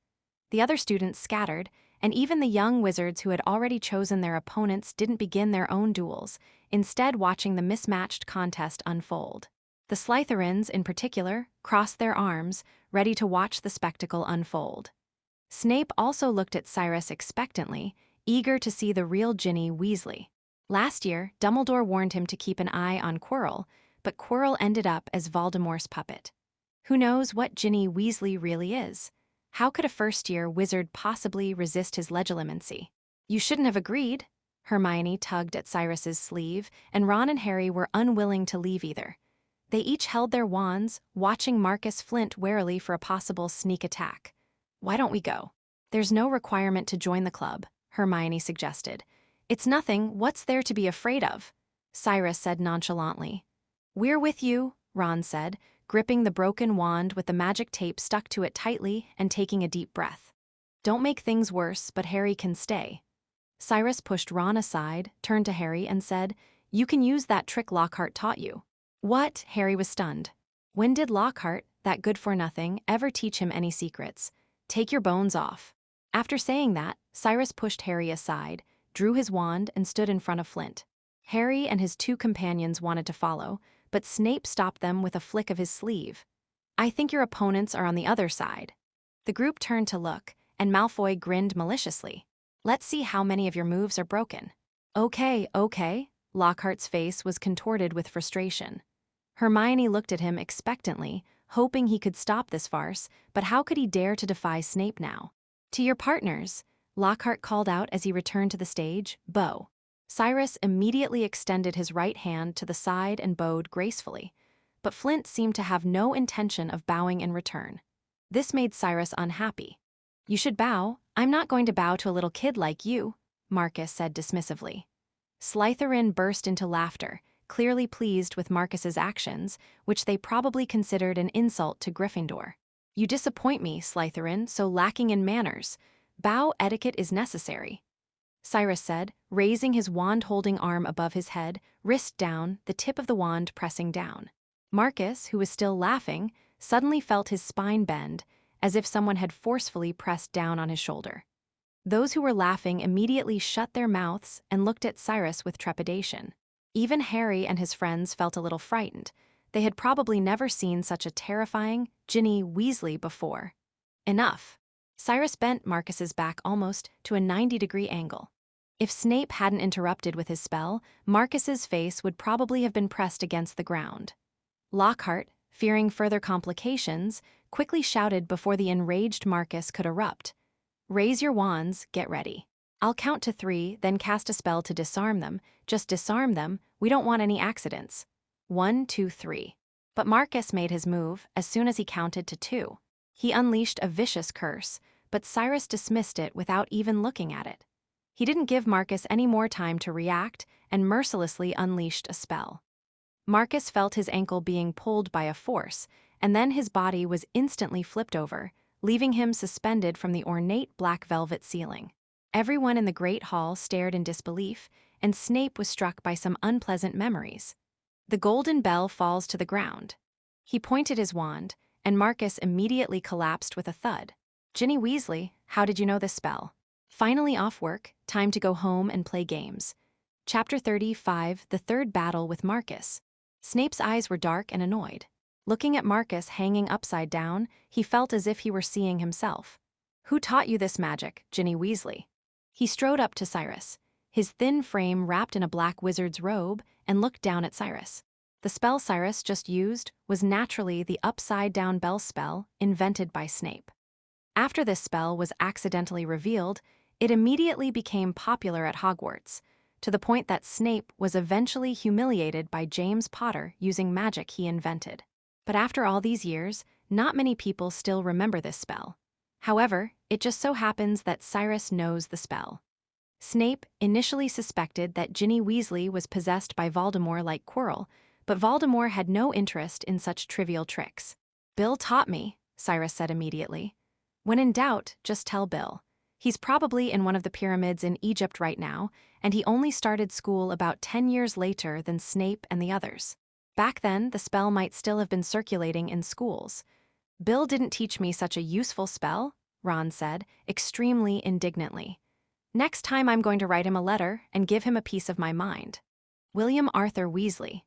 The other students scattered, and even the young wizards who had already chosen their opponents didn't begin their own duels, instead watching the mismatched contest unfold. The Slytherins, in particular, crossed their arms, ready to watch the spectacle unfold. Snape also looked at Cyrus expectantly, eager to see the real Ginny Weasley. Last year, Dumbledore warned him to keep an eye on Quirrell, but Quirrell ended up as Voldemort's puppet. Who knows what Ginny Weasley really is? How could a first-year wizard possibly resist his legilimency? You shouldn't have agreed. Hermione tugged at Cyrus's sleeve, and Ron and Harry were unwilling to leave either. They each held their wands, watching Marcus Flint warily for a possible sneak attack. Why don't we go? There's no requirement to join the club, Hermione suggested. It's nothing, what's there to be afraid of? Cyrus said nonchalantly. We're with you, Ron said, gripping the broken wand with the magic tape stuck to it tightly and taking a deep breath. Don't make things worse, but Harry can stay. Cyrus pushed Ron aside, turned to Harry and said, You can use that trick Lockhart taught you. What? Harry was stunned. When did Lockhart, that good-for-nothing, ever teach him any secrets? Take your bones off. After saying that, Cyrus pushed Harry aside, drew his wand and stood in front of Flint. Harry and his two companions wanted to follow, but Snape stopped them with a flick of his sleeve. I think your opponents are on the other side. The group turned to look, and Malfoy grinned maliciously. Let's see how many of your moves are broken. Okay. Lockhart's face was contorted with frustration. Hermione looked at him expectantly, hoping he could stop this farce, but how could he dare to defy Snape now? To your partners, Lockhart called out as he returned to the stage, bow. Cyrus immediately extended his right hand to the side and bowed gracefully, but Flint seemed to have no intention of bowing in return. This made Cyrus unhappy. You should bow. I'm not going to bow to a little kid like you, Marcus said dismissively. Slytherin burst into laughter, clearly pleased with Marcus's actions, which they probably considered an insult to Gryffindor. You disappoint me, Slytherin, so lacking in manners. Bow etiquette is necessary, Cyrus said, raising his wand-holding arm above his head, wrist down, the tip of the wand pressing down. Marcus, who was still laughing, suddenly felt his spine bend, as if someone had forcefully pressed down on his shoulder. Those who were laughing immediately shut their mouths and looked at Cyrus with trepidation. Even Harry and his friends felt a little frightened. They had probably never seen such a terrifying Ginny Weasley before. Enough. Cyrus bent Marcus's back almost to a 90-degree angle. If Snape hadn't interrupted with his spell, Marcus's face would probably have been pressed against the ground. Lockhart, fearing further complications, quickly shouted before the enraged Marcus could erupt. Raise your wands, get ready. I'll count to 3, then cast a spell to disarm them. Just disarm them, we don't want any accidents. 1, 2, 3. But Marcus made his move as soon as he counted to 2. He unleashed a vicious curse, but Cyrus dismissed it without even looking at it. He didn't give Marcus any more time to react and mercilessly unleashed a spell. Marcus felt his ankle being pulled by a force, and then his body was instantly flipped over, leaving him suspended from the ornate black velvet ceiling. Everyone in the Great Hall stared in disbelief, and Snape was struck by some unpleasant memories. The golden bell falls to the ground. He pointed his wand, and Marcus immediately collapsed with a thud. Ginny Weasley, how did you know this spell? Finally off work, time to go home and play games. Chapter 35, The Third Battle with Marcus. Snape's eyes were dark and annoyed. Looking at Marcus hanging upside down, he felt as if he were seeing himself. Who taught you this magic, Ginny Weasley? He strode up to Cyrus, his thin frame wrapped in a black wizard's robe, and looked down at Cyrus. The spell Cyrus just used was naturally the upside-down bell spell invented by Snape. After this spell was accidentally revealed, it immediately became popular at Hogwarts, to the point that Snape was eventually humiliated by James Potter using magic he invented. But after all these years, not many people still remember this spell. However, it just so happens that Cyrus knows the spell. Snape initially suspected that Ginny Weasley was possessed by Voldemort like Quirrell, but Voldemort had no interest in such trivial tricks. "Bill taught me," Cyrus said immediately. "When in doubt, just tell Bill. He's probably in one of the pyramids in Egypt right now, and he only started school about 10 years later than Snape and the others. Back then, the spell might still have been circulating in schools." "Bill didn't teach me such a useful spell," Ron said, extremely indignantly. "Next time I'm going to write him a letter and give him a piece of my mind." William Arthur Weasley.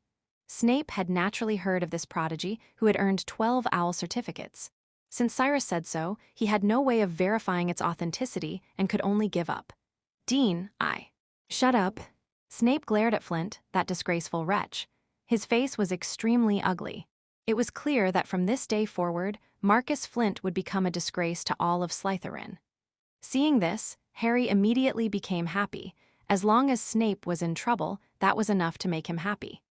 Snape had naturally heard of this prodigy who had earned 12 owl certificates. Since Cyrus said so, he had no way of verifying its authenticity and could only give up. "Dean, I." "Shut up." Snape glared at Flint, that disgraceful wretch. His face was extremely ugly. It was clear that from this day forward, Marcus Flint would become a disgrace to all of Slytherin. Seeing this, Harry immediately became happy. As long as Snape was in trouble, that was enough to make him happy.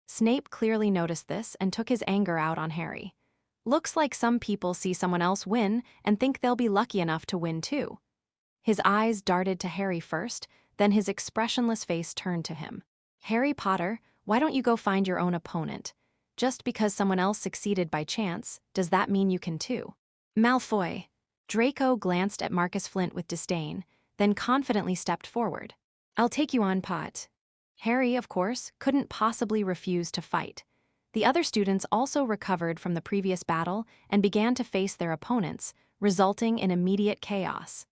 Snape clearly noticed this and took his anger out on Harry. "Looks like some people see someone else win and think they'll be lucky enough to win too." His eyes darted to Harry first, then his expressionless face turned to him. "Harry Potter, why don't you go find your own opponent? Just because someone else succeeded by chance, does that mean you can too?" "Malfoy." Draco glanced at Marcus Flint with disdain, then confidently stepped forward. "I'll take you on, Pot." Harry, of course, couldn't possibly refuse to fight. The other students also recovered from the previous battle and began to face their opponents, resulting in immediate chaos.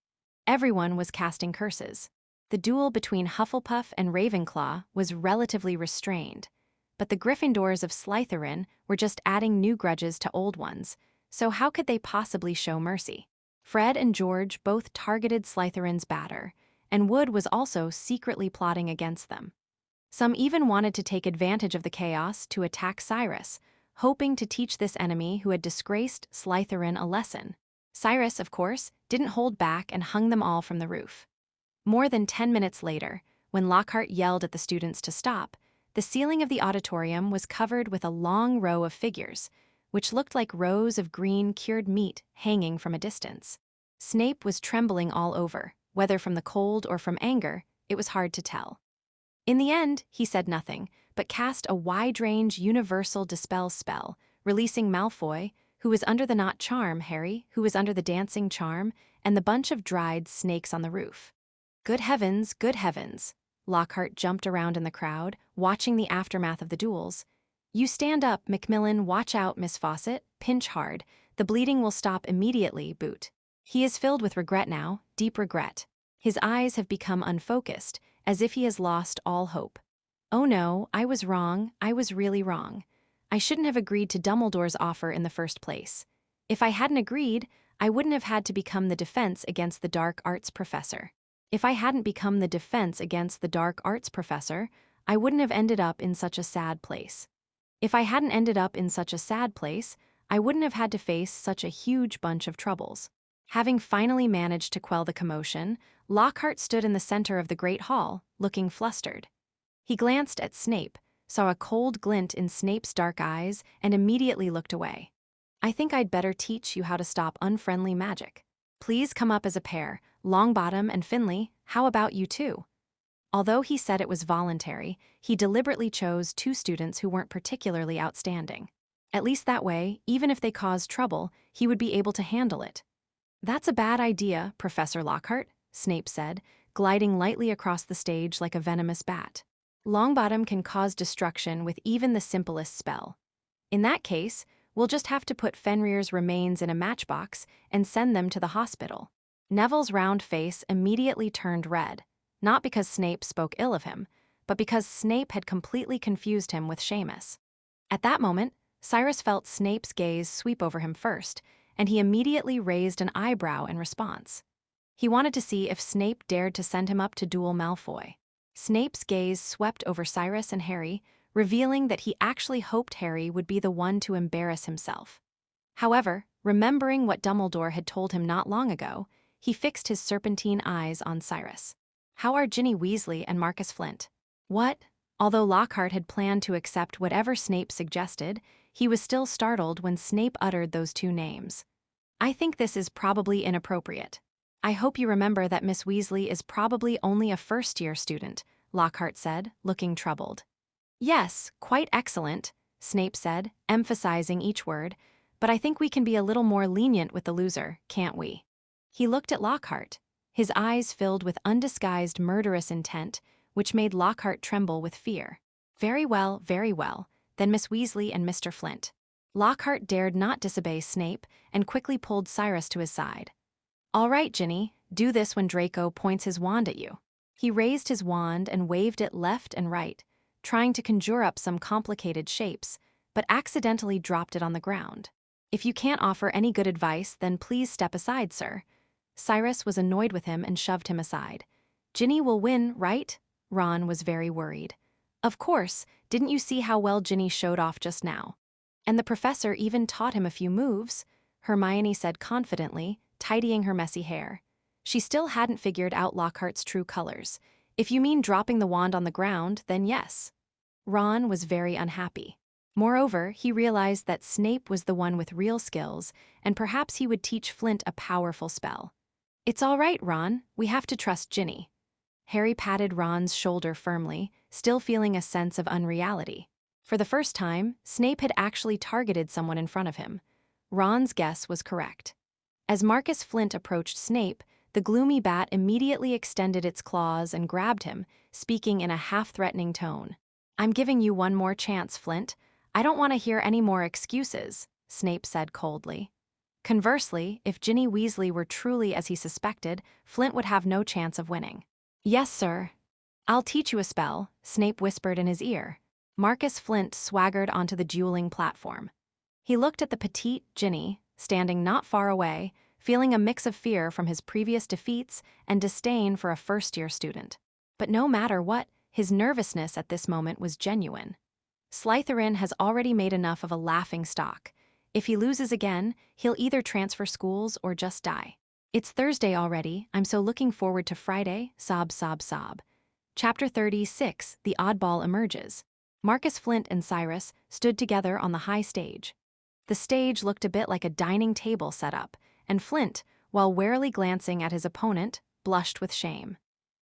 Everyone was casting curses. The duel between Hufflepuff and Ravenclaw was relatively restrained, but the Gryffindors of Slytherin were just adding new grudges to old ones, so how could they possibly show mercy? Fred and George both targeted Slytherin's batter, and Wood was also secretly plotting against them. Some even wanted to take advantage of the chaos to attack Cyrus, hoping to teach this enemy who had disgraced Slytherin a lesson. Cyrus, of course, didn't hold back and hung them all from the roof. More than 10 minutes later, when Lockhart yelled at the students to stop, the ceiling of the auditorium was covered with a long row of figures, which looked like rows of green cured meat hanging from a distance. Snape was trembling all over, whether from the cold or from anger, it was hard to tell. In the end, he said nothing, but cast a wide-range universal dispel spell, releasing Malfoy, who was under the knot charm, Harry, who was under the dancing charm, and the bunch of dried snakes on the roof. Good heavens, good heavens. Lockhart jumped around in the crowd, watching the aftermath of the duels. "You stand up, Macmillan, watch out, Miss Fawcett, pinch hard. The bleeding will stop immediately, Boot." He is filled with regret now, deep regret. His eyes have become unfocused, as if he has lost all hope. "Oh no, I was wrong, I was really wrong. I shouldn't have agreed to Dumbledore's offer in the first place. If I hadn't agreed, I wouldn't have had to become the defense against the dark arts professor. If I hadn't become the defense against the dark arts professor, I wouldn't have ended up in such a sad place. If I hadn't ended up in such a sad place, I wouldn't have had to face such a huge bunch of troubles." Having finally managed to quell the commotion, Lockhart stood in the center of the Great Hall, looking flustered. He glanced at Snape, saw a cold glint in Snape's dark eyes, and immediately looked away. "I think I'd better teach you how to stop unfriendly magic. Please come up as a pair, Longbottom and Finley, how about you two?" Although he said it was voluntary, he deliberately chose 2 students who weren't particularly outstanding. At least that way, even if they caused trouble, he would be able to handle it. "That's a bad idea, Professor Lockhart," Snape said, gliding lightly across the stage like a venomous bat. "Longbottom can cause destruction with even the simplest spell. In that case, we'll just have to put Fenrir's remains in a matchbox and send them to the hospital." Neville's round face immediately turned red, not because Snape spoke ill of him, but because Snape had completely confused him with Seamus. At that moment, Cyrus felt Snape's gaze sweep over him first, and he immediately raised an eyebrow in response. He wanted to see if Snape dared to send him up to duel Malfoy. Snape's gaze swept over Cyrus and Harry, revealing that he actually hoped Harry would be the one to embarrass himself. However, remembering what Dumbledore had told him not long ago, he fixed his serpentine eyes on Cyrus. "How are Ginny Weasley and Marcus Flint?" "What?" Although Lockhart had planned to accept whatever Snape suggested, he was still startled when Snape uttered those two names. "I think this is probably inappropriate. I hope you remember that Miss Weasley is probably only a first-year student," Lockhart said, looking troubled. "Yes, quite excellent," Snape said, emphasizing each word, "but I think we can be a little more lenient with the loser, can't we?" He looked at Lockhart, his eyes filled with undisguised murderous intent, which made Lockhart tremble with fear. Very well, then Miss Weasley and Mr. Flint." Lockhart dared not disobey Snape and quickly pulled Cyrus to his side. "All right, Ginny, do this when Draco points his wand at you." He raised his wand and waved it left and right, trying to conjure up some complicated shapes, but accidentally dropped it on the ground. "If you can't offer any good advice, then please step aside, sir." Cyrus was annoyed with him and shoved him aside. "Ginny will win, right?" Ron was very worried. "Of course, didn't you see how well Ginny showed off just now? And the professor even taught him a few moves," Hermione said confidently, tidying her messy hair. She still hadn't figured out Lockhart's true colors. "If you mean dropping the wand on the ground, then yes." Ron was very unhappy. Moreover, he realized that Snape was the one with real skills, and perhaps he would teach Flint a powerful spell. "It's all right, Ron. We have to trust Ginny." Harry patted Ron's shoulder firmly, still feeling a sense of unreality. For the first time, Snape had actually targeted someone in front of him. Ron's guess was correct. As Marcus Flint approached Snape, the gloomy bat immediately extended its claws and grabbed him, speaking in a half-threatening tone. "I'm giving you one more chance, Flint. I don't want to hear any more excuses," Snape said coldly. Conversely, if Ginny Weasley were truly as he suspected, Flint would have no chance of winning. "Yes, sir." "I'll teach you a spell," Snape whispered in his ear. Marcus Flint swaggered onto the dueling platform. He looked at the petite Ginny, standing not far away, feeling a mix of fear from his previous defeats and disdain for a first-year student. But no matter what, his nervousness at this moment was genuine. Slytherin has already made enough of a laughingstock. If he loses again, he'll either transfer schools or just die. "It's Thursday already, I'm so looking forward to Friday," sob, sob, sob. Chapter 36, The Oddball Emerges. Marcus Flint and Cyrus stood together on the high stage. The stage looked a bit like a dining table set up, and Flint, while warily glancing at his opponent, blushed with shame.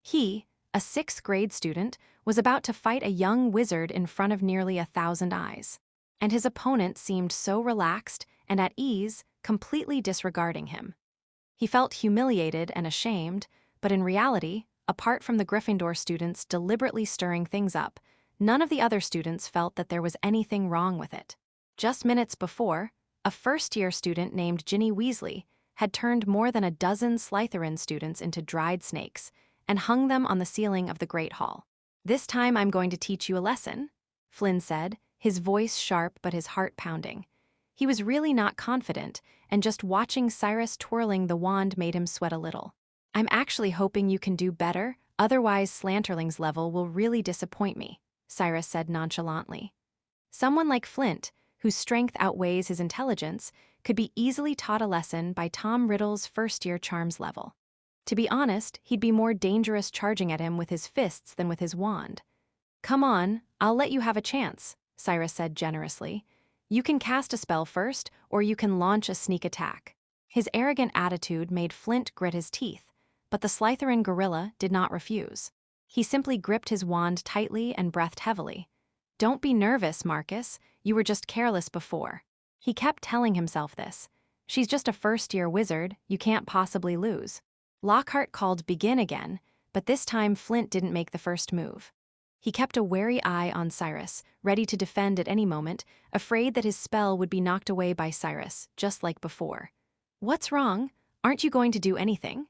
He, a sixth-grade student, was about to fight a young wizard in front of nearly 1,000 eyes. And his opponent seemed so relaxed and at ease, completely disregarding him. He felt humiliated and ashamed, but in reality, apart from the Gryffindor students deliberately stirring things up, none of the other students felt that there was anything wrong with it. Just minutes before, a first-year student named Ginny Weasley had turned more than a dozen Slytherin students into dried snakes and hung them on the ceiling of the Great Hall. "This time I'm going to teach you a lesson," Flynn said, his voice sharp but his heart pounding. He was really not confident, and just watching Cyrus twirling the wand made him sweat a little. "I'm actually hoping you can do better, otherwise Slanterling's level will really disappoint me," Cyrus said nonchalantly. Someone like Flint, whose strength outweighs his intelligence, could be easily taught a lesson by Tom Riddle's first-year charms level. To be honest, he'd be more dangerous charging at him with his fists than with his wand. "Come on, I'll let you have a chance," Cyrus said generously. "You can cast a spell first, or you can launch a sneak attack." His arrogant attitude made Flint grit his teeth, but the Slytherin gorilla did not refuse. He simply gripped his wand tightly and breathed heavily. "Don't be nervous, Marcus. You were just careless before." He kept telling himself this. "She's just a first-year wizard, you can't possibly lose." Lockhart called begin again, but this time Flint didn't make the first move. He kept a wary eye on Cyrus, ready to defend at any moment, afraid that his spell would be knocked away by Cyrus, just like before. "What's wrong? Aren't you going to do anything?"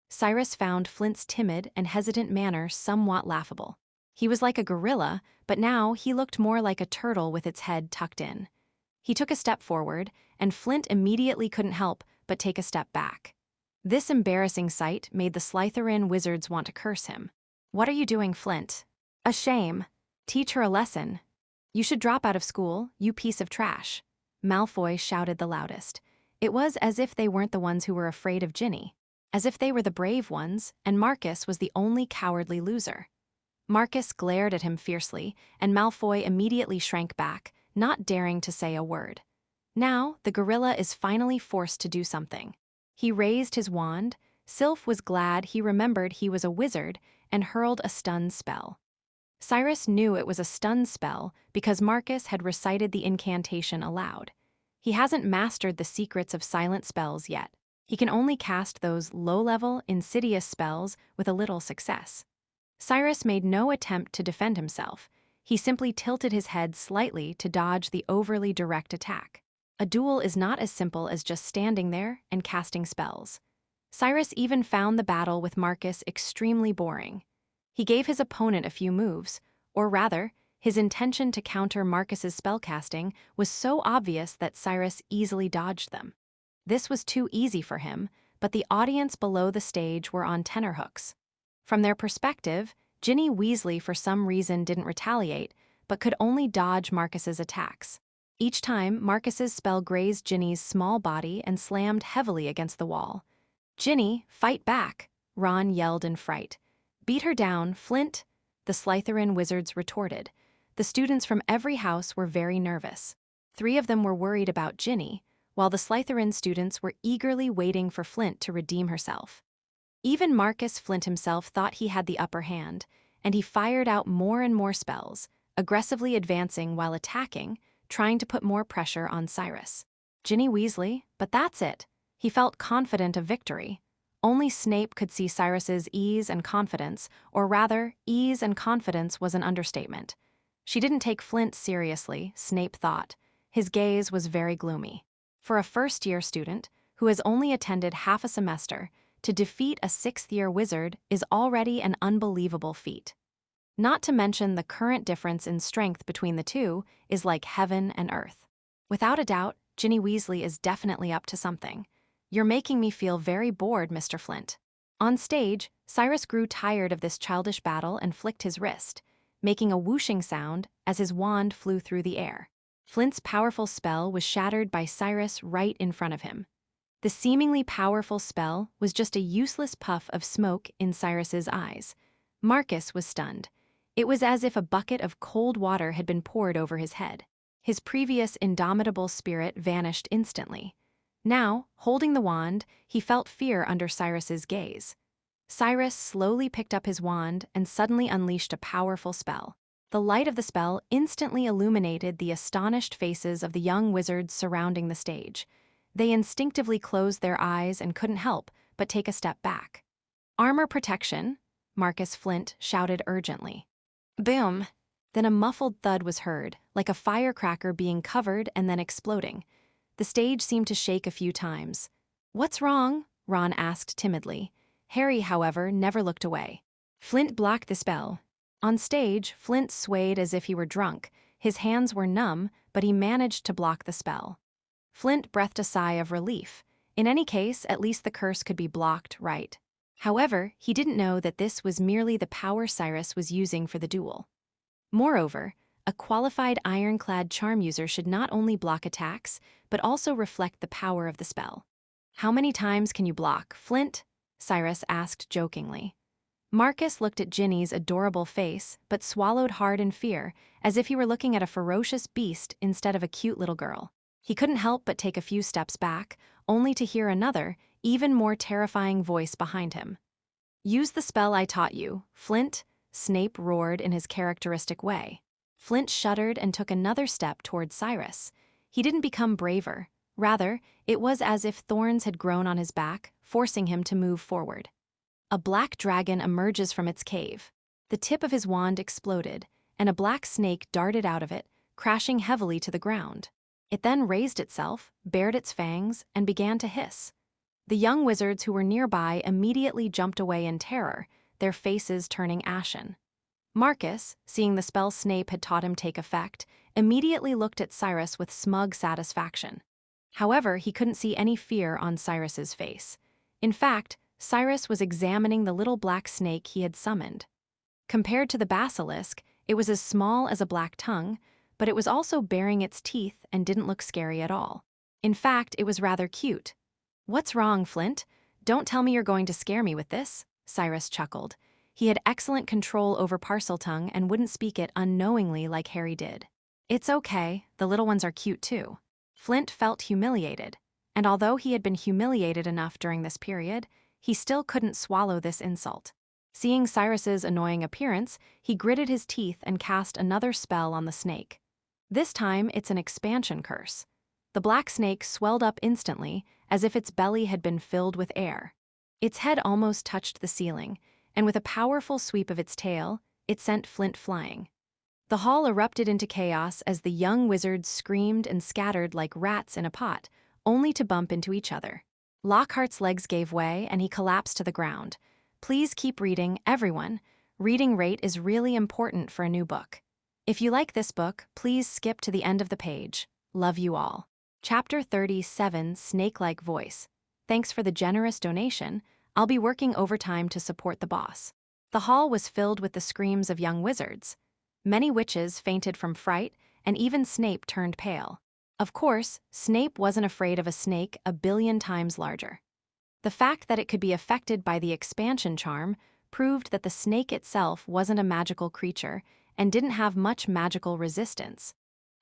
Cyrus found Flint's timid and hesitant manner somewhat laughable. He was like a gorilla, but now he looked more like a turtle with its head tucked in. He took a step forward, and Flint immediately couldn't help but take a step back. This embarrassing sight made the Slytherin wizards want to curse him. "What are you doing, Flint?" "A shame. Teach her a lesson," "You should drop out of school, you piece of trash," Malfoy shouted the loudest. It was as if they weren't the ones who were afraid of Ginny. As if they were the brave ones, and Marcus was the only cowardly loser. Marcus glared at him fiercely, and Malfoy immediately shrank back, not daring to say a word. Now, the gorilla is finally forced to do something. He raised his wand. Sylph was glad he remembered he was a wizard and hurled a stun spell. Cyrus knew it was a stun spell because Marcus had recited the incantation aloud. He hasn't mastered the secrets of silent spells yet. He can only cast those low-level, insidious spells with a little success. Cyrus made no attempt to defend himself. He simply tilted his head slightly to dodge the overly direct attack. A duel is not as simple as just standing there and casting spells. Cyrus even found the battle with Marcus extremely boring. He gave his opponent a few moves, or rather, his intention to counter Marcus's spellcasting was so obvious that Cyrus easily dodged them. This was too easy for him, but the audience below the stage were on tenterhooks. From their perspective, Ginny Weasley for some reason didn't retaliate, but could only dodge Marcus's attacks. Each time, Marcus's spell grazed Ginny's small body and slammed heavily against the wall. "Ginny, fight back!" Ron yelled in fright. "Beat her down, Flint!" the Slytherin wizards retorted. The students from every house were very nervous. 3 of them were worried about Ginny, while the Slytherin students were eagerly waiting for Flint to redeem herself. Even Marcus Flint himself thought he had the upper hand, and he fired out more and more spells, aggressively advancing while attacking, trying to put more pressure on Cyrus. Ginny Weasley, but that's it. He felt confident of victory. Only Snape could see Cyrus's ease and confidence, or rather, ease and confidence was an understatement. She didn't take Flint seriously, Snape thought. His gaze was very gloomy. For a first-year student, who has only attended half a semester, to defeat a 6th-year wizard is already an unbelievable feat. Not to mention the current difference in strength between the two is like heaven and earth. Without a doubt, Ginny Weasley is definitely up to something. "You're making me feel very bored, Mr. Flint." On stage, Cyrus grew tired of this childish battle and flicked his wrist, making a whooshing sound as his wand flew through the air. Flint's powerful spell was shattered by Cyrus right in front of him. The seemingly powerful spell was just a useless puff of smoke in Cyrus's eyes. Marcus was stunned. It was as if a bucket of cold water had been poured over his head. His previous indomitable spirit vanished instantly. Now, holding the wand, he felt fear under Cyrus's gaze. Cyrus slowly picked up his wand and suddenly unleashed a powerful spell. The light of the spell instantly illuminated the astonished faces of the young wizards surrounding the stage. They instinctively closed their eyes and couldn't help but take a step back. "Armor protection," Marcus Flint shouted urgently. Boom! Then a muffled thud was heard, like a firecracker being covered and then exploding. The stage seemed to shake a few times. "What's wrong?" Ron asked timidly. Harry, however, never looked away. Flint blocked the spell. On stage, Flint swayed as if he were drunk. His hands were numb, but he managed to block the spell. Flint breathed a sigh of relief. In any case, at least the curse could be blocked, right? However, he didn't know that this was merely the power Cyrus was using for the duel. Moreover, a qualified ironclad charm user should not only block attacks, but also reflect the power of the spell. "How many times can you block, Flint?" Cyrus asked jokingly. Marcus looked at Ginny's adorable face, but swallowed hard in fear, as if he were looking at a ferocious beast instead of a cute little girl. He couldn't help but take a few steps back, only to hear another, even more terrifying voice behind him. "Use the spell I taught you, Flint," Snape roared in his characteristic way. Flint shuddered and took another step toward Cyrus. He didn't become braver. Rather, it was as if thorns had grown on his back, forcing him to move forward. A black dragon emerges from its cave. The tip of his wand exploded, and a black snake darted out of it, crashing heavily to the ground. It then raised itself, bared its fangs, and began to hiss. The young wizards who were nearby immediately jumped away in terror, their faces turning ashen. Marcus, seeing the spell Snape had taught him take effect, immediately looked at Cyrus with smug satisfaction. However, he couldn't see any fear on Cyrus's face. In fact, Cyrus was examining the little black snake he had summoned. Compared to the basilisk, it was as small as a black tongue, but it was also baring its teeth and didn't look scary at all. In fact, it was rather cute. "What's wrong, Flint? Don't tell me you're going to scare me with this," Cyrus chuckled. He had excellent control over Parseltongue and wouldn't speak it unknowingly like Harry did. "It's okay, the little ones are cute too." Flint felt humiliated, and although he had been humiliated enough during this period, he still couldn't swallow this insult. Seeing Cyrus's annoying appearance, he gritted his teeth and cast another spell on the snake. This time, it's an expansion curse. The black snake swelled up instantly, as if its belly had been filled with air. Its head almost touched the ceiling, and with a powerful sweep of its tail, it sent Flint flying. The hall erupted into chaos as the young wizards screamed and scattered like rats in a pot, only to bump into each other. Lockhart's legs gave way and he collapsed to the ground. Please keep reading, everyone. Reading rate is really important for a new book. If you like this book, please skip to the end of the page. Love you all. Chapter 37, Snake-like Voice. Thanks for the generous donation. I'll be working overtime to support the boss. The hall was filled with the screams of young wizards. Many witches fainted from fright, and even Snape turned pale. Of course, Snape wasn't afraid of a snake a billion times larger. The fact that it could be affected by the expansion charm proved that the snake itself wasn't a magical creature and didn't have much magical resistance.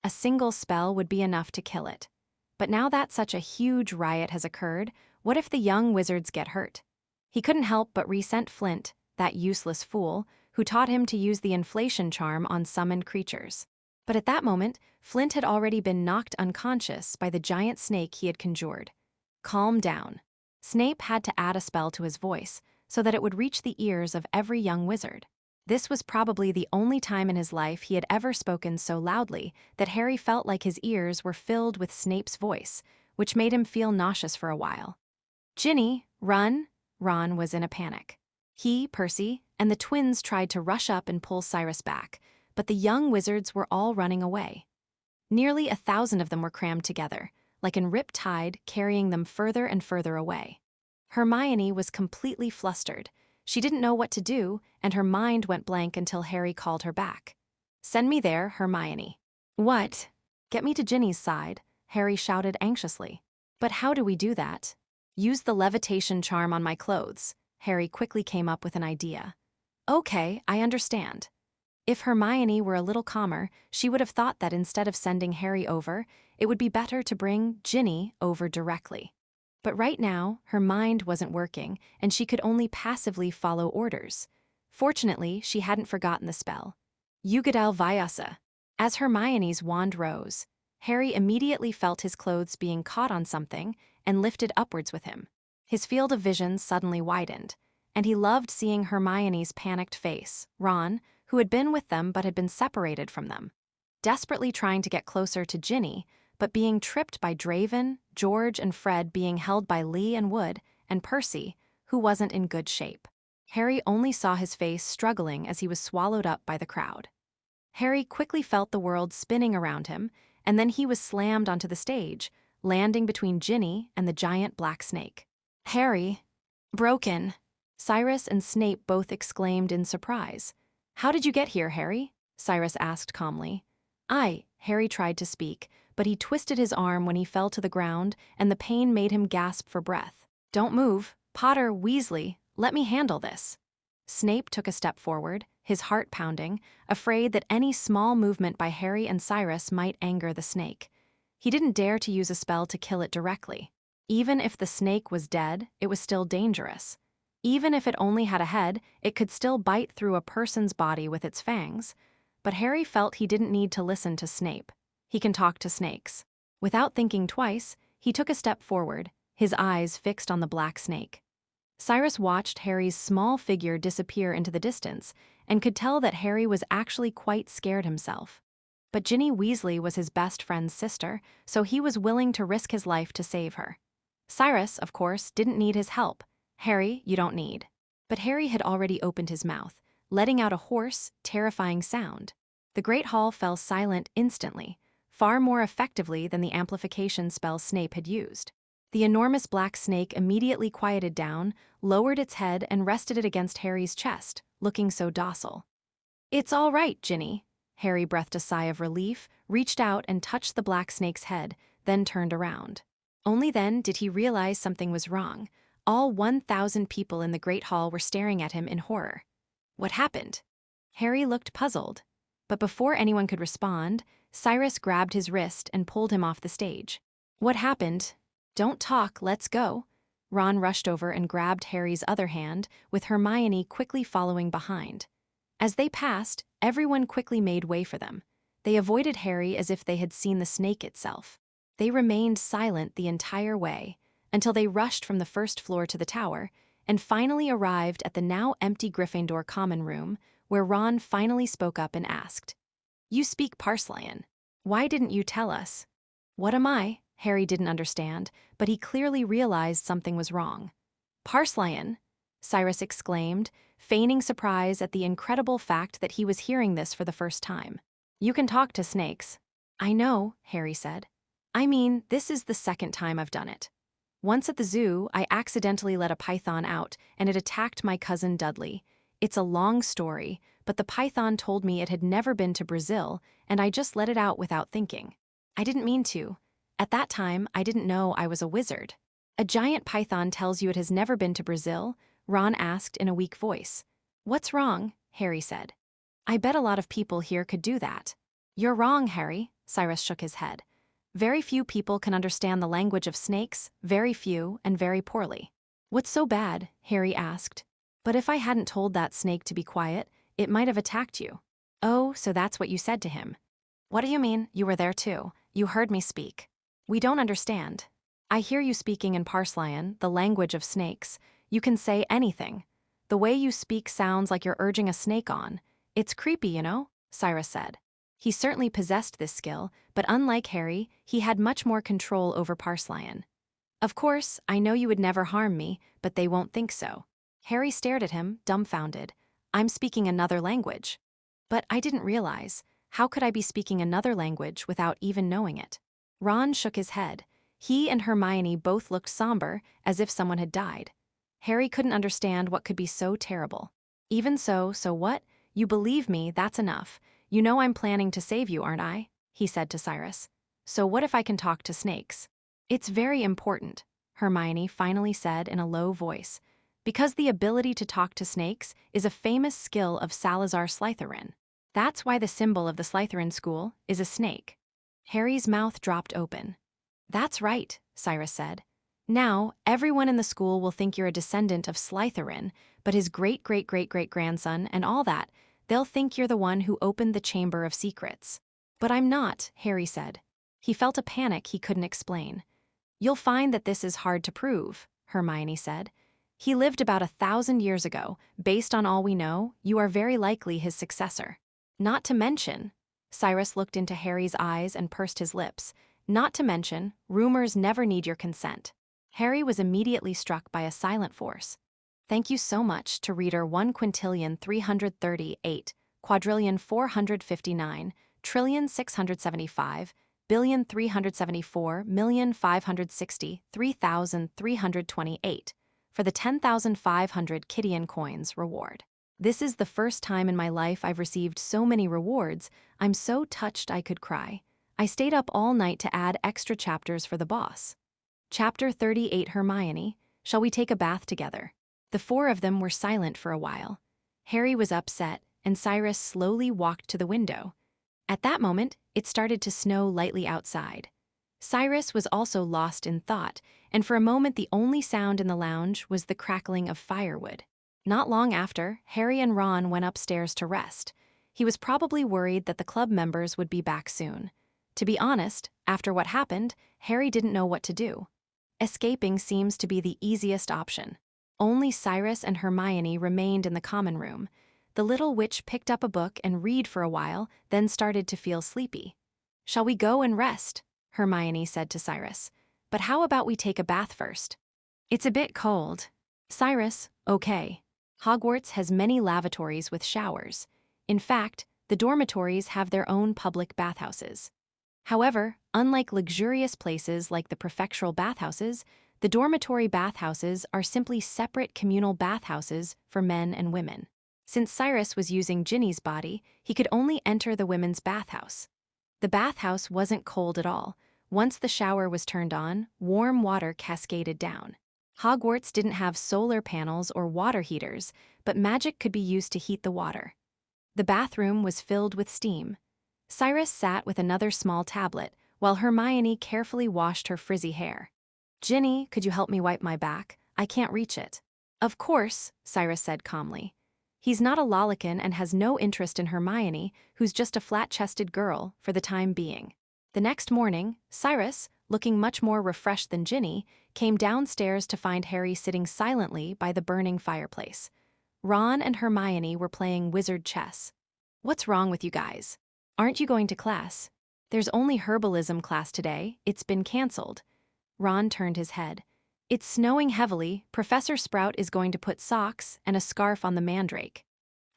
A single spell would be enough to kill it. But now that such a huge riot has occurred, what if the young wizards get hurt? He couldn't help but resent Flint, that useless fool, who taught him to use the inflation charm on summoned creatures. But at that moment, Flint had already been knocked unconscious by the giant snake he had conjured. Calm down. Snape had to add a spell to his voice so that it would reach the ears of every young wizard. This was probably the only time in his life he had ever spoken so loudly that Harry felt like his ears were filled with Snape's voice, which made him feel nauseous for a while. "Ginny, run!" Ron was in a panic. He, Percy, and the twins tried to rush up and pull Cyrus back, but the young wizards were all running away. Nearly 1,000 of them were crammed together, like an ripped tide carrying them further and further away. Hermione was completely flustered. She didn't know what to do, and her mind went blank until Harry called her back. "Send me there, Hermione." "What?" "Get me to Ginny's side," Harry shouted anxiously. "But how do we do that?" "Use the levitation charm on my clothes." Harry quickly came up with an idea. "Okay, I understand." If Hermione were a little calmer, she would have thought that instead of sending Harry over, it would be better to bring Ginny over directly. But right now, her mind wasn't working, and she could only passively follow orders. Fortunately, she hadn't forgotten the spell. Yugadal Vyasa. As Hermione's wand rose, Harry immediately felt his clothes being caught on something and lifted upwards with him. His field of vision suddenly widened, and he loved seeing Hermione's panicked face, Ron, who had been with them but had been separated from them, desperately trying to get closer to Ginny, but being tripped by Draven, George, and Fred being held by Lee and Wood, and Percy, who wasn't in good shape. Harry only saw his face struggling as he was swallowed up by the crowd. Harry quickly felt the world spinning around him, and then he was slammed onto the stage, landing between Ginny and the giant black snake. "Harry, broken!" Cyrus and Snape both exclaimed in surprise. "How did you get here, Harry?" Cyrus asked calmly. Harry tried to speak, but he twisted his arm when he fell to the ground, and the pain made him gasp for breath. "Don't move. Potter, Weasley, let me handle this." Snape took a step forward, his heart pounding, afraid that any small movement by Harry and Cyrus might anger the snake. He didn't dare to use a spell to kill it directly. Even if the snake was dead, it was still dangerous. Even if it only had a head, it could still bite through a person's body with its fangs. But Harry felt he didn't need to listen to Snape. He can talk to snakes. Without thinking twice, he took a step forward, his eyes fixed on the black snake. Cyrus watched Harry's small figure disappear into the distance and could tell that Harry was actually quite scared himself. But Ginny Weasley was his best friend's sister, so he was willing to risk his life to save her. Cyrus, of course, didn't need his help. "Harry, you don't need." But Harry had already opened his mouth, letting out a hoarse, terrifying sound. The Great Hall fell silent instantly, far more effectively than the amplification spell Snape had used. The enormous black snake immediately quieted down, lowered its head, and rested it against Harry's chest, looking so docile. "It's all right, Ginny." Harry breathed a sigh of relief, reached out and touched the black snake's head, then turned around. Only then did he realize something was wrong. All 1,000 people in the Great Hall were staring at him in horror. What happened? Harry looked puzzled. But before anyone could respond, Cyrus grabbed his wrist and pulled him off the stage. What happened? Don't talk, let's go. Ron rushed over and grabbed Harry's other hand, with Hermione quickly following behind. As they passed, everyone quickly made way for them. They avoided Harry as if they had seen the snake itself. They remained silent the entire way, until they rushed from the first floor to the tower, and finally arrived at the now empty Gryffindor common room, where Ron finally spoke up and asked, "You speak Parslian. Why didn't you tell us?" "What am I?" Harry didn't understand, but he clearly realized something was wrong. "Parslian," Cyrus exclaimed, feigning surprise at the incredible fact that he was hearing this for the first time. "You can talk to snakes." "I know," Harry said. "I mean, this is the second time I've done it. Once at the zoo, I accidentally let a python out, and it attacked my cousin Dudley. It's a long story, but the python told me it had never been to Brazil, and I just let it out without thinking. I didn't mean to. At that time, I didn't know I was a wizard." "A giant python tells you it has never been to Brazil?" Ron asked in a weak voice. "What's wrong?" Harry said. "I bet a lot of people here could do that." "You're wrong, Harry," Cyrus shook his head. "Very few people can understand the language of snakes, very few, and very poorly." "What's so bad?" Harry asked. "But if I hadn't told that snake to be quiet, it might have attacked you." "Oh, so that's what you said to him." "What do you mean? You were there too. You heard me speak." "We don't understand." "I hear you speaking in Parslian, the language of snakes. You can say anything. The way you speak sounds like you're urging a snake on. It's creepy, you know," Cyrus said. He certainly possessed this skill, but unlike Harry, he had much more control over Parslian. "Of course, I know you would never harm me, but they won't think so." Harry stared at him, dumbfounded. "I'm speaking another language." "But I didn't realize. How could I be speaking another language without even knowing it?" Ron shook his head. He and Hermione both looked somber, as if someone had died. Harry couldn't understand what could be so terrible. "Even so, so what? You believe me, that's enough. You know I'm planning to save you, aren't I?" he said to Cyrus. "So what if I can talk to snakes?" "It's very important," Hermione finally said in a low voice, "because the ability to talk to snakes is a famous skill of Salazar Slytherin. That's why the symbol of the Slytherin school is a snake." Harry's mouth dropped open. "That's right," Cyrus said. "Now, everyone in the school will think you're a descendant of Slytherin, but his great-great-great-great-grandson and all that, they'll think you're the one who opened the Chamber of Secrets." "But I'm not," Harry said. He felt a panic he couldn't explain. "You'll find that this is hard to prove," Hermione said. "He lived about 1,000 years ago. Based on all we know, you are very likely his successor. Not to mention," Cyrus looked into Harry's eyes and pursed his lips, "not to mention, rumors never need your consent." Harry was immediately struck by a silent force. "Thank you so much to reader 1,338, quadrillion 459, trillion 675, billion 374,560, 3,328 for the 10,500 Kidian coins reward. This is the first time in my life I've received so many rewards. I'm so touched I could cry. I stayed up all night to add extra chapters for the boss." Chapter 38. Hermione, shall we take a bath together? The four of them were silent for a while. Harry was upset, and Cyrus slowly walked to the window. At that moment, it started to snow lightly outside. Cyrus was also lost in thought, and for a moment the only sound in the lounge was the crackling of firewood. Not long after, Harry and Ron went upstairs to rest. He was probably worried that the club members would be back soon. To be honest, after what happened, Harry didn't know what to do. Escaping seems to be the easiest option. Only Cyrus and Hermione remained in the common room. The little witch picked up a book and read for a while, then started to feel sleepy. "Shall we go and rest?" Hermione said to Cyrus. "But how about we take a bath first?" "It's a bit cold." "Cyrus, okay. Hogwarts has many lavatories with showers. In fact, the dormitories have their own public bathhouses. However, unlike luxurious places like the prefectural bathhouses, the dormitory bathhouses are simply separate communal bathhouses for men and women. Since Cyrus was using Ginny's body, he could only enter the women's bathhouse. The bathhouse wasn't cold at all. Once the shower was turned on, warm water cascaded down. Hogwarts didn't have solar panels or water heaters, but magic could be used to heat the water. The bathroom was filled with steam. Cyrus sat with another small tablet, while Hermione carefully washed her frizzy hair. "Ginny, could you help me wipe my back? I can't reach it." "Of course," Cyrus said calmly. He's not a lolicon and has no interest in Hermione, who's just a flat-chested girl, for the time being. The next morning, Cyrus, looking much more refreshed than Ginny, came downstairs to find Harry sitting silently by the burning fireplace. Ron and Hermione were playing wizard chess. "What's wrong with you guys? Aren't you going to class?" "There's only herbalism class today. It's been cancelled." Ron turned his head. "It's snowing heavily. Professor Sprout is going to put socks and a scarf on the mandrake."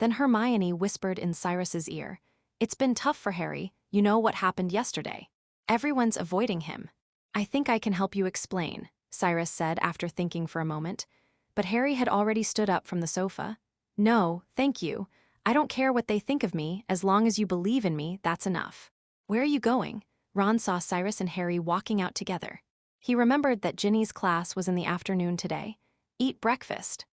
Then Hermione whispered in Cyrus's ear, "It's been tough for Harry. You know what happened yesterday. Everyone's avoiding him." "I think I can help you explain," Cyrus said after thinking for a moment. But Harry had already stood up from the sofa. "No, thank you. I don't care what they think of me. As long as you believe in me, that's enough." "Where are you going?" Ron saw Cyrus and Harry walking out together. He remembered that Ginny's class was in the afternoon today. "Eat breakfast."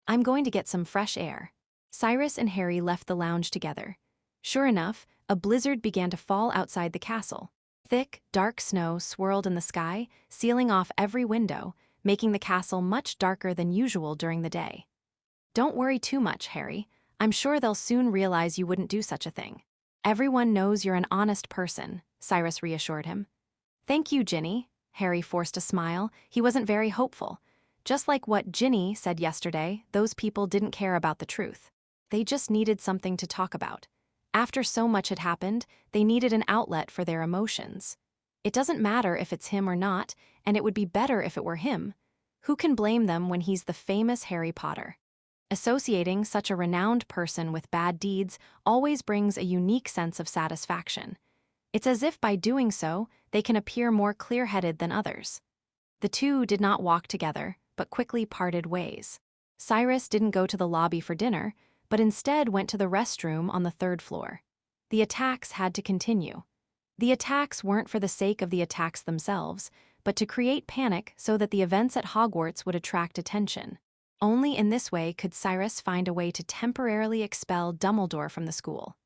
"I'm going to get some fresh air." Cyrus and Harry left the lounge together. Sure enough, a blizzard began to fall outside the castle. Thick, dark snow swirled in the sky, sealing off every window, making the castle much darker than usual during the day. "Don't worry too much, Harry. I'm sure they'll soon realize you wouldn't do such a thing. Everyone knows you're an honest person," Cyrus reassured him. "Thank you, Ginny." Harry forced a smile. He wasn't very hopeful. Just like what Ginny said yesterday, those people didn't care about the truth. They just needed something to talk about. After so much had happened, they needed an outlet for their emotions. It doesn't matter if it's him or not, and it would be better if it were him. Who can blame them when he's the famous Harry Potter? Associating such a renowned person with bad deeds always brings a unique sense of satisfaction. It's as if by doing so, they can appear more clear-headed than others. The two did not walk together, but quickly parted ways. Cyrus didn't go to the lobby for dinner, but instead went to the restroom on the third floor. The attacks had to continue. The attacks weren't for the sake of the attacks themselves, but to create panic so that the events at Hogwarts would attract attention. Only in this way could Cyrus find a way to temporarily expel Dumbledore from the school.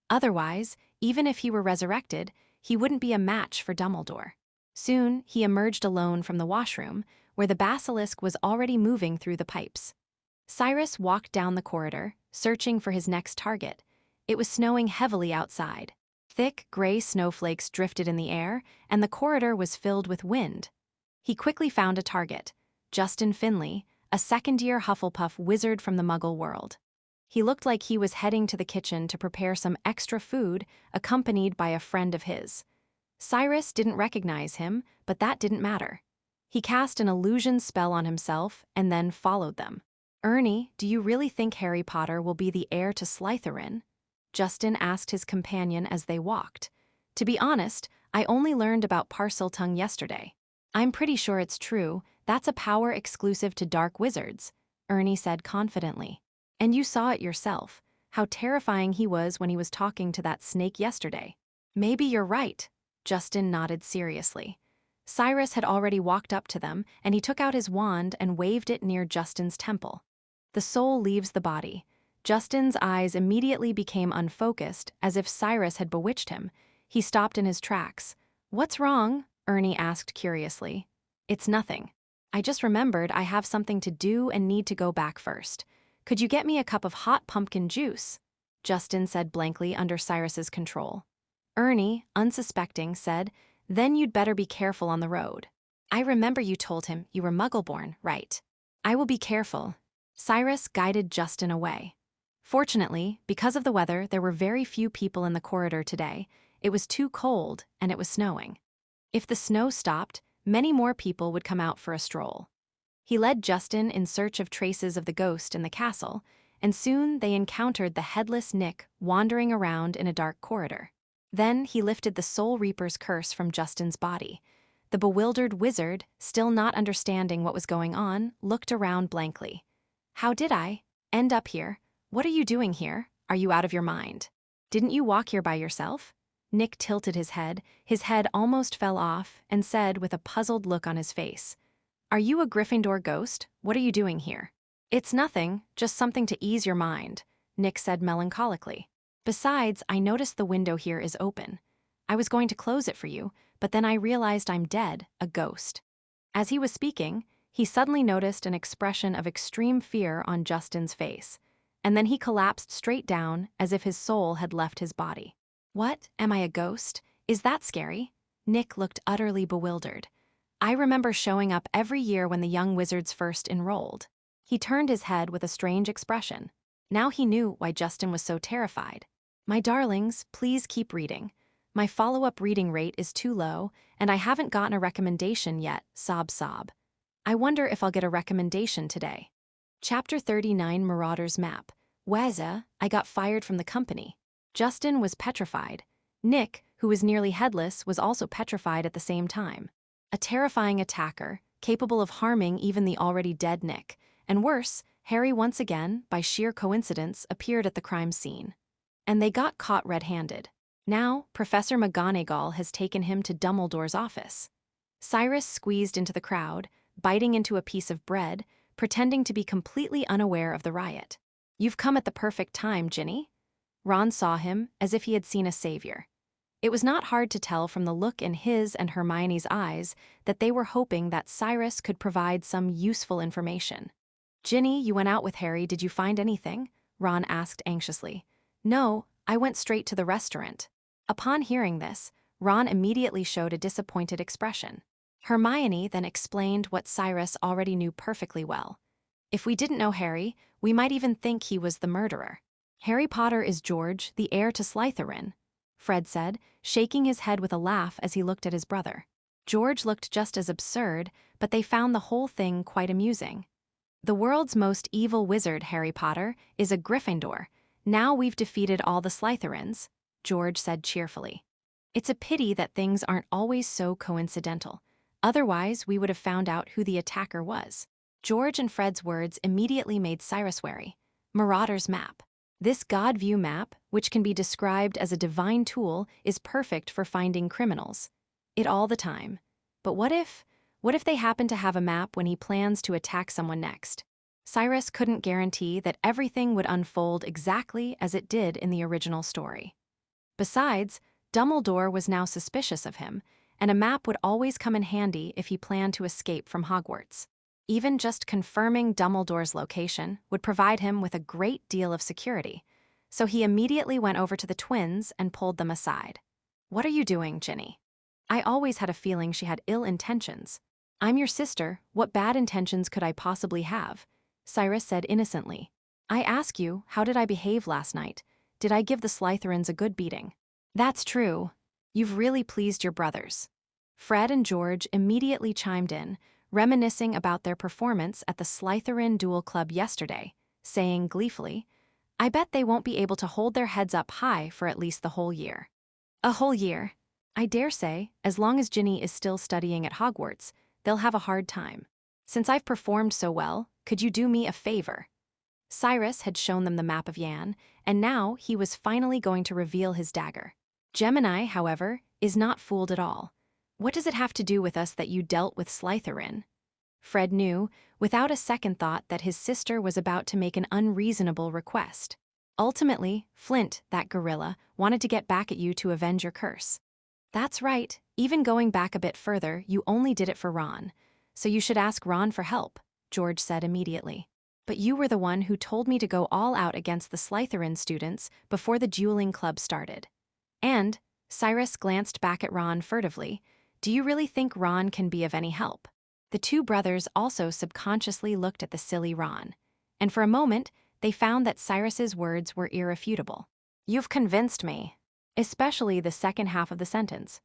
Otherwise, even if he were resurrected, he wouldn't be a match for Dumbledore. Soon, he emerged alone from the washroom, where the basilisk was already moving through the pipes. Cyrus walked down the corridor, searching for his next target. It was snowing heavily outside. Thick, gray snowflakes drifted in the air, and the corridor was filled with wind. He quickly found a target, Justin Finley, a second-year Hufflepuff wizard from the Muggle world. He looked like he was heading to the kitchen to prepare some extra food, accompanied by a friend of his. Cyrus didn't recognize him, but that didn't matter. He cast an illusion spell on himself and then followed them. "Ernie, do you really think Harry Potter will be the heir to Slytherin?" Justin asked his companion as they walked. "To be honest, I only learned about Parseltongue yesterday." "I'm pretty sure it's true. That's a power exclusive to dark wizards," Ernie said confidently. "And you saw it yourself, how terrifying he was when he was talking to that snake yesterday." "Maybe you're right," Justin nodded seriously. Cyrus had already walked up to them, and he took out his wand and waved it near Justin's temple. The soul leaves the body. Justin's eyes immediately became unfocused, as if Cyrus had bewitched him. He stopped in his tracks. "What's wrong?" Ernie asked curiously. "It's nothing. I just remembered I have something to do and need to go back first. Could you get me a cup of hot pumpkin juice?" Justin said blankly under Cyrus's control. Ernie, unsuspecting, said, "Then you'd better be careful on the road." "I remember you told him you were Muggle-born, right?" "I will be careful." Cyrus guided Justin away. Fortunately, because of the weather, there were very few people in the corridor today. It was too cold, and it was snowing. If the snow stopped, many more people would come out for a stroll. He led Justin in search of traces of the ghost in the castle, and soon they encountered the headless Nick wandering around in a dark corridor. Then he lifted the Soul Reaper's curse from Justin's body. The bewildered wizard, still not understanding what was going on, looked around blankly. "How did I end up here? What are you doing here? Are you out of your mind? Didn't you walk here by yourself? Nick tilted his head almost fell off, and said with a puzzled look on his face, "Are you a Gryffindor ghost? What are you doing here?" "It's nothing, just something to ease your mind," Nick said melancholically. "Besides, I noticed the window here is open. I was going to close it for you, but then I realized I'm dead, a ghost." As he was speaking, he suddenly noticed an expression of extreme fear on Justin's face, and then he collapsed straight down as if his soul had left his body. "What? Am I a ghost? Is that scary?" Nick looked utterly bewildered. "I remember showing up every year when the young wizards first enrolled." He turned his head with a strange expression. Now he knew why Justin was so terrified. "My darlings, please keep reading. My follow-up reading rate is too low, and I haven't gotten a recommendation yet, sob sob. I wonder if I'll get a recommendation today." Chapter 39, Marauder's Map. "Wazza, I got fired from the company." Justin was petrified. Nick, who was nearly headless, was also petrified at the same time. A terrifying attacker, capable of harming even the already dead Nick. And worse, Harry once again, by sheer coincidence, appeared at the crime scene. And they got caught red-handed. Now, Professor McGonagall has taken him to Dumbledore's office. Cyrus squeezed into the crowd, biting into a piece of bread, pretending to be completely unaware of the riot. "You've come at the perfect time, Ginny." Ron saw him as if he had seen a savior. It was not hard to tell from the look in his and Hermione's eyes that they were hoping that Cyrus could provide some useful information. "Ginny, you went out with Harry. Did you find anything?" Ron asked anxiously. "No, I went straight to the restaurant." Upon hearing this, Ron immediately showed a disappointed expression. Hermione then explained what Cyrus already knew perfectly well. "If we didn't know Harry, we might even think he was the murderer. Harry Potter is George, the heir to Slytherin," Fred said, shaking his head with a laugh as he looked at his brother. George looked just as absurd, but they found the whole thing quite amusing. "The world's most evil wizard, Harry Potter, is a Gryffindor. Now we've defeated all the Slytherins," George said cheerfully. "It's a pity that things aren't always so coincidental. Otherwise, we would have found out who the attacker was." George and Fred's words immediately made Cyrus wary. Marauder's Map. This God-view map, which can be described as a divine tool, is perfect for finding criminals. It all the time. But what if they happen to have a map when he plans to attack someone next? Cyrus couldn't guarantee that everything would unfold exactly as it did in the original story. Besides, Dumbledore was now suspicious of him, and a map would always come in handy if he planned to escape from Hogwarts. Even just confirming Dumbledore's location would provide him with a great deal of security, so he immediately went over to the twins and pulled them aside. "What are you doing, Ginny?" "I always had a feeling she had ill intentions." "I'm your sister, what bad intentions could I possibly have?" Cyrus said innocently. "I ask you, how did I behave last night? Did I give the Slytherins a good beating?" "That's true. You've really pleased your brothers." Fred and George immediately chimed in, reminiscing about their performance at the Slytherin Duel Club yesterday, saying gleefully, "I bet they won't be able to hold their heads up high for at least the whole year." "A whole year? I dare say, as long as Ginny is still studying at Hogwarts, they'll have a hard time. Since I've performed so well, could you do me a favor?" Cyrus had shown them the map of Yan, and now he was finally going to reveal his dagger. Gemini, however, is not fooled at all. "What does it have to do with us that you dealt with Slytherin?" Fred knew, without a second thought, that his sister was about to make an unreasonable request. Ultimately, Flint, that gorilla, wanted to get back at you to avenge your curse. "That's right, even going back a bit further, you only did it for Ron. So you should ask Ron for help," George said immediately. "But you were the one who told me to go all out against the Slytherin students before the dueling club started. And," Cyrus glanced back at Ron furtively, "do you really think Ron can be of any help?" The two brothers also subconsciously looked at the silly Ron, and for a moment they found that Cyrus's words were irrefutable. "You've convinced me." Especially the second half of the sentence.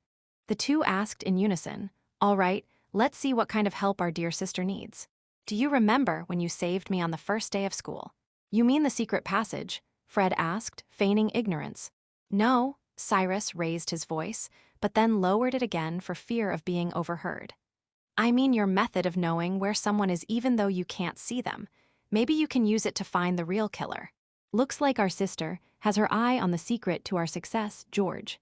The two asked in unison, "All right, let's see what kind of help our dear sister needs. Do you remember when you saved me on the first day of school?" "You mean the secret passage?" Fred asked, feigning ignorance. "No," Cyrus raised his voice, but then lowered it again for fear of being overheard. "I mean your method of knowing where someone is even though you can't see them. Maybe you can use it to find the real killer." Looks like our sister has her eye on the secret to our success, George.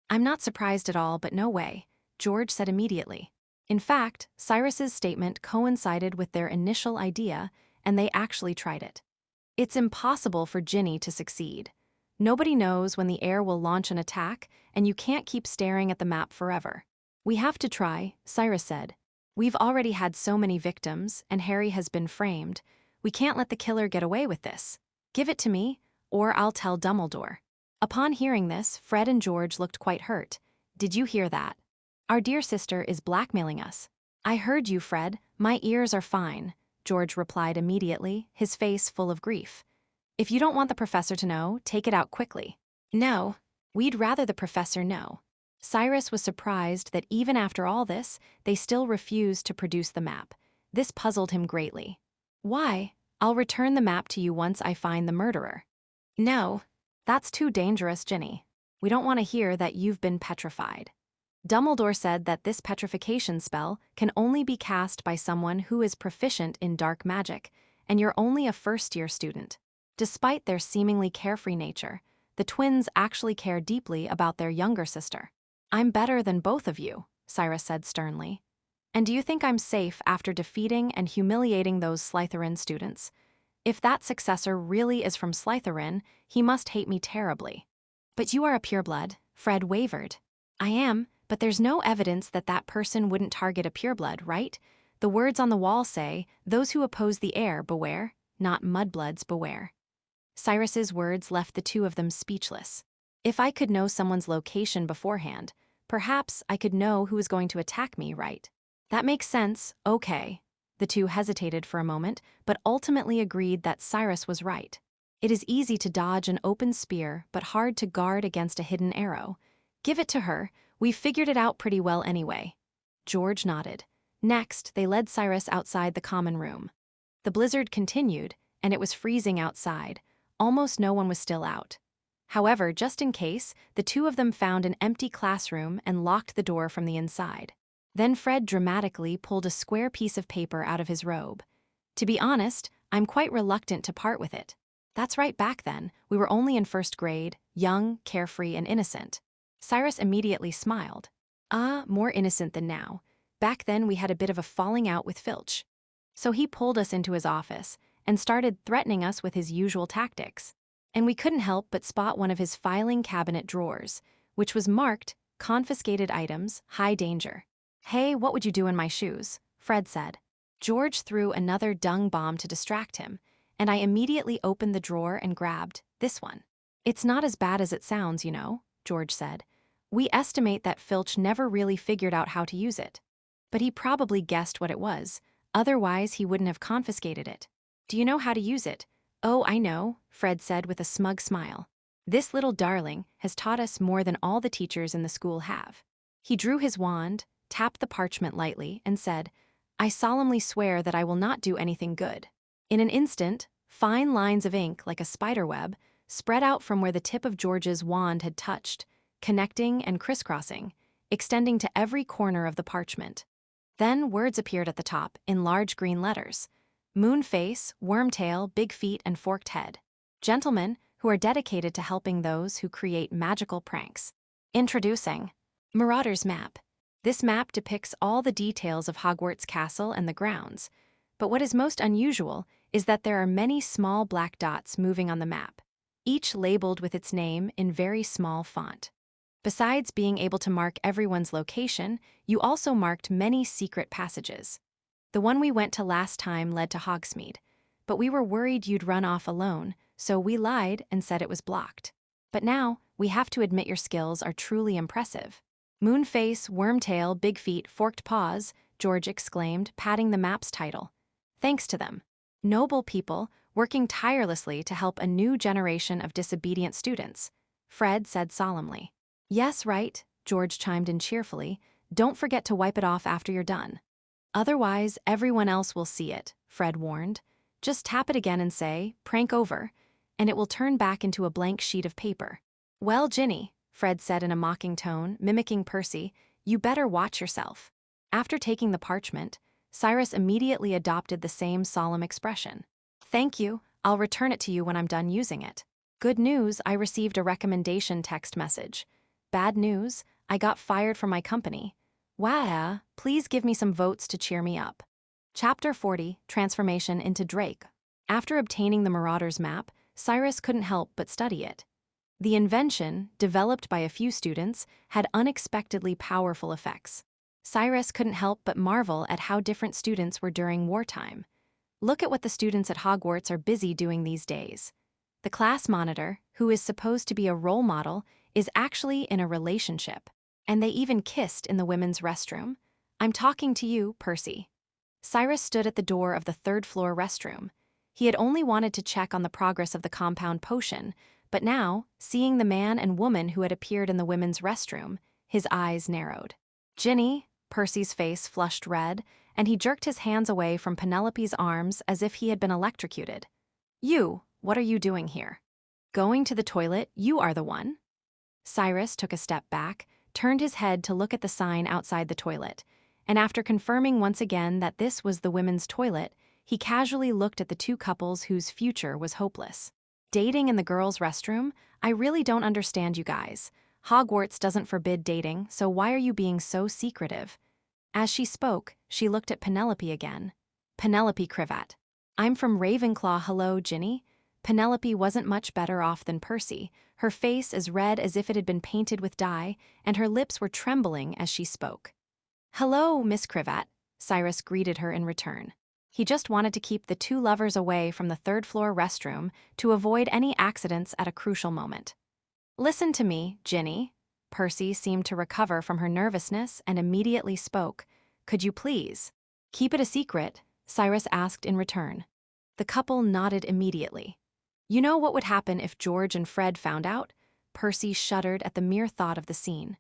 I'm not surprised at all, but no way, George said immediately. In fact, Cyrus's statement coincided with their initial idea, and they actually tried it. It's impossible for Ginny to succeed. Nobody knows when the heir will launch an attack, and you can't keep staring at the map forever. We have to try, Cyrus said. We've already had so many victims, and Harry has been framed. We can't let the killer get away with this. Give it to me, or I'll tell Dumbledore. Upon hearing this, Fred and George looked quite hurt. Did you hear that? Our dear sister is blackmailing us. I heard you, Fred. My ears are fine, George replied immediately, his face full of grief. If you don't want the professor to know, take it out quickly. No, we'd rather the professor know. Cyrus was surprised that even after all this, they still refused to produce the map. This puzzled him greatly. Why? I'll return the map to you once I find the murderer. No, that's too dangerous, Ginny. We don't want to hear that you've been petrified. Dumbledore said that this petrification spell can only be cast by someone who is proficient in dark magic, and you're only a first-year student. Despite their seemingly carefree nature, the twins actually care deeply about their younger sister. I'm better than both of you, Cyrus said sternly. And do you think I'm safe after defeating and humiliating those Slytherin students? If that successor really is from Slytherin, he must hate me terribly. But you are a pureblood, Fred wavered. I am, but there's no evidence that that person wouldn't target a pureblood, right? The words on the wall say, those who oppose the heir, beware, not mudbloods, beware. Cyrus's words left the two of them speechless. If I could know someone's location beforehand, perhaps I could know who is going to attack me, right? That makes sense, okay. The two hesitated for a moment, but ultimately agreed that Cyrus was right. It is easy to dodge an open spear, but hard to guard against a hidden arrow. Give it to her, we figured it out pretty well anyway. George nodded. Next, they led Cyrus outside the common room. The blizzard continued, and it was freezing outside. Almost no one was still out. However, just in case, the two of them found an empty classroom and locked the door from the inside. Then Fred dramatically pulled a square piece of paper out of his robe. To be honest, I'm quite reluctant to part with it. That's right, back then, we were only in first grade, young, carefree, and innocent. Cyrus immediately smiled. More innocent than now. Back then we had a bit of a falling out with Filch. So he pulled us into his office and started threatening us with his usual tactics. And we couldn't help but spot one of his filing cabinet drawers, which was marked, confiscated items, high danger. Hey, what would you do in my shoes? Fred said. George threw another dung bomb to distract him, and I immediately opened the drawer and grabbed this one. It's not as bad as it sounds, you know, George said. We estimate that Filch never really figured out how to use it. But he probably guessed what it was, otherwise he wouldn't have confiscated it. Do you know how to use it? Oh, I know, Fred said with a smug smile. This little darling has taught us more than all the teachers in the school have. He drew his wand, tapped the parchment lightly, and said, I solemnly swear that I will not do anything good. In an instant, fine lines of ink like a spiderweb spread out from where the tip of George's wand had touched, connecting and crisscrossing, extending to every corner of the parchment. Then words appeared at the top in large green letters. Moon face, worm tail, big feet, and forked head. Gentlemen who are dedicated to helping those who create magical pranks. Introducing Marauder's Map. This map depicts all the details of Hogwarts Castle and the grounds. But what is most unusual is that there are many small black dots moving on the map, each labeled with its name in very small font. Besides being able to mark everyone's location, you also marked many secret passages. The one we went to last time led to Hogsmeade, but we were worried you'd run off alone, so we lied and said it was blocked. But now, we have to admit your skills are truly impressive. Moonface, Wormtail, Big Feet, Forked Paws, George exclaimed, patting the map's title. Thanks to them. Noble people, working tirelessly to help a new generation of disobedient students, Fred said solemnly. Yes, right, George chimed in cheerfully. Don't forget to wipe it off after you're done. Otherwise, everyone else will see it, Fred warned. Just tap it again and say, prank over, and it will turn back into a blank sheet of paper. Well, Ginny, Fred said in a mocking tone, mimicking Percy, you better watch yourself. After taking the parchment, Cyrus immediately adopted the same solemn expression. Thank you, I'll return it to you when I'm done using it. Good news, I received a recommendation text message. Bad news, I got fired from my company. Wow, please give me some votes to cheer me up. Chapter 40, Transformation into Drake. After obtaining the Marauder's map, Cyrus couldn't help but study it. The invention, developed by a few students, had unexpectedly powerful effects. Cyrus couldn't help but marvel at how different students were during wartime. Look at what the students at Hogwarts are busy doing these days. The class monitor, who is supposed to be a role model, is actually in a relationship. And they even kissed in the women's restroom. I'm talking to you, Percy. Cyrus stood at the door of the third-floor restroom. He had only wanted to check on the progress of the compound potion, but now, seeing the man and woman who had appeared in the women's restroom, his eyes narrowed. Ginny, Percy's face flushed red, and he jerked his hands away from Penelope's arms as if he had been electrocuted. You, what are you doing here? Going to the toilet, you are the one. Cyrus took a step back, turned his head to look at the sign outside the toilet, and after confirming once again that this was the women's toilet, he casually looked at the two couples whose future was hopeless. Dating in the girls' restroom? I really don't understand you guys. Hogwarts doesn't forbid dating, so why are you being so secretive? As she spoke, she looked at Penelope again. Penelope Cravat. I'm from Ravenclaw, hello, Ginny. Penelope wasn't much better off than Percy, her face as red as if it had been painted with dye, and her lips were trembling as she spoke. Hello, Miss Cravat, Cyrus greeted her in return. He just wanted to keep the two lovers away from the third-floor restroom to avoid any accidents at a crucial moment. Listen to me, Ginny. Percy seemed to recover from her nervousness and immediately spoke. Could you please keep it a secret? Cyrus asked in return. The couple nodded immediately. You know what would happen if George and Fred found out? Percy shuddered at the mere thought of the scene.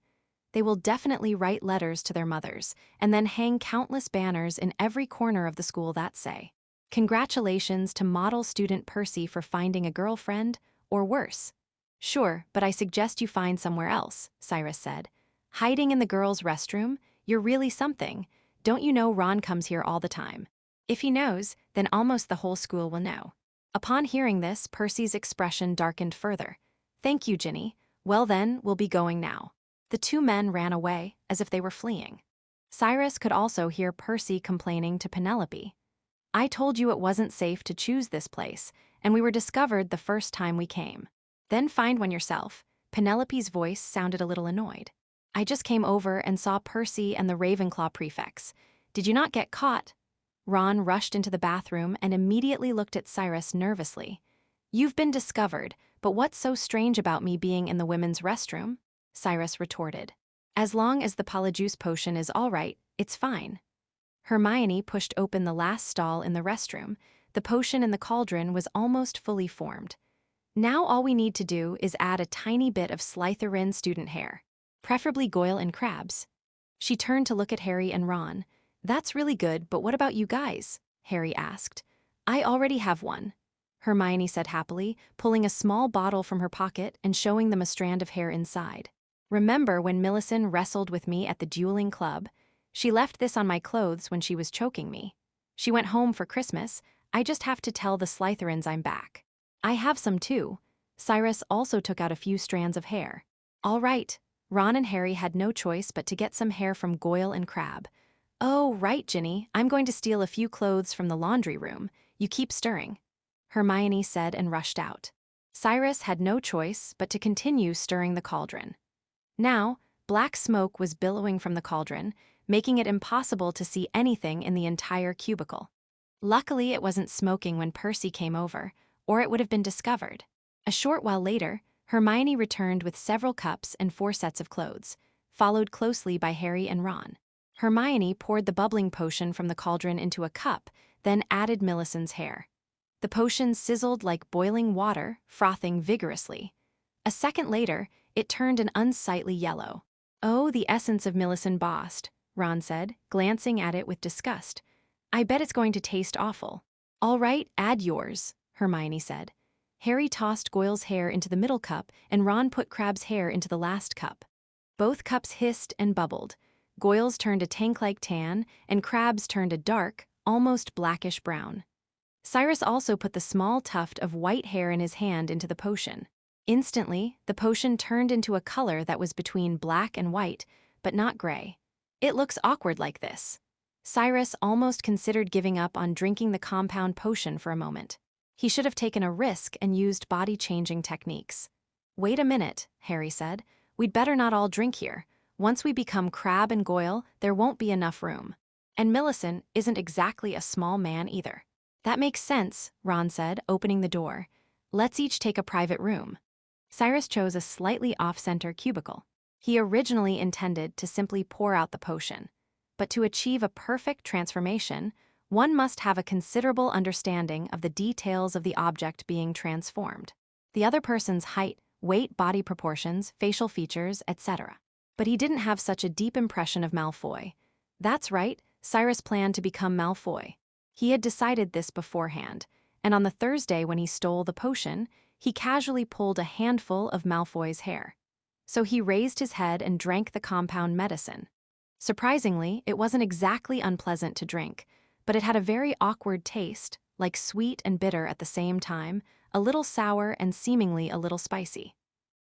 They will definitely write letters to their mothers, and then hang countless banners in every corner of the school that say, "Congratulations to model student Percy for finding a girlfriend," or worse. Sure, but I suggest you find somewhere else, Cyrus said. Hiding in the girls' restroom? You're really something. Don't you know Ron comes here all the time? If he knows, then almost the whole school will know. Upon hearing this, Percy's expression darkened further. Thank you, Ginny. Well then, we'll be going now. The two men ran away, as if they were fleeing. Cyrus could also hear Percy complaining to Penelope. I told you it wasn't safe to choose this place, and we were discovered the first time we came. Then find one yourself. Penelope's voice sounded a little annoyed. I just came over and saw Percy and the Ravenclaw prefects. Did you not get caught? Ron rushed into the bathroom and immediately looked at Cyrus nervously. You've been discovered, but what's so strange about me being in the women's restroom? Cyrus retorted. As long as the polyjuice potion is all right, it's fine. Hermione pushed open the last stall in the restroom. The potion in the cauldron was almost fully formed. Now all we need to do is add a tiny bit of Slytherin student hair, preferably Goyle and Crabbe's. She turned to look at Harry and Ron. That's really good, but what about you guys? Harry asked. I already have one, Hermione said happily, pulling a small bottle from her pocket and showing them a strand of hair inside. Remember when Millicent wrestled with me at the dueling club? She left this on my clothes when she was choking me. She went home for Christmas. I just have to tell the Slytherins I'm back. I have some too. Cyrus also took out a few strands of hair. All right. Ron and Harry had no choice but to get some hair from Goyle and Crabbe. Oh, right, Ginny. I'm going to steal a few clothes from the laundry room. You keep stirring, Hermione said and rushed out. Cyrus had no choice but to continue stirring the cauldron. Now, black smoke was billowing from the cauldron, making it impossible to see anything in the entire cubicle. Luckily, it wasn't smoking when Percy came over, or it would have been discovered. A short while later, Hermione returned with several cups and 4 sets of clothes, followed closely by Harry and Ron. Hermione poured the bubbling potion from the cauldron into a cup, then added Millicent's hair. The potion sizzled like boiling water, frothing vigorously. A second later, it turned an unsightly yellow. Oh, the essence of Millicent Bost, Ron said, glancing at it with disgust. I bet it's going to taste awful. All right, add yours, Hermione said. Harry tossed Goyle's hair into the middle cup, and Ron put Crabbe's hair into the last cup. Both cups hissed and bubbled. Goyle's turned a tank-like tan, and Crabbe's turned a dark, almost blackish brown. Cyrus also put the small tuft of white hair in his hand into the potion. Instantly, the potion turned into a color that was between black and white, but not gray. It looks awkward like this. Cyrus almost considered giving up on drinking the compound potion for a moment. He should have taken a risk and used body-changing techniques. Wait a minute, Harry said. We'd better not all drink here. Once we become Crabbe and Goyle, there won't be enough room. And Millicent isn't exactly a small man either. That makes sense, Ron said, opening the door. Let's each take a private room. Cyrus chose a slightly off-center cubicle. He originally intended to simply pour out the potion. But to achieve a perfect transformation, one must have a considerable understanding of the details of the object being transformed. The other person's height, weight, body proportions, facial features, etc. But he didn't have such a deep impression of Malfoy. That's right, Cyrus planned to become Malfoy. He had decided this beforehand, and on the Thursday when he stole the potion, he casually pulled a handful of Malfoy's hair. So he raised his head and drank the compound medicine. Surprisingly, it wasn't exactly unpleasant to drink, but it had a very awkward taste, like sweet and bitter at the same time, a little sour and seemingly a little spicy.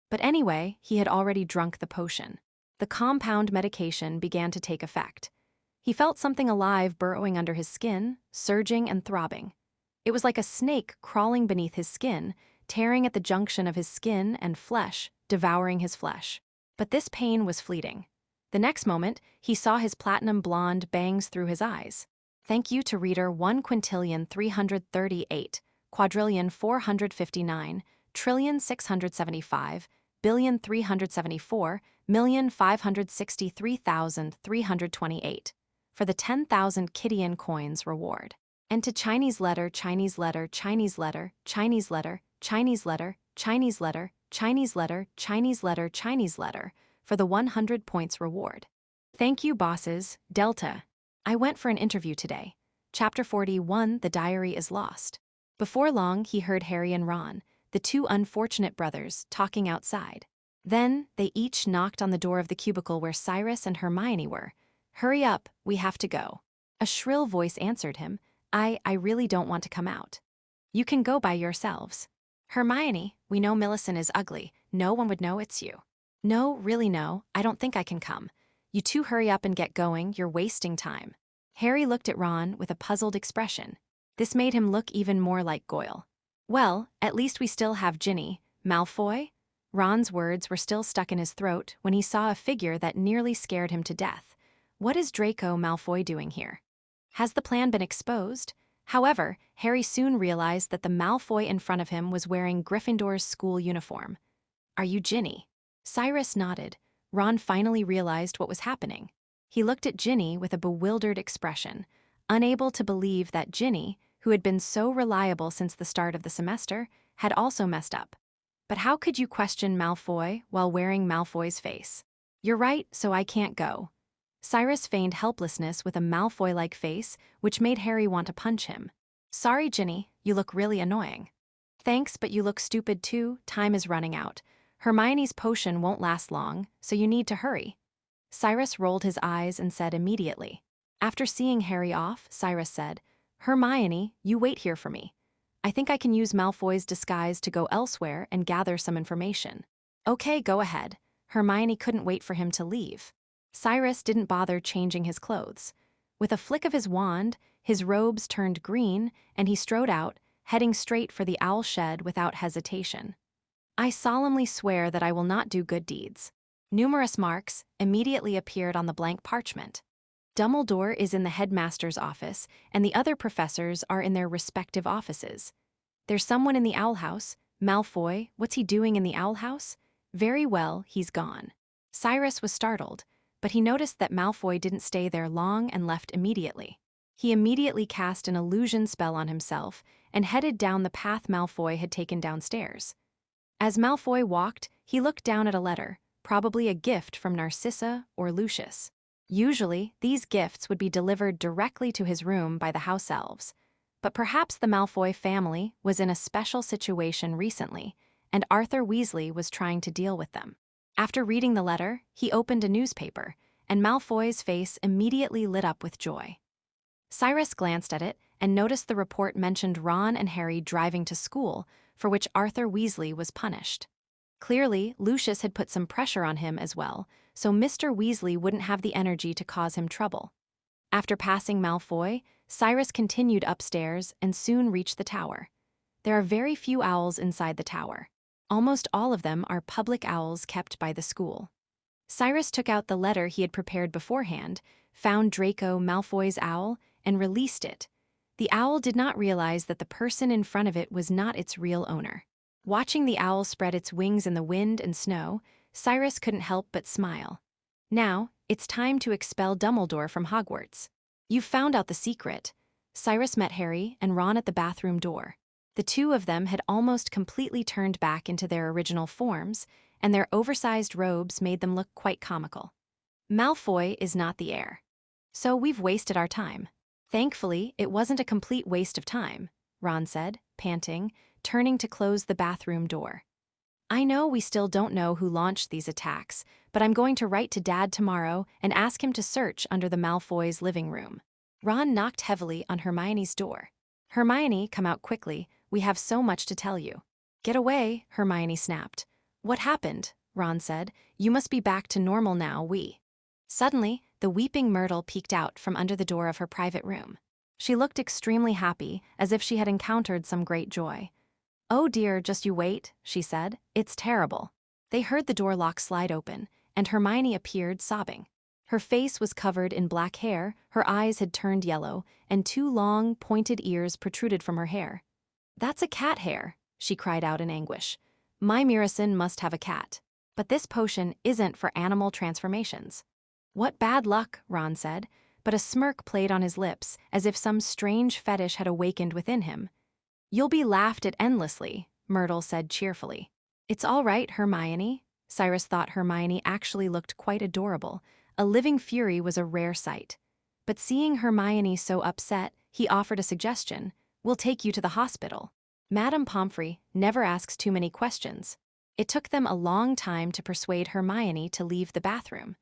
But anyway, he had already drunk the potion. The compound medication began to take effect. He felt something alive burrowing under his skin, surging and throbbing. It was like a snake crawling beneath his skin, tearing at the junction of his skin and flesh, devouring his flesh. But this pain was fleeting. The next moment, he saw his platinum blonde bangs through his eyes. Thank you to reader 1,338, quadrillion 459, trillion 675, billion 374, million 563,328 for the 10,000 Kidian coins reward. And to Chinese letter, Chinese letter, Chinese letter, Chinese letter, Chinese letter, Chinese letter, Chinese letter, Chinese letter, Chinese letter, for the 100 points reward. Thank you, bosses. Delta. I went for an interview today. Chapter 41, The Diary is Lost. Before long, he heard Harry and Ron, the two unfortunate brothers, talking outside. Then, they each knocked on the door of the cubicle where Cyrus and Hermione were. Hurry up, we have to go. A shrill voice answered him. I really don't want to come out. You can go by yourselves. Hermione, we know Millicent is ugly. No one would know it's you. No, really no, I don't think I can come. You two hurry up and get going, you're wasting time. Harry looked at Ron with a puzzled expression. This made him look even more like Goyle. Well, at least we still have Ginny. Malfoy? Ron's words were still stuck in his throat when he saw a figure that nearly scared him to death. What is Draco Malfoy doing here? Has the plan been exposed? However, Harry soon realized that the Malfoy in front of him was wearing Gryffindor's school uniform. Are you Ginny? Cyrus nodded. Ron finally realized what was happening. He looked at Ginny with a bewildered expression, unable to believe that Ginny, who had been so reliable since the start of the semester, had also messed up. But how could you question Malfoy while wearing Malfoy's face? You're right, so I can't go. Cyrus feigned helplessness with a Malfoy-like face, which made Harry want to punch him. Sorry, Ginny, you look really annoying. Thanks, but you look stupid too. Time is running out. Hermione's potion won't last long, so you need to hurry. Cyrus rolled his eyes and said immediately. After seeing Harry off, Cyrus said, Hermione, you wait here for me. I think I can use Malfoy's disguise to go elsewhere and gather some information. Okay, go ahead. Hermione couldn't wait for him to leave. Cyrus didn't bother changing his clothes. With a flick of his wand, his robes turned green, and he strode out, heading straight for the owl shed without hesitation. I solemnly swear that I will not do good deeds. Numerous marks immediately appeared on the blank parchment. Dumbledore is in the headmaster's office, and the other professors are in their respective offices. There's someone in the owl house. Malfoy, what's he doing in the owl house? Very well, he's gone. Cyrus was startled, but he noticed that Malfoy didn't stay there long and left immediately. He immediately cast an illusion spell on himself and headed down the path Malfoy had taken downstairs. As Malfoy walked, he looked down at a letter, probably a gift from Narcissa or Lucius. Usually, these gifts would be delivered directly to his room by the house elves. But perhaps the Malfoy family was in a special situation recently, and Arthur Weasley was trying to deal with them. After reading the letter, he opened a newspaper, and Malfoy's face immediately lit up with joy. Cyrus glanced at it and noticed the report mentioned Ron and Harry driving to school, for which Arthur Weasley was punished. Clearly, Lucius had put some pressure on him as well, so Mr. Weasley wouldn't have the energy to cause him trouble. After passing Malfoy, Cyrus continued upstairs and soon reached the tower. There are very few owls inside the tower. Almost all of them are public owls kept by the school. Cyrus took out the letter he had prepared beforehand, found Draco Malfoy's owl, and released it. The owl did not realize that the person in front of it was not its real owner. Watching the owl spread its wings in the wind and snow, Cyrus couldn't help but smile. Now, it's time to expel Dumbledore from Hogwarts. You've found out the secret. Cyrus met Harry and Ron at the bathroom door. The two of them had almost completely turned back into their original forms, and their oversized robes made them look quite comical. Malfoy is not the heir. So we've wasted our time. Thankfully, it wasn't a complete waste of time, Ron said, panting, turning to close the bathroom door. I know we still don't know who launched these attacks, but I'm going to write to Dad tomorrow and ask him to search under the Malfoys' living room. Ron knocked heavily on Hermione's door. Hermione, come out quickly, we have so much to tell you. Get away, Hermione snapped. What happened? Ron said. You must be back to normal now, Suddenly, the weeping Myrtle peeked out from under the door of her private room. She looked extremely happy, as if she had encountered some great joy. Oh dear, just you wait, she said. It's terrible. They heard the door lock slide open, and Hermione appeared sobbing. Her face was covered in black hair, her eyes had turned yellow, and two long, pointed ears protruded from her hair. That's a cat hair, she cried out in anguish. My Miracin must have a cat. But this potion isn't for animal transformations. What bad luck, Ron said, but a smirk played on his lips, as if some strange fetish had awakened within him. You'll be laughed at endlessly, Myrtle said cheerfully. It's all right, Hermione. Cyrus thought Hermione actually looked quite adorable. A living fury was a rare sight. But seeing Hermione so upset, he offered a suggestion. We'll take you to the hospital. Madame Pomfrey never asks too many questions. It took them a long time to persuade Hermione to leave the bathroom.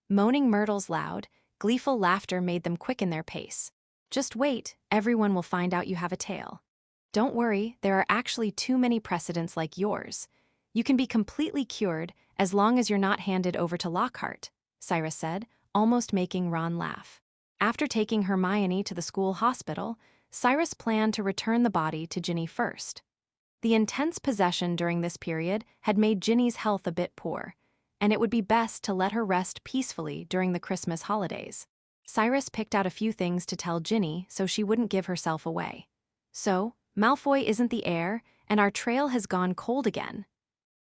Moaning Myrtle's loud, gleeful laughter made them quicken their pace. Just wait, everyone will find out you have a tail. Don't worry, there are actually too many precedents like yours. You can be completely cured as long as you're not handed over to Lockhart, Cyrus said, almost making Ron laugh. After taking Hermione to the school hospital, Cyrus planned to return the body to Ginny first. The intense possession during this period had made Ginny's health a bit poor, and it would be best to let her rest peacefully during the Christmas holidays. Cyrus picked out a few things to tell Ginny so she wouldn't give herself away. So, Malfoy isn't the heir, and our trail has gone cold again.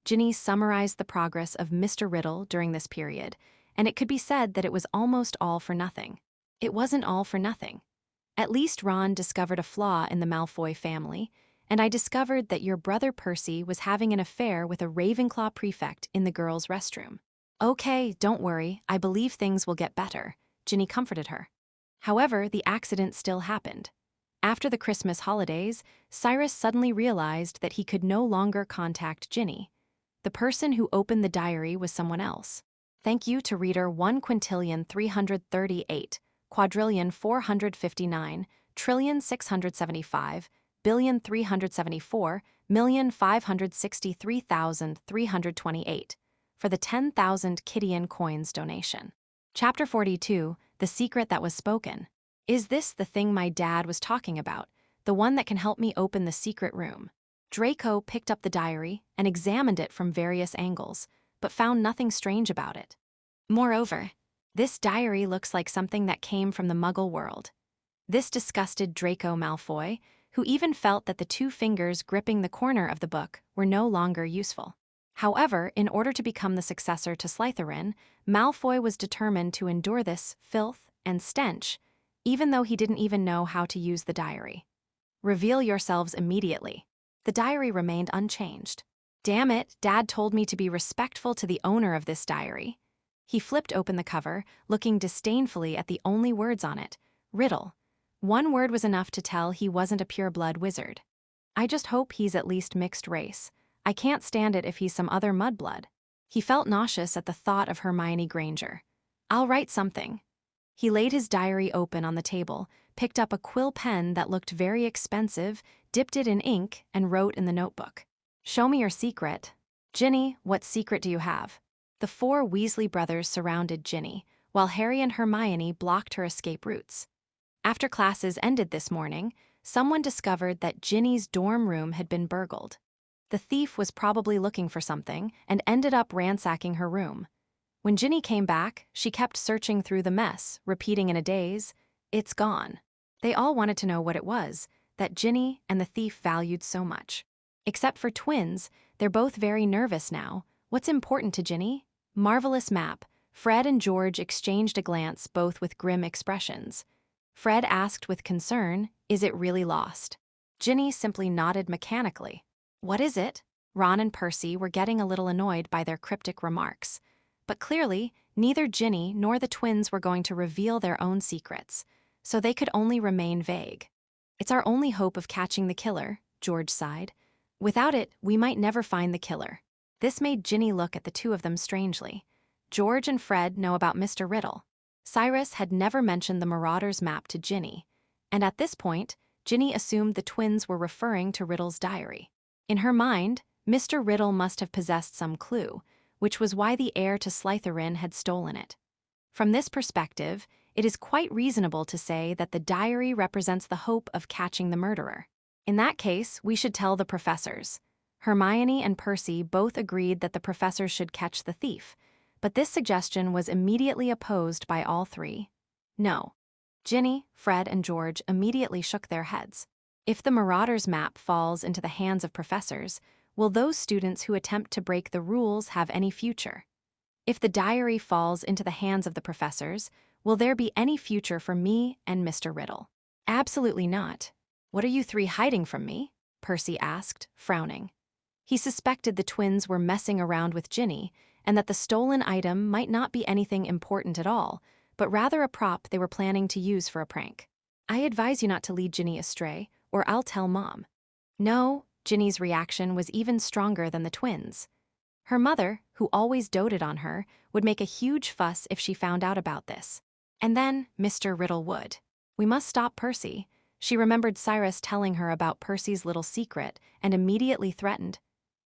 Ginny summarized the progress of Mr. Riddle during this period, and it could be said that it was almost all for nothing. It wasn't all for nothing. At least Ron discovered a flaw in the Malfoy family, and I discovered that your brother Percy was having an affair with a Ravenclaw prefect in the girls' restroom. Okay, don't worry, I believe things will get better, Ginny comforted her. However, the accident still happened. After the Christmas holidays, Cyrus suddenly realized that he could no longer contact Ginny. The person who opened the diary was someone else. Thank you to reader 1,338, quadrillion 459, trillion 675, billion 374, million 563,328 for the 10,000 Kidian coins donation. Chapter 42, The Secret That Was Spoken. Is this the thing my dad was talking about, the one that can help me open the secret room? Draco picked up the diary and examined it from various angles, but found nothing strange about it. Moreover, this diary looks like something that came from the Muggle world. This disgusted Draco Malfoy, who even felt that the two fingers gripping the corner of the book were no longer useful. However, in order to become the successor to Slytherin, Malfoy was determined to endure this filth and stench, even though he didn't even know how to use the diary. Reveal yourselves immediately. The diary remained unchanged. Damn it, Dad told me to be respectful to the owner of this diary. He flipped open the cover, looking disdainfully at the only words on it, Riddle. One word was enough to tell he wasn't a pure-blood wizard. I just hope he's at least mixed race. I can't stand it if he's some other mudblood. He felt nauseous at the thought of Hermione Granger. I'll write something. He laid his diary open on the table, picked up a quill pen that looked very expensive, dipped it in ink, and wrote in the notebook. "Show me your secret." "Ginny, what secret do you have?" The four Weasley brothers surrounded Ginny, while Harry and Hermione blocked her escape routes. After classes ended this morning, someone discovered that Ginny's dorm room had been burgled. The thief was probably looking for something and ended up ransacking her room. When Ginny came back, she kept searching through the mess, repeating in a daze, "It's gone." They all wanted to know what it was that Ginny and the thief valued so much. Except for twins, they're both very nervous now. What's important to Ginny? Marvelous map. Fred and George exchanged a glance, both with grim expressions. Fred asked with concern, "Is it really lost?" Ginny simply nodded mechanically. "What is it?" Ron and Percy were getting a little annoyed by their cryptic remarks. But clearly, neither Ginny nor the twins were going to reveal their own secrets, so they could only remain vague. "It's our only hope of catching the killer," George sighed. "Without it, we might never find the killer." This made Ginny look at the two of them strangely. George and Fred know about Mr. Riddle. Cyrus had never mentioned the Marauder's map to Ginny, and at this point, Ginny assumed the twins were referring to Riddle's diary. In her mind, Mr. Riddle must have possessed some clue, which was why the heir to Slytherin had stolen it. From this perspective, it is quite reasonable to say that the diary represents the hope of catching the murderer. In that case, we should tell the professors. Hermione and Percy both agreed that the professors should catch the thief, but this suggestion was immediately opposed by all three. No. Ginny, Fred, and George immediately shook their heads. If the Marauder's map falls into the hands of professors, will those students who attempt to break the rules have any future? If the diary falls into the hands of the professors, will there be any future for me and Mr. Riddle? Absolutely not. "What are you three hiding from me?" Percy asked, frowning. He suspected the twins were messing around with Ginny, and that the stolen item might not be anything important at all, but rather a prop they were planning to use for a prank. "I advise you not to lead Ginny astray, or I'll tell Mom." No, Ginny's reaction was even stronger than the twins. Her mother, who always doted on her, would make a huge fuss if she found out about this. And then Mr. Riddle would. "We must stop Percy." She remembered Cyrus telling her about Percy's little secret and immediately threatened,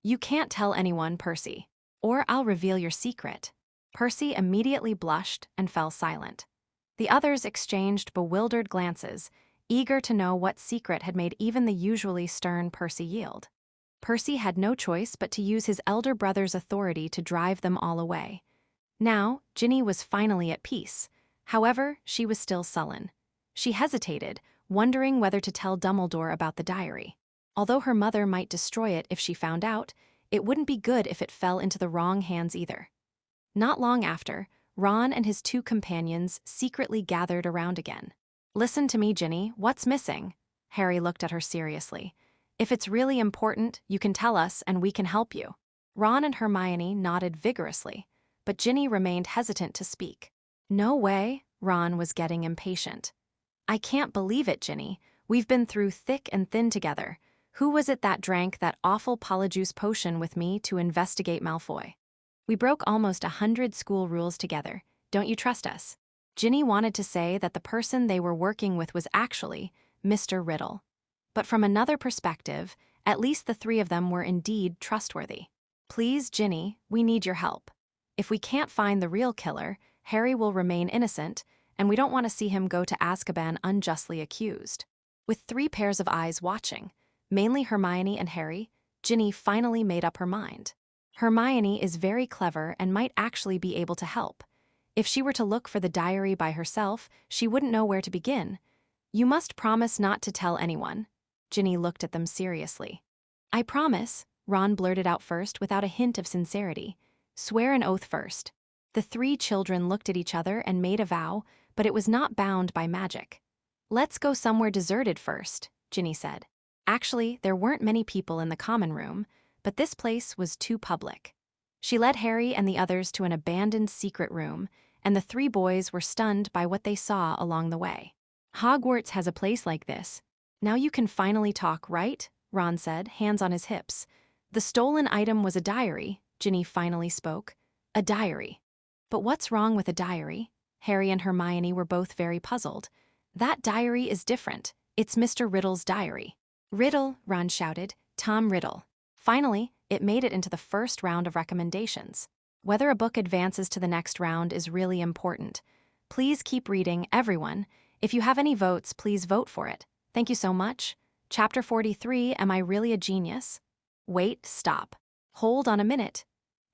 "You can't tell anyone, Percy, or I'll reveal your secret." Percy immediately blushed and fell silent. The others exchanged bewildered glances, eager to know what secret had made even the usually stern Percy yield. Percy had no choice but to use his elder brother's authority to drive them all away. Now, Ginny was finally at peace. However, she was still sullen. She hesitated, wondering whether to tell Dumbledore about the diary. Although her mother might destroy it if she found out, it wouldn't be good if it fell into the wrong hands either. Not long after, Ron and his two companions secretly gathered around again. "Listen to me, Ginny, what's missing?" Harry looked at her seriously. "If it's really important, you can tell us and we can help you." Ron and Hermione nodded vigorously, but Ginny remained hesitant to speak. "No way," Ron was getting impatient. "I can't believe it, Ginny. We've been through thick and thin together. Who was it that drank that awful polyjuice potion with me to investigate Malfoy? We broke almost 100 school rules together. Don't you trust us?" Ginny wanted to say that the person they were working with was actually Mr. Riddle. But from another perspective, at least the three of them were indeed trustworthy. "Please, Ginny, we need your help. If we can't find the real killer, Harry will remain innocent, and we don't want to see him go to Azkaban unjustly accused." With 3 pairs of eyes watching, mainly Hermione and Harry, Ginny finally made up her mind. Hermione is very clever and might actually be able to help. If she were to look for the diary by herself, she wouldn't know where to begin. "You must promise not to tell anyone." Ginny looked at them seriously. "I promise," Ron blurted out first without a hint of sincerity. "Swear an oath first." The 3 children looked at each other and made a vow, but it was not bound by magic. "Let's go somewhere deserted first," Ginny said. Actually, there weren't many people in the common room, but this place was too public. She led Harry and the others to an abandoned secret room, and the 3 boys were stunned by what they saw along the way. "Hogwarts has a place like this. Now you can finally talk, right?" Ron said, hands on his hips. "The stolen item was a diary," Ginny finally spoke. "A diary. But what's wrong with a diary?" Harry and Hermione were both very puzzled. That diary is different. It's Mr. Riddle's diary. Riddle, Ron shouted. Tom Riddle. Finally, it made it into the first round of recommendations. Whether a book advances to the next round is really important. Please keep reading, everyone. If you have any votes, please vote for it. Thank you so much. Chapter 43, Am I Really a Genius? Wait, stop. Hold on a minute.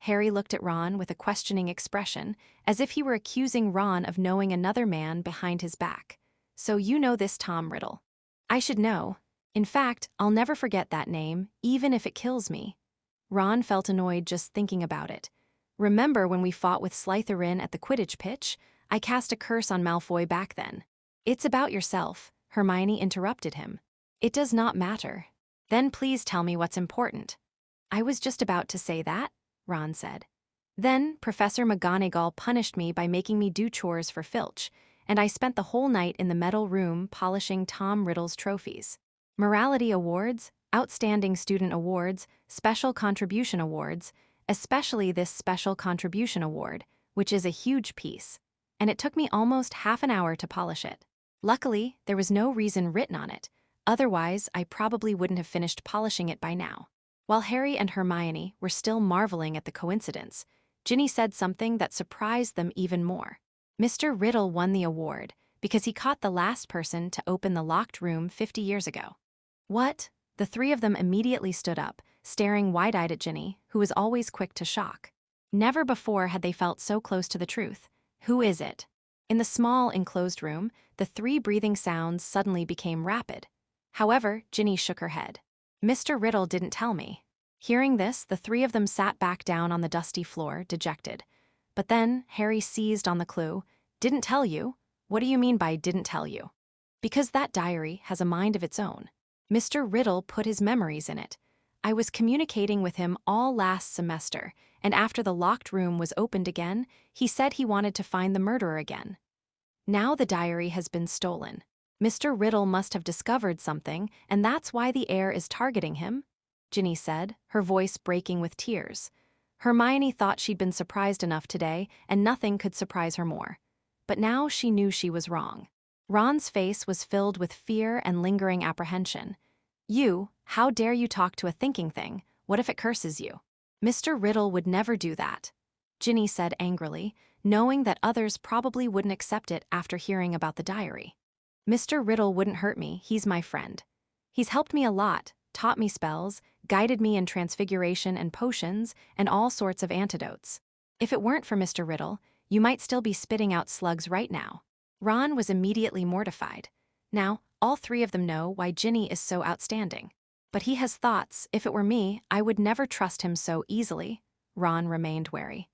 Harry looked at Ron with a questioning expression, as if he were accusing Ron of knowing another man behind his back. So you know this Tom Riddle. I should know. In fact, I'll never forget that name, even if it kills me. Ron felt annoyed just thinking about it. Remember when we fought with Slytherin at the Quidditch pitch? I cast a curse on Malfoy back then. It's about yourself, Hermione interrupted him. It does not matter. Then please tell me what's important. I was just about to say that, Ron said. Then Professor McGonagall punished me by making me do chores for Filch, and I spent the whole night in the metal room polishing Tom Riddle's trophies. Morality awards, outstanding student awards, special contribution awards, especially this special contribution award, which is a huge piece. And it took me almost half an hour to polish it. Luckily, there was no reason written on it. Otherwise, I probably wouldn't have finished polishing it by now. While Harry and Hermione were still marveling at the coincidence, Ginny said something that surprised them even more. Mr. Riddle won the award because he caught the last person to open the locked room 50 years ago. What? The three of them immediately stood up, staring wide-eyed at Ginny, who was always quick to shock. Never before had they felt so close to the truth. Who is it? In the small, enclosed room, the three breathing sounds suddenly became rapid. However, Ginny shook her head. Mr. Riddle didn't tell me. Hearing this, the three of them sat back down on the dusty floor, dejected. But then, Harry seized on the clue. Didn't tell you? What do you mean by didn't tell you? Because that diary has a mind of its own. Mr. Riddle put his memories in it. I was communicating with him all last semester, and after the locked room was opened again, he said he wanted to find the murderer again. Now the diary has been stolen. Mr. Riddle must have discovered something, and that's why the heir is targeting him, Ginny said, her voice breaking with tears. Hermione thought she'd been surprised enough today, and nothing could surprise her more. But now she knew she was wrong. Ron's face was filled with fear and lingering apprehension. You, how dare you talk to a thinking thing? What if it curses you? Mr. Riddle would never do that, Ginny said angrily, knowing that others probably wouldn't accept it after hearing about the diary. Mr. Riddle wouldn't hurt me, he's my friend. He's helped me a lot, taught me spells, guided me in transfiguration and potions, and all sorts of antidotes. If it weren't for Mr. Riddle, you might still be spitting out slugs right now. Ron was immediately mortified. Now, all three of them know why Ginny is so outstanding. But he has thoughts. If it were me, I would never trust him so easily. Ron remained wary.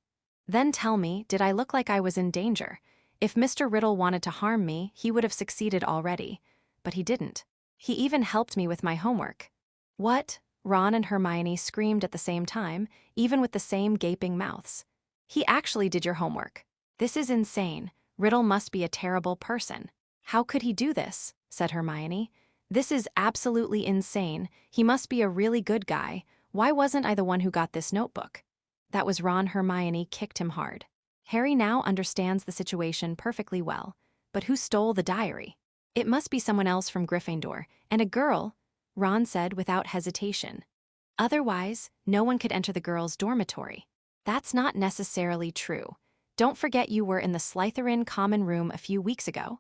Then tell me, did I look like I was in danger? If Mr. Riddle wanted to harm me, he would have succeeded already. But he didn't. He even helped me with my homework. What? Ron and Hermione screamed at the same time, even with the same gaping mouths. He actually did your homework. This is insane. Riddle must be a terrible person. How could he do this? Said Hermione. This is absolutely insane. He must be a really good guy. Why wasn't I the one who got this notebook? That was Ron. Hermione kicked him hard. Harry now understands the situation perfectly well. But who stole the diary? It must be someone else from Gryffindor, and a girl, Ron said without hesitation. Otherwise, no one could enter the girls' dormitory. That's not necessarily true. Don't forget you were in the Slytherin common room a few weeks ago.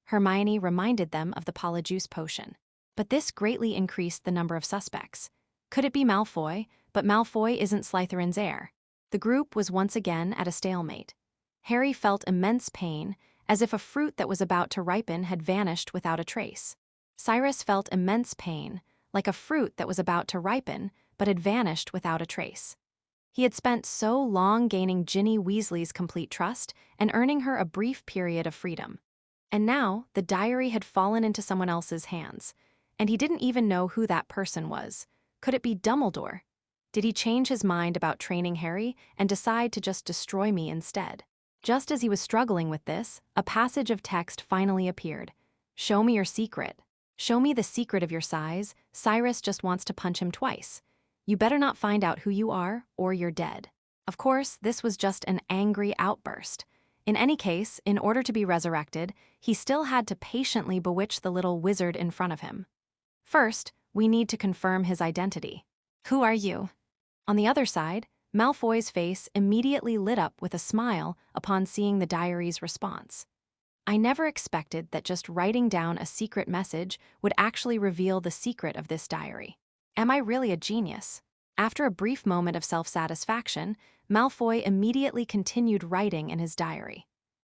Hermione reminded them of the Polyjuice potion. But this greatly increased the number of suspects. Could it be Malfoy? But Malfoy isn't Slytherin's heir. The group was once again at a stalemate. Harry felt immense pain, as if a fruit that was about to ripen had vanished without a trace. Cyrus felt immense pain, like a fruit that was about to ripen, but had vanished without a trace. He had spent so long gaining Ginny Weasley's complete trust and earning her a brief period of freedom. And now, the diary had fallen into someone else's hands, and he didn't even know who that person was. Could it be Dumbledore? Did he change his mind about training Harry and decide to just destroy me instead? Just as he was struggling with this, a passage of text finally appeared. Show me your secret. Show me the secret of your size. Cyrus just wants to punch him twice. You better not find out who you are, or you're dead. Of course, this was just an angry outburst. In any case, in order to be resurrected, he still had to patiently bewitch the little wizard in front of him. First, we need to confirm his identity. Who are you? On the other side, Malfoy's face immediately lit up with a smile upon seeing the diary's response. I never expected that just writing down a secret message would actually reveal the secret of this diary. Am I really a genius? After a brief moment of self-satisfaction, Malfoy immediately continued writing in his diary.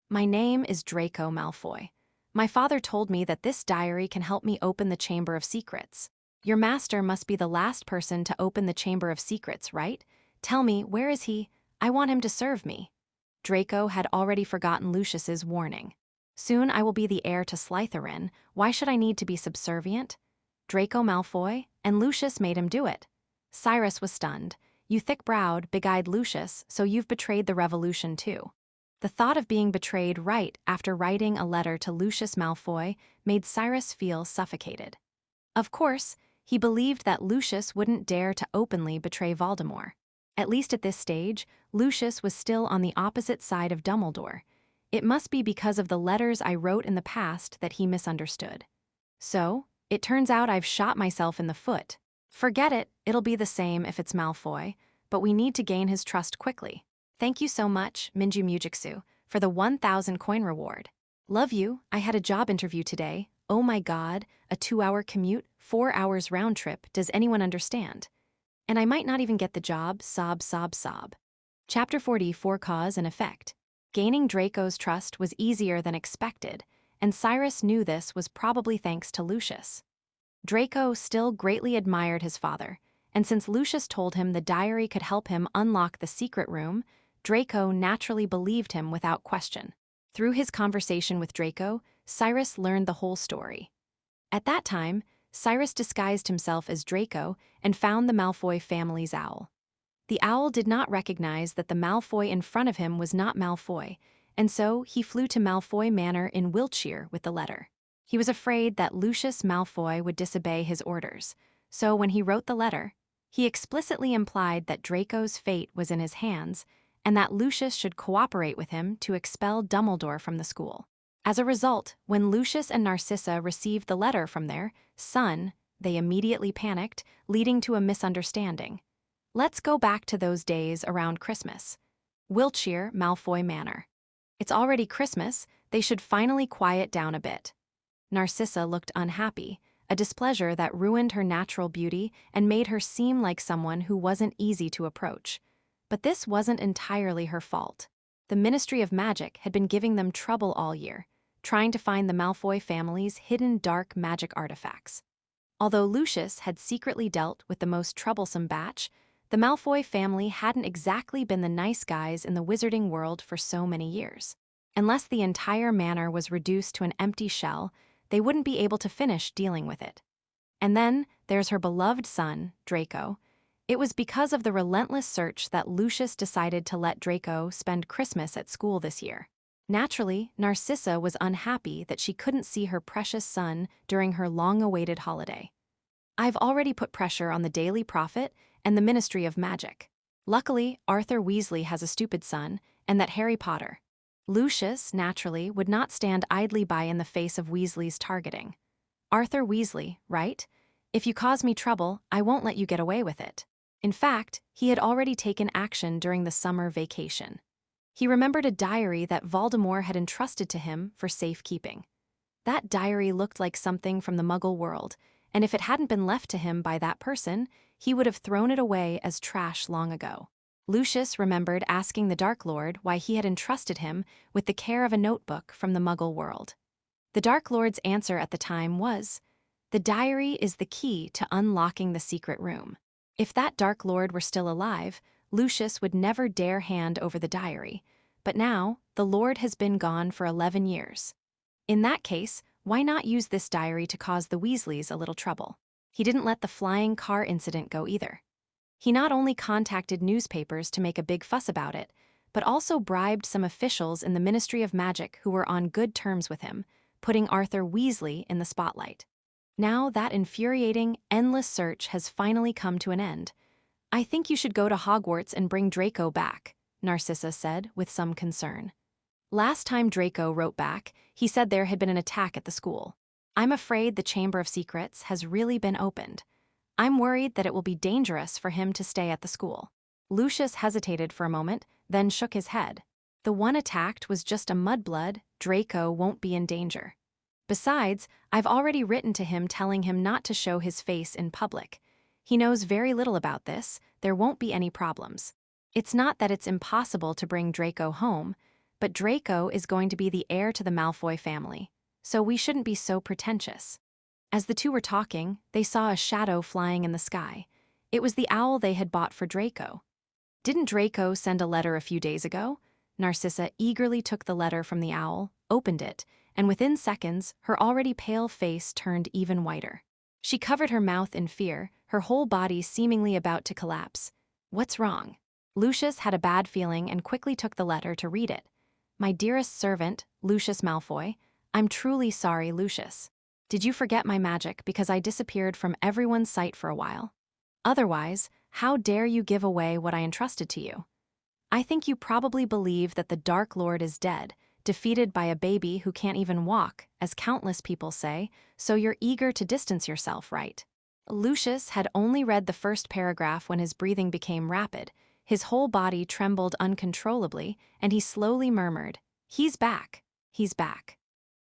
My name is Draco Malfoy. My father told me that this diary can help me open the Chamber of Secrets. Your master must be the last person to open the Chamber of Secrets, right? Tell me, where is he? I want him to serve me. Draco had already forgotten Lucius's warning. Soon I will be the heir to Slytherin. Why should I need to be subservient? Draco Malfoy, and Lucius made him do it. Cyrus was stunned. You thick-browed, big-eyed Lucius, so you've betrayed the revolution too. The thought of being betrayed right after writing a letter to Lucius Malfoy made Cyrus feel suffocated. Of course, he believed that Lucius wouldn't dare to openly betray Voldemort. At least at this stage, Lucius was still on the opposite side of Dumbledore. It must be because of the letters I wrote in the past that he misunderstood. So, it turns out I've shot myself in the foot. Forget it, it'll be the same if it's Malfoy, but we need to gain his trust quickly. Thank you so much, Minju Mujiksu, for the 1,000 coin reward. Love you, I had a job interview today. Oh my god, a 2-hour commute, 4 hours round trip, does anyone understand? And I might not even get the job, sob, sob, sob. Chapter 40, For Cause and Effect. Gaining Draco's trust was easier than expected, and Cyrus knew this was probably thanks to Lucius. Draco still greatly admired his father, and since Lucius told him the diary could help him unlock the secret room, Draco naturally believed him without question. Through his conversation with Draco, Cyrus learned the whole story. At that time, Cyrus disguised himself as Draco and found the Malfoy family's owl. The owl did not recognize that the Malfoy in front of him was not Malfoy, and so he flew to Malfoy Manor in Wiltshire with the letter. He was afraid that Lucius Malfoy would disobey his orders, so when he wrote the letter, he explicitly implied that Draco's fate was in his hands and that Lucius should cooperate with him to expel Dumbledore from the school. As a result, when Lucius and Narcissa received the letter from their son, they immediately panicked, leading to a misunderstanding. Let's go back to those days around Christmas. Wiltshire, Malfoy Manor. It's already Christmas, they should finally quiet down a bit. Narcissa looked unhappy, a displeasure that ruined her natural beauty and made her seem like someone who wasn't easy to approach. But this wasn't entirely her fault. The Ministry of Magic had been giving them trouble all year, trying to find the Malfoy family's hidden dark magic artifacts. Although Lucius had secretly dealt with the most troublesome batch, the Malfoy family hadn't exactly been the nice guys in the wizarding world for so many years. Unless the entire manor was reduced to an empty shell, they wouldn't be able to finish dealing with it. And then there's her beloved son, Draco. It was because of the relentless search that Lucius decided to let Draco spend Christmas at school this year. Naturally, Narcissa was unhappy that she couldn't see her precious son during her long-awaited holiday. I've already put pressure on the Daily Prophet and the Ministry of Magic. Luckily, Arthur Weasley has a stupid son, and that Harry Potter. Lucius, naturally, would not stand idly by in the face of Weasley's targeting. Arthur Weasley, right? If you cause me trouble, I won't let you get away with it. In fact, he had already taken action during the summer vacation. He remembered a diary that Voldemort had entrusted to him for safekeeping. That diary looked like something from the Muggle world, and if it hadn't been left to him by that person, he would have thrown it away as trash long ago. Lucius remembered asking the Dark Lord why he had entrusted him with the care of a notebook from the Muggle world. The Dark Lord's answer at the time was, "The diary is the key to unlocking the secret room." If that Dark Lord were still alive, Lucius would never dare hand over the diary, but now the Lord has been gone for 11 years. In that case, why not use this diary to cause the Weasleys a little trouble? He didn't let the flying car incident go either. He not only contacted newspapers to make a big fuss about it, but also bribed some officials in the Ministry of Magic who were on good terms with him, putting Arthur Weasley in the spotlight. Now that infuriating, endless search has finally come to an end. I think you should go to Hogwarts and bring Draco back, Narcissa said with some concern. Last time Draco wrote back, he said there had been an attack at the school. I'm afraid the Chamber of Secrets has really been opened. I'm worried that it will be dangerous for him to stay at the school. Lucius hesitated for a moment, then shook his head. The one attacked was just a mudblood. Draco won't be in danger. Besides, I've already written to him telling him not to show his face in public. He knows very little about this. There won't be any problems. It's not that it's impossible to bring Draco home, but Draco is going to be the heir to the Malfoy family, so we shouldn't be so pretentious. As the two were talking, they saw a shadow flying in the sky. It was the owl they had bought for Draco. Didn't Draco send a letter a few days ago? Narcissa eagerly took the letter from the owl, opened it, and within seconds, her already pale face turned even whiter. She covered her mouth in fear, her whole body seemingly about to collapse. What's wrong? Lucius had a bad feeling and quickly took the letter to read it. My dearest servant, Lucius Malfoy, I'm truly sorry, Lucius. Did you forget my magic because I disappeared from everyone's sight for a while? Otherwise, how dare you give away what I entrusted to you? I think you probably believe that the Dark Lord is dead, defeated by a baby who can't even walk, as countless people say, so you're eager to distance yourself, right? Lucius had only read the first paragraph when his breathing became rapid. His whole body trembled uncontrollably, and he slowly murmured, "He's back. He's back."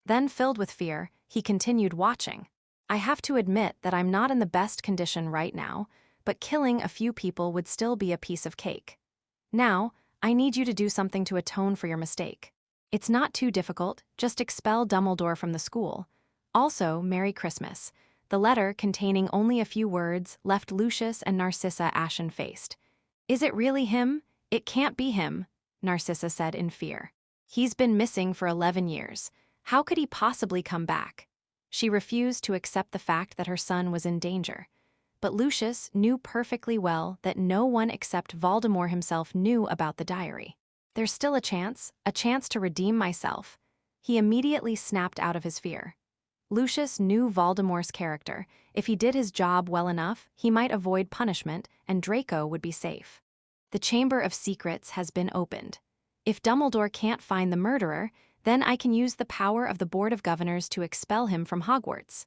Then, filled with fear, he continued watching. I have to admit that I'm not in the best condition right now, but killing a few people would still be a piece of cake. Now, I need you to do something to atone for your mistake. It's not too difficult, just expel Dumbledore from the school. Also, Merry Christmas. The letter, containing only a few words, left Lucius and Narcissa ashen-faced. Is it really him? It can't be him, Narcissa said in fear. He's been missing for 11 years. How could he possibly come back? She refused to accept the fact that her son was in danger. But Lucius knew perfectly well that no one except Voldemort himself knew about the diary. There's still a chance to redeem myself. He immediately snapped out of his fear. Lucius knew Voldemort's character. If he did his job well enough, he might avoid punishment, and Draco would be safe. The Chamber of Secrets has been opened. If Dumbledore can't find the murderer, then I can use the power of the Board of Governors to expel him from Hogwarts.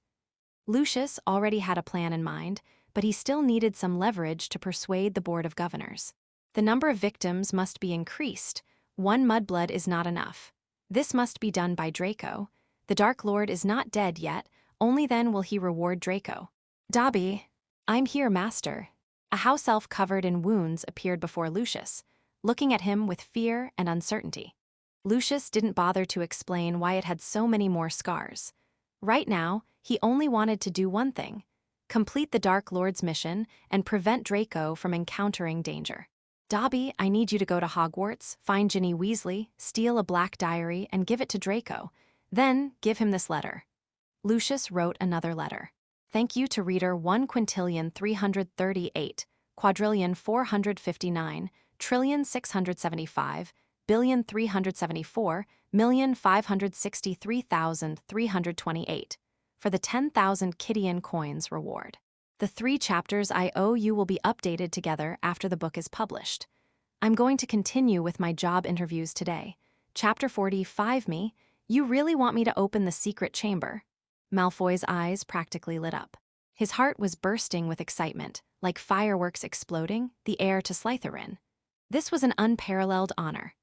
Lucius already had a plan in mind, but he still needed some leverage to persuade the Board of Governors. The number of victims must be increased. One mudblood is not enough. This must be done by Draco. The Dark Lord is not dead yet, only then will he reward Draco. Dobby, I'm here, Master. A house elf covered in wounds appeared before Lucius, looking at him with fear and uncertainty. Lucius didn't bother to explain why it had so many more scars. Right now, he only wanted to do one thing: complete the Dark Lord's mission and prevent Draco from encountering danger. Dobby, I need you to go to Hogwarts, find Ginny Weasley, steal a black diary, and give it to Draco. Then, give him this letter. Lucius wrote another letter. Thank you to reader 1,338, quadrillion 459, trillion 675, billion 374, 1,563,328 for the 10,000 Kidian coins reward. The 3 chapters I owe you will be updated together after the book is published. I'm going to continue with my job interviews today. Chapter 45 me, you really want me to open the secret chamber? Malfoy's eyes practically lit up. His heart was bursting with excitement, like fireworks exploding, the heir to Slytherin. This was an unparalleled honor.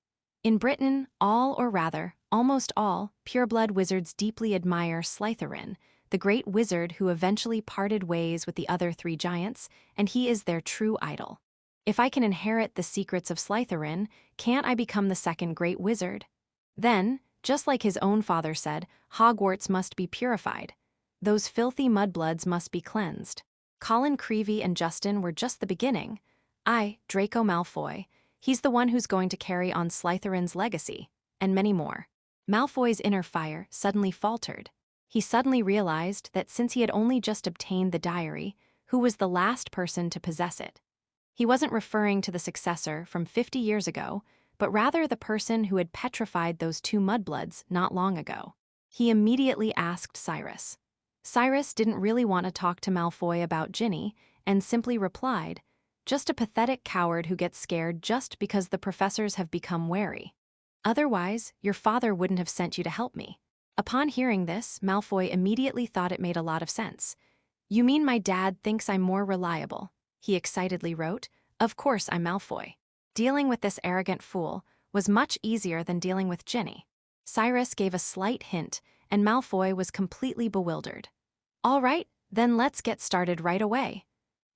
In Britain, all, or rather, almost all, pureblood wizards deeply admire Slytherin, the great wizard who eventually parted ways with the other 3 giants, and he is their true idol. If I can inherit the secrets of Slytherin, can't I become the second great wizard? Then, just like his own father said, Hogwarts must be purified. Those filthy mudbloods must be cleansed. Colin Creevey and Justin were just the beginning. Draco Malfoy, he's the one who's going to carry on Slytherin's legacy, and many more. Malfoy's inner fire suddenly faltered. He suddenly realized that since he had only just obtained the diary, who was the last person to possess it? He wasn't referring to the successor from 50 years ago, but rather the person who had petrified those 2 mudbloods not long ago. He immediately asked Cyrus. Cyrus didn't really want to talk to Malfoy about Ginny, and simply replied, "Just a pathetic coward who gets scared just because the professors have become wary." Otherwise, your father wouldn't have sent you to help me." Upon hearing this, Malfoy immediately thought it made a lot of sense. "You mean my dad thinks I'm more reliable?" he excitedly wrote. "Of course I'm Malfoy." Dealing with this arrogant fool was much easier than dealing with Ginny. Cyrus gave a slight hint, and Malfoy was completely bewildered. "All right, then let's get started right away."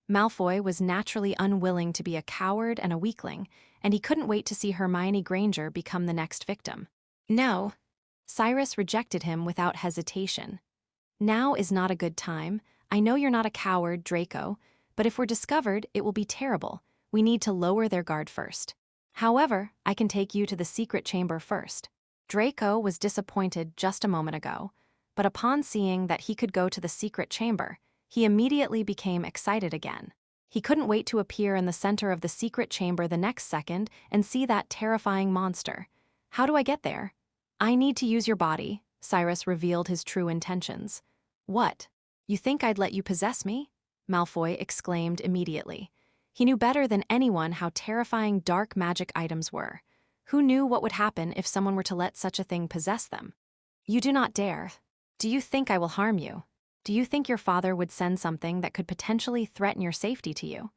Malfoy was naturally unwilling to be a coward and a weakling, and he couldn't wait to see Hermione Granger become the next victim. "No." Cyrus rejected him without hesitation. "Now is not a good time. I know you're not a coward, Draco, but if we're discovered, it will be terrible. We need to lower their guard first. However, I can take you to the secret chamber first." Draco was disappointed just a moment ago, but upon seeing that he could go to the secret chamber, he immediately became excited again. He couldn't wait to appear in the center of the secret chamber the next second and see that terrifying monster. "How do I get there?" "I need to use your body," Cyrus revealed his true intentions. "What? You think I'd let you possess me?" Malfoy exclaimed immediately. He knew better than anyone how terrifying dark magic items were. Who knew what would happen if someone were to let such a thing possess them? "You do not dare. Do you think I will harm you? Do you think your father would send something that could potentially threaten your safety to you?"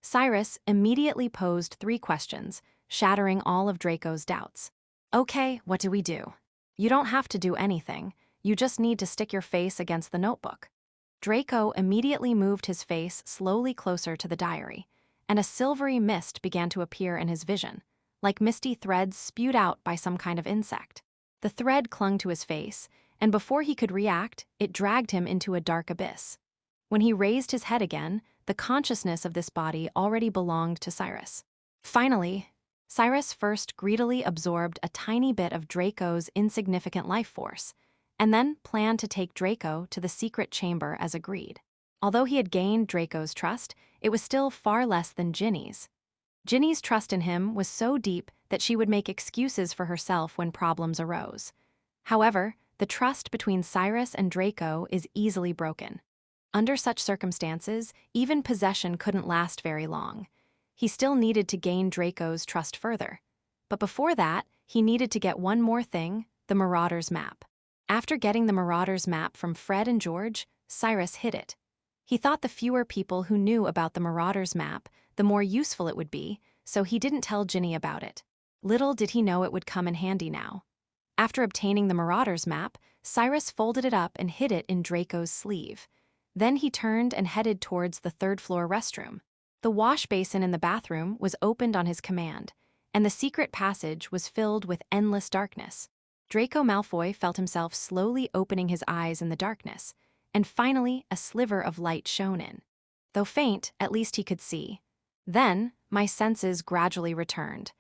Cyrus immediately posed 3 questions, shattering all of Draco's doubts. "Okay, what do we do?" "You don't have to do anything. You just need to stick your face against the notebook." Draco immediately moved his face slowly closer to the diary, and a silvery mist began to appear in his vision, like misty threads spewed out by some kind of insect. The thread clung to his face, and before he could react, it dragged him into a dark abyss. When he raised his head again, the consciousness of this body already belonged to Cyrus. Finally, Cyrus first greedily absorbed a tiny bit of Draco's insignificant life force, and then planned to take Draco to the secret chamber as agreed. Although he had gained Draco's trust, it was still far less than Ginny's. Ginny's trust in him was so deep that she would make excuses for herself when problems arose. However, the trust between Cyrus and Draco is easily broken. Under such circumstances, even possession couldn't last very long. He still needed to gain Draco's trust further. But before that, he needed to get one more thing: the Marauder's map. After getting the Marauder's map from Fred and George, Cyrus hid it. He thought the fewer people who knew about the Marauder's map, the more useful it would be, so he didn't tell Ginny about it. Little did he know it would come in handy now. After obtaining the Marauder's map, Cyrus folded it up and hid it in Draco's sleeve. Then he turned and headed towards the third-floor restroom. The wash basin in the bathroom was opened on his command, and the secret passage was filled with endless darkness. Draco Malfoy felt himself slowly opening his eyes in the darkness, and finally a sliver of light shone in. Though faint, at least he could see. Then, my senses gradually returned.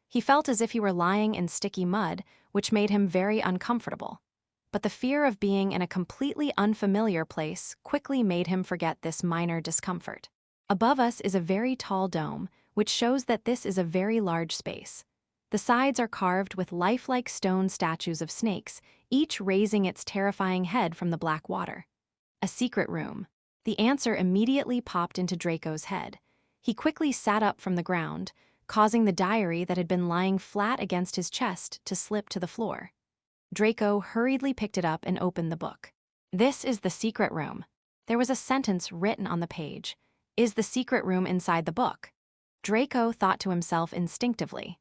He felt as if he were lying in sticky mud, which made him very uncomfortable. But the fear of being in a completely unfamiliar place quickly made him forget this minor discomfort. Above us is a very tall dome, which shows that this is a very large space. The sides are carved with lifelike stone statues of snakes, each raising its terrifying head from the black water. A secret room. The answer immediately popped into Draco's head. He quickly sat up from the ground, causing the diary that had been lying flat against his chest to slip to the floor. Draco hurriedly picked it up and opened the book. "This is the secret room." There was a sentence written on the page. "Is the secret room inside the book?" Draco thought to himself instinctively.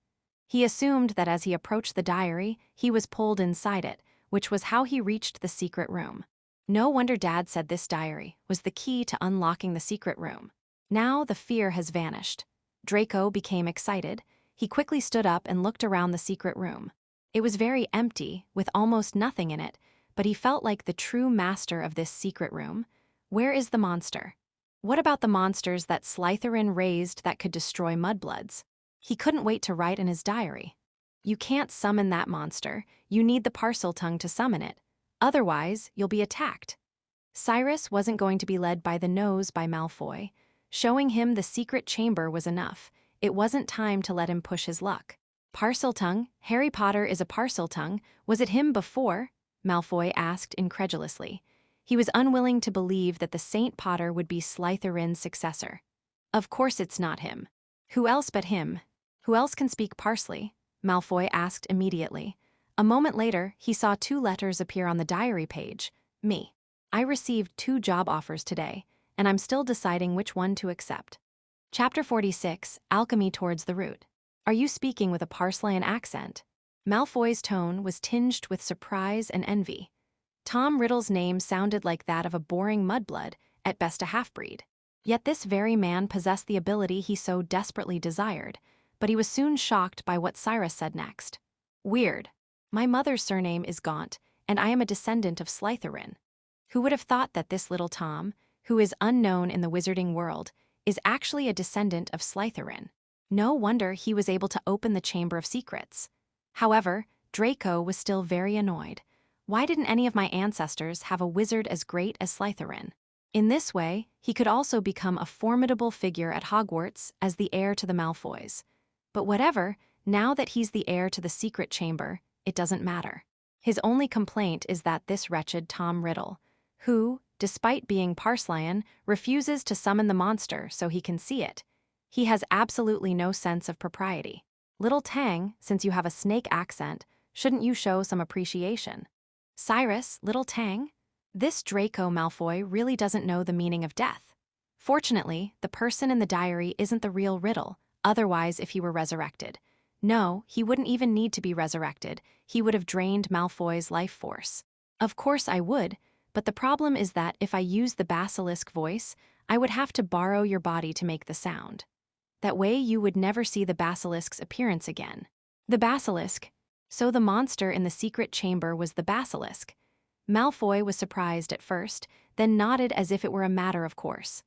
He assumed that as he approached the diary, he was pulled inside it, which was how he reached the secret room. No wonder Dad said this diary was the key to unlocking the secret room. Now the fear has vanished. Draco became excited. He quickly stood up and looked around the secret room. It was very empty, with almost nothing in it, but he felt like the true master of this secret room. Where is the monster? What about the monsters that Slytherin raised that could destroy mudbloods? He couldn't wait to write in his diary. "You can't summon that monster. You need the parcel tongue to summon it. Otherwise, you'll be attacked." Cyrus wasn't going to be led by the nose by Malfoy. Showing him the secret chamber was enough. It wasn't time to let him push his luck. "Parseltongue? Harry Potter is a Parseltongue. Was it him before?" Malfoy asked incredulously. He was unwilling to believe that the Saint Potter would be Slytherin's successor. "Of course it's not him. Who else but him? Who else can speak parsley?" Malfoy asked immediately. A moment later, he saw 2 letters appear on the diary page. Me. I received 2 job offers today, and I'm still deciding which one to accept. Chapter 46, Alchemy Towards the Root. Are you speaking with a Parslaian accent? Malfoy's tone was tinged with surprise and envy. Tom Riddle's name sounded like that of a boring mudblood, at best a half-breed. Yet this very man possessed the ability he so desperately desired, but he was soon shocked by what Cyrus said next. Weird. My mother's surname is Gaunt, and I am a descendant of Slytherin. Who would have thought that this little Tom, who is unknown in the wizarding world, is actually a descendant of Slytherin? No wonder he was able to open the Chamber of Secrets. However, Draco was still very annoyed. Why didn't any of my ancestors have a wizard as great as Slytherin? In this way, he could also become a formidable figure at Hogwarts as the heir to the Malfoys. But whatever, now that he's the heir to the secret chamber, it doesn't matter. His only complaint is that this wretched Tom Riddle, who, despite being Parslaian, refuses to summon the monster so he can see it. He has absolutely no sense of propriety. Little Tang, since you have a snake accent, shouldn't you show some appreciation? Cyrus, Little Tang? This Draco Malfoy really doesn't know the meaning of death. Fortunately, the person in the diary isn't the real Riddle, otherwise if he were resurrected. No, he wouldn't even need to be resurrected, he would have drained Malfoy's life force. Of course I would, but the problem is that if I use the basilisk voice, I would have to borrow your body to make the sound. That way you would never see the basilisk's appearance again. The basilisk. So the monster in the secret chamber was the basilisk. Malfoy was surprised at first, then nodded as if it were a matter of course.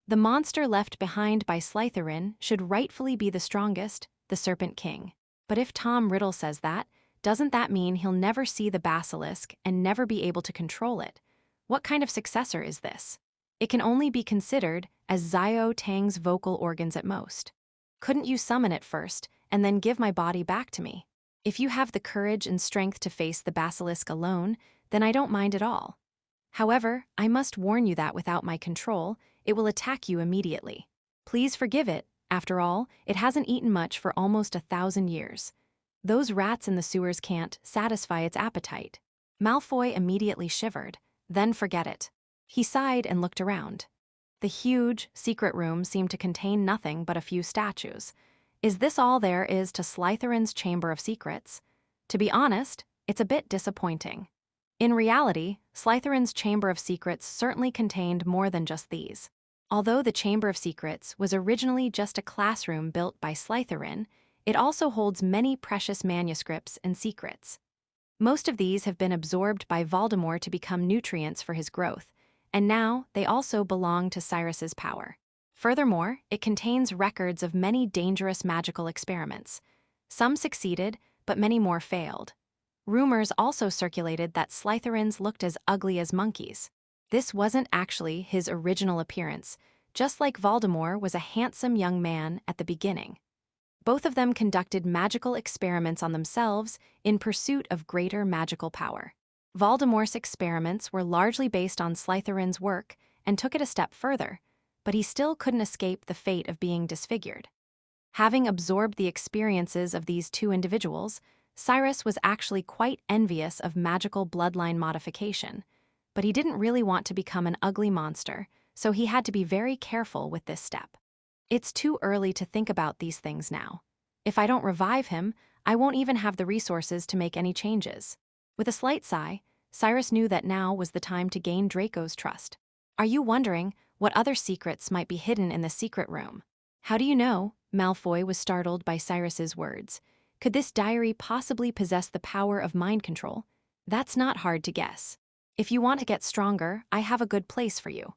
The monster left behind by Slytherin should rightfully be the strongest, the Serpent King. But if Tom Riddle says that, doesn't that mean he'll never see the basilisk and never be able to control it? What kind of successor is this? It can only be considered as Xiao Tang's vocal organs at most. Couldn't you summon it first, and then give my body back to me? If you have the courage and strength to face the basilisk alone, then I don't mind at all. However, I must warn you that without my control, it will attack you immediately. Please forgive it. After all, it hasn't eaten much for almost 1,000 years. Those rats in the sewers can't satisfy its appetite. Malfoy immediately shivered. Then forget it. He sighed and looked around. The huge, secret room seemed to contain nothing but a few statues. Is this all there is to Slytherin's Chamber of Secrets? To be honest, it's a bit disappointing. In reality, Slytherin's Chamber of Secrets certainly contained more than just these. Although the Chamber of Secrets was originally just a classroom built by Slytherin, it also holds many precious manuscripts and secrets. Most of these have been absorbed by Voldemort to become nutrients for his growth, and now they also belong to Cyrus's power. Furthermore, it contains records of many dangerous magical experiments. Some succeeded, but many more failed. Rumors also circulated that Slytherins looked as ugly as monkeys. This wasn't actually his original appearance, just like Voldemort was a handsome young man at the beginning. Both of them conducted magical experiments on themselves in pursuit of greater magical power. Voldemort's experiments were largely based on Slytherin's work and took it a step further, but he still couldn't escape the fate of being disfigured. Having absorbed the experiences of these 2 individuals, Cyrus was actually quite envious of magical bloodline modification, but he didn't really want to become an ugly monster, so he had to be very careful with this step. It's too early to think about these things now. If I don't revive him, I won't even have the resources to make any changes. With a slight sigh, Cyrus knew that now was the time to gain Draco's trust. Are you wondering what other secrets might be hidden in the secret room? How do you know? Malfoy was startled by Cyrus's words. Could this diary possibly possess the power of mind control? That's not hard to guess. If you want to get stronger, I have a good place for you.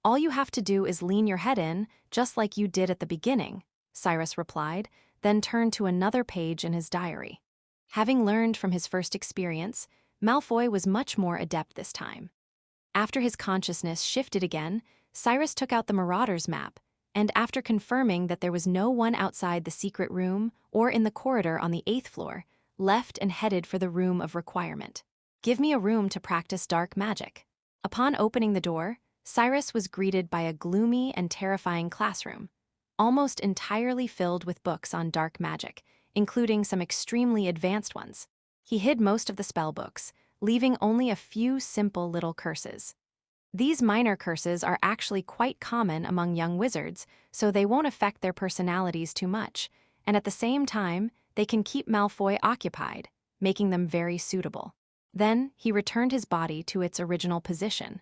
All you have to do is lean your head in, just like you did at the beginning, Cyrus replied, then turned to another page in his diary. Having learned from his first experience, Malfoy was much more adept this time. After his consciousness shifted again, Cyrus took out the Marauder's map, and after confirming that there was no one outside the secret room or in the corridor on the 8th floor, left and headed for the room of requirement. Give me a room to practice dark magic. Upon opening the door, Cyrus was greeted by a gloomy and terrifying classroom, almost entirely filled with books on dark magic, including some extremely advanced ones. He hid most of the spellbooks, leaving only a few simple little curses. These minor curses are actually quite common among young wizards, so they won't affect their personalities too much, and at the same time, they can keep Malfoy occupied, making them very suitable. Then, he returned his body to its original position.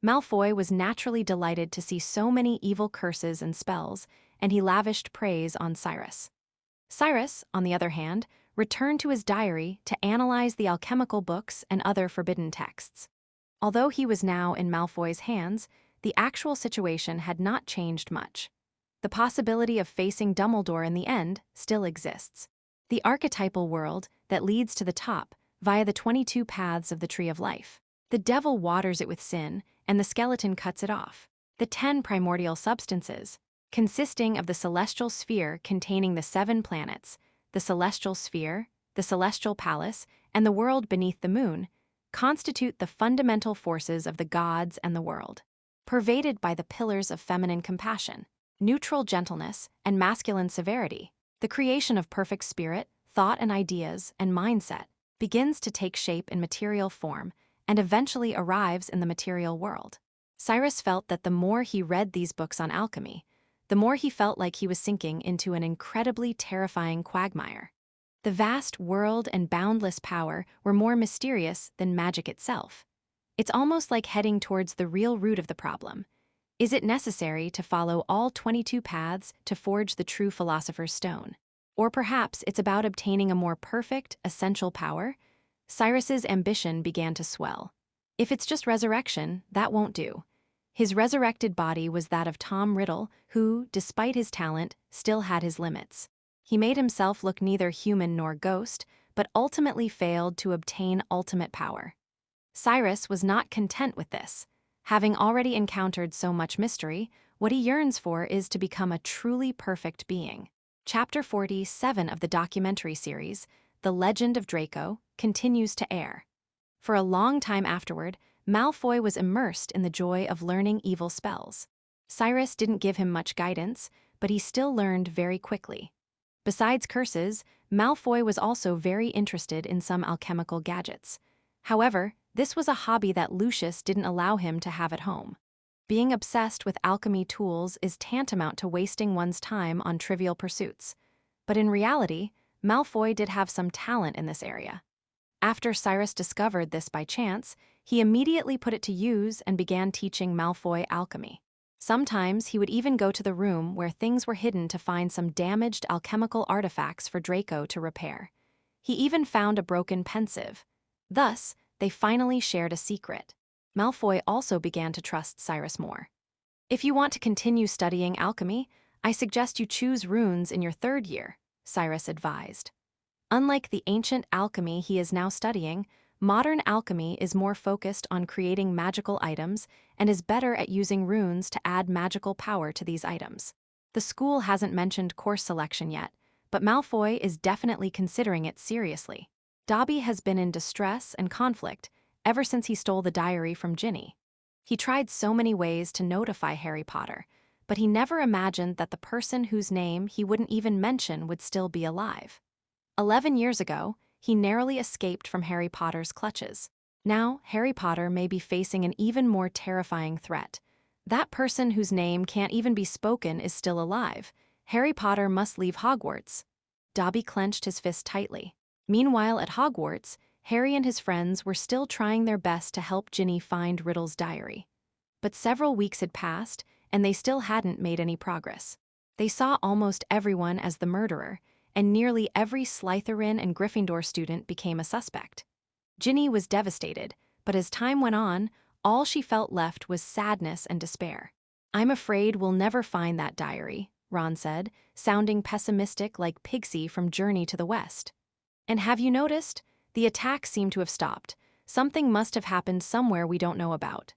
Malfoy was naturally delighted to see so many evil curses and spells, and he lavished praise on Cyrus. Cyrus, on the other hand, returned to his diary to analyze the alchemical books and other forbidden texts. Although he was now in Malfoy's hands, the actual situation had not changed much. The possibility of facing Dumbledore in the end still exists. The archetypal world that leads to the top via the 22 paths of the Tree of Life. The devil waters it with sin, and the skeleton cuts it off. The 10 primordial substances, consisting of the celestial sphere containing the 7 planets, the celestial sphere, the celestial palace, and the world beneath the moon, constitute the fundamental forces of the gods and the world. Pervaded by the pillars of feminine compassion, neutral gentleness, and masculine severity, the creation of perfect spirit, thought and ideas, and mindset begins to take shape in material form and eventually arrives in the material world. Cyrus felt that the more he read these books on alchemy, the more he felt like he was sinking into an incredibly terrifying quagmire. The vast world and boundless power were more mysterious than magic itself. It's almost like heading towards the real root of the problem. Is it necessary to follow all 22 paths to forge the true philosopher's stone? Or perhaps it's about obtaining a more perfect, essential power? Cyrus's ambition began to swell. If it's just resurrection, that won't do. His resurrected body was that of Tom Riddle, who, despite his talent, still had his limits. He made himself look neither human nor ghost, but ultimately failed to obtain ultimate power. Cyrus was not content with this. Having already encountered so much mystery, what he yearns for is to become a truly perfect being. Chapter 47 of the documentary series, The Legend of Draco, continues to air. For a long time afterward, Malfoy was immersed in the joy of learning evil spells. Cyrus didn't give him much guidance, but he still learned very quickly. Besides curses, Malfoy was also very interested in some alchemical gadgets. However, this was a hobby that Lucius didn't allow him to have at home. Being obsessed with alchemy tools is tantamount to wasting one's time on trivial pursuits. But in reality, Malfoy did have some talent in this area. After Cyrus discovered this by chance, he immediately put it to use and began teaching Malfoy alchemy. Sometimes he would even go to the room where things were hidden to find some damaged alchemical artifacts for Draco to repair. He even found a broken pensieve. Thus, they finally shared a secret. Malfoy also began to trust Cyrus more. If you want to continue studying alchemy, I suggest you choose runes in your 3rd year, Cyrus advised. Unlike the ancient alchemy he is now studying, modern alchemy is more focused on creating magical items and is better at using runes to add magical power to these items. The school hasn't mentioned course selection yet, but Malfoy is definitely considering it seriously. Dobby has been in distress and conflict ever since he stole the diary from Ginny. He tried so many ways to notify Harry Potter, but he never imagined that the person whose name he wouldn't even mention would still be alive. 11 years ago, he narrowly escaped from Harry Potter's clutches. Now, Harry Potter may be facing an even more terrifying threat. That person whose name can't even be spoken is still alive. Harry Potter must leave Hogwarts. Dobby clenched his fist tightly. Meanwhile, at Hogwarts, Harry and his friends were still trying their best to help Ginny find Riddle's diary. But several weeks had passed, and they still hadn't made any progress. They saw almost everyone as the murderer, and nearly every Slytherin and Gryffindor student became a suspect. Ginny was devastated, but as time went on, all she felt left was sadness and despair. "I'm afraid we'll never find that diary," Ron said, sounding pessimistic like Pigsy from Journey to the West. "And have you noticed? The attacks seem to have stopped. Something must have happened somewhere we don't know about."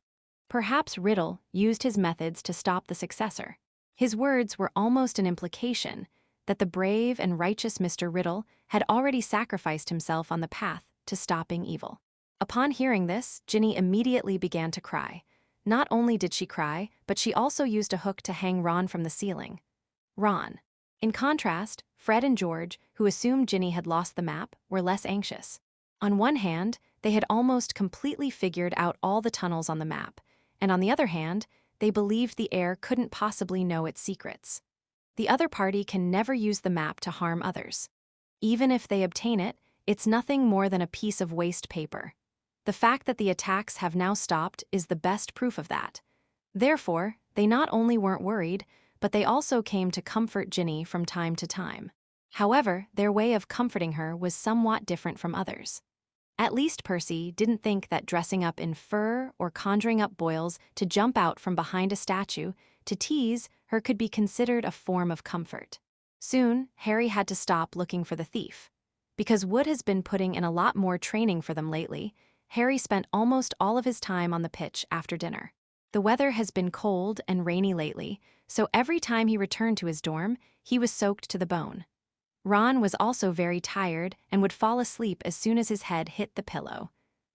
Perhaps Riddle used his methods to stop the successor. His words were almost an implication that the brave and righteous Mr. Riddle had already sacrificed himself on the path to stopping evil. Upon hearing this, Ginny immediately began to cry. Not only did she cry, but she also used a hook to hang Ron from the ceiling. Ron. In contrast, Fred and George, who assumed Ginny had lost the map, were less anxious. On one hand, they had almost completely figured out all the tunnels on the map, and on the other hand, they believed the heir couldn't possibly know its secrets. The other party can never use the map to harm others. Even if they obtain it, it's nothing more than a piece of waste paper. The fact that the attacks have now stopped is the best proof of that. Therefore, they not only weren't worried, but they also came to comfort Ginny from time to time. However, their way of comforting her was somewhat different from others. At least Percy didn't think that dressing up in fur or conjuring up boils to jump out from behind a statue to tease her could be considered a form of comfort. Soon, Harry had to stop looking for the thief. Because Wood has been putting in a lot more training for them lately, Harry spent almost all of his time on the pitch after dinner. The weather has been cold and rainy lately, so every time he returned to his dorm, he was soaked to the bone. Ron was also very tired and would fall asleep as soon as his head hit the pillow.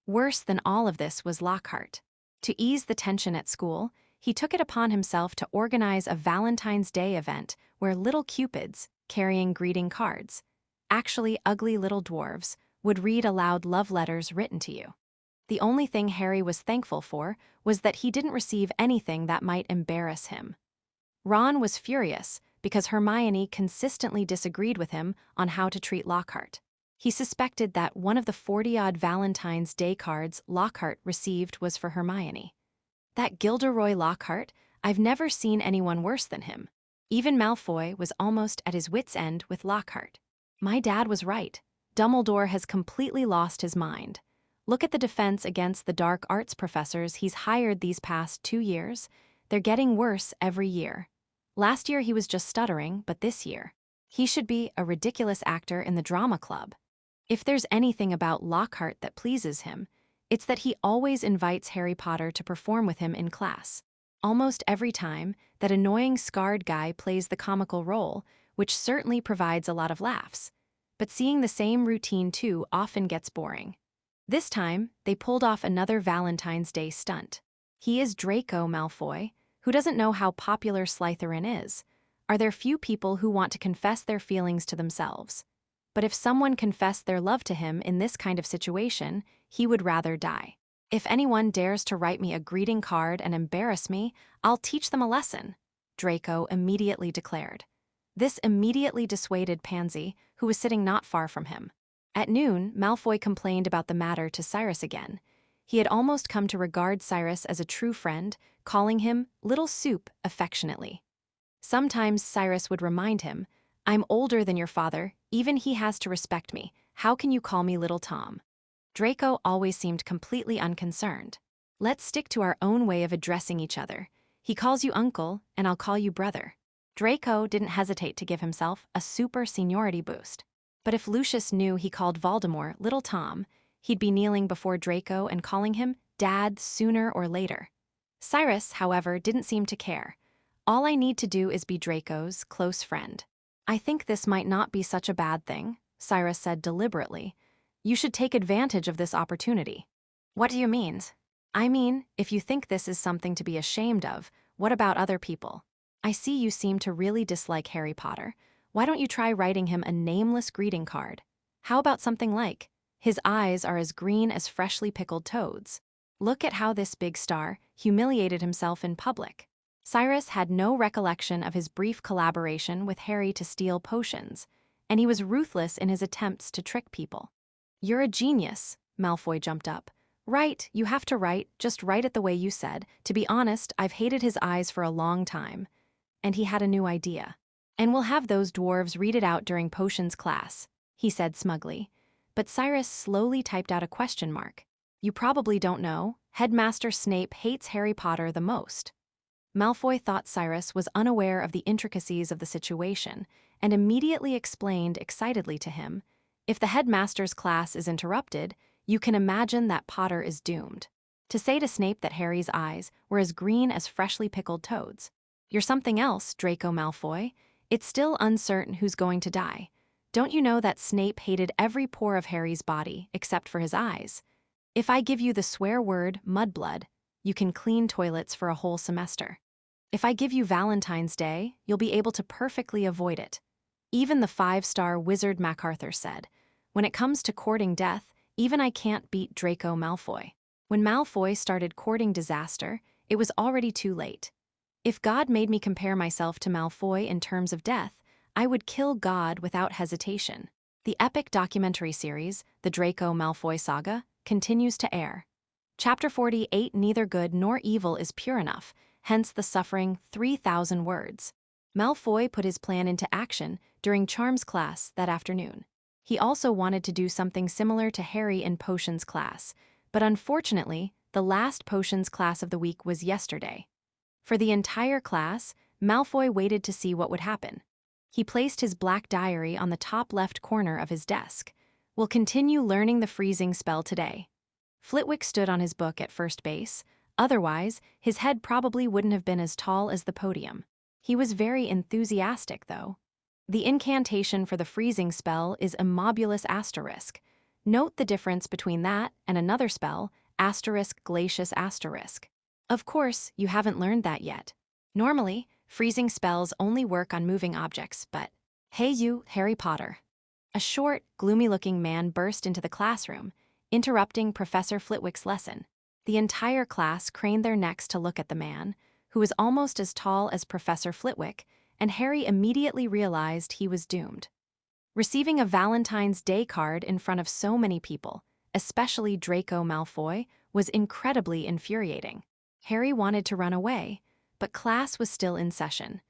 Worse than all of this was Lockhart. To ease the tension at school, he took it upon himself to organize a Valentine's Day event where little cupids, carrying greeting cards, actually ugly little dwarves, would read aloud love letters written to you. The only thing Harry was thankful for was that he didn't receive anything that might embarrass him. Ron was furious because Hermione consistently disagreed with him on how to treat Lockhart. He suspected that one of the 40-odd Valentine's Day cards Lockhart received was for Hermione. That Gilderoy Lockhart, I've never seen anyone worse than him. Even Malfoy was almost at his wits' end with Lockhart. My dad was right. Dumbledore has completely lost his mind. Look at the defense against the dark arts professors he's hired these past 2 years. They're getting worse every year. Last year he was just stuttering, but this year, he should be a ridiculous actor in the drama club. If there's anything about Lockhart that pleases him, it's that he always invites Harry Potter to perform with him in class. Almost every time, that annoying scarred guy plays the comical role, which certainly provides a lot of laughs. But seeing the same routine too often gets boring. This time, they pulled off another Valentine's Day stunt. He is Draco Malfoy, who doesn't know how popular Slytherin is. Are there few people who want to confess their feelings to themselves? But if someone confessed their love to him in this kind of situation, he would rather die. If anyone dares to write me a greeting card and embarrass me, I'll teach them a lesson, Draco immediately declared. This immediately dissuaded Pansy, who was sitting not far from him. At noon, Malfoy complained about the matter to Cyrus again. He had almost come to regard Cyrus as a true friend, calling him Little Soup affectionately. Sometimes Cyrus would remind him, I'm older than your father, even he has to respect me. How can you call me Little Tom? Draco always seemed completely unconcerned. Let's stick to our own way of addressing each other. He calls you uncle, and I'll call you brother. Draco didn't hesitate to give himself a super seniority boost. But if Lucius knew he called Voldemort Little Tom, he'd be kneeling before Draco and calling him Dad sooner or later. Cyrus, however, didn't seem to care. All I need to do is be Draco's close friend. I think this might not be such a bad thing, Cyrus said deliberately. You should take advantage of this opportunity. What do you mean? I mean, if you think this is something to be ashamed of, what about other people? I see you seem to really dislike Harry Potter. Why don't you try writing him a nameless greeting card? How about something like, his eyes are as green as freshly pickled toads. Look at how this big star humiliated himself in public. Cyrus had no recollection of his brief collaboration with Harry to steal potions, and he was ruthless in his attempts to trick people. You're a genius, Malfoy jumped up. Right, you have to write, just write it the way you said. To be honest, I've hated his eyes for a long time. And he had a new idea. And we'll have those dwarves read it out during potions class, he said smugly. But Cyrus slowly typed out a question mark. You probably don't know, Headmaster Snape hates Harry Potter the most. Malfoy thought Cyrus was unaware of the intricacies of the situation and immediately explained excitedly to him, if the headmaster's class is interrupted, you can imagine that Potter is doomed. To say to Snape that Harry's eyes were as green as freshly pickled toads. You're something else, Draco Malfoy. It's still uncertain who's going to die. Don't you know that Snape hated every pore of Harry's body except for his eyes? If I give you the swear word, mudblood, you can clean toilets for a whole semester. If I give you Valentine's Day, you'll be able to perfectly avoid it. Even the 5-star wizard MacArthur said, "When it comes to courting death, even I can't beat Draco Malfoy." When Malfoy started courting disaster, it was already too late. If God made me compare myself to Malfoy in terms of death, I would kill God without hesitation. The epic documentary series, The Draco Malfoy Saga, continues to air. Chapter 48, Neither Good Nor Evil is Pure Enough, hence the suffering 3,000 words. Malfoy put his plan into action during Charms class that afternoon. He also wanted to do something similar to Harry in Potions class, but unfortunately, the last Potions class of the week was yesterday. For the entire class, Malfoy waited to see what would happen. He placed his black diary on the top left corner of his desk. "We'll continue learning the freezing spell today." Flitwick stood on his book at first base. Otherwise, his head probably wouldn't have been as tall as the podium. He was very enthusiastic, though. The incantation for the freezing spell is Immobulus Asterisk. Note the difference between that and another spell, Asterisk Glacius Asterisk. Of course, you haven't learned that yet. Normally, freezing spells only work on moving objects, but hey you, Harry Potter. A short, gloomy-looking man burst into the classroom, interrupting Professor Flitwick's lesson. The entire class craned their necks to look at the man, who was almost as tall as Professor Flitwick, and Harry immediately realized he was doomed. Receiving a Valentine's Day card in front of so many people, especially Draco Malfoy, was incredibly infuriating. Harry wanted to run away, but class was still in session,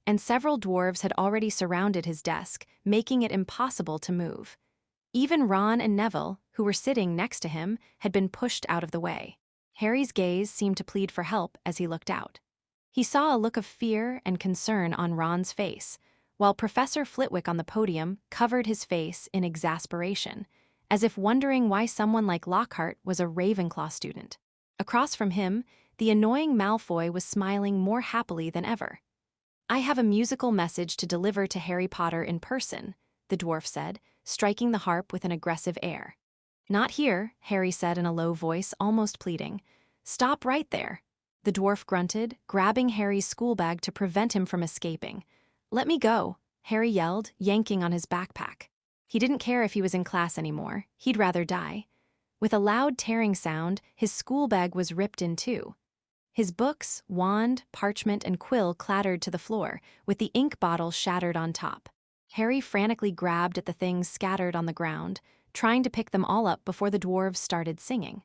and several dwarves had already surrounded his desk, making it impossible to move. Even Ron and Neville, who were sitting next to him, had been pushed out of the way. Harry's gaze seemed to plead for help as he looked out. He saw a look of fear and concern on Ron's face, while Professor Flitwick on the podium covered his face in exasperation, as if wondering why someone like Lockhart was a Ravenclaw student. Across from him, the annoying Malfoy was smiling more happily than ever. "I have a musical message to deliver to Harry Potter in person," the dwarf said, striking the harp with an aggressive air. "Not here," Harry said in a low voice, almost pleading. "Stop right there." The dwarf grunted, grabbing Harry's schoolbag to prevent him from escaping. "Let me go," Harry yelled, yanking on his backpack. He didn't care if he was in class anymore. He'd rather die. With a loud tearing sound, his schoolbag was ripped in two. His books, wand, parchment, and quill clattered to the floor, with the ink bottle shattered on top. Harry frantically grabbed at the things scattered on the ground, trying to pick them all up before the dwarves started singing.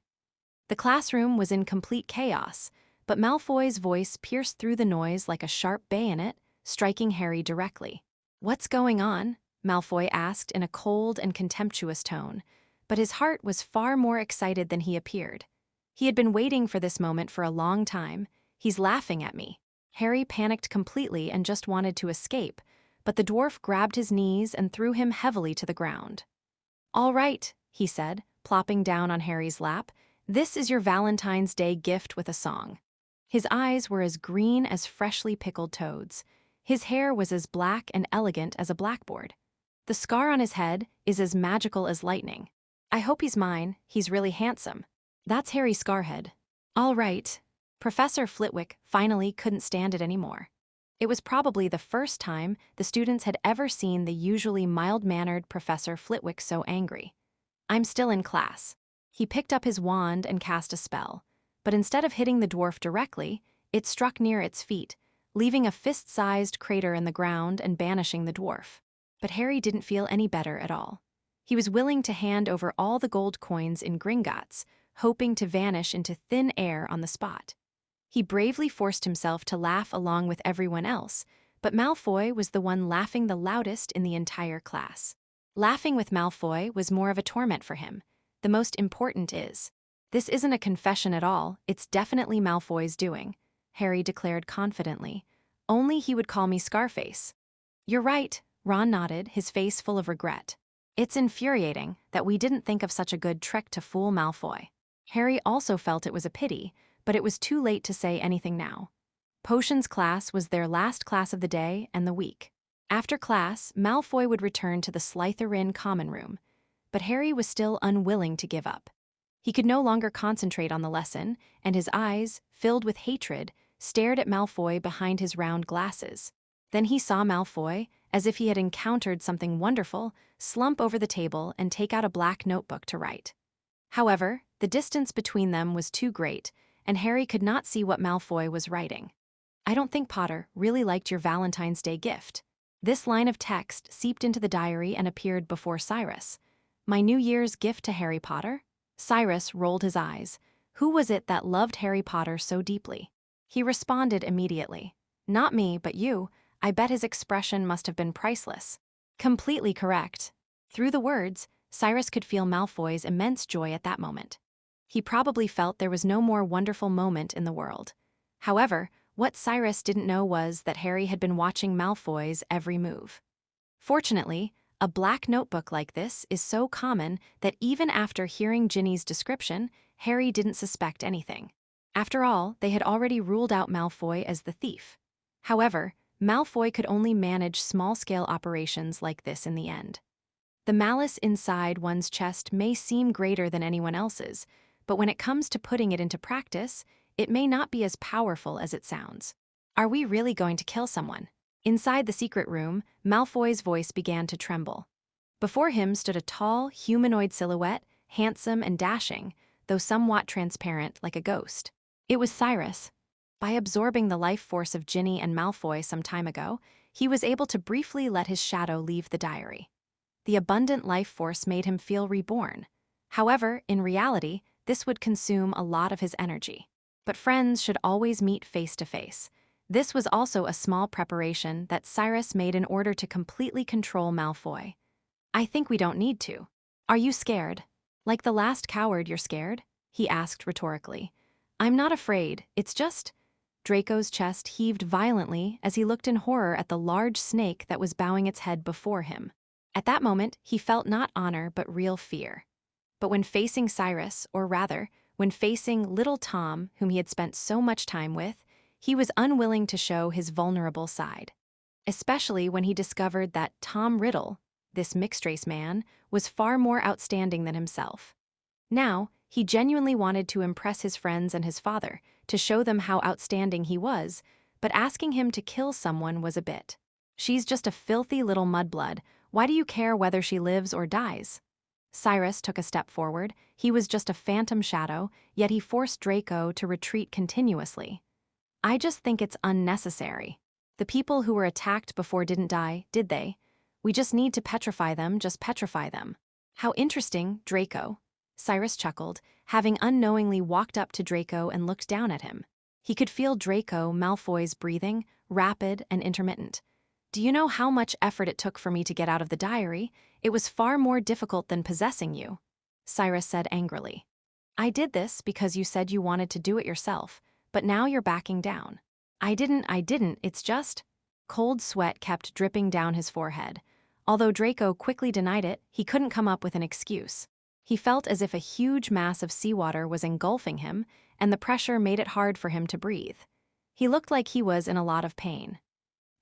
The classroom was in complete chaos, but Malfoy's voice pierced through the noise like a sharp bayonet, striking Harry directly. "What's going on?" Malfoy asked in a cold and contemptuous tone, but his heart was far more excited than he appeared. He had been waiting for this moment for a long time. "He's laughing at me." Harry panicked completely and just wanted to escape, but the dwarf grabbed his knees and threw him heavily to the ground. "All right," he said, plopping down on Harry's lap. "This is your Valentine's Day gift with a song." His eyes were as green as freshly pickled toads. His hair was as black and elegant as a blackboard. The scar on his head is as magical as lightning. "I hope he's mine. He's really handsome." That's Harry Scarhead. All right. Professor Flitwick finally couldn't stand it anymore. It was probably the first time the students had ever seen the usually mild-mannered Professor Flitwick so angry. "I'm still in class." He picked up his wand and cast a spell, but instead of hitting the dwarf directly, it struck near its feet, leaving a fist-sized crater in the ground and banishing the dwarf. But Harry didn't feel any better at all. He was willing to hand over all the gold coins in Gringotts, hoping to vanish into thin air on the spot. He bravely forced himself to laugh along with everyone else, but Malfoy was the one laughing the loudest in the entire class. Laughing with Malfoy was more of a torment for him. The most important is, "This isn't a confession at all, it's definitely Malfoy's doing," Harry declared confidently. "Only he would call me Scarface." "You're right," Ron nodded, his face full of regret. "It's infuriating that we didn't think of such a good trick to fool Malfoy." Harry also felt it was a pity, but it was too late to say anything now. Potions class was their last class of the day and the week. After class, Malfoy would return to the Slytherin common room, but Harry was still unwilling to give up. He could no longer concentrate on the lesson, and his eyes, filled with hatred, stared at Malfoy behind his round glasses. Then he saw Malfoy, as if he had encountered something wonderful, slump over the table and take out a black notebook to write. However, the distance between them was too great, and Harry could not see what Malfoy was writing. "I don't think Potter really liked your Valentine's Day gift." This line of text seeped into the diary and appeared before Cyrus. "My New Year's gift to Harry Potter?" Cyrus rolled his eyes. Who was it that loved Harry Potter so deeply? He responded immediately. "Not me, but you." I bet his expression must have been priceless. Completely correct. Through the words, Cyrus could feel Malfoy's immense joy at that moment. He probably felt there was no more wonderful moment in the world. However, what Cyrus didn't know was that Harry had been watching Malfoy's every move. Fortunately, a black notebook like this is so common that even after hearing Ginny's description, Harry didn't suspect anything. After all, they had already ruled out Malfoy as the thief. However, Malfoy could only manage small-scale operations like this in the end. The malice inside one's chest may seem greater than anyone else's, but when it comes to putting it into practice, it may not be as powerful as it sounds. Are we really going to kill someone? Inside the secret room, Malfoy's voice began to tremble. Before him stood a tall, humanoid silhouette, handsome and dashing, though somewhat transparent like a ghost. It was Cyrus. By absorbing the life force of Ginny and Malfoy some time ago, he was able to briefly let his shadow leave the diary. The abundant life force made him feel reborn. However, in reality, this would consume a lot of his energy. But friends should always meet face to face. This was also a small preparation that Cyrus made in order to completely control Malfoy. "I think we don't need to. Are you scared? Like the last coward, you're scared?" he asked rhetorically. "I'm not afraid, it's just..." Draco's chest heaved violently as he looked in horror at the large snake that was bowing its head before him. At that moment, he felt not honor but real fear. But when facing Cyrus, or rather, when facing little Tom, whom he had spent so much time with, he was unwilling to show his vulnerable side. Especially when he discovered that Tom Riddle, this mixed-race man, was far more outstanding than himself. Now, he genuinely wanted to impress his friends and his father, to show them how outstanding he was, but asking him to kill someone was a bit. "She's just a filthy little mudblood. Why do you care whether she lives or dies?" Cyrus took a step forward. He was just a phantom shadow, yet he forced Draco to retreat continuously. "I just think it's unnecessary. The people who were attacked before didn't die, did they? We just need to petrify them, just petrify them." "How interesting, Draco." Cyrus chuckled, having unknowingly walked up to Draco and looked down at him. He could feel Draco Malfoy's breathing, rapid and intermittent. "Do you know how much effort it took for me to get out of the diary? It was far more difficult than possessing you," Cyrus said angrily. "I did this because you said you wanted to do it yourself, but now you're backing down." I didn't, it's just..." Cold sweat kept dripping down his forehead. Although Draco quickly denied it, he couldn't come up with an excuse. He felt as if a huge mass of seawater was engulfing him, and the pressure made it hard for him to breathe. He looked like he was in a lot of pain.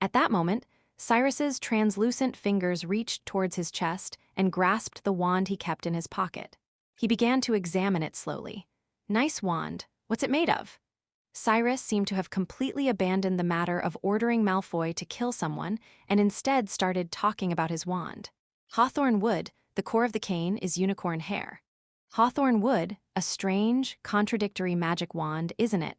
At that moment, Cyrus's translucent fingers reached towards his chest and grasped the wand he kept in his pocket. He began to examine it slowly. "Nice wand. What's it made of?" Cyrus seemed to have completely abandoned the matter of ordering Malfoy to kill someone and instead started talking about his wand. "Hawthorn wood, the core of the cane is unicorn hair." Hawthorn wood, a strange, contradictory magic wand, isn't it?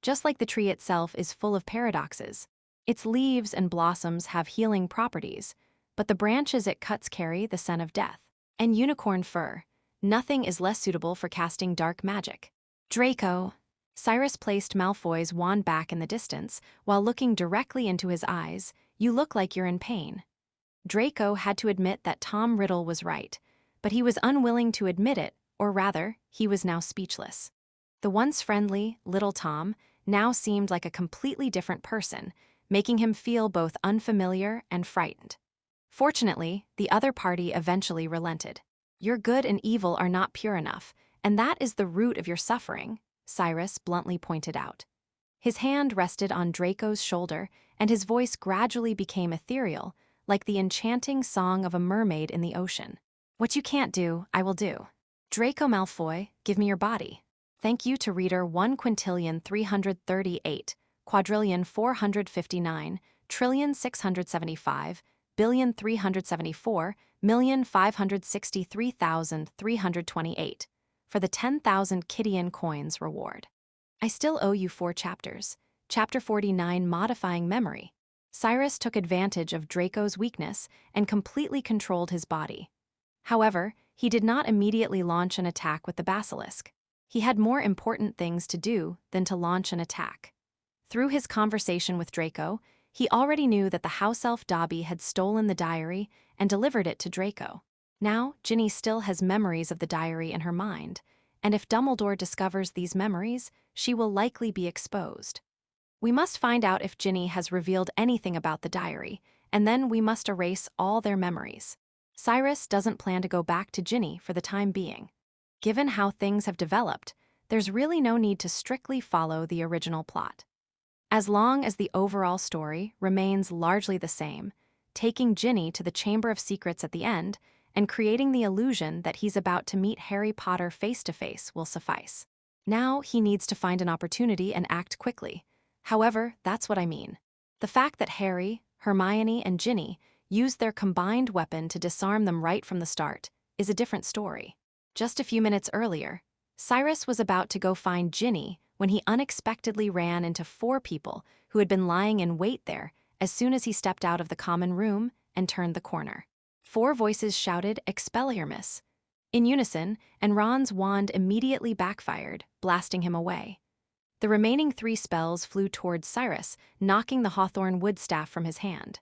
Just like the tree itself is full of paradoxes. Its leaves and blossoms have healing properties, but the branches it cuts carry the scent of death. And unicorn fur. Nothing is less suitable for casting dark magic. "Draco." Cyrus placed Malfoy's wand back in the distance, while looking directly into his eyes. "You look like you're in pain." Draco had to admit that Tom Riddle was right, but he was unwilling to admit it, or rather, he was now speechless. The once friendly, little Tom, now seemed like a completely different person, making him feel both unfamiliar and frightened. Fortunately, the other party eventually relented. "Your good and evil are not pure enough, and that is the root of your suffering," Cyrus bluntly pointed out. His hand rested on Draco's shoulder, and his voice gradually became ethereal, like the enchanting song of a mermaid in the ocean. "What you can't do, I will do. Draco Malfoy, give me your body." Thank you to reader 1 quintillion 338, quadrillion 459, 1,675,374,563,328 for the 10,000 Kidian coins reward. I still owe you 4 chapters. Chapter 49, Modifying Memory. Cyrus took advantage of Draco's weakness and completely controlled his body. However, he did not immediately launch an attack with the basilisk. He had more important things to do than to launch an attack. Through his conversation with Draco, he already knew that the house elf Dobby had stolen the diary and delivered it to Draco. Now, Ginny still has memories of the diary in her mind, and if Dumbledore discovers these memories, she will likely be exposed. We must find out if Ginny has revealed anything about the diary, and then we must erase all their memories. Cyrus doesn't plan to go back to Ginny for the time being. Given how things have developed, there's really no need to strictly follow the original plot. As long as the overall story remains largely the same, taking Ginny to the Chamber of Secrets at the end and creating the illusion that he's about to meet Harry Potter face-to-face will suffice. Now he needs to find an opportunity and act quickly. However, that's what I mean. The fact that Harry, Hermione, and Ginny used their combined weapon to disarm them right from the start is a different story. Just a few minutes earlier, Cyrus was about to go find Ginny when he unexpectedly ran into 4 people who had been lying in wait there as soon as he stepped out of the common room and turned the corner. 4 voices shouted, "Expelliarmus!" in unison, and Ron's wand immediately backfired, blasting him away. The remaining 3 spells flew towards Cyrus, knocking the hawthorn wood staff from his hand.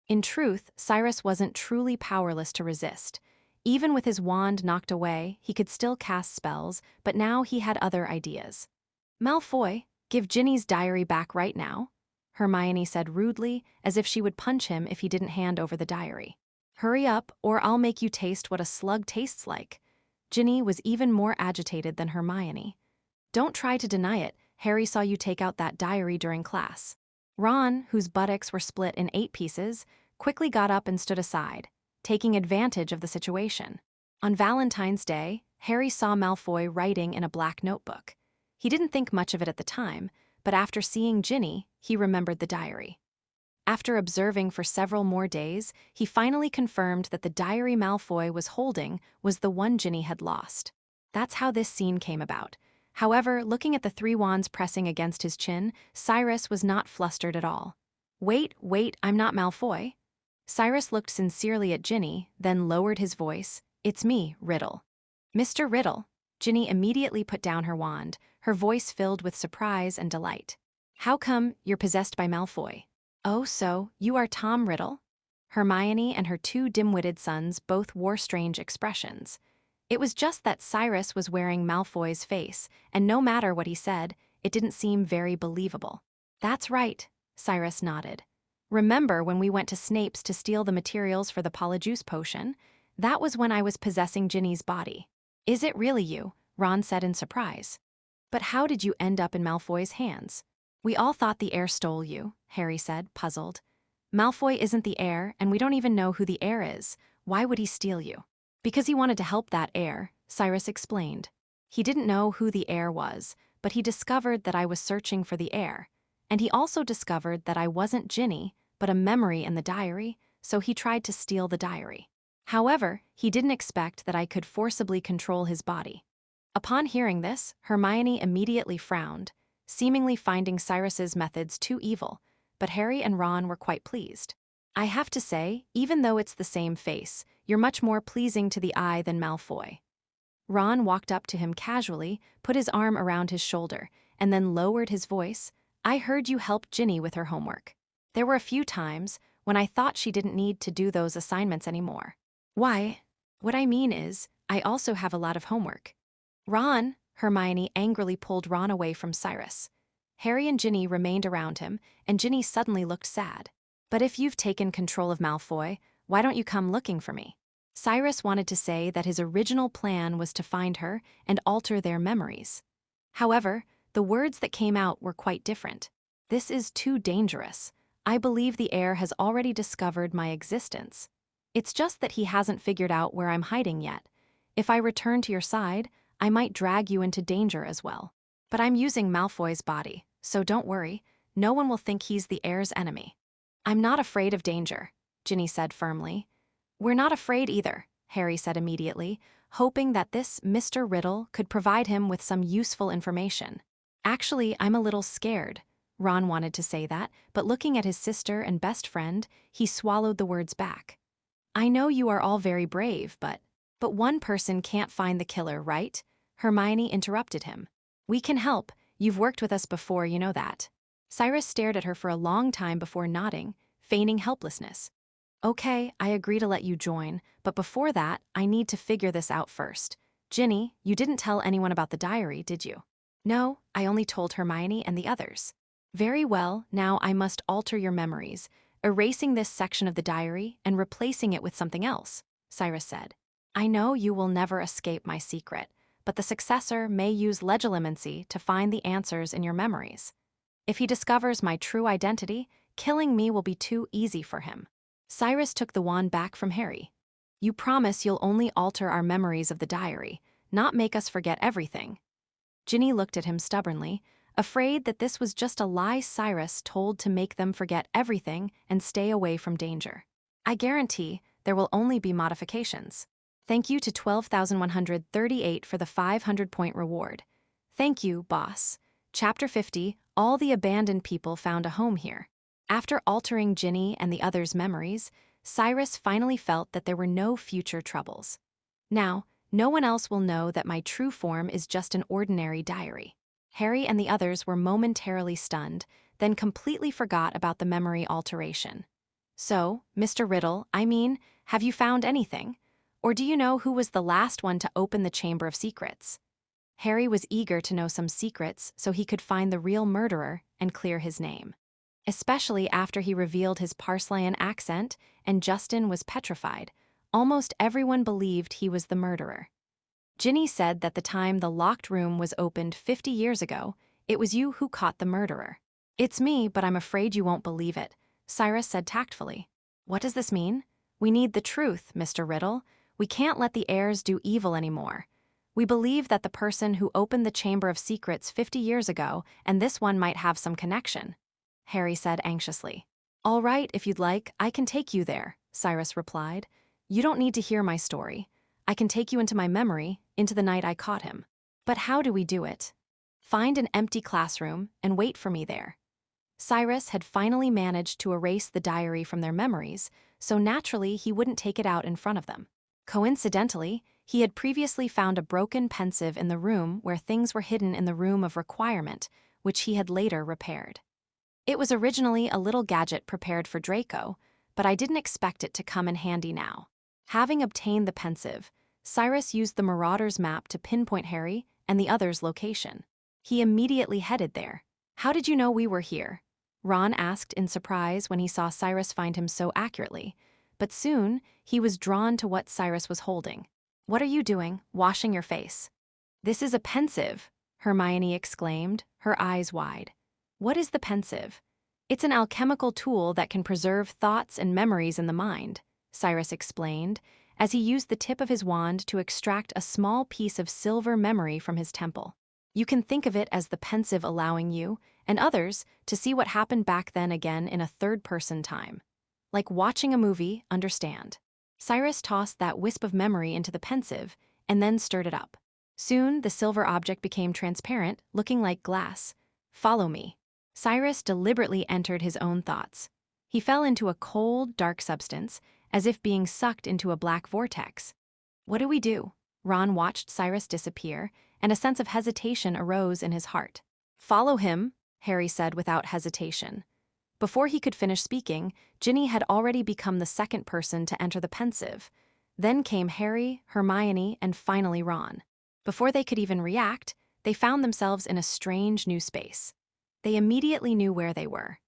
In truth, Cyrus wasn't truly powerless to resist. Even with his wand knocked away, he could still cast spells, but now he had other ideas. "Malfoy, give Ginny's diary back right now," Hermione said rudely, as if she would punch him if he didn't hand over the diary. "Hurry up, or I'll make you taste what a slug tastes like." Ginny was even more agitated than Hermione. "Don't try to deny it. Harry saw you take out that diary during class." Ron, whose buttocks were split in 8 pieces, quickly got up and stood aside, taking advantage of the situation. On Valentine's Day, Harry saw Malfoy writing in a black notebook. He didn't think much of it at the time, but after seeing Ginny, he remembered the diary. After observing for several more days, he finally confirmed that the diary Malfoy was holding was the one Ginny had lost. That's how this scene came about. However, looking at the 3 wands pressing against his chin, Cyrus was not flustered at all. Wait, I'm not Malfoy." Cyrus looked sincerely at Ginny, then lowered his voice. "It's me, Riddle." "Mr. Riddle." Ginny immediately put down her wand, her voice filled with surprise and delight. "How come you're possessed by Malfoy?" "Oh, so, you are Tom Riddle?" Hermione and her 2 dim-witted sons both wore strange expressions. It was just that Cyrus was wearing Malfoy's face, and no matter what he said, it didn't seem very believable. "That's right," Cyrus nodded. "Remember when we went to Snape's to steal the materials for the Polyjuice potion? That was when I was possessing Ginny's body." "Is it really you?" Ron said in surprise. "But how did you end up in Malfoy's hands?" "We all thought the heir stole you," Harry said, puzzled. "Malfoy isn't the heir, and we don't even know who the heir is. Why would he steal you?" "Because he wanted to help that heir," Cyrus explained. "He didn't know who the heir was, but he discovered that I was searching for the heir. And he also discovered that I wasn't Ginny, but a memory in the diary, so he tried to steal the diary. However, he didn't expect that I could forcibly control his body." Upon hearing this, Hermione immediately frowned, seemingly finding Cyrus's methods too evil, but Harry and Ron were quite pleased. "I have to say, even though it's the same face, you're much more pleasing to the eye than Malfoy." Ron walked up to him casually, put his arm around his shoulder, and then lowered his voice. "I heard you helped Ginny with her homework. There were a few times when I thought she didn't need to do those assignments anymore." "Why? What I mean is, I also have a lot of homework." "Ron!" Hermione angrily pulled Ron away from Cyrus. Harry and Ginny remained around him, and Ginny suddenly looked sad. "But if you've taken control of Malfoy, why don't you come looking for me?" Cyrus wanted to say that his original plan was to find her and alter their memories. However, the words that came out were quite different. "This is too dangerous. I believe the heir has already discovered my existence. It's just that he hasn't figured out where I'm hiding yet. If I return to your side, I might drag you into danger as well. But I'm using Malfoy's body, so don't worry, no one will think he's the heir's enemy." I'm not afraid of danger, Ginny said firmly. We're not afraid either, Harry said immediately, hoping that this Mr. Riddle could provide him with some useful information. Actually, I'm a little scared. Ron wanted to say that, but looking at his sister and best friend, he swallowed the words back. I know you are all very brave, but one person can't find the killer, right? Hermione interrupted him. We can help. You've worked with us before, you know that. Cyrus stared at her for a long time before nodding, feigning helplessness. Okay, I agree to let you join, but before that, I need to figure this out first. Ginny, you didn't tell anyone about the diary, did you? No, I only told Hermione and the others. Very well, now I must alter your memories, erasing this section of the diary and replacing it with something else, Cyrus said. I know you will never escape my secret, but the successor may use legilimency to find the answers in your memories. If he discovers my true identity, killing me will be too easy for him. Cyrus took the wand back from Harry. You promise you'll only alter our memories of the diary, not make us forget everything. Ginny looked at him stubbornly, afraid that this was just a lie Cyrus told to make them forget everything and stay away from danger. I guarantee there will only be modifications. Thank you to 12,138 for the 500-point reward. Thank you, boss. Chapter 50, All the Abandoned People Found a Home Here. After altering Ginny and the others' memories, Cyrus finally felt that there were no future troubles. Now, no one else will know that my true form is just an ordinary diary. Harry and the others were momentarily stunned, then completely forgot about the memory alteration. So, Mr. Riddle, have you found anything? Or do you know who was the last one to open the Chamber of Secrets? Harry was eager to know some secrets so he could find the real murderer and clear his name. Especially after he revealed his Parslayan accent and Justin was petrified, almost everyone believed he was the murderer. Ginny said that the time the locked room was opened 50 years ago, it was you who caught the murderer. It's me, but I'm afraid you won't believe it, Cyrus said tactfully. What does this mean? We need the truth, Mr. Riddle. We can't let the heirs do evil anymore. We believe that the person who opened the Chamber of Secrets 50 years ago and this one might have some connection, Harry said anxiously. All right, if you'd like, I can take you there, Cyrus replied. You don't need to hear my story. I can take you into my memory, into the night I caught him. But how do we do it? Find an empty classroom and wait for me there. Cyrus had finally managed to erase the diary from their memories, so naturally he wouldn't take it out in front of them. Coincidentally, he had previously found a broken pensive in the room where things were hidden in the room of requirement, which he had later repaired. It was originally a little gadget prepared for Draco, but I didn't expect it to come in handy now. Having obtained the pensive, Cyrus used the Marauder's map to pinpoint Harry and the others' location. He immediately headed there. How did you know we were here? Ron asked in surprise when he saw Cyrus find him so accurately, but soon he was drawn to what Cyrus was holding. What are you doing, washing your face? This is a pensive, Hermione exclaimed, her eyes wide. What is the pensive? It's an alchemical tool that can preserve thoughts and memories in the mind, Cyrus explained, as he used the tip of his wand to extract a small piece of silver memory from his temple. You can think of it as the pensive allowing you, and others, to see what happened back then again in a third-person time. Like watching a movie, understand. Cyrus tossed that wisp of memory into the pensive and then stirred it up. Soon, the silver object became transparent, looking like glass. Follow me. Cyrus deliberately entered his own thoughts. He fell into a cold, dark substance, as if being sucked into a black vortex. What do we do? Ron watched Cyrus disappear, and a sense of hesitation arose in his heart. Follow him, Harry said without hesitation. Before he could finish speaking, Ginny had already become the second person to enter the pensive. Then came Harry, Hermione, and finally Ron. Before they could even react, they found themselves in a strange new space. They immediately knew where they were.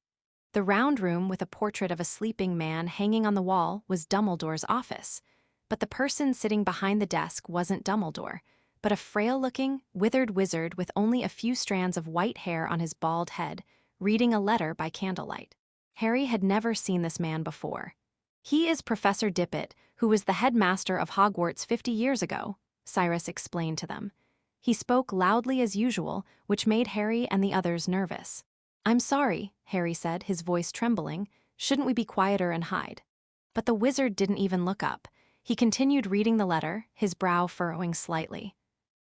The round room with a portrait of a sleeping man hanging on the wall was Dumbledore's office. But the person sitting behind the desk wasn't Dumbledore, but a frail-looking, withered wizard with only a few strands of white hair on his bald head, reading a letter by candlelight. Harry had never seen this man before. He is Professor Dippet, who was the headmaster of Hogwarts 50 years ago, Cyrus explained to them. He spoke loudly as usual, which made Harry and the others nervous. I'm sorry, Harry said, his voice trembling. Shouldn't we be quieter and hide? But the wizard didn't even look up. He continued reading the letter, his brow furrowing slightly.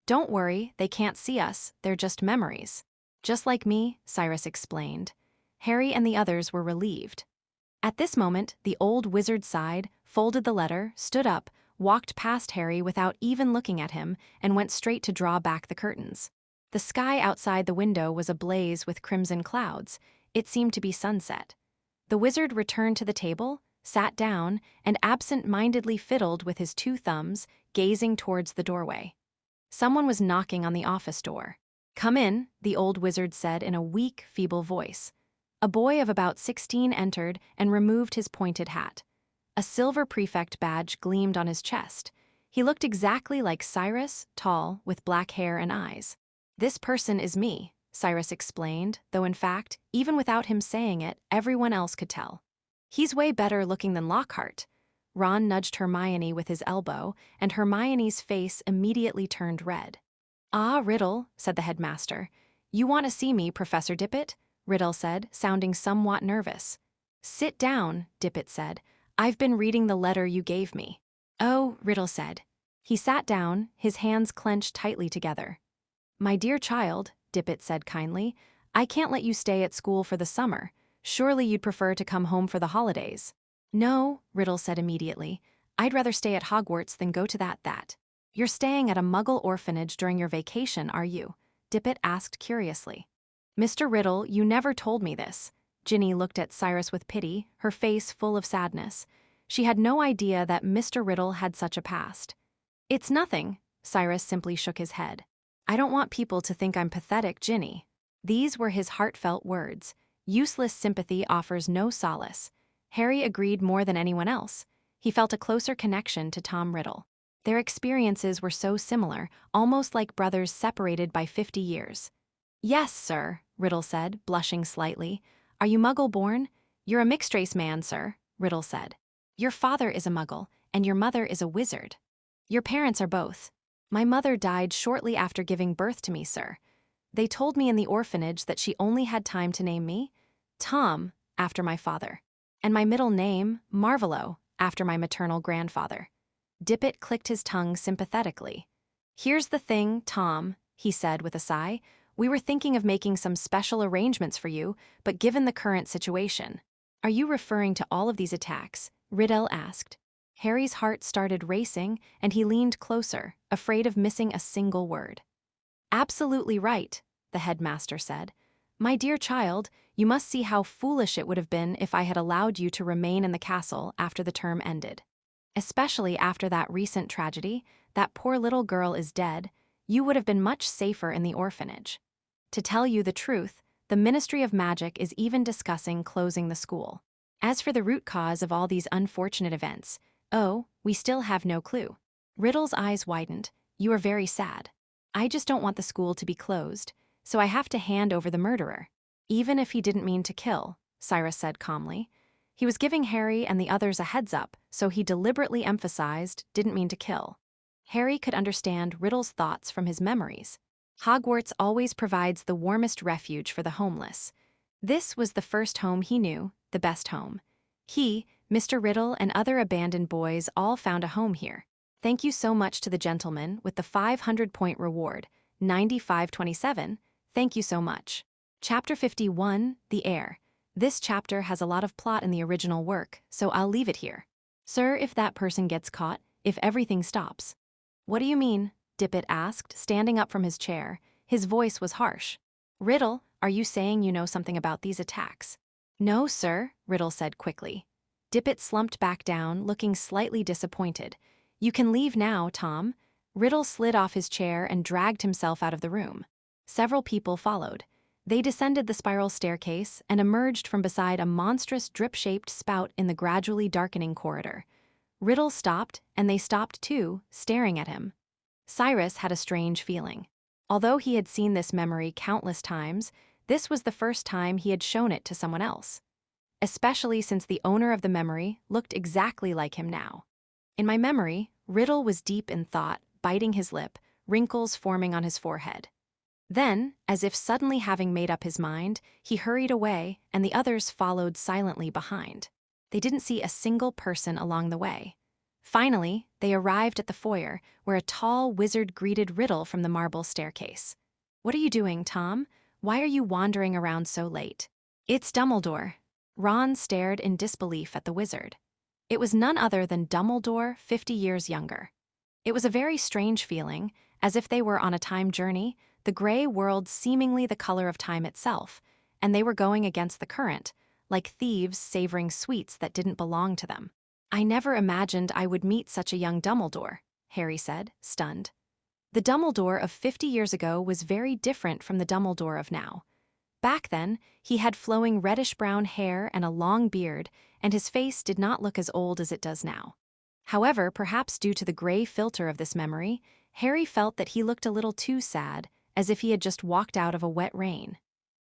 Don't worry, they can't see us, they're just memories. Just like me, Cyrus explained. Harry and the others were relieved. At this moment, the old wizard sighed, folded the letter, stood up, walked past Harry without even looking at him, and went straight to draw back the curtains. The sky outside the window was ablaze with crimson clouds. It seemed to be sunset. The wizard returned to the table, sat down, and absent-mindedly fiddled with his two thumbs, gazing towards the doorway. Someone was knocking on the office door. "Come in," the old wizard said in a weak, feeble voice. A boy of about 16 entered and removed his pointed hat. A silver prefect badge gleamed on his chest. He looked exactly like Cyrus, tall, with black hair and eyes. "This person is me," Cyrus explained, though in fact, even without him saying it, everyone else could tell. "He's way better looking than Lockhart." Ron nudged Hermione with his elbow, and Hermione's face immediately turned red. "Ah, Riddle," said the headmaster. "You want to see me, Professor Dippet?" Riddle said, sounding somewhat nervous. "Sit down," Dippet said. "I've been reading the letter you gave me." "Oh," Riddle said. He sat down, his hands clenched tightly together. "My dear child," Dippet said kindly, "I can't let you stay at school for the summer. Surely you'd prefer to come home for the holidays." "No," Riddle said immediately. "I'd rather stay at Hogwarts than go to that. You're staying at a Muggle orphanage during your vacation, are you?" Dippet asked curiously. "Mr. Riddle, you never told me this." Ginny looked at Cyrus with pity, her face full of sadness. She had no idea that Mr. Riddle had such a past. "It's nothing," Cyrus simply shook his head. "I don't want people to think I'm pathetic, Ginny." These were his heartfelt words. Useless sympathy offers no solace. Harry agreed more than anyone else. He felt a closer connection to Tom Riddle. Their experiences were so similar, almost like brothers separated by 50 years. "Yes, sir," Riddle said, blushing slightly. "Are you Muggle-born?" "You're a mixed-race man, sir," Riddle said. "Your father is a Muggle, and your mother is a wizard." "Your parents are both." "My mother died shortly after giving birth to me, sir. They told me in the orphanage that she only had time to name me Tom, after my father, and my middle name, Marvolo, after my maternal grandfather." Dippet clicked his tongue sympathetically. "Here's the thing, Tom," he said with a sigh. "We were thinking of making some special arrangements for you, but given the current situation." "Are you referring to all of these attacks?" Riddle asked. Harry's heart started racing, and he leaned closer, afraid of missing a single word. "Absolutely right," the headmaster said. "My dear child, you must see how foolish it would have been if I had allowed you to remain in the castle after the term ended. Especially after that recent tragedy, that poor little girl is dead, you would have been much safer in the orphanage. To tell you the truth, the Ministry of Magic is even discussing closing the school. As for the root cause of all these unfortunate events, we still have no clue." Riddle's eyes widened. "You are very sad. I just don't want the school to be closed, so I have to hand over the murderer." "Even if he didn't mean to kill," Cyrus said calmly. He was giving Harry and the others a heads-up, so he deliberately emphasized didn't mean to kill. Harry could understand Riddle's thoughts from his memories. Hogwarts always provides the warmest refuge for the homeless. This was the first home he knew, the best home. He, Mr. Riddle, and other abandoned boys all found a home here. Thank you so much to the gentleman with the 500-point reward, 9527. Thank you so much. Chapter 51, The Heir. This chapter has a lot of plot in the original work, so I'll leave it here. "Sir, if that person gets caught, if everything stops." "What do you mean?" Dippet asked, standing up from his chair. His voice was harsh. "Riddle, are you saying you know something about these attacks?" "No, sir," Riddle said quickly. Dippet slumped back down, looking slightly disappointed. "You can leave now, Tom." Riddle slid off his chair and dragged himself out of the room. Several people followed. They descended the spiral staircase and emerged from beside a monstrous drip-shaped spout in the gradually darkening corridor. Riddle stopped, and they stopped too, staring at him. Cyrus had a strange feeling. Although he had seen this memory countless times, this was the first time he had shown it to someone else. Especially since the owner of the memory looked exactly like him now. In my memory, Riddle was deep in thought, biting his lip, wrinkles forming on his forehead. Then, as if suddenly having made up his mind, he hurried away, and the others followed silently behind. They didn't see a single person along the way. Finally, they arrived at the foyer, where a tall wizard greeted Riddle from the marble staircase. "What are you doing, Tom? Why are you wandering around so late?" "It's Dumbledore." Ron stared in disbelief at the wizard. It was none other than Dumbledore, 50 years younger. It was a very strange feeling, as if they were on a time journey, the gray world seemingly the color of time itself, and they were going against the current, like thieves savoring sweets that didn't belong to them. "I never imagined I would meet such a young Dumbledore," Harry said, stunned. The Dumbledore of 50 years ago was very different from the Dumbledore of now. Back then, he had flowing reddish-brown hair and a long beard, and his face did not look as old as it does now. However, perhaps due to the gray filter of this memory, Harry felt that he looked a little too sad, as if he had just walked out of a wet rain.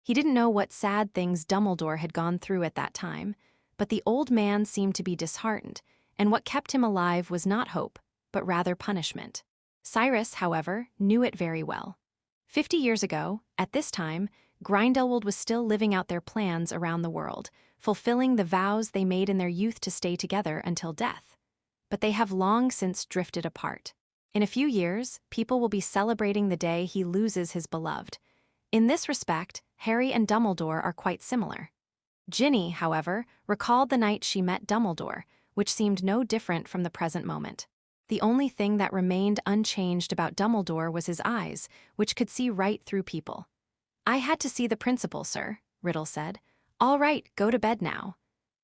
He didn't know what sad things Dumbledore had gone through at that time, but the old man seemed to be disheartened, and what kept him alive was not hope, but rather punishment. Cyrus, however, knew it very well. 50 years ago, at this time, Grindelwald was still living out their plans around the world, fulfilling the vows they made in their youth to stay together until death. But they have long since drifted apart. In a few years, people will be celebrating the day he loses his beloved. In this respect, Harry and Dumbledore are quite similar. Ginny, however, recalled the night she met Dumbledore, which seemed no different from the present moment. The only thing that remained unchanged about Dumbledore was his eyes, which could see right through people. "I had to see the principal, sir," Riddle said. "All right, go to bed now,"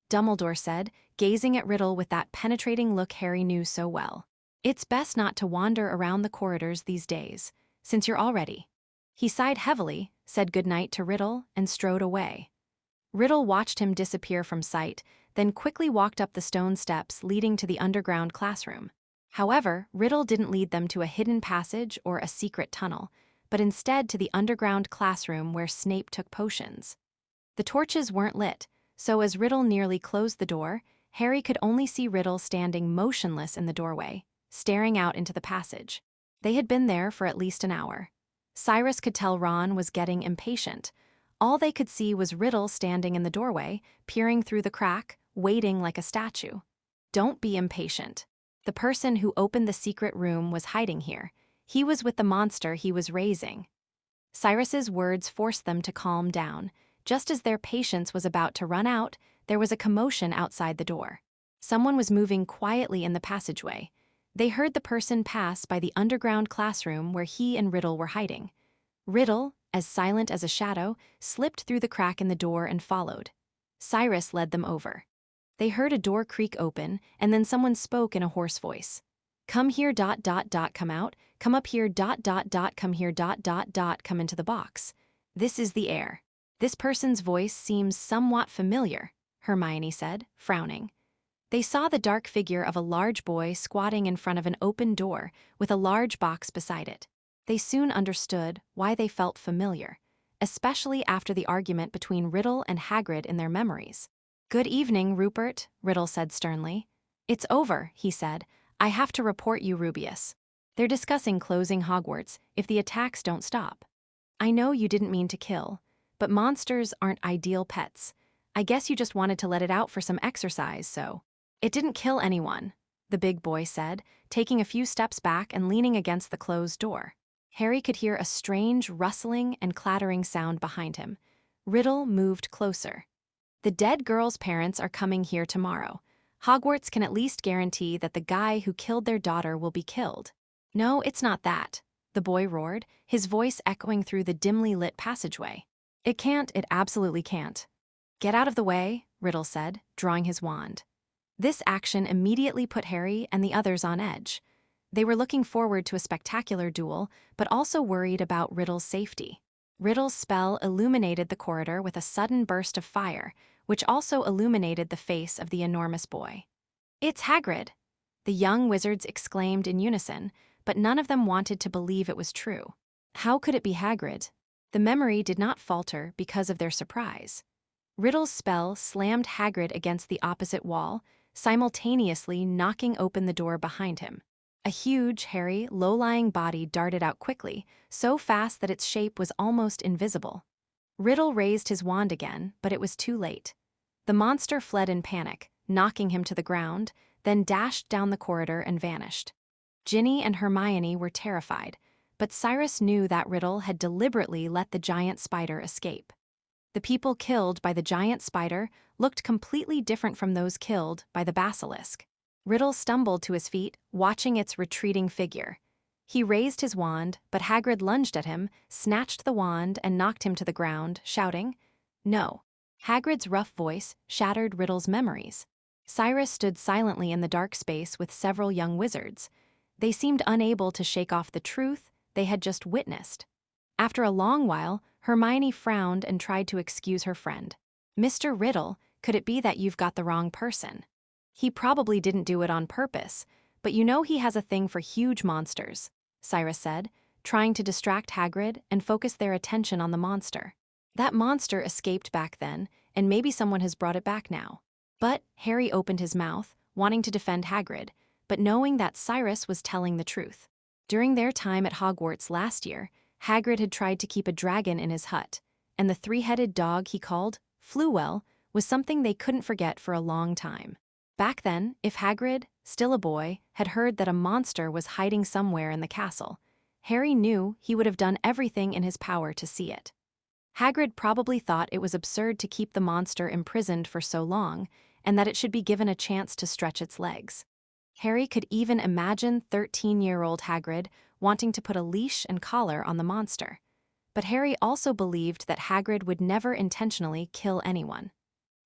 Dumbledore said, gazing at Riddle with that penetrating look Harry knew so well. "It's best not to wander around the corridors these days, since you're all ready." He sighed heavily, said goodnight to Riddle, and strode away. Riddle watched him disappear from sight, then quickly walked up the stone steps leading to the underground classroom. However, Riddle didn't lead them to a hidden passage or a secret tunnel, but instead to the underground classroom where Snape took potions. The torches weren't lit, so as Riddle nearly closed the door, Harry could only see Riddle standing motionless in the doorway, staring out into the passage. They had been there for at least an hour. Cyrus could tell Ron was getting impatient. All they could see was Riddle standing in the doorway, peering through the crack, waiting like a statue. "Don't be impatient. The person who opened the secret room was hiding here. He was with the monster he was raising." Cyrus's words forced them to calm down. Just as their patience was about to run out, there was a commotion outside the door. Someone was moving quietly in the passageway. They heard the person pass by the underground classroom where he and Riddle were hiding. Riddle, as silent as a shadow, slipped through the crack in the door and followed. Cyrus led them over. They heard a door creak open, and then someone spoke in a hoarse voice. "Come here, come out, come up here, come here, come into the box. This is the air." "This person's voice seems somewhat familiar," Hermione said, frowning. They saw the dark figure of a large boy squatting in front of an open door with a large box beside it. They soon understood why they felt familiar, especially after the argument between Riddle and Hagrid in their memories. "Good evening, Rupert," Riddle said sternly. "It's over," he said. "I have to report you, Rubius. They're discussing closing Hogwarts if the attacks don't stop. I know you didn't mean to kill, but monsters aren't ideal pets. I guess you just wanted to let it out for some exercise, so." "It didn't kill anyone," the big boy said, taking a few steps back and leaning against the closed door. Harry could hear a strange rustling and clattering sound behind him. Riddle moved closer. "The dead girl's parents are coming here tomorrow. Hogwarts can at least guarantee that the guy who killed their daughter will be killed." "No, it's not that," the boy roared, his voice echoing through the dimly lit passageway. It absolutely can't." "Get out of the way," Riddle said, drawing his wand. This action immediately put Harry and the others on edge. They were looking forward to a spectacular duel, but also worried about Riddle's safety. Riddle's spell illuminated the corridor with a sudden burst of fire, which also illuminated the face of the enormous boy. "It's Hagrid!" The young wizards exclaimed in unison, but none of them wanted to believe it was true. How could it be Hagrid? The memory did not falter because of their surprise. Riddle's spell slammed Hagrid against the opposite wall, simultaneously knocking open the door behind him. A A huge, hairy, low-lying body darted out quickly, so fast that its shape was almost invisible. Riddle raised his wand again, but it was too late. The monster fled in panic, knocking him to the ground, then dashed down the corridor and vanished. Ginny and Hermione were terrified, but Cyrus knew that Riddle had deliberately let the giant spider escape. The people killed by the giant spider looked completely different from those killed by the basilisk. Riddle stumbled to his feet, watching its retreating figure. He raised his wand, but Hagrid lunged at him, snatched the wand, and knocked him to the ground, shouting, "No." Hagrid's rough voice shattered Riddle's memories. Cyrus stood silently in the dark space with several young wizards. They seemed unable to shake off the truth they had just witnessed. After a long while, Hermione frowned and tried to excuse her friend. "Mr. Riddle, could it be that you've got the wrong person? He probably didn't do it on purpose, but you know he has a thing for huge monsters," Cyrus said, trying to distract Hagrid and focus their attention on the monster. "That monster escaped back then, and maybe someone has brought it back now." But Harry opened his mouth, wanting to defend Hagrid, but knowing that Cyrus was telling the truth. During their time at Hogwarts last year, Hagrid had tried to keep a dragon in his hut, and the three-headed dog he called Flewell was something they couldn't forget for a long time. Back then, if Hagrid, still a boy, had heard that a monster was hiding somewhere in the castle, Harry knew he would have done everything in his power to see it. Hagrid probably thought it was absurd to keep the monster imprisoned for so long, and that it should be given a chance to stretch its legs. Harry could even imagine 13-year-old Hagrid wanting to put a leash and collar on the monster. But Harry also believed that Hagrid would never intentionally kill anyone.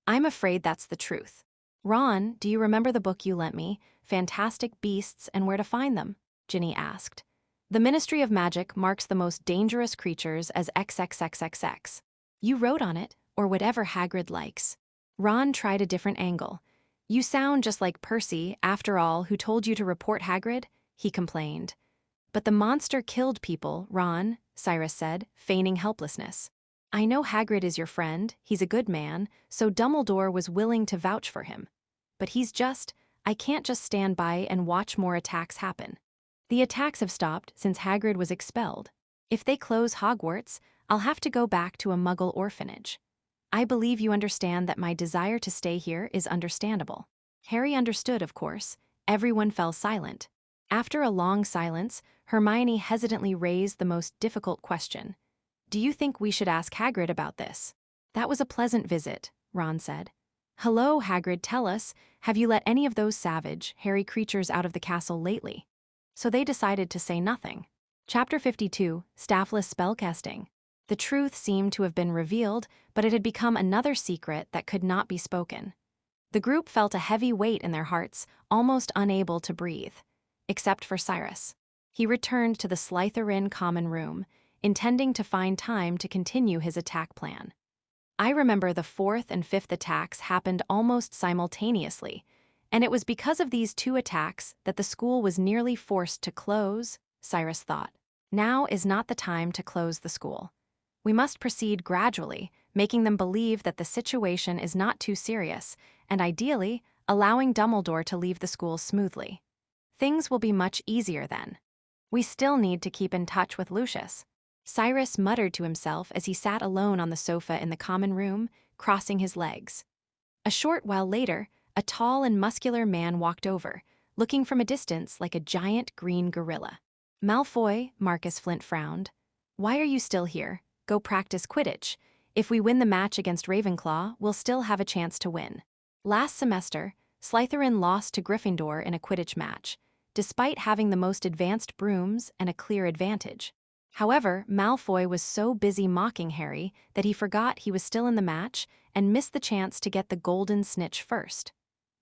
"I'm afraid that's the truth. Ron, do you remember the book you lent me, Fantastic Beasts and Where to Find Them?" Ginny asked. "The Ministry of Magic marks the most dangerous creatures as XXXXX. You wrote on it, or whatever Hagrid likes." Ron tried a different angle. "You sound just like Percy, after all, who told you to report Hagrid," he complained. "But the monster killed people, Ron," Cyrus said, feigning helplessness. "I know Hagrid is your friend, he's a good man, so Dumbledore was willing to vouch for him. But I can't just stand by and watch more attacks happen. The attacks have stopped since Hagrid was expelled. If they close Hogwarts, I'll have to go back to a Muggle orphanage. I believe you understand that my desire to stay here is understandable." Harry understood, of course. Everyone fell silent. After a long silence, Hermione hesitantly raised the most difficult question. "Do you think we should ask Hagrid about this?" "That was a pleasant visit," Ron said. "Hello, Hagrid, tell us, have you let any of those savage, hairy creatures out of the castle lately?" So they decided to say nothing. Chapter 52, Staffless Spellcasting. The truth seemed to have been revealed, but it had become another secret that could not be spoken. The group felt a heavy weight in their hearts, almost unable to breathe. Except for Cyrus. He returned to the Slytherin common room, intending to find time to continue his attack plan. "I remember the 4th and 5th attacks happened almost simultaneously, and it was because of these two attacks that the school was nearly forced to close," Cyrus thought. "Now is not the time to close the school. We must proceed gradually, making them believe that the situation is not too serious, and ideally, allowing Dumbledore to leave the school smoothly. Things will be much easier then. We still need to keep in touch with Lucius." Cyrus muttered to himself as he sat alone on the sofa in the common room, crossing his legs. A short while later, a tall and muscular man walked over, looking from a distance like a giant green gorilla. "Malfoy," Marcus Flint frowned. "Why are you still here? Go practice Quidditch. If we win the match against Ravenclaw, we'll still have a chance to win." Last semester, Slytherin lost to Gryffindor in a Quidditch match, despite having the most advanced brooms and a clear advantage. However, Malfoy was so busy mocking Harry that he forgot he was still in the match and missed the chance to get the golden snitch first.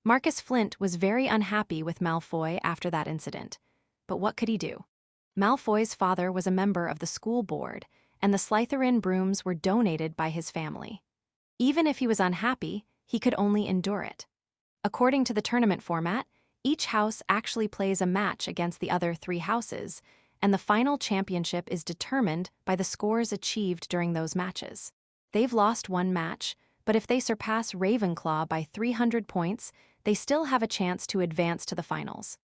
Marcus Flint was very unhappy with Malfoy after that incident. But what could he do? Malfoy's father was a member of the school board, and the Slytherin brooms were donated by his family. Even if he was unhappy, he could only endure it. According to the tournament format, each house actually plays a match against the other 3 houses, and the final championship is determined by the scores achieved during those matches. They've lost 1 match, but if they surpass Ravenclaw by 300 points, they still have a chance to advance to the finals.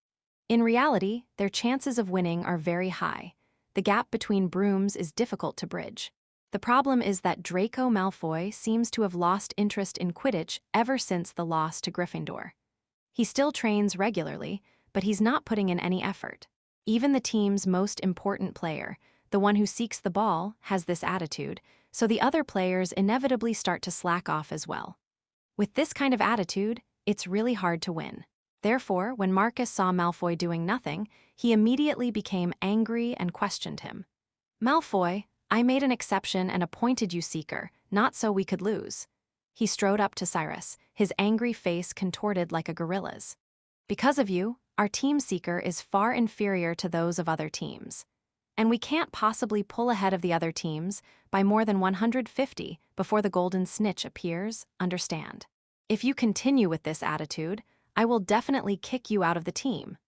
In reality, their chances of winning are very high. The gap between brooms is difficult to bridge. The problem is that Draco Malfoy seems to have lost interest in Quidditch ever since the loss to Gryffindor. He still trains regularly, but he's not putting in any effort. Even the team's most important player, the one who seeks the ball, has this attitude, so the other players inevitably start to slack off as well. With this kind of attitude, it's really hard to win. Therefore, when Marcus saw Malfoy doing nothing, he immediately became angry and questioned him. "Malfoy, I made an exception and appointed you Seeker, not so we could lose." He strode up to Cyrus, his angry face contorted like a gorilla's. "Because of you, our team Seeker is far inferior to those of other teams. And we can't possibly pull ahead of the other teams by more than 150 before the Golden Snitch appears, understand? If you continue with this attitude, I will definitely kick you out of the team."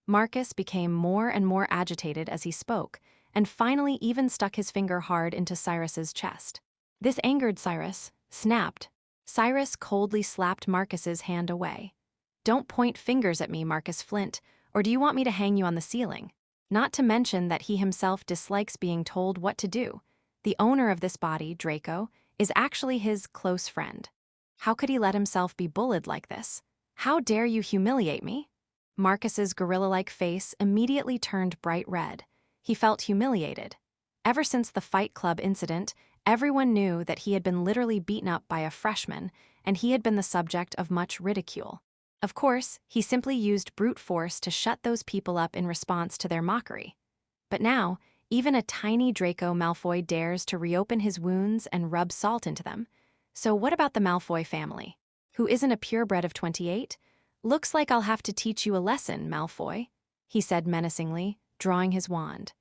Marcus became more and more agitated as he spoke, and finally even stuck his finger hard into Cyrus's chest. This angered Cyrus. Snapped. Cyrus coldly slapped Marcus's hand away. "Don't point fingers at me, Marcus Flint, or do you want me to hang you on the ceiling?" Not to mention that he himself dislikes being told what to do. The owner of this body, Draco, is actually his close friend. How could he let himself be bullied like this? "How dare you humiliate me?" Marcus's gorilla-like face immediately turned bright red. He felt humiliated. Ever since the Fight Club incident, everyone knew that he had been literally beaten up by a freshman, and he had been the subject of much ridicule. Of course, he simply used brute force to shut those people up in response to their mockery. But now, even a tiny Draco Malfoy dares to reopen his wounds and rub salt into them. So what about the Malfoy family? Who isn't a purebred of 28? "Looks like I'll have to teach you a lesson, Malfoy," he said menacingly, drawing his wand.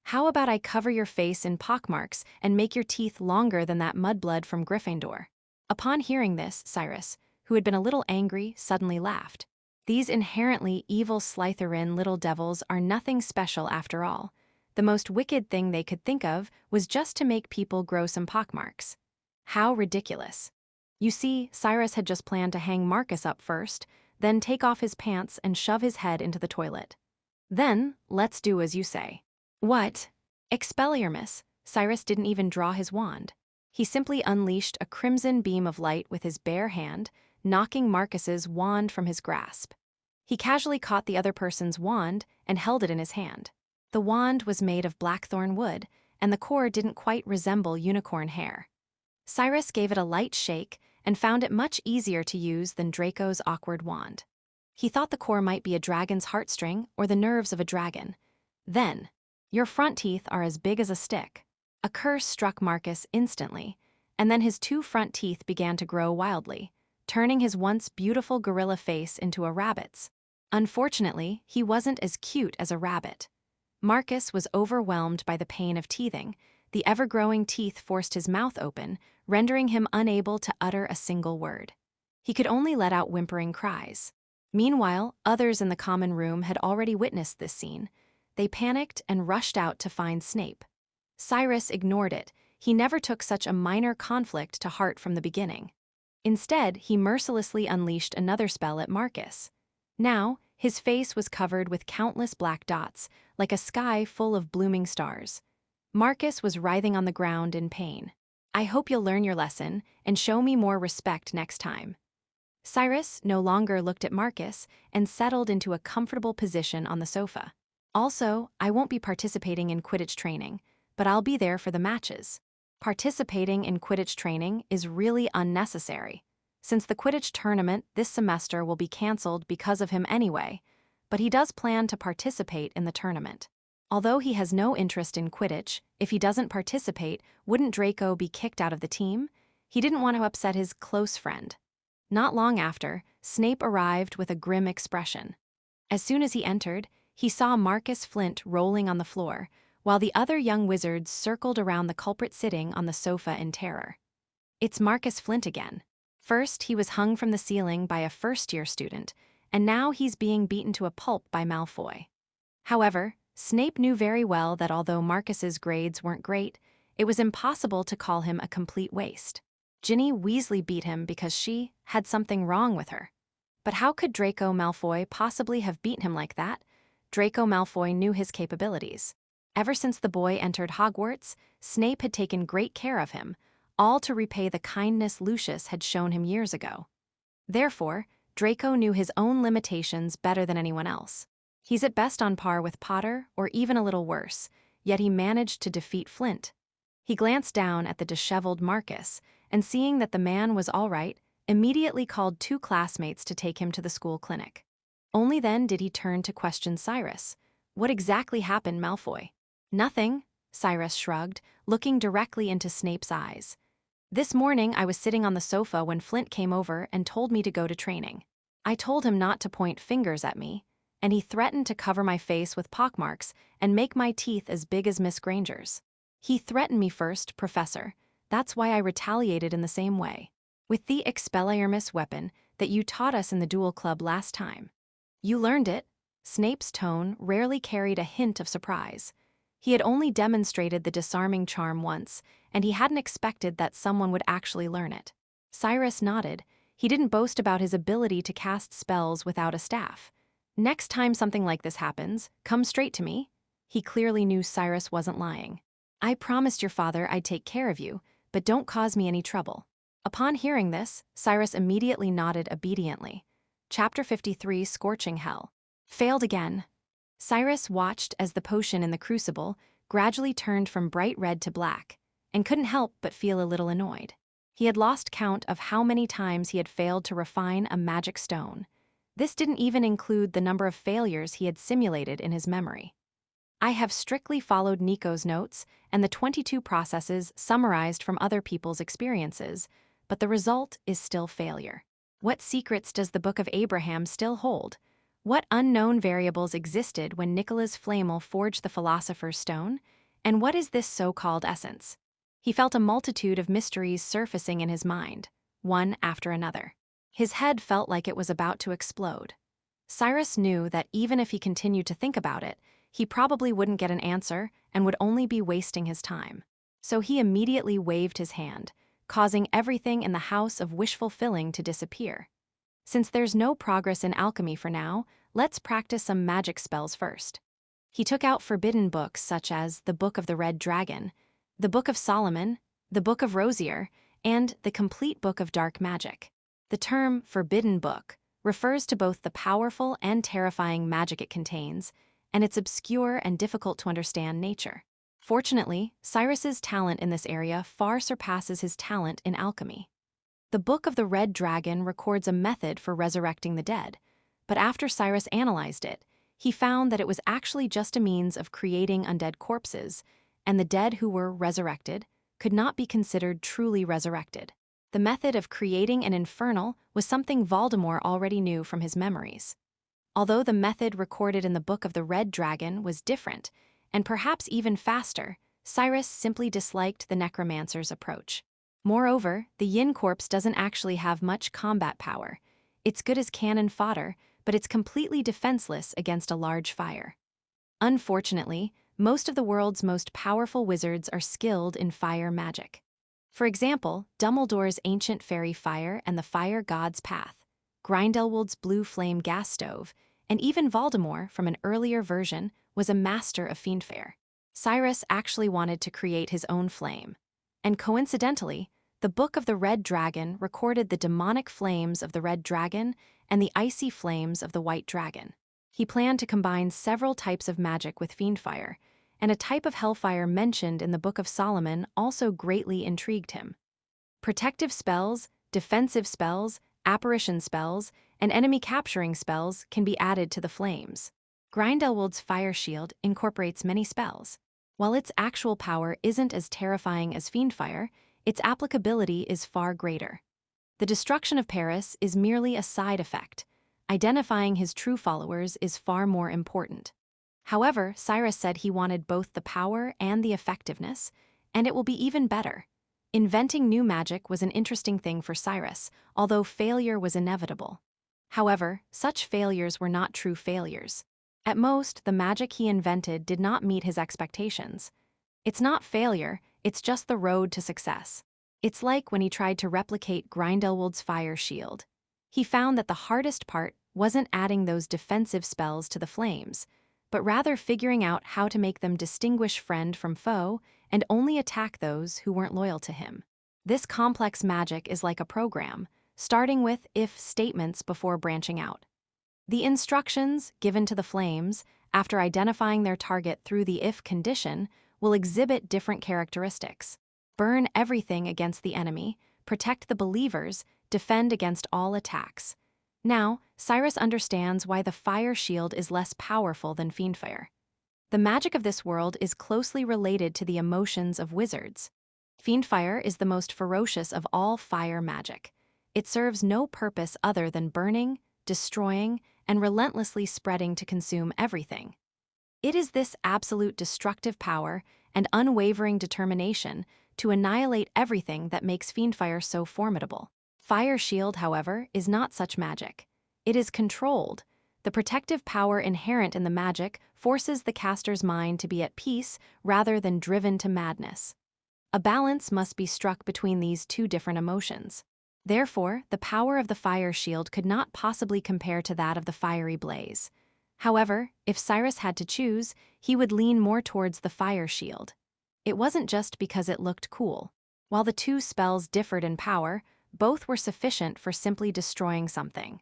"How about I cover your face in pockmarks and make your teeth longer than that mudblood from Gryffindor?" Upon hearing this, Cyrus, who had been a little angry, suddenly laughed. These inherently evil Slytherin little devils are nothing special after all. The most wicked thing they could think of was just to make people grow some pockmarks. How ridiculous. You see, Cyrus had just planned to hang Marcus up first, then take off his pants and shove his head into the toilet. Then, let's do as you say. What? Expelliarmus. Cyrus didn't even draw his wand. He simply unleashed a crimson beam of light with his bare hand, knocking Marcus's wand from his grasp. He casually caught the other person's wand and held it in his hand. The wand was made of blackthorn wood, and the core didn't quite resemble unicorn hair. Cyrus gave it a light shake and found it much easier to use than Draco's awkward wand. He thought the core might be a dragon's heartstring or the nerves of a dragon. Then, "Your front teeth are as big as a stick." A curse struck Marcus instantly, and then his two front teeth began to grow wildly, turning his once beautiful gorilla face into a rabbit's. Unfortunately, he wasn't as cute as a rabbit. Marcus was overwhelmed by the pain of teething. The ever-growing teeth forced his mouth open, rendering him unable to utter a single word. He could only let out whimpering cries. Meanwhile, others in the common room had already witnessed this scene. They panicked and rushed out to find Snape. Cyrus ignored it. He never took such a minor conflict to heart from the beginning. Instead, he mercilessly unleashed another spell at Marcus. Now, his face was covered with countless black dots, like a sky full of blooming stars. Marcus was writhing on the ground in pain. "I hope you'll learn your lesson and show me more respect next time." Cyrus no longer looked at Marcus and settled into a comfortable position on the sofa. "Also, I won't be participating in Quidditch training, but I'll be there for the matches." Participating in Quidditch training is really unnecessary, since the Quidditch tournament this semester will be cancelled because of him anyway, but he does plan to participate in the tournament. Although he has no interest in Quidditch, if he doesn't participate, wouldn't Draco be kicked out of the team? He didn't want to upset his close friend. Not long after, Snape arrived with a grim expression. As soon as he entered, he saw Marcus Flint rolling on the floor, while the other young wizards circled around the culprit sitting on the sofa in terror. It's Marcus Flint again. First, he was hung from the ceiling by a first-year student, and now he's being beaten to a pulp by Malfoy. However, Snape knew very well that although Marcus's grades weren't great, it was impossible to call him a complete waste. Ginny Weasley beat him because she had something wrong with her. But how could Draco Malfoy possibly have beaten him like that? Draco Malfoy knew his capabilities. Ever since the boy entered Hogwarts, Snape had taken great care of him, all to repay the kindness Lucius had shown him years ago. Therefore, Draco knew his own limitations better than anyone else. He's at best on par with Potter, or even a little worse, yet he managed to defeat Flint. He glanced down at the disheveled Marcus, and seeing that the man was all right, immediately called 2 classmates to take him to the school clinic. Only then did he turn to question Cyrus. What exactly happened, Malfoy? Nothing, Cyrus shrugged, looking directly into Snape's eyes. This morning I was sitting on the sofa when Flint came over and told me to go to training. I told him not to point fingers at me, and he threatened to cover my face with pockmarks and make my teeth as big as Miss Granger's. He threatened me first, Professor. That's why I retaliated in the same way. With the Expelliarmus weapon that you taught us in the duel club last time. You learned it. Snape's tone rarely carried a hint of surprise. He had only demonstrated the disarming charm once, and he hadn't expected that someone would actually learn it. Cyrus nodded. He didn't boast about his ability to cast spells without a staff. Next time something like this happens, come straight to me. He clearly knew Cyrus wasn't lying. I promised your father I'd take care of you, but don't cause me any trouble. Upon hearing this, Cyrus immediately nodded obediently. Chapter 53, Scorching Hell. Failed again. Cyrus watched as the potion in the crucible gradually turned from bright red to black, and couldn't help but feel a little annoyed. He had lost count of how many times he had failed to refine a magic stone. This didn't even include the number of failures he had simulated in his memory. I have strictly followed Nico's notes and the 22 processes summarized from other people's experiences, but the result is still failure. What secrets does the Book of Abraham still hold? What unknown variables existed when Nicholas Flamel forged the Philosopher's Stone? And what is this so-called essence? He felt a multitude of mysteries surfacing in his mind, one after another. His head felt like it was about to explode. Cyrus knew that even if he continued to think about it, he probably wouldn't get an answer and would only be wasting his time. So he immediately waved his hand, causing everything in the House of Wish-Fulfilling to disappear. Since there's no progress in alchemy for now, let's practice some magic spells first. He took out forbidden books such as the Book of the Red Dragon, the Book of Solomon, the Book of Rosier, and the Complete Book of Dark Magic. The term forbidden book refers to both the powerful and terrifying magic it contains, and its obscure and difficult to understand nature. Fortunately, Cyrus's talent in this area far surpasses his talent in alchemy. The Book of the Red Dragon records a method for resurrecting the dead, but after Cyrus analyzed it, he found that it was actually just a means of creating undead corpses, and the dead who were resurrected could not be considered truly resurrected. The method of creating an infernal was something Voldemort already knew from his memories. Although the method recorded in the Book of the Red Dragon was different, and perhaps even faster, Cyrus simply disliked the necromancer's approach. Moreover, the Yin corpse doesn't actually have much combat power. It's good as cannon fodder, but it's completely defenseless against a large fire. Unfortunately, most of the world's most powerful wizards are skilled in fire magic. For example, Dumbledore's ancient fairy fire and the fire god's path, Grindelwald's blue flame gas stove, and even Voldemort from an earlier version was a master of fiendfare. Cyrus actually wanted to create his own flame. And coincidentally, the Book of the Red Dragon recorded the demonic flames of the Red Dragon and the icy flames of the White Dragon. He planned to combine several types of magic with fiendfire, and a type of hellfire mentioned in the Book of Solomon also greatly intrigued him. Protective spells, defensive spells, apparition spells, and enemy-capturing spells can be added to the flames. Grindelwald's fire shield incorporates many spells. While its actual power isn't as terrifying as fiendfire, its applicability is far greater. The destruction of Paris is merely a side effect. Identifying his true followers is far more important. However, Cyrus said he wanted both the power and the effectiveness, and it will be even better. Inventing new magic was an interesting thing for Cyrus, although failure was inevitable. However, such failures were not true failures. At most, the magic he invented did not meet his expectations. It's not failure, it's just the road to success. It's like when he tried to replicate Grindelwald's fire shield. He found that the hardest part wasn't adding those defensive spells to the flames. but rather figuring out how to make them distinguish friend from foe and only attack those who weren't loyal to him. This complex magic is like a program, starting with if statements before branching out. The instructions given to the flames, after identifying their target through the if condition, will exhibit different characteristics. Burn everything against the enemy, protect the believers, defend against all attacks. Now, Cyrus understands why the fire shield is less powerful than fiendfire. The magic of this world is closely related to the emotions of wizards. Fiendfire is the most ferocious of all fire magic. It serves no purpose other than burning, destroying, and relentlessly spreading to consume everything. It is this absolute destructive power and unwavering determination to annihilate everything that makes Fiendfire so formidable. Fire Shield, however, is not such magic. It is controlled. The protective power inherent in the magic forces the caster's mind to be at peace rather than driven to madness. A balance must be struck between these two different emotions. Therefore, the power of the fire shield could not possibly compare to that of the fiery blaze. However, if Cyrus had to choose, he would lean more towards the fire shield. It wasn't just because it looked cool. While the two spells differed in power, both were sufficient for simply destroying something.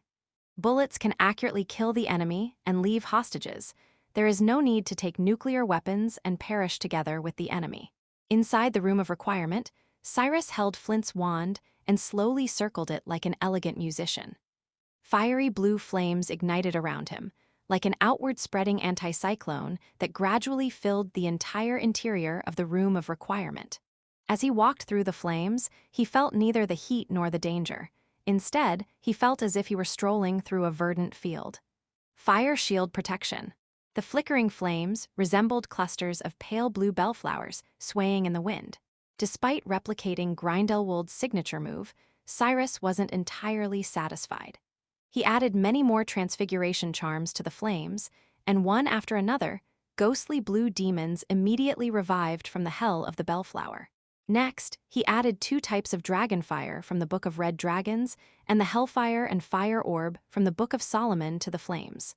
Bullets can accurately kill the enemy and leave hostages. There is no need to take nuclear weapons and perish together with the enemy. Inside the room of requirement, Cyrus held Flint's wand and slowly circled it like an elegant musician. Fiery blue flames ignited around him, like an outward-spreading anticyclone that gradually filled the entire interior of the room of requirement. As he walked through the flames, he felt neither the heat nor the danger. Instead, he felt as if he were strolling through a verdant field. Fire shield protection. The flickering flames resembled clusters of pale blue bellflowers swaying in the wind. Despite replicating Grindelwald's signature move, Cyrus wasn't entirely satisfied. He added many more transfiguration charms to the flames, and one after another, ghostly blue demons immediately revived from the hell of the bellflower. Next, he added 2 types of dragonfire from the Book of Red Dragons and the Hellfire and Fire Orb from the Book of Solomon to the flames.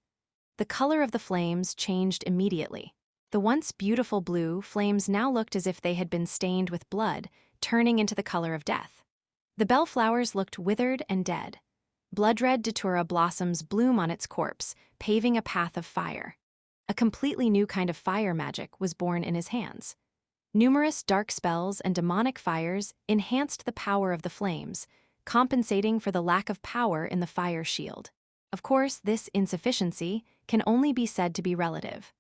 The color of the flames changed immediately. The once beautiful blue flames now looked as if they had been stained with blood, turning into the color of death. The bellflowers looked withered and dead. Blood-red datura blossoms bloom on its corpse, paving a path of fire. A completely new kind of fire magic was born in his hands. Numerous dark spells and demonic fires enhanced the power of the flames, compensating for the lack of power in the fire shield. Of course, this insufficiency can only be said to be relative.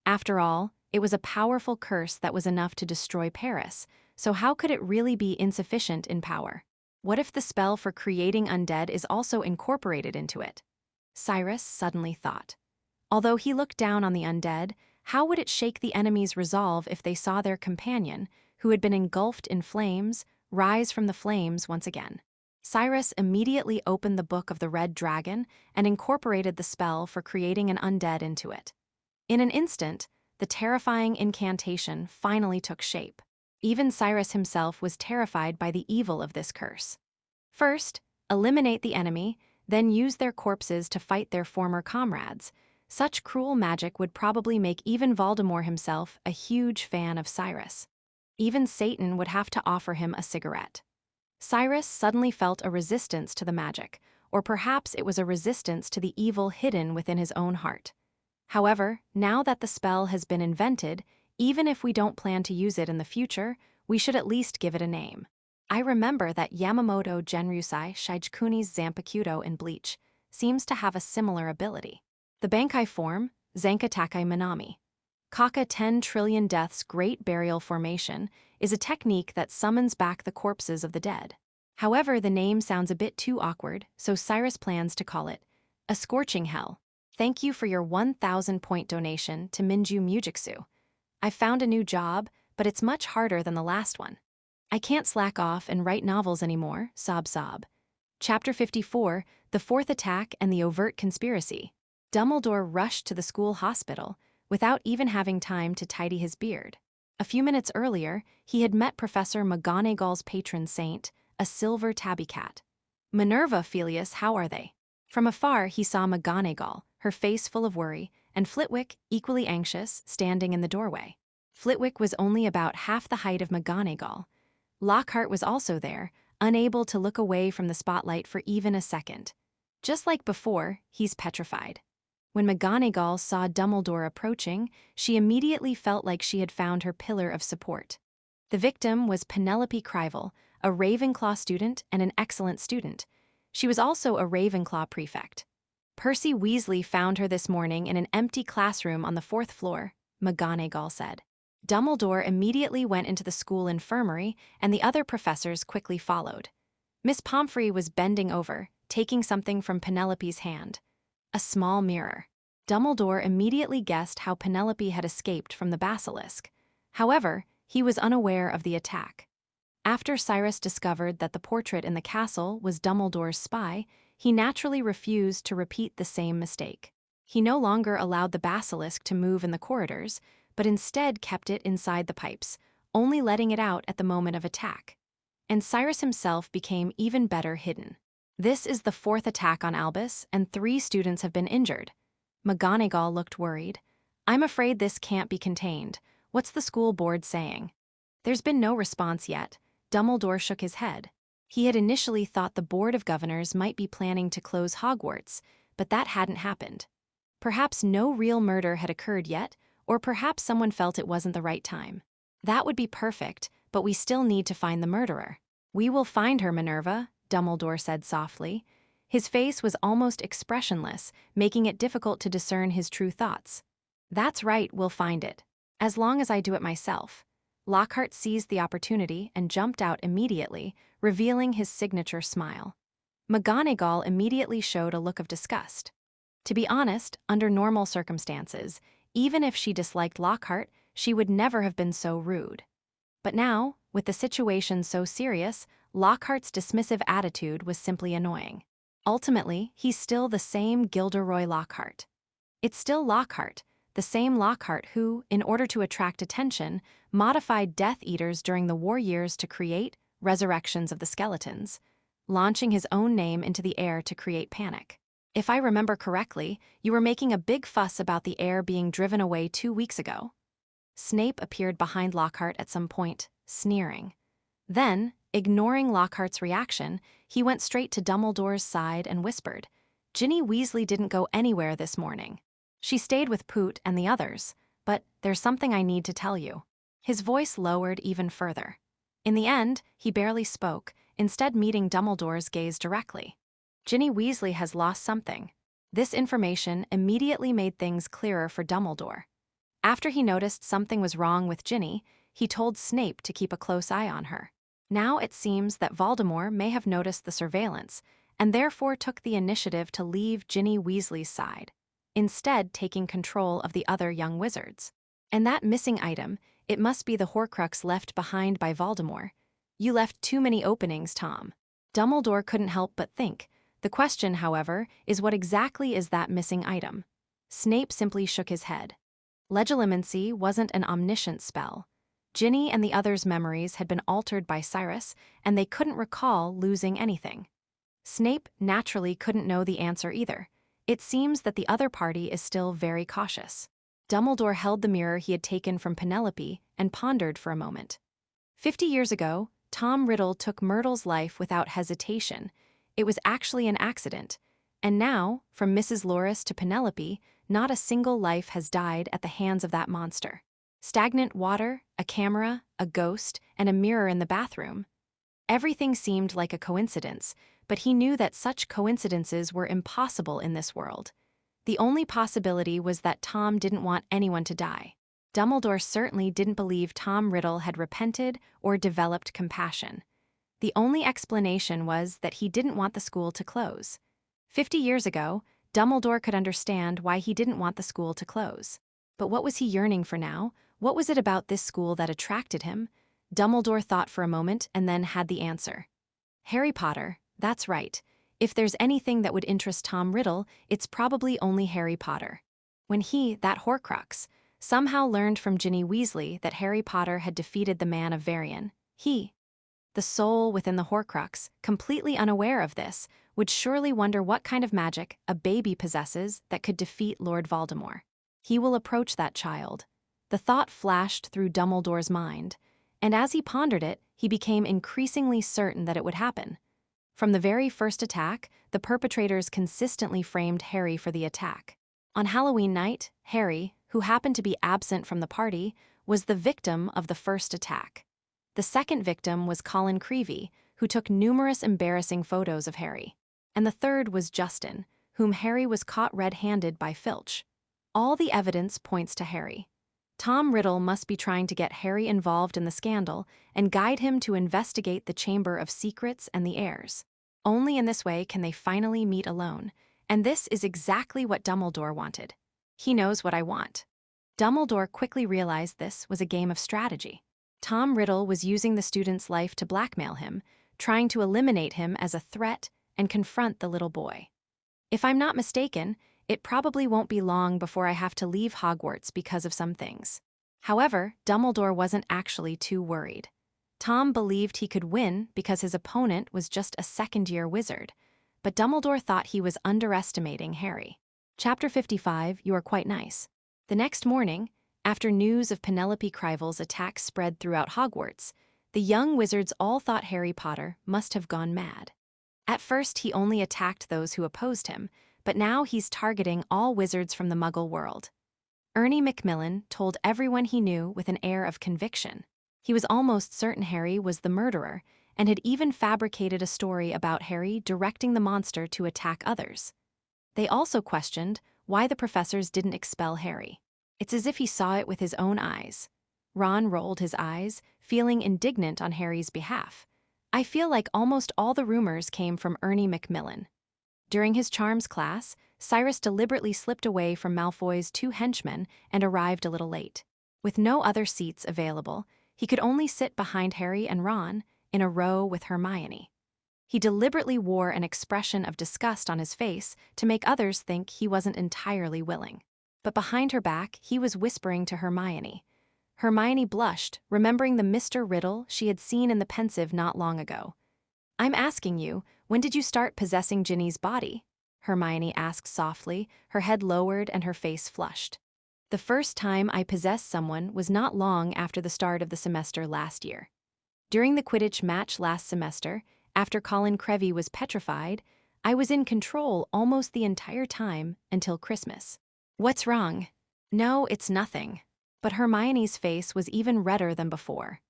After all, it was a powerful curse that was enough to destroy Paris, so how could it really be insufficient in power? What if the spell for creating undead is also incorporated into it? Cyrus suddenly thought. Although he looked down on the undead, how would it shake the enemy's resolve if they saw their companion, who had been engulfed in flames, rise from the flames once again? Cyrus immediately opened the Book of the Red Dragon and incorporated the spell for creating an undead into it. In an instant, the terrifying incantation finally took shape. Even Cyrus himself was terrified by the evil of this curse. First, eliminate the enemy, then use their corpses to fight their former comrades. Such cruel magic would probably make even Voldemort himself a huge fan of Cyrus. Even Satan would have to offer him a cigarette. Cyrus suddenly felt a resistance to the magic, or perhaps it was a resistance to the evil hidden within his own heart. However, now that the spell has been invented, even if we don't plan to use it in the future, we should at least give it a name. I remember that Yamamoto Genryusai Shichikuni's Zanpakuto in Bleach seems to have a similar ability. The Bankai form, Zankatakai Manami. Kaka 10 Trillion Death's Great Burial Formation is a technique that summons back the corpses of the dead. However, the name sounds a bit too awkward, so Cyrus plans to call it a Scorching Hell. Thank you for your 1,000-point donation to Minju Mujitsu. I found a new job, but it's much harder than the last one. I can't slack off and write novels anymore, sob sob. Chapter 54, The Fourth Attack and the Overt Conspiracy. Dumbledore rushed to the school hospital without even having time to tidy his beard. A few minutes earlier, he had met Professor McGonagall's patron saint, a silver tabby cat. Minerva, Filius, how are they? From afar, he saw McGonagall, her face full of worry, and Flitwick, equally anxious, standing in the doorway. Flitwick was only about half the height of McGonagall. Lockhart was also there, unable to look away from the spotlight for even a second. Just like before, he's petrified. When McGonagall saw Dumbledore approaching, she immediately felt like she had found her pillar of support. The victim was Penelope Crivel, a Ravenclaw student and an excellent student. She was also a Ravenclaw prefect. Percy Weasley found her this morning in an empty classroom on the 4th floor, McGonagall said. Dumbledore immediately went into the school infirmary, and the other professors quickly followed. Miss Pomfrey was bending over, taking something from Penelope's hand. A small mirror. Dumbledore immediately guessed how Penelope had escaped from the basilisk. However, he was unaware of the attack. After Cyrus discovered that the portrait in the castle was Dumbledore's spy, he naturally refused to repeat the same mistake. He no longer allowed the basilisk to move in the corridors, but instead kept it inside the pipes, only letting it out at the moment of attack. And Cyrus himself became even better hidden. This is the 4th attack on Albus, and 3 students have been injured. McGonagall looked worried. I'm afraid this can't be contained. What's the school board saying? There's been no response yet. Dumbledore shook his head. He had initially thought the Board of Governors might be planning to close Hogwarts, but that hadn't happened. Perhaps no real murder had occurred yet, or perhaps someone felt it wasn't the right time. That would be perfect, but we still need to find the murderer. We will find her, Minerva, Dumbledore said softly. His face was almost expressionless, making it difficult to discern his true thoughts. That's right, we'll find it. As long as I do it myself. Lockhart seized the opportunity and jumped out immediately, revealing his signature smile. McGonagall immediately showed a look of disgust. To be honest, under normal circumstances, even if she disliked Lockhart, she would never have been so rude. But now, with the situation so serious, Lockhart's dismissive attitude was simply annoying. Ultimately, he's still the same Gilderoy Lockhart. It's still Lockhart, the same Lockhart who, in order to attract attention, modified Death Eaters during the war years to create resurrections of the skeletons, launching his own name into the air to create panic. If I remember correctly, you were making a big fuss about the heir being driven away 2 weeks ago. Snape appeared behind Lockhart at some point, sneering. Then, ignoring Lockhart's reaction, he went straight to Dumbledore's side and whispered, Ginny Weasley didn't go anywhere this morning. She stayed with Poot and the others, but there's something I need to tell you. His voice lowered even further. In the end, he barely spoke, instead meeting Dumbledore's gaze directly. Ginny Weasley has lost something. This information immediately made things clearer for Dumbledore. After he noticed something was wrong with Ginny, he told Snape to keep a close eye on her. Now it seems that Voldemort may have noticed the surveillance, and therefore took the initiative to leave Ginny Weasley's side, instead taking control of the other young wizards. And that missing item, it must be the Horcrux left behind by Voldemort. You left too many openings, Tom. Dumbledore couldn't help but think. The question, however, is what exactly is that missing item? Snape simply shook his head. Legilimency wasn't an omniscient spell. Ginny and the others' memories had been altered by Cyrus, and they couldn't recall losing anything. Snape naturally couldn't know the answer either. It seems that the other party is still very cautious. Dumbledore held the mirror he had taken from Penelope and pondered for a moment. 50 years ago, Tom Riddle took Myrtle's life without hesitation. It was actually an accident. And now, from Mrs. Loris to Penelope, not a single life has died at the hands of that monster. Stagnant water, a camera, a ghost, and a mirror in the bathroom. Everything seemed like a coincidence, but he knew that such coincidences were impossible in this world. The only possibility was that Tom didn't want anyone to die. Dumbledore certainly didn't believe Tom Riddle had repented or developed compassion. The only explanation was that he didn't want the school to close. 50 years ago, Dumbledore could understand why he didn't want the school to close. But what was he yearning for now? What was it about this school that attracted him? Dumbledore thought for a moment and then had the answer. Harry Potter, that's right. If there's anything that would interest Tom Riddle, it's probably only Harry Potter. When he, that Horcrux, somehow learned from Ginny Weasley that Harry Potter had defeated the Man of Varian, he, the soul within the Horcrux, completely unaware of this, would surely wonder what kind of magic a baby possesses that could defeat Lord Voldemort. He will approach that child. The thought flashed through Dumbledore's mind, and as he pondered it, he became increasingly certain that it would happen. From the very first attack, the perpetrators consistently framed Harry for the attack. On Halloween night, Harry, who happened to be absent from the party, was the victim of the first attack. The second victim was Colin Creevey, who took numerous embarrassing photos of Harry. And the third was Justin, whom Harry was caught red-handed by Filch. All the evidence points to Harry. Tom Riddle must be trying to get Harry involved in the scandal and guide him to investigate the Chamber of Secrets and the heirs. Only in this way can they finally meet alone, and this is exactly what Dumbledore wanted. He knows what I want. Dumbledore quickly realized this was a game of strategy. Tom Riddle was using the student's life to blackmail him, trying to eliminate him as a threat and confront the little boy. If I'm not mistaken, it probably won't be long before I have to leave Hogwarts because of some things. However, Dumbledore wasn't actually too worried. Tom believed he could win because his opponent was just a second-year wizard, but Dumbledore thought he was underestimating Harry. Chapter 55, You Are Quite Nice. The next morning, after news of Penelope Crivel's attack spread throughout Hogwarts, the young wizards all thought Harry Potter must have gone mad. At first, he only attacked those who opposed him, but now he's targeting all wizards from the Muggle world. Ernie Macmillan told everyone he knew with an air of conviction. He was almost certain Harry was the murderer and had even fabricated a story about Harry directing the monster to attack others. They also questioned why the professors didn't expel Harry. It's as if he saw it with his own eyes. Ron rolled his eyes, feeling indignant on Harry's behalf. I feel like almost all the rumors came from Ernie Macmillan. During his charms class, Cyrus deliberately slipped away from Malfoy's two henchmen and arrived a little late. With no other seats available, he could only sit behind Harry and Ron in a row with Hermione. He deliberately wore an expression of disgust on his face to make others think he wasn't entirely willing. But behind her back, he was whispering to Hermione. Hermione blushed, remembering the Mr. Riddle she had seen in the Pensive not long ago. "I'm asking you, when did you start possessing Ginny's body?" Hermione asked softly, her head lowered and her face flushed. "The first time I possessed someone was not long after the start of the semester last year. During the Quidditch match last semester, after Colin Creevey was petrified, I was in control almost the entire time until Christmas." "What's wrong?" "No, it's nothing." But Hermione's face was even redder than before.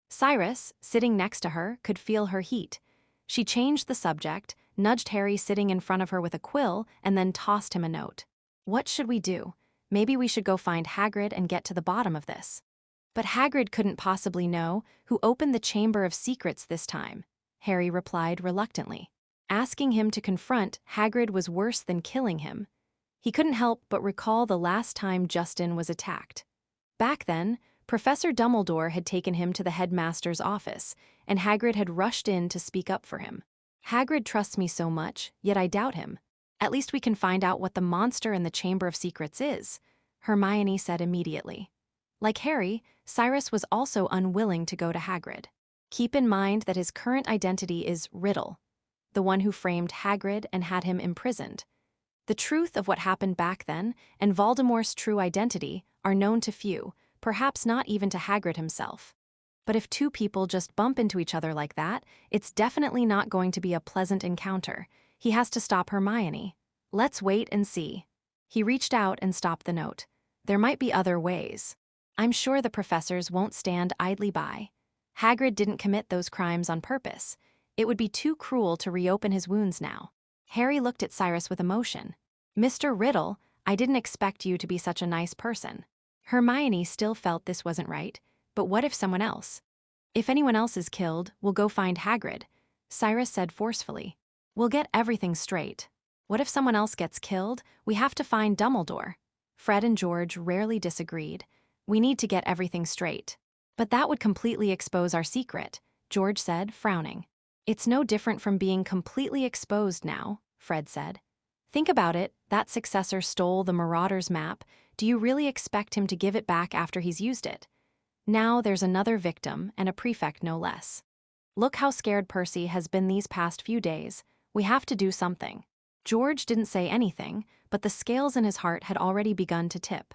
Cyrus, sitting next to her, could feel her heat. She changed the subject, nudged Harry sitting in front of her with a quill, and then tossed him a note. "What should we do? Maybe we should go find Hagrid and get to the bottom of this." "But Hagrid couldn't possibly know who opened the Chamber of Secrets this time," Harry replied reluctantly. Asking him to confront Hagrid was worse than killing him. He couldn't help but recall the last time Justin was attacked. Back then, Professor Dumbledore had taken him to the headmaster's office, and Hagrid had rushed in to speak up for him. "Hagrid trusts me so much, yet I doubt him. At least we can find out what the monster in the Chamber of Secrets is," Hermione said immediately. Like Harry, Cyrus was also unwilling to go to Hagrid. Keep in mind that his current identity is Riddle, the one who framed Hagrid and had him imprisoned. The truth of what happened back then and Voldemort's true identity are known to few, perhaps not even to Hagrid himself. But if two people just bump into each other like that, it's definitely not going to be a pleasant encounter. He has to stop Hermione. "Let's wait and see." He reached out and stopped the note. "There might be other ways. I'm sure the professors won't stand idly by. Hagrid didn't commit those crimes on purpose. It would be too cruel to reopen his wounds now." Harry looked at Cyrus with emotion. "Mr. Riddle, I didn't expect you to be such a nice person." Hermione still felt this wasn't right, but what if someone else? "If anyone else is killed, we'll go find Hagrid," Cyrus said forcefully. "We'll get everything straight. What if someone else gets killed? We have to find Dumbledore." Fred and George rarely disagreed. "We need to get everything straight." "But that would completely expose our secret," George said, frowning. "It's no different from being completely exposed now," Fred said. "Think about it, that successor stole the Marauder's map. Do you really expect him to give it back after he's used it? Now there's another victim, and a prefect no less. Look how scared Percy has been these past few days. We have to do something." George didn't say anything, but the scales in his heart had already begun to tip.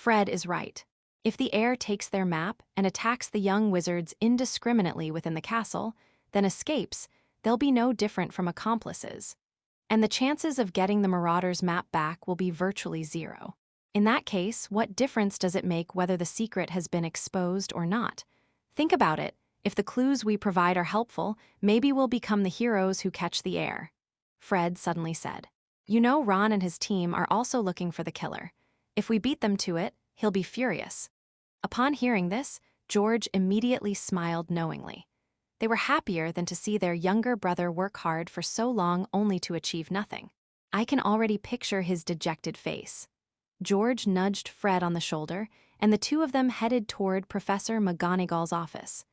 Fred is right. If the heir takes their map and attacks the young wizards indiscriminately within the castle, then escapes, they'll be no different from accomplices. And the chances of getting the Marauder's map back will be virtually zero. In that case, what difference does it make whether the secret has been exposed or not? Think about it. If the clues we provide are helpful, maybe we'll become the heroes who catch the heir. Fred suddenly said. You know Ron and his team are also looking for the killer. If we beat them to it, he'll be furious. Upon hearing this, George immediately smiled knowingly. They were happier than to see their younger brother work hard for so long only to achieve nothing. I can already picture his dejected face. George nudged Fred on the shoulder, and the two of them headed toward Professor McGonagall's office.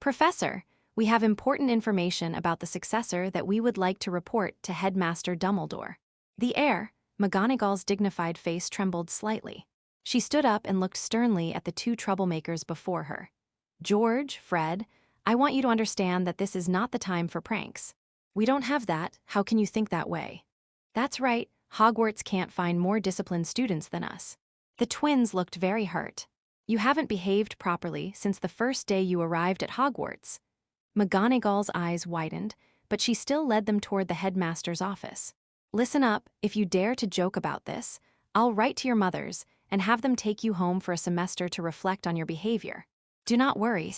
Professor, we have important information about the successor that we would like to report to Headmaster Dumbledore. The heir, McGonagall's dignified face trembled slightly. She stood up and looked sternly at the two troublemakers before her. George, Fred, I want you to understand that this is not the time for pranks. We don't have that. How can you think that way? That's right. Hogwarts can't find more disciplined students than us. The twins looked very hurt. You haven't behaved properly since the first day you arrived at Hogwarts. McGonagall's eyes widened, but she still led them toward the headmaster's office. Listen up, if you dare to joke about this, I'll write to your mothers and have them take you home for a semester to reflect on your behavior. Do not worry.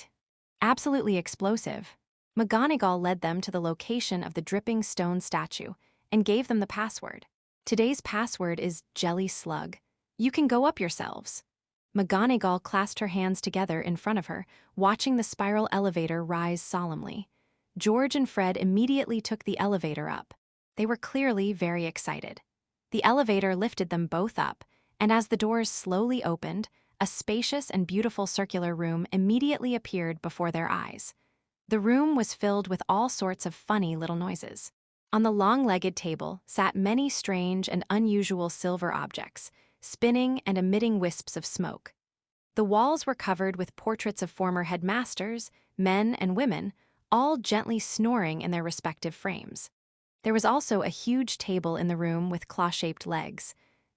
Absolutely explosive. McGonagall led them to the location of the dripping stone statue and gave them the password. Today's password is Jelly Slug. You can go up yourselves. McGonagall clasped her hands together in front of her, watching the spiral elevator rise solemnly. George and Fred immediately took the elevator up. They were clearly very excited. The elevator lifted them both up, and as the doors slowly opened, a spacious and beautiful circular room immediately appeared before their eyes. The room was filled with all sorts of funny little noises. On the long-legged table sat many strange and unusual silver objects, spinning and emitting wisps of smoke. The walls were covered with portraits of former headmasters, men and women, all gently snoring in their respective frames. There was also a huge table in the room with claw-shaped legs.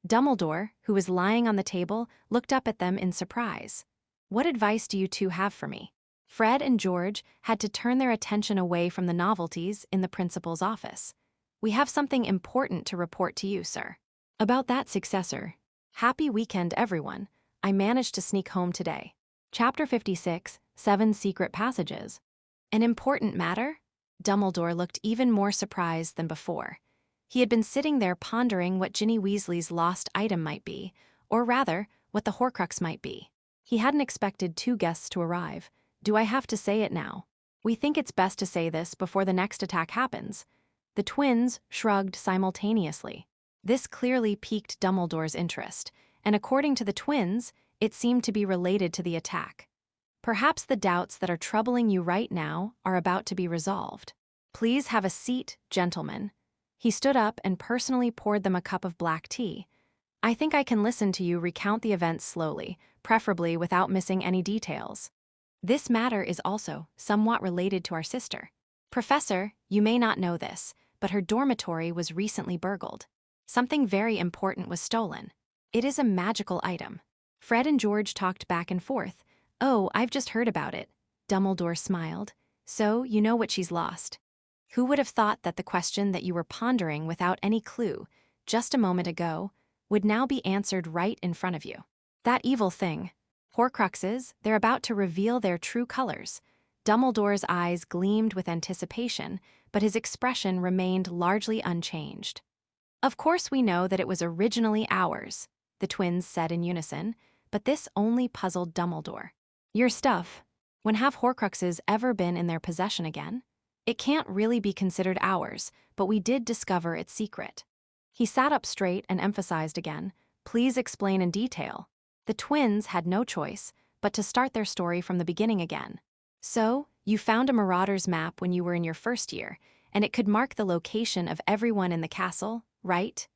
Dumbledore, who was lying on the table, looked up at them in surprise. What advice do you two have for me? Fred and George had to turn their attention away from the novelties in the principal's office. We have something important to report to you, sir. About that successor. Happy weekend, everyone. I managed to sneak home today. Chapter 56, 7 Secret Passages. An important matter? Dumbledore looked even more surprised than before. He had been sitting there pondering what Ginny Weasley's lost item might be, or rather, what the Horcrux might be. He hadn't expected two guests to arrive. Do I have to say it now? We think it's best to say this before the next attack happens. The twins shrugged simultaneously. This clearly piqued Dumbledore's interest, and according to the twins, it seemed to be related to the attack. Perhaps the doubts that are troubling you right now are about to be resolved. Please have a seat, gentlemen. He stood up and personally poured them a cup of black tea. I think I can listen to you recount the events slowly, preferably without missing any details. This matter is also somewhat related to our sister. Professor, you may not know this, but her dormitory was recently burgled. Something very important was stolen. It is a magical item. Fred and George talked back and forth. Oh, I've just heard about it. Dumbledore smiled. So, you know what she's lost. Who would have thought that the question that you were pondering without any clue, just a moment ago, would now be answered right in front of you? That evil thing. Horcruxes, they're about to reveal their true colors. Dumbledore's eyes gleamed with anticipation, but his expression remained largely unchanged. Of course we know that it was originally ours, the twins said in unison, but this only puzzled Dumbledore. Your stuff. When have Horcruxes ever been in their possession again? It can't really be considered ours, but we did discover its secret. He sat up straight and emphasized again, please explain in detail. The twins had no choice but to start their story from the beginning again. So, you found a Marauder's map when you were in your first year, and it could mark the location of everyone in the castle, right?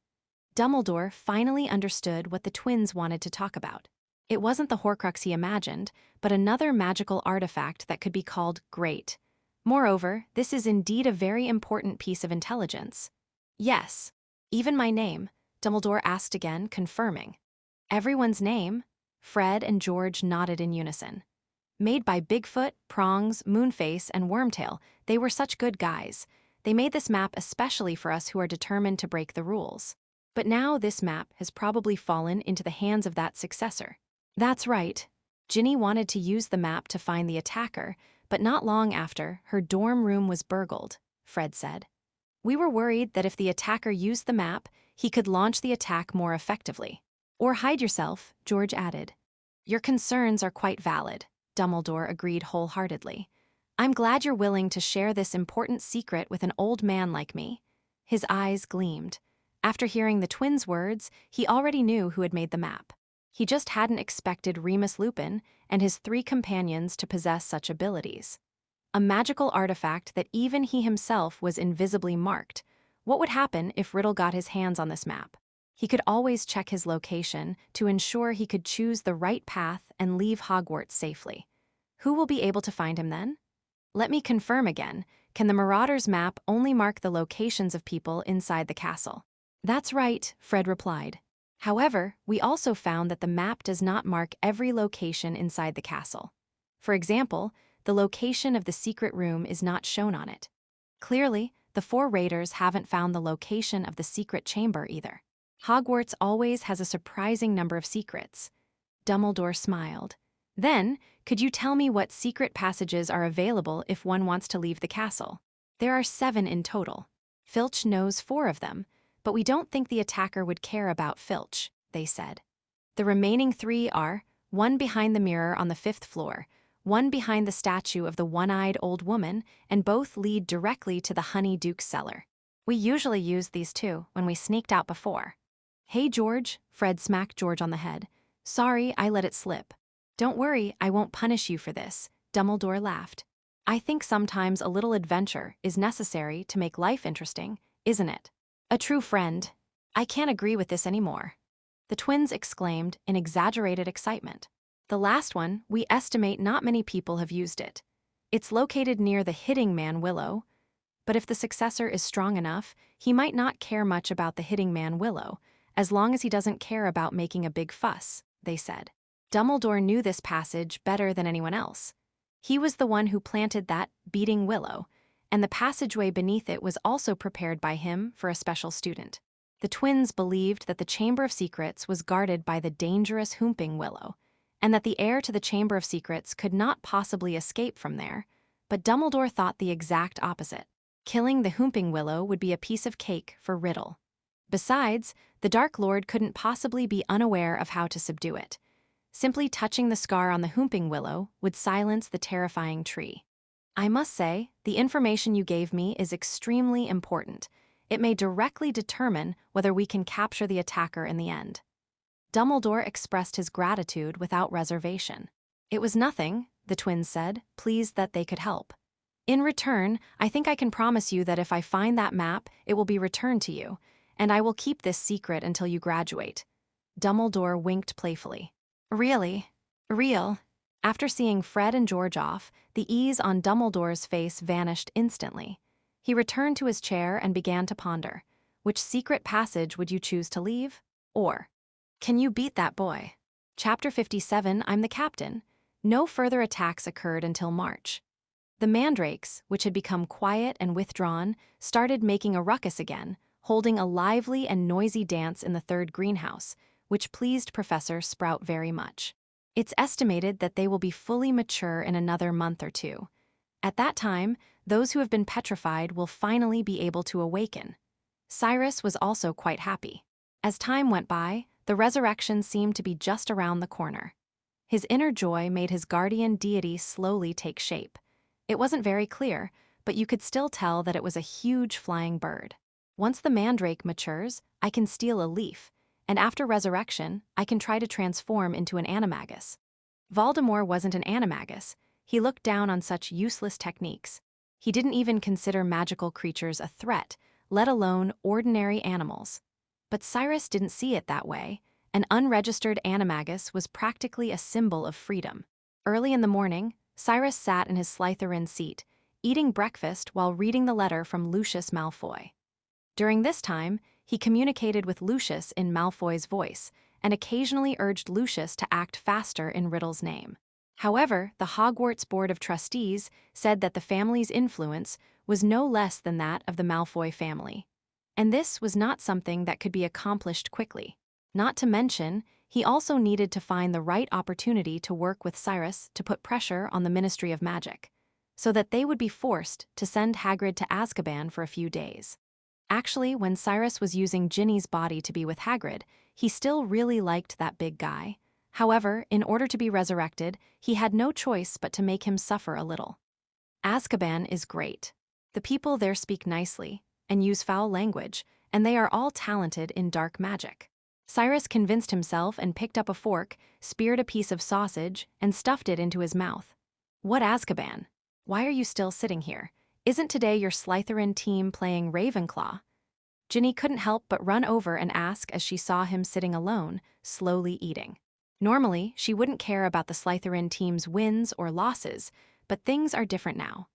Dumbledore finally understood what the twins wanted to talk about. It wasn't the Horcrux he imagined, but another magical artifact that could be called Great. Moreover, this is indeed a very important piece of intelligence. Yes, even my name, Dumbledore asked again, confirming. Everyone's name? Fred and George nodded in unison. Made by Bigfoot, Prongs, Moonface, and Wormtail, they were such good guys. They made this map especially for us who are determined to break the rules. But now this map has probably fallen into the hands of that successor. That's right. Ginny wanted to use the map to find the attacker, but not long after, her dorm room was burgled, Fred said. We were worried that if the attacker used the map, he could launch the attack more effectively. Or hide yourself, George added. Your concerns are quite valid, Dumbledore agreed wholeheartedly. I'm glad you're willing to share this important secret with an old man like me. His eyes gleamed. After hearing the twins' words, he already knew who had made the map. He just hadn't expected Remus Lupin and his 3 companions to possess such abilities. A magical artifact that even he himself was invisibly marked. What would happen if Riddle got his hands on this map? He could always check his location to ensure he could choose the right path and leave Hogwarts safely. Who will be able to find him then? Let me confirm again. Can the Marauder's map only mark the locations of people inside the castle? That's right, Fred replied. However, we also found that the map does not mark every location inside the castle. For example, the location of the secret room is not shown on it. Clearly, the 4 raiders haven't found the location of the secret chamber either. Hogwarts always has a surprising number of secrets. Dumbledore smiled. Then, could you tell me what secret passages are available if one wants to leave the castle? There are 7 in total. Filch knows 4 of them, but we don't think the attacker would care about Filch, they said. The remaining 3 are 1 behind the mirror on the 5th floor, 1 behind the statue of the one-eyed old woman, and both lead directly to the Honey Duke's cellar. We usually used these 2 when we sneaked out before. Hey, George, Fred smacked George on the head. Sorry, I let it slip. Don't worry, I won't punish you for this, Dumbledore laughed. I think sometimes a little adventure is necessary to make life interesting, isn't it? A true friend. I can't agree with this anymore. The twins exclaimed in exaggerated excitement. The last one, we estimate not many people have used it. It's located near the Hitting Man Willow, but if the successor is strong enough, he might not care much about the Hitting Man Willow, as long as he doesn't care about making a big fuss, they said. Dumbledore knew this passage better than anyone else. He was the one who planted that beating willow, and the passageway beneath it was also prepared by him for a special student. The twins believed that the Chamber of Secrets was guarded by the dangerous Whomping Willow, and that the heir to the Chamber of Secrets could not possibly escape from there, but Dumbledore thought the exact opposite. Killing the Whomping Willow would be a piece of cake for Riddle. Besides, the Dark Lord couldn't possibly be unaware of how to subdue it. Simply touching the scar on the Whomping Willow would silence the terrifying tree. I must say, the information you gave me is extremely important. It may directly determine whether we can capture the attacker in the end. Dumbledore expressed his gratitude without reservation. It was nothing, the twins said, pleased that they could help. In return, I think I can promise you that if I find that map, it will be returned to you, and I will keep this secret until you graduate. Dumbledore winked playfully. Really? Real? After seeing Fred and George off, the ease on Dumbledore's face vanished instantly. He returned to his chair and began to ponder. Which secret passage would you choose to leave? Or, can you beat that boy? Chapter 57, I'm the Captain. No further attacks occurred until March. The mandrakes, which had become quiet and withdrawn, started making a ruckus again, holding a lively and noisy dance in the 3rd greenhouse, which pleased Professor Sprout very much. It's estimated that they will be fully mature in another month or 2. At that time, those who have been petrified will finally be able to awaken. Cyrus was also quite happy. As time went by, the resurrection seemed to be just around the corner. His inner joy made his guardian deity slowly take shape. It wasn't very clear, but you could still tell that it was a huge flying bird. Once the mandrake matures, I can steal a leaf, and after resurrection, I can try to transform into an animagus. Voldemort wasn't an animagus. He looked down on such useless techniques. He didn't even consider magical creatures a threat, let alone ordinary animals. But Cyrus didn't see it that way. An unregistered animagus was practically a symbol of freedom. Early in the morning, Cyrus sat in his Slytherin seat, eating breakfast while reading the letter from Lucius Malfoy. During this time, he communicated with Lucius in Malfoy's voice, and occasionally urged Lucius to act faster in Riddle's name. However, the Hogwarts Board of Trustees said that the family's influence was no less than that of the Malfoy family. And this was not something that could be accomplished quickly. Not to mention, he also needed to find the right opportunity to work with Cyrus to put pressure on the Ministry of Magic, so that they would be forced to send Hagrid to Azkaban for a few days. Actually, when Cyrus was using Ginny's body to be with Hagrid, he still really liked that big guy. However, in order to be resurrected, he had no choice but to make him suffer a little. Azkaban is great. The people there speak nicely and use foul language, and they are all talented in dark magic. Cyrus convinced himself and picked up a fork, speared a piece of sausage, and stuffed it into his mouth. What Azkaban? Why are you still sitting here? Isn't today your Slytherin team playing Ravenclaw? Ginny couldn't help but run over and ask as she saw him sitting alone, slowly eating. Normally, she wouldn't care about the Slytherin team's wins or losses, but things are different now.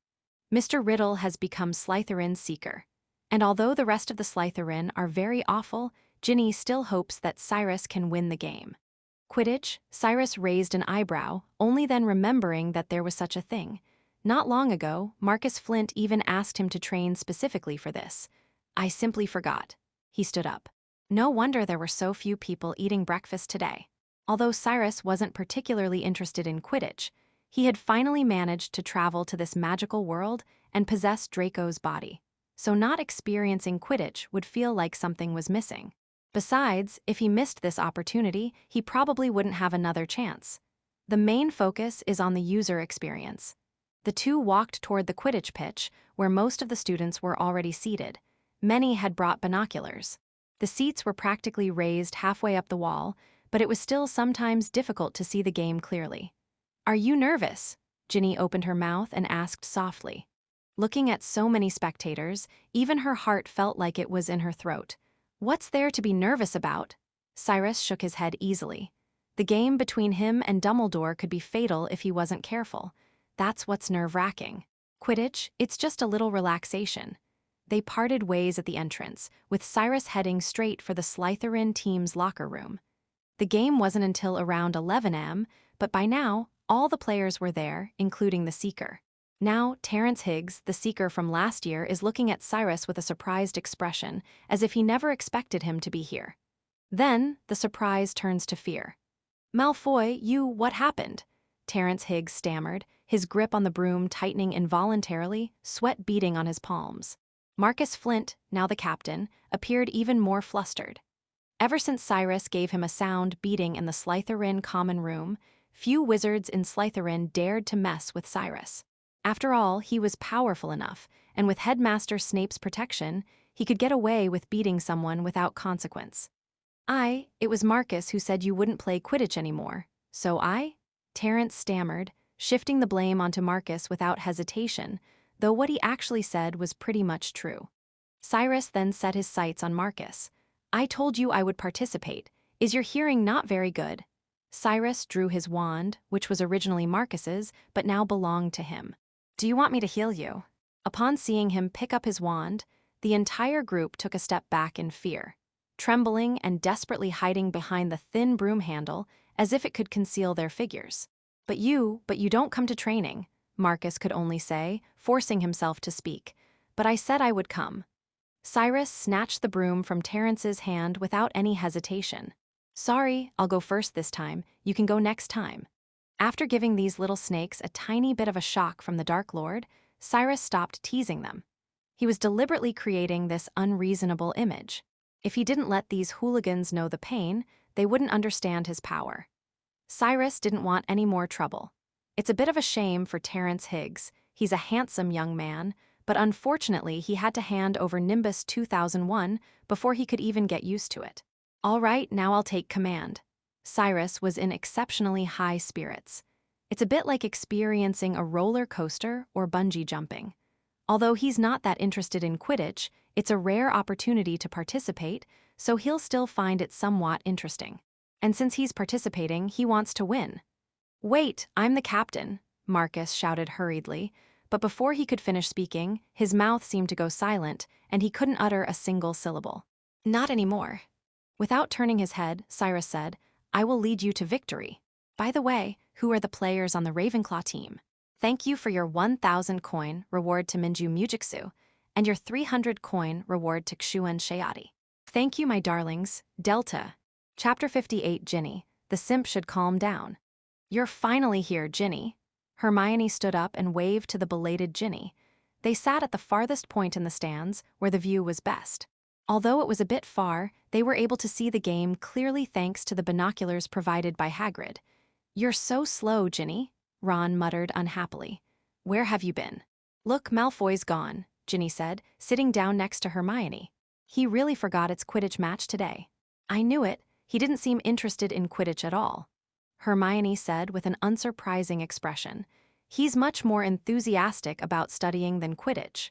Mr. Riddle has become Slytherin's seeker. And although the rest of the Slytherin are very awful, Ginny still hopes that Cyrus can win the game. Quidditch, Cyrus raised an eyebrow, only then remembering that there was such a thing. Not long ago, Marcus Flint even asked him to train specifically for this. I simply forgot. He stood up. No wonder there were so few people eating breakfast today. Although Cyrus wasn't particularly interested in Quidditch, he had finally managed to travel to this magical world and possess Draco's body. So not experiencing Quidditch would feel like something was missing. Besides, if he missed this opportunity, he probably wouldn't have another chance. The main focus is on the user experience. The two walked toward the Quidditch pitch, where most of the students were already seated. Many had brought binoculars. The seats were practically raised halfway up the wall, but it was still sometimes difficult to see the game clearly. Are you nervous? Ginny opened her mouth and asked softly. Looking at so many spectators, even her heart felt like it was in her throat. What's there to be nervous about? Cyrus shook his head easily. The game between him and Dumbledore could be fatal if he wasn't careful. That's what's nerve-wracking. Quidditch, it's just a little relaxation. They parted ways at the entrance, with Cyrus heading straight for the Slytherin team's locker room. The game wasn't until around 11 a.m., but by now, all the players were there, including the Seeker. Now, Terrence Higgs, the Seeker from last year, is looking at Cyrus with a surprised expression, as if he never expected him to be here. Then, the surprise turns to fear. Malfoy, what happened? Terrence Higgs stammered, his grip on the broom tightening involuntarily, sweat beading on his palms. Marcus Flint, now the captain, appeared even more flustered. Ever since Cyrus gave him a sound beating in the Slytherin common room, few wizards in Slytherin dared to mess with Cyrus. After all, he was powerful enough, and with Headmaster Snape's protection, he could get away with beating someone without consequence. It was Marcus who said you wouldn't play Quidditch anymore. So Terrence stammered, shifting the blame onto Marcus without hesitation, though what he actually said was pretty much true. Cyrus then set his sights on Marcus. I told you I would participate. Is your hearing not very good? Cyrus drew his wand, which was originally Marcus's, but now belonged to him. Do you want me to heal you? Upon seeing him pick up his wand, the entire group took a step back in fear, trembling and desperately hiding behind the thin broom handle as if it could conceal their figures. But you don't come to training, Marcus could only say, forcing himself to speak. But I said I would come. Cyrus snatched the broom from Terrence's hand without any hesitation. Sorry, I'll go first this time. You can go next time. After giving these little snakes a tiny bit of a shock from the Dark Lord, Cyrus stopped teasing them. He was deliberately creating this unreasonable image. If he didn't let these hooligans know the pain, they wouldn't understand his power. Cyrus didn't want any more trouble. It's a bit of a shame for Terrence Higgs. He's a handsome young man, but unfortunately he had to hand over Nimbus 2001 before he could even get used to it. All right, now I'll take command. Cyrus was in exceptionally high spirits. It's a bit like experiencing a roller coaster or bungee jumping. Although he's not that interested in Quidditch, it's a rare opportunity to participate, so he'll still find it somewhat interesting. And since he's participating, he wants to win. Wait, I'm the captain, Marcus shouted hurriedly, but before he could finish speaking, his mouth seemed to go silent, and he couldn't utter a single syllable. Not anymore. Without turning his head, Cyrus said, "I will lead you to victory. By the way, who are the players on the Ravenclaw team? Thank you for your 1,000 coin reward to Minju Mujiksu, and your 300 coin reward to Xuen Shayati. Thank you, my darlings. Delta." Chapter 58. Ginny. The simp should calm down. "You're finally here, Ginny." Hermione stood up and waved to the belated Ginny. They sat at the farthest point in the stands, where the view was best. Although it was a bit far, they were able to see the game clearly thanks to the binoculars provided by Hagrid. "You're so slow, Ginny," Ron muttered unhappily. "Where have you been?" "Look, Malfoy's gone," Ginny said, sitting down next to Hermione. "He really forgot it's Quidditch match today." "I knew it. He didn't seem interested in Quidditch at all," Hermione said with an unsurprising expression. "He's much more enthusiastic about studying than Quidditch.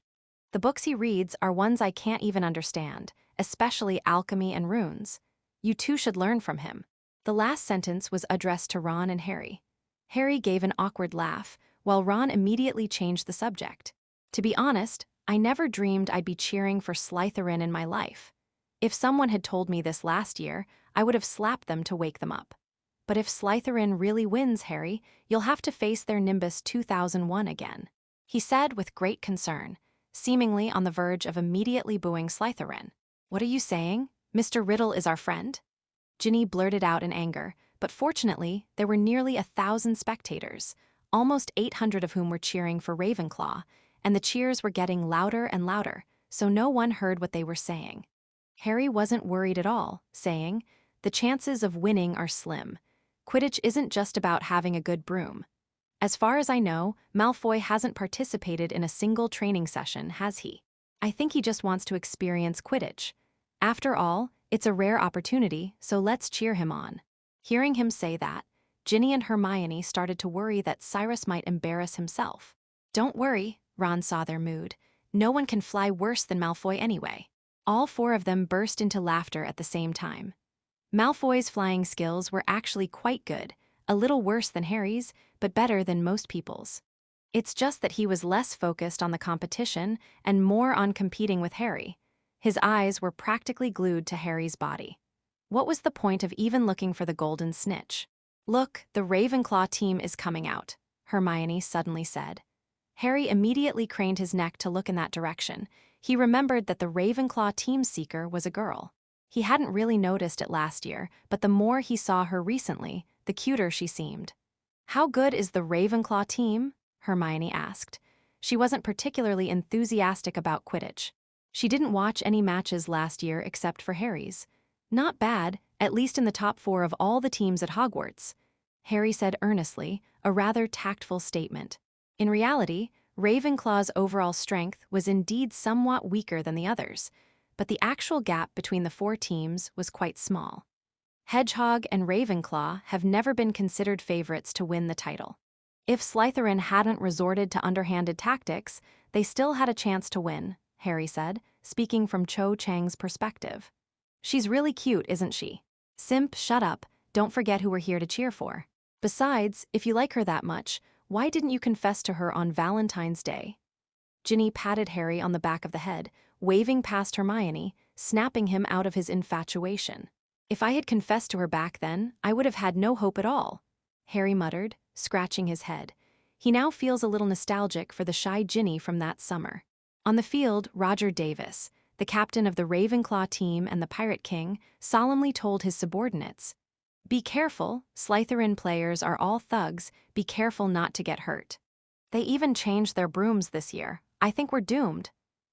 The books he reads are ones I can't even understand, especially alchemy and runes. You two should learn from him." The last sentence was addressed to Ron and Harry. Harry gave an awkward laugh, while Ron immediately changed the subject. "To be honest, I never dreamed I'd be cheering for Slytherin in my life. If someone had told me this last year, I would have slapped them to wake them up. But if Slytherin really wins, Harry, you'll have to face their Nimbus 2001 again," he said with great concern, seemingly on the verge of immediately booing Slytherin. "What are you saying? Mr. Riddle is our friend?" Ginny blurted out in anger, but fortunately, there were nearly 1,000 spectators, almost 800 of whom were cheering for Ravenclaw, and the cheers were getting louder and louder, so no one heard what they were saying. Harry wasn't worried at all, saying, "The chances of winning are slim. Quidditch isn't just about having a good broom. As far as I know, Malfoy hasn't participated in a single training session, has he? I think he just wants to experience Quidditch. After all, it's a rare opportunity, so let's cheer him on." Hearing him say that, Ginny and Hermione started to worry that Cyrus might embarrass himself. "Don't worry," Ron saw their mood. "No one can fly worse than Malfoy anyway." All four of them burst into laughter at the same time. Malfoy's flying skills were actually quite good, a little worse than Harry's, but better than most people's. It's just that he was less focused on the competition and more on competing with Harry. His eyes were practically glued to Harry's body. What was the point of even looking for the golden snitch? "Look, the Ravenclaw team is coming out," Hermione suddenly said. Harry immediately craned his neck to look in that direction. He remembered that the Ravenclaw team seeker was a girl. He hadn't really noticed it last year, but the more he saw her recently, the cuter she seemed. "How good is the Ravenclaw team?" Hermione asked. She wasn't particularly enthusiastic about Quidditch. She didn't watch any matches last year except for Harry's. "Not bad, at least in the top 4 of all the teams at Hogwarts," Harry said earnestly, a rather tactful statement. In reality, Ravenclaw's overall strength was indeed somewhat weaker than the others, but the actual gap between the 4 teams was quite small. Hedgehog and Ravenclaw have never been considered favorites to win the title. If Slytherin hadn't resorted to underhanded tactics, they still had a chance to win, Harry said, speaking from Cho Chang's perspective. "She's really cute, isn't she?" "Simp, shut up. Don't forget who we're here to cheer for. Besides, if you like her that much, why didn't you confess to her on Valentine's Day?" Ginny patted Harry on the back of the head, waving past Hermione, snapping him out of his infatuation. "If I had confessed to her back then, I would have had no hope at all," Harry muttered, scratching his head. He now feels a little nostalgic for the shy Ginny from that summer. On the field, Roger Davis, the captain of the Ravenclaw team and the Pirate King, solemnly told his subordinates, "Be careful, Slytherin players are all thugs, be careful not to get hurt. They even changed their brooms this year. I think we're doomed,"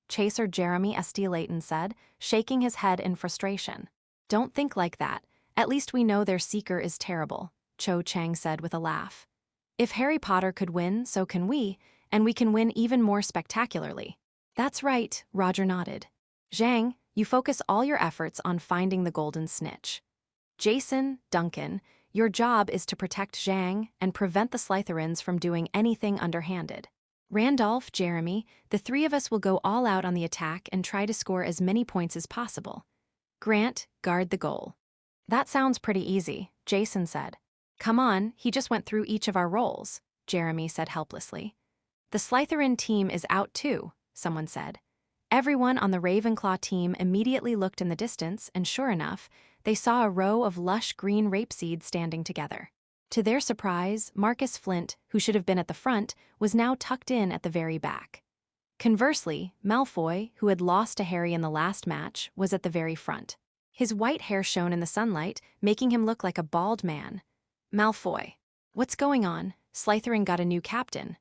Chaser Jeremy St. Layton said, shaking his head in frustration. "Don't think like that. At least we know their seeker is terrible," Cho Chang said with a laugh. "If Harry Potter could win, so can we, and we can win even more spectacularly." "That's right," Roger nodded. "Zhang, you focus all your efforts on finding the golden snitch. Jason, Duncan, your job is to protect Zhang and prevent the Slytherins from doing anything underhanded. Randolph, Jeremy, the 3 of us will go all out on the attack and try to score as many points as possible. Grant, guard the goal." "That sounds pretty easy," Jason said. "Come on, he just went through each of our roles," Jeremy said helplessly. "The Slytherin team is out too," someone said. Everyone on the Ravenclaw team immediately looked in the distance, and sure enough, they saw a row of lush green rapeseed standing together. To their surprise, Marcus Flint, who should have been at the front, was now tucked in at the very back. Conversely, Malfoy, who had lost to Harry in the last match, was at the very front. His white hair shone in the sunlight, making him look like a bald man. Malfoy. What's going on? Slytherin got a new captain.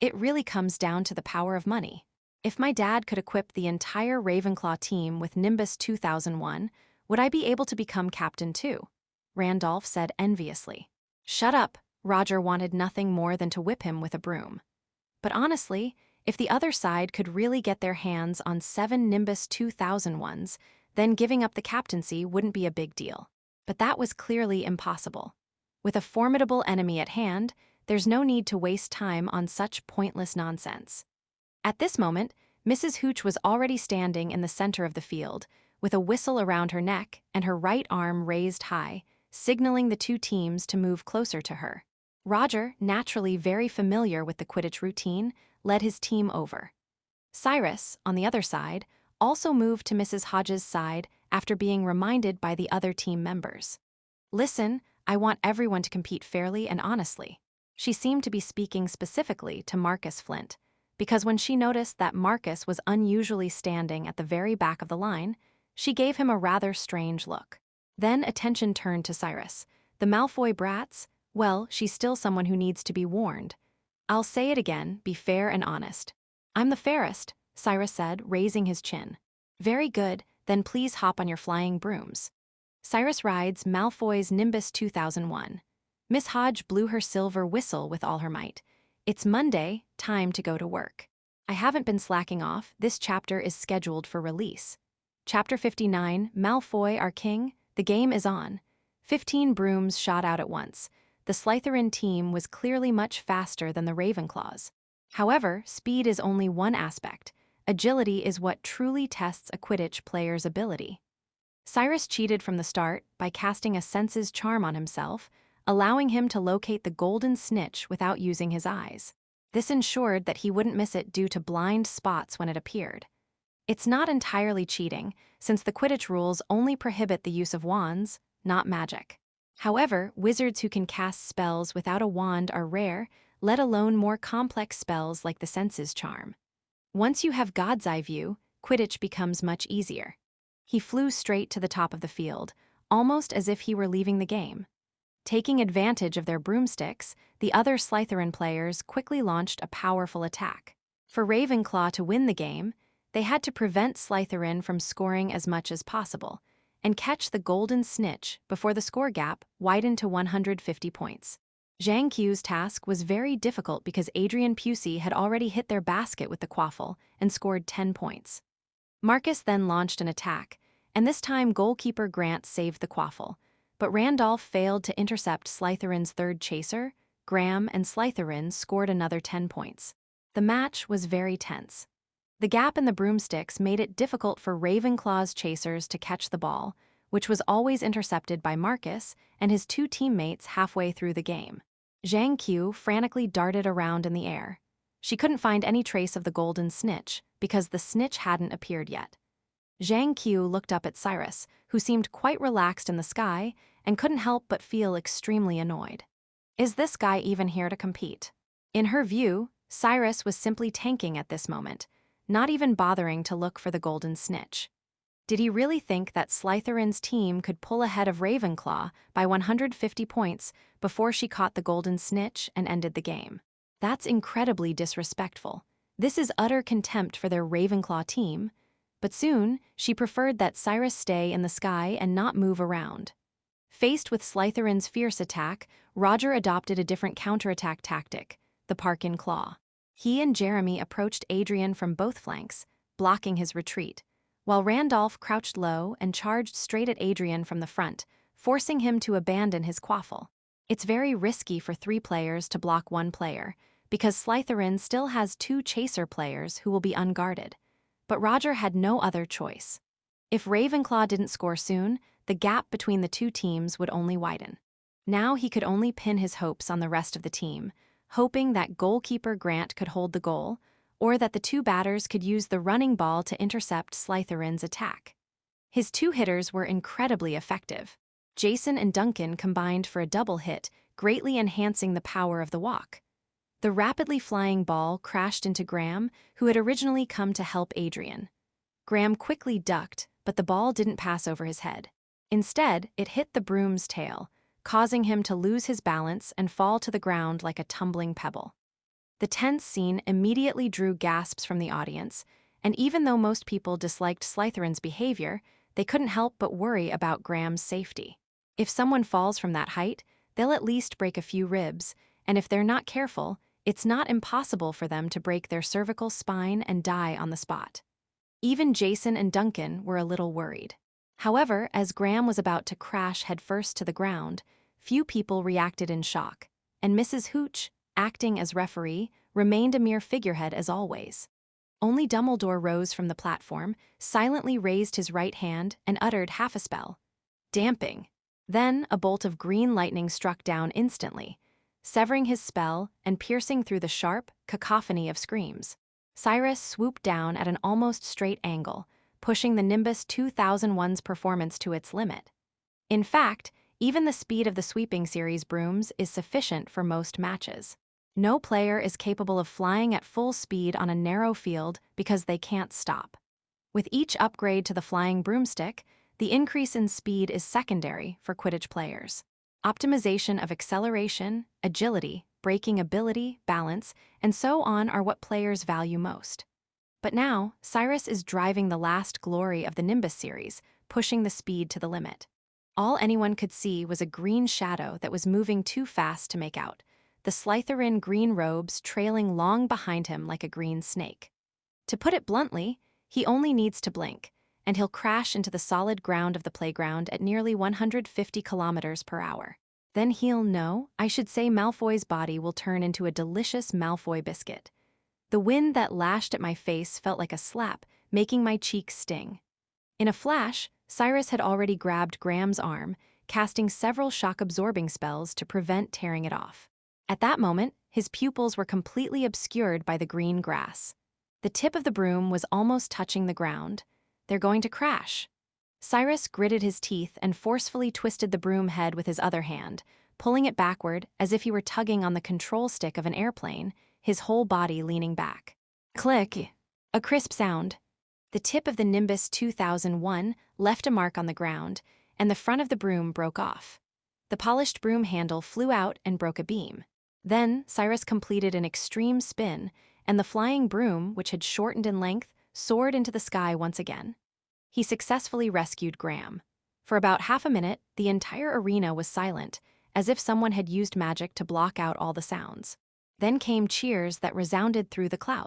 It really comes down to the power of money. If my dad could equip the entire Ravenclaw team with Nimbus 2001, would I be able to become captain too? Randolph said enviously. Shut up. Roger wanted nothing more than to whip him with a broom. But honestly, if the other side could really get their hands on 7 Nimbus 2001s, then giving up the captaincy wouldn't be a big deal. But that was clearly impossible. With a formidable enemy at hand, there's no need to waste time on such pointless nonsense. At this moment, Mrs. Hooch was already standing in the center of the field, with a whistle around her neck and her right arm raised high, signaling the two teams to move closer to her. Roger, naturally very familiar with the Quidditch routine, led his team over. Cyrus, on the other side, also moved to Mrs. Hodges' side after being reminded by the other team members. Listen, I want everyone to compete fairly and honestly. She seemed to be speaking specifically to Marcus Flint, because when she noticed that Marcus was unusually standing at the very back of the line, she gave him a rather strange look. Then attention turned to Cyrus. The Malfoy brats, well, she's still someone who needs to be warned. I'll say it again, be fair and honest. I'm the fairest, Cyrus said, raising his chin. Very good, then please hop on your flying brooms. Cyrus rides Malfoy's Nimbus 2001. Miss Hodge blew her silver whistle with all her might. It's Monday, time to go to work. I haven't been slacking off, this chapter is scheduled for release. Chapter 59, Malfoy, our king, the game is on. 15 brooms shot out at once. The Slytherin team was clearly much faster than the Ravenclaws. However, speed is only one aspect. Agility is what truly tests a Quidditch player's ability. Cyrus cheated from the start by casting a senses charm on himself, allowing him to locate the golden snitch without using his eyes. This ensured that he wouldn't miss it due to blind spots when it appeared. It's not entirely cheating, since the Quidditch rules only prohibit the use of wands, not magic. However, wizards who can cast spells without a wand are rare, let alone more complex spells like the senses charm. Once you have God's eye view, Quidditch becomes much easier. He flew straight to the top of the field, almost as if he were leaving the game. Taking advantage of their broomsticks, the other Slytherin players quickly launched a powerful attack. For Ravenclaw to win the game, they had to prevent Slytherin from scoring as much as possible, and catch the golden snitch before the score gap widened to 150 points. Zhang Qiu's task was very difficult because Adrian Pusey had already hit their basket with the quaffle and scored 10 points. Marcus then launched an attack, and this time goalkeeper Grant saved the quaffle, but Randolph failed to intercept Slytherin's third chaser. Graham and Slytherin scored another 10 points. The match was very tense. The gap in the broomsticks made it difficult for Ravenclaw's chasers to catch the ball, which was always intercepted by Marcus and his two teammates halfway through the game. Zhang Qiu frantically darted around in the air. She couldn't find any trace of the golden snitch because the snitch hadn't appeared yet. Zhang Qiu looked up at Cyrus, who seemed quite relaxed in the sky and couldn't help but feel extremely annoyed. Is this guy even here to compete? In her view, Cyrus was simply tanking at this moment, not even bothering to look for the golden snitch. Did he really think that Slytherin's team could pull ahead of Ravenclaw by 150 points before she caught the golden snitch and ended the game? That's incredibly disrespectful. This is utter contempt for their Ravenclaw team, but soon she preferred that Cyrus stay in the sky and not move around. Faced with Slytherin's fierce attack, Roger adopted a different counterattack tactic, the Parkin Claw. He and Jeremy approached Adrian from both flanks, blocking his retreat, while Randolph crouched low and charged straight at Adrian from the front, forcing him to abandon his quaffle. It's very risky for 3 players to block 1 player, because Slytherin still has 2 chaser players who will be unguarded. But Roger had no other choice. If Ravenclaw didn't score soon, the gap between the 2 teams would only widen. Now he could only pin his hopes on the rest of the team, hoping that goalkeeper Grant could hold the goal, or that the 2 batters could use the running ball to intercept Slytherin's attack. His two hitters were incredibly effective. Jason and Duncan combined for a double hit, greatly enhancing the power of the walk. The rapidly flying ball crashed into Graham, who had originally come to help Adrian. Graham quickly ducked, but the ball didn't pass over his head. Instead, it hit the broom's tail, causing him to lose his balance and fall to the ground like a tumbling pebble. The tense scene immediately drew gasps from the audience, and even though most people disliked Slytherin's behavior, they couldn't help but worry about Graham's safety. If someone falls from that height, they'll at least break a few ribs, and if they're not careful, it's not impossible for them to break their cervical spine and die on the spot. Even Jason and Duncan were a little worried. However, as Graham was about to crash headfirst to the ground, few people reacted in shock, and Mrs. Hooch, acting as referee, remained a mere figurehead as always. Only Dumbledore rose from the platform, silently raised his right hand, and uttered half a spell. Damping. Then a bolt of green lightning struck down instantly, severing his spell and piercing through the sharp cacophony of screams. Cyrus swooped down at an almost straight angle, pushing the Nimbus 2001's performance to its limit. In fact, even the speed of the sweeping series brooms is sufficient for most matches. No player is capable of flying at full speed on a narrow field because they can't stop. With each upgrade to the flying broomstick, the increase in speed is secondary for Quidditch players. Optimization of acceleration, agility, braking ability, balance, and so on are what players value most. But now, Cyrus is driving the last glory of the Nimbus series, pushing the speed to the limit. All anyone could see was a green shadow that was moving too fast to make out, the Slytherin green robes trailing long behind him like a green snake. To put it bluntly, he only needs to blink, and he'll crash into the solid ground of the playground at nearly 150 kilometers per hour. Then I should say Malfoy's body will turn into a delicious Malfoy biscuit. The wind that lashed at my face felt like a slap, making my cheeks sting. In a flash, Cyrus had already grabbed Graham's arm, casting several shock-absorbing spells to prevent tearing it off. At that moment, his pupils were completely obscured by the green grass. The tip of the broom was almost touching the ground. They're going to crash. Cyrus gritted his teeth and forcefully twisted the broom head with his other hand, pulling it backward as if he were tugging on the control stick of an airplane, his whole body leaning back. Click! A crisp sound. The tip of the Nimbus 2001 left a mark on the ground, and the front of the broom broke off. The polished broom handle flew out and broke a beam. Then, Cyrus completed an extreme spin, and the flying broom, which had shortened in length, soared into the sky once again. He successfully rescued Graham. For about half a minute, the entire arena was silent, as if someone had used magic to block out all the sounds. Then came cheers that resounded through the clouds.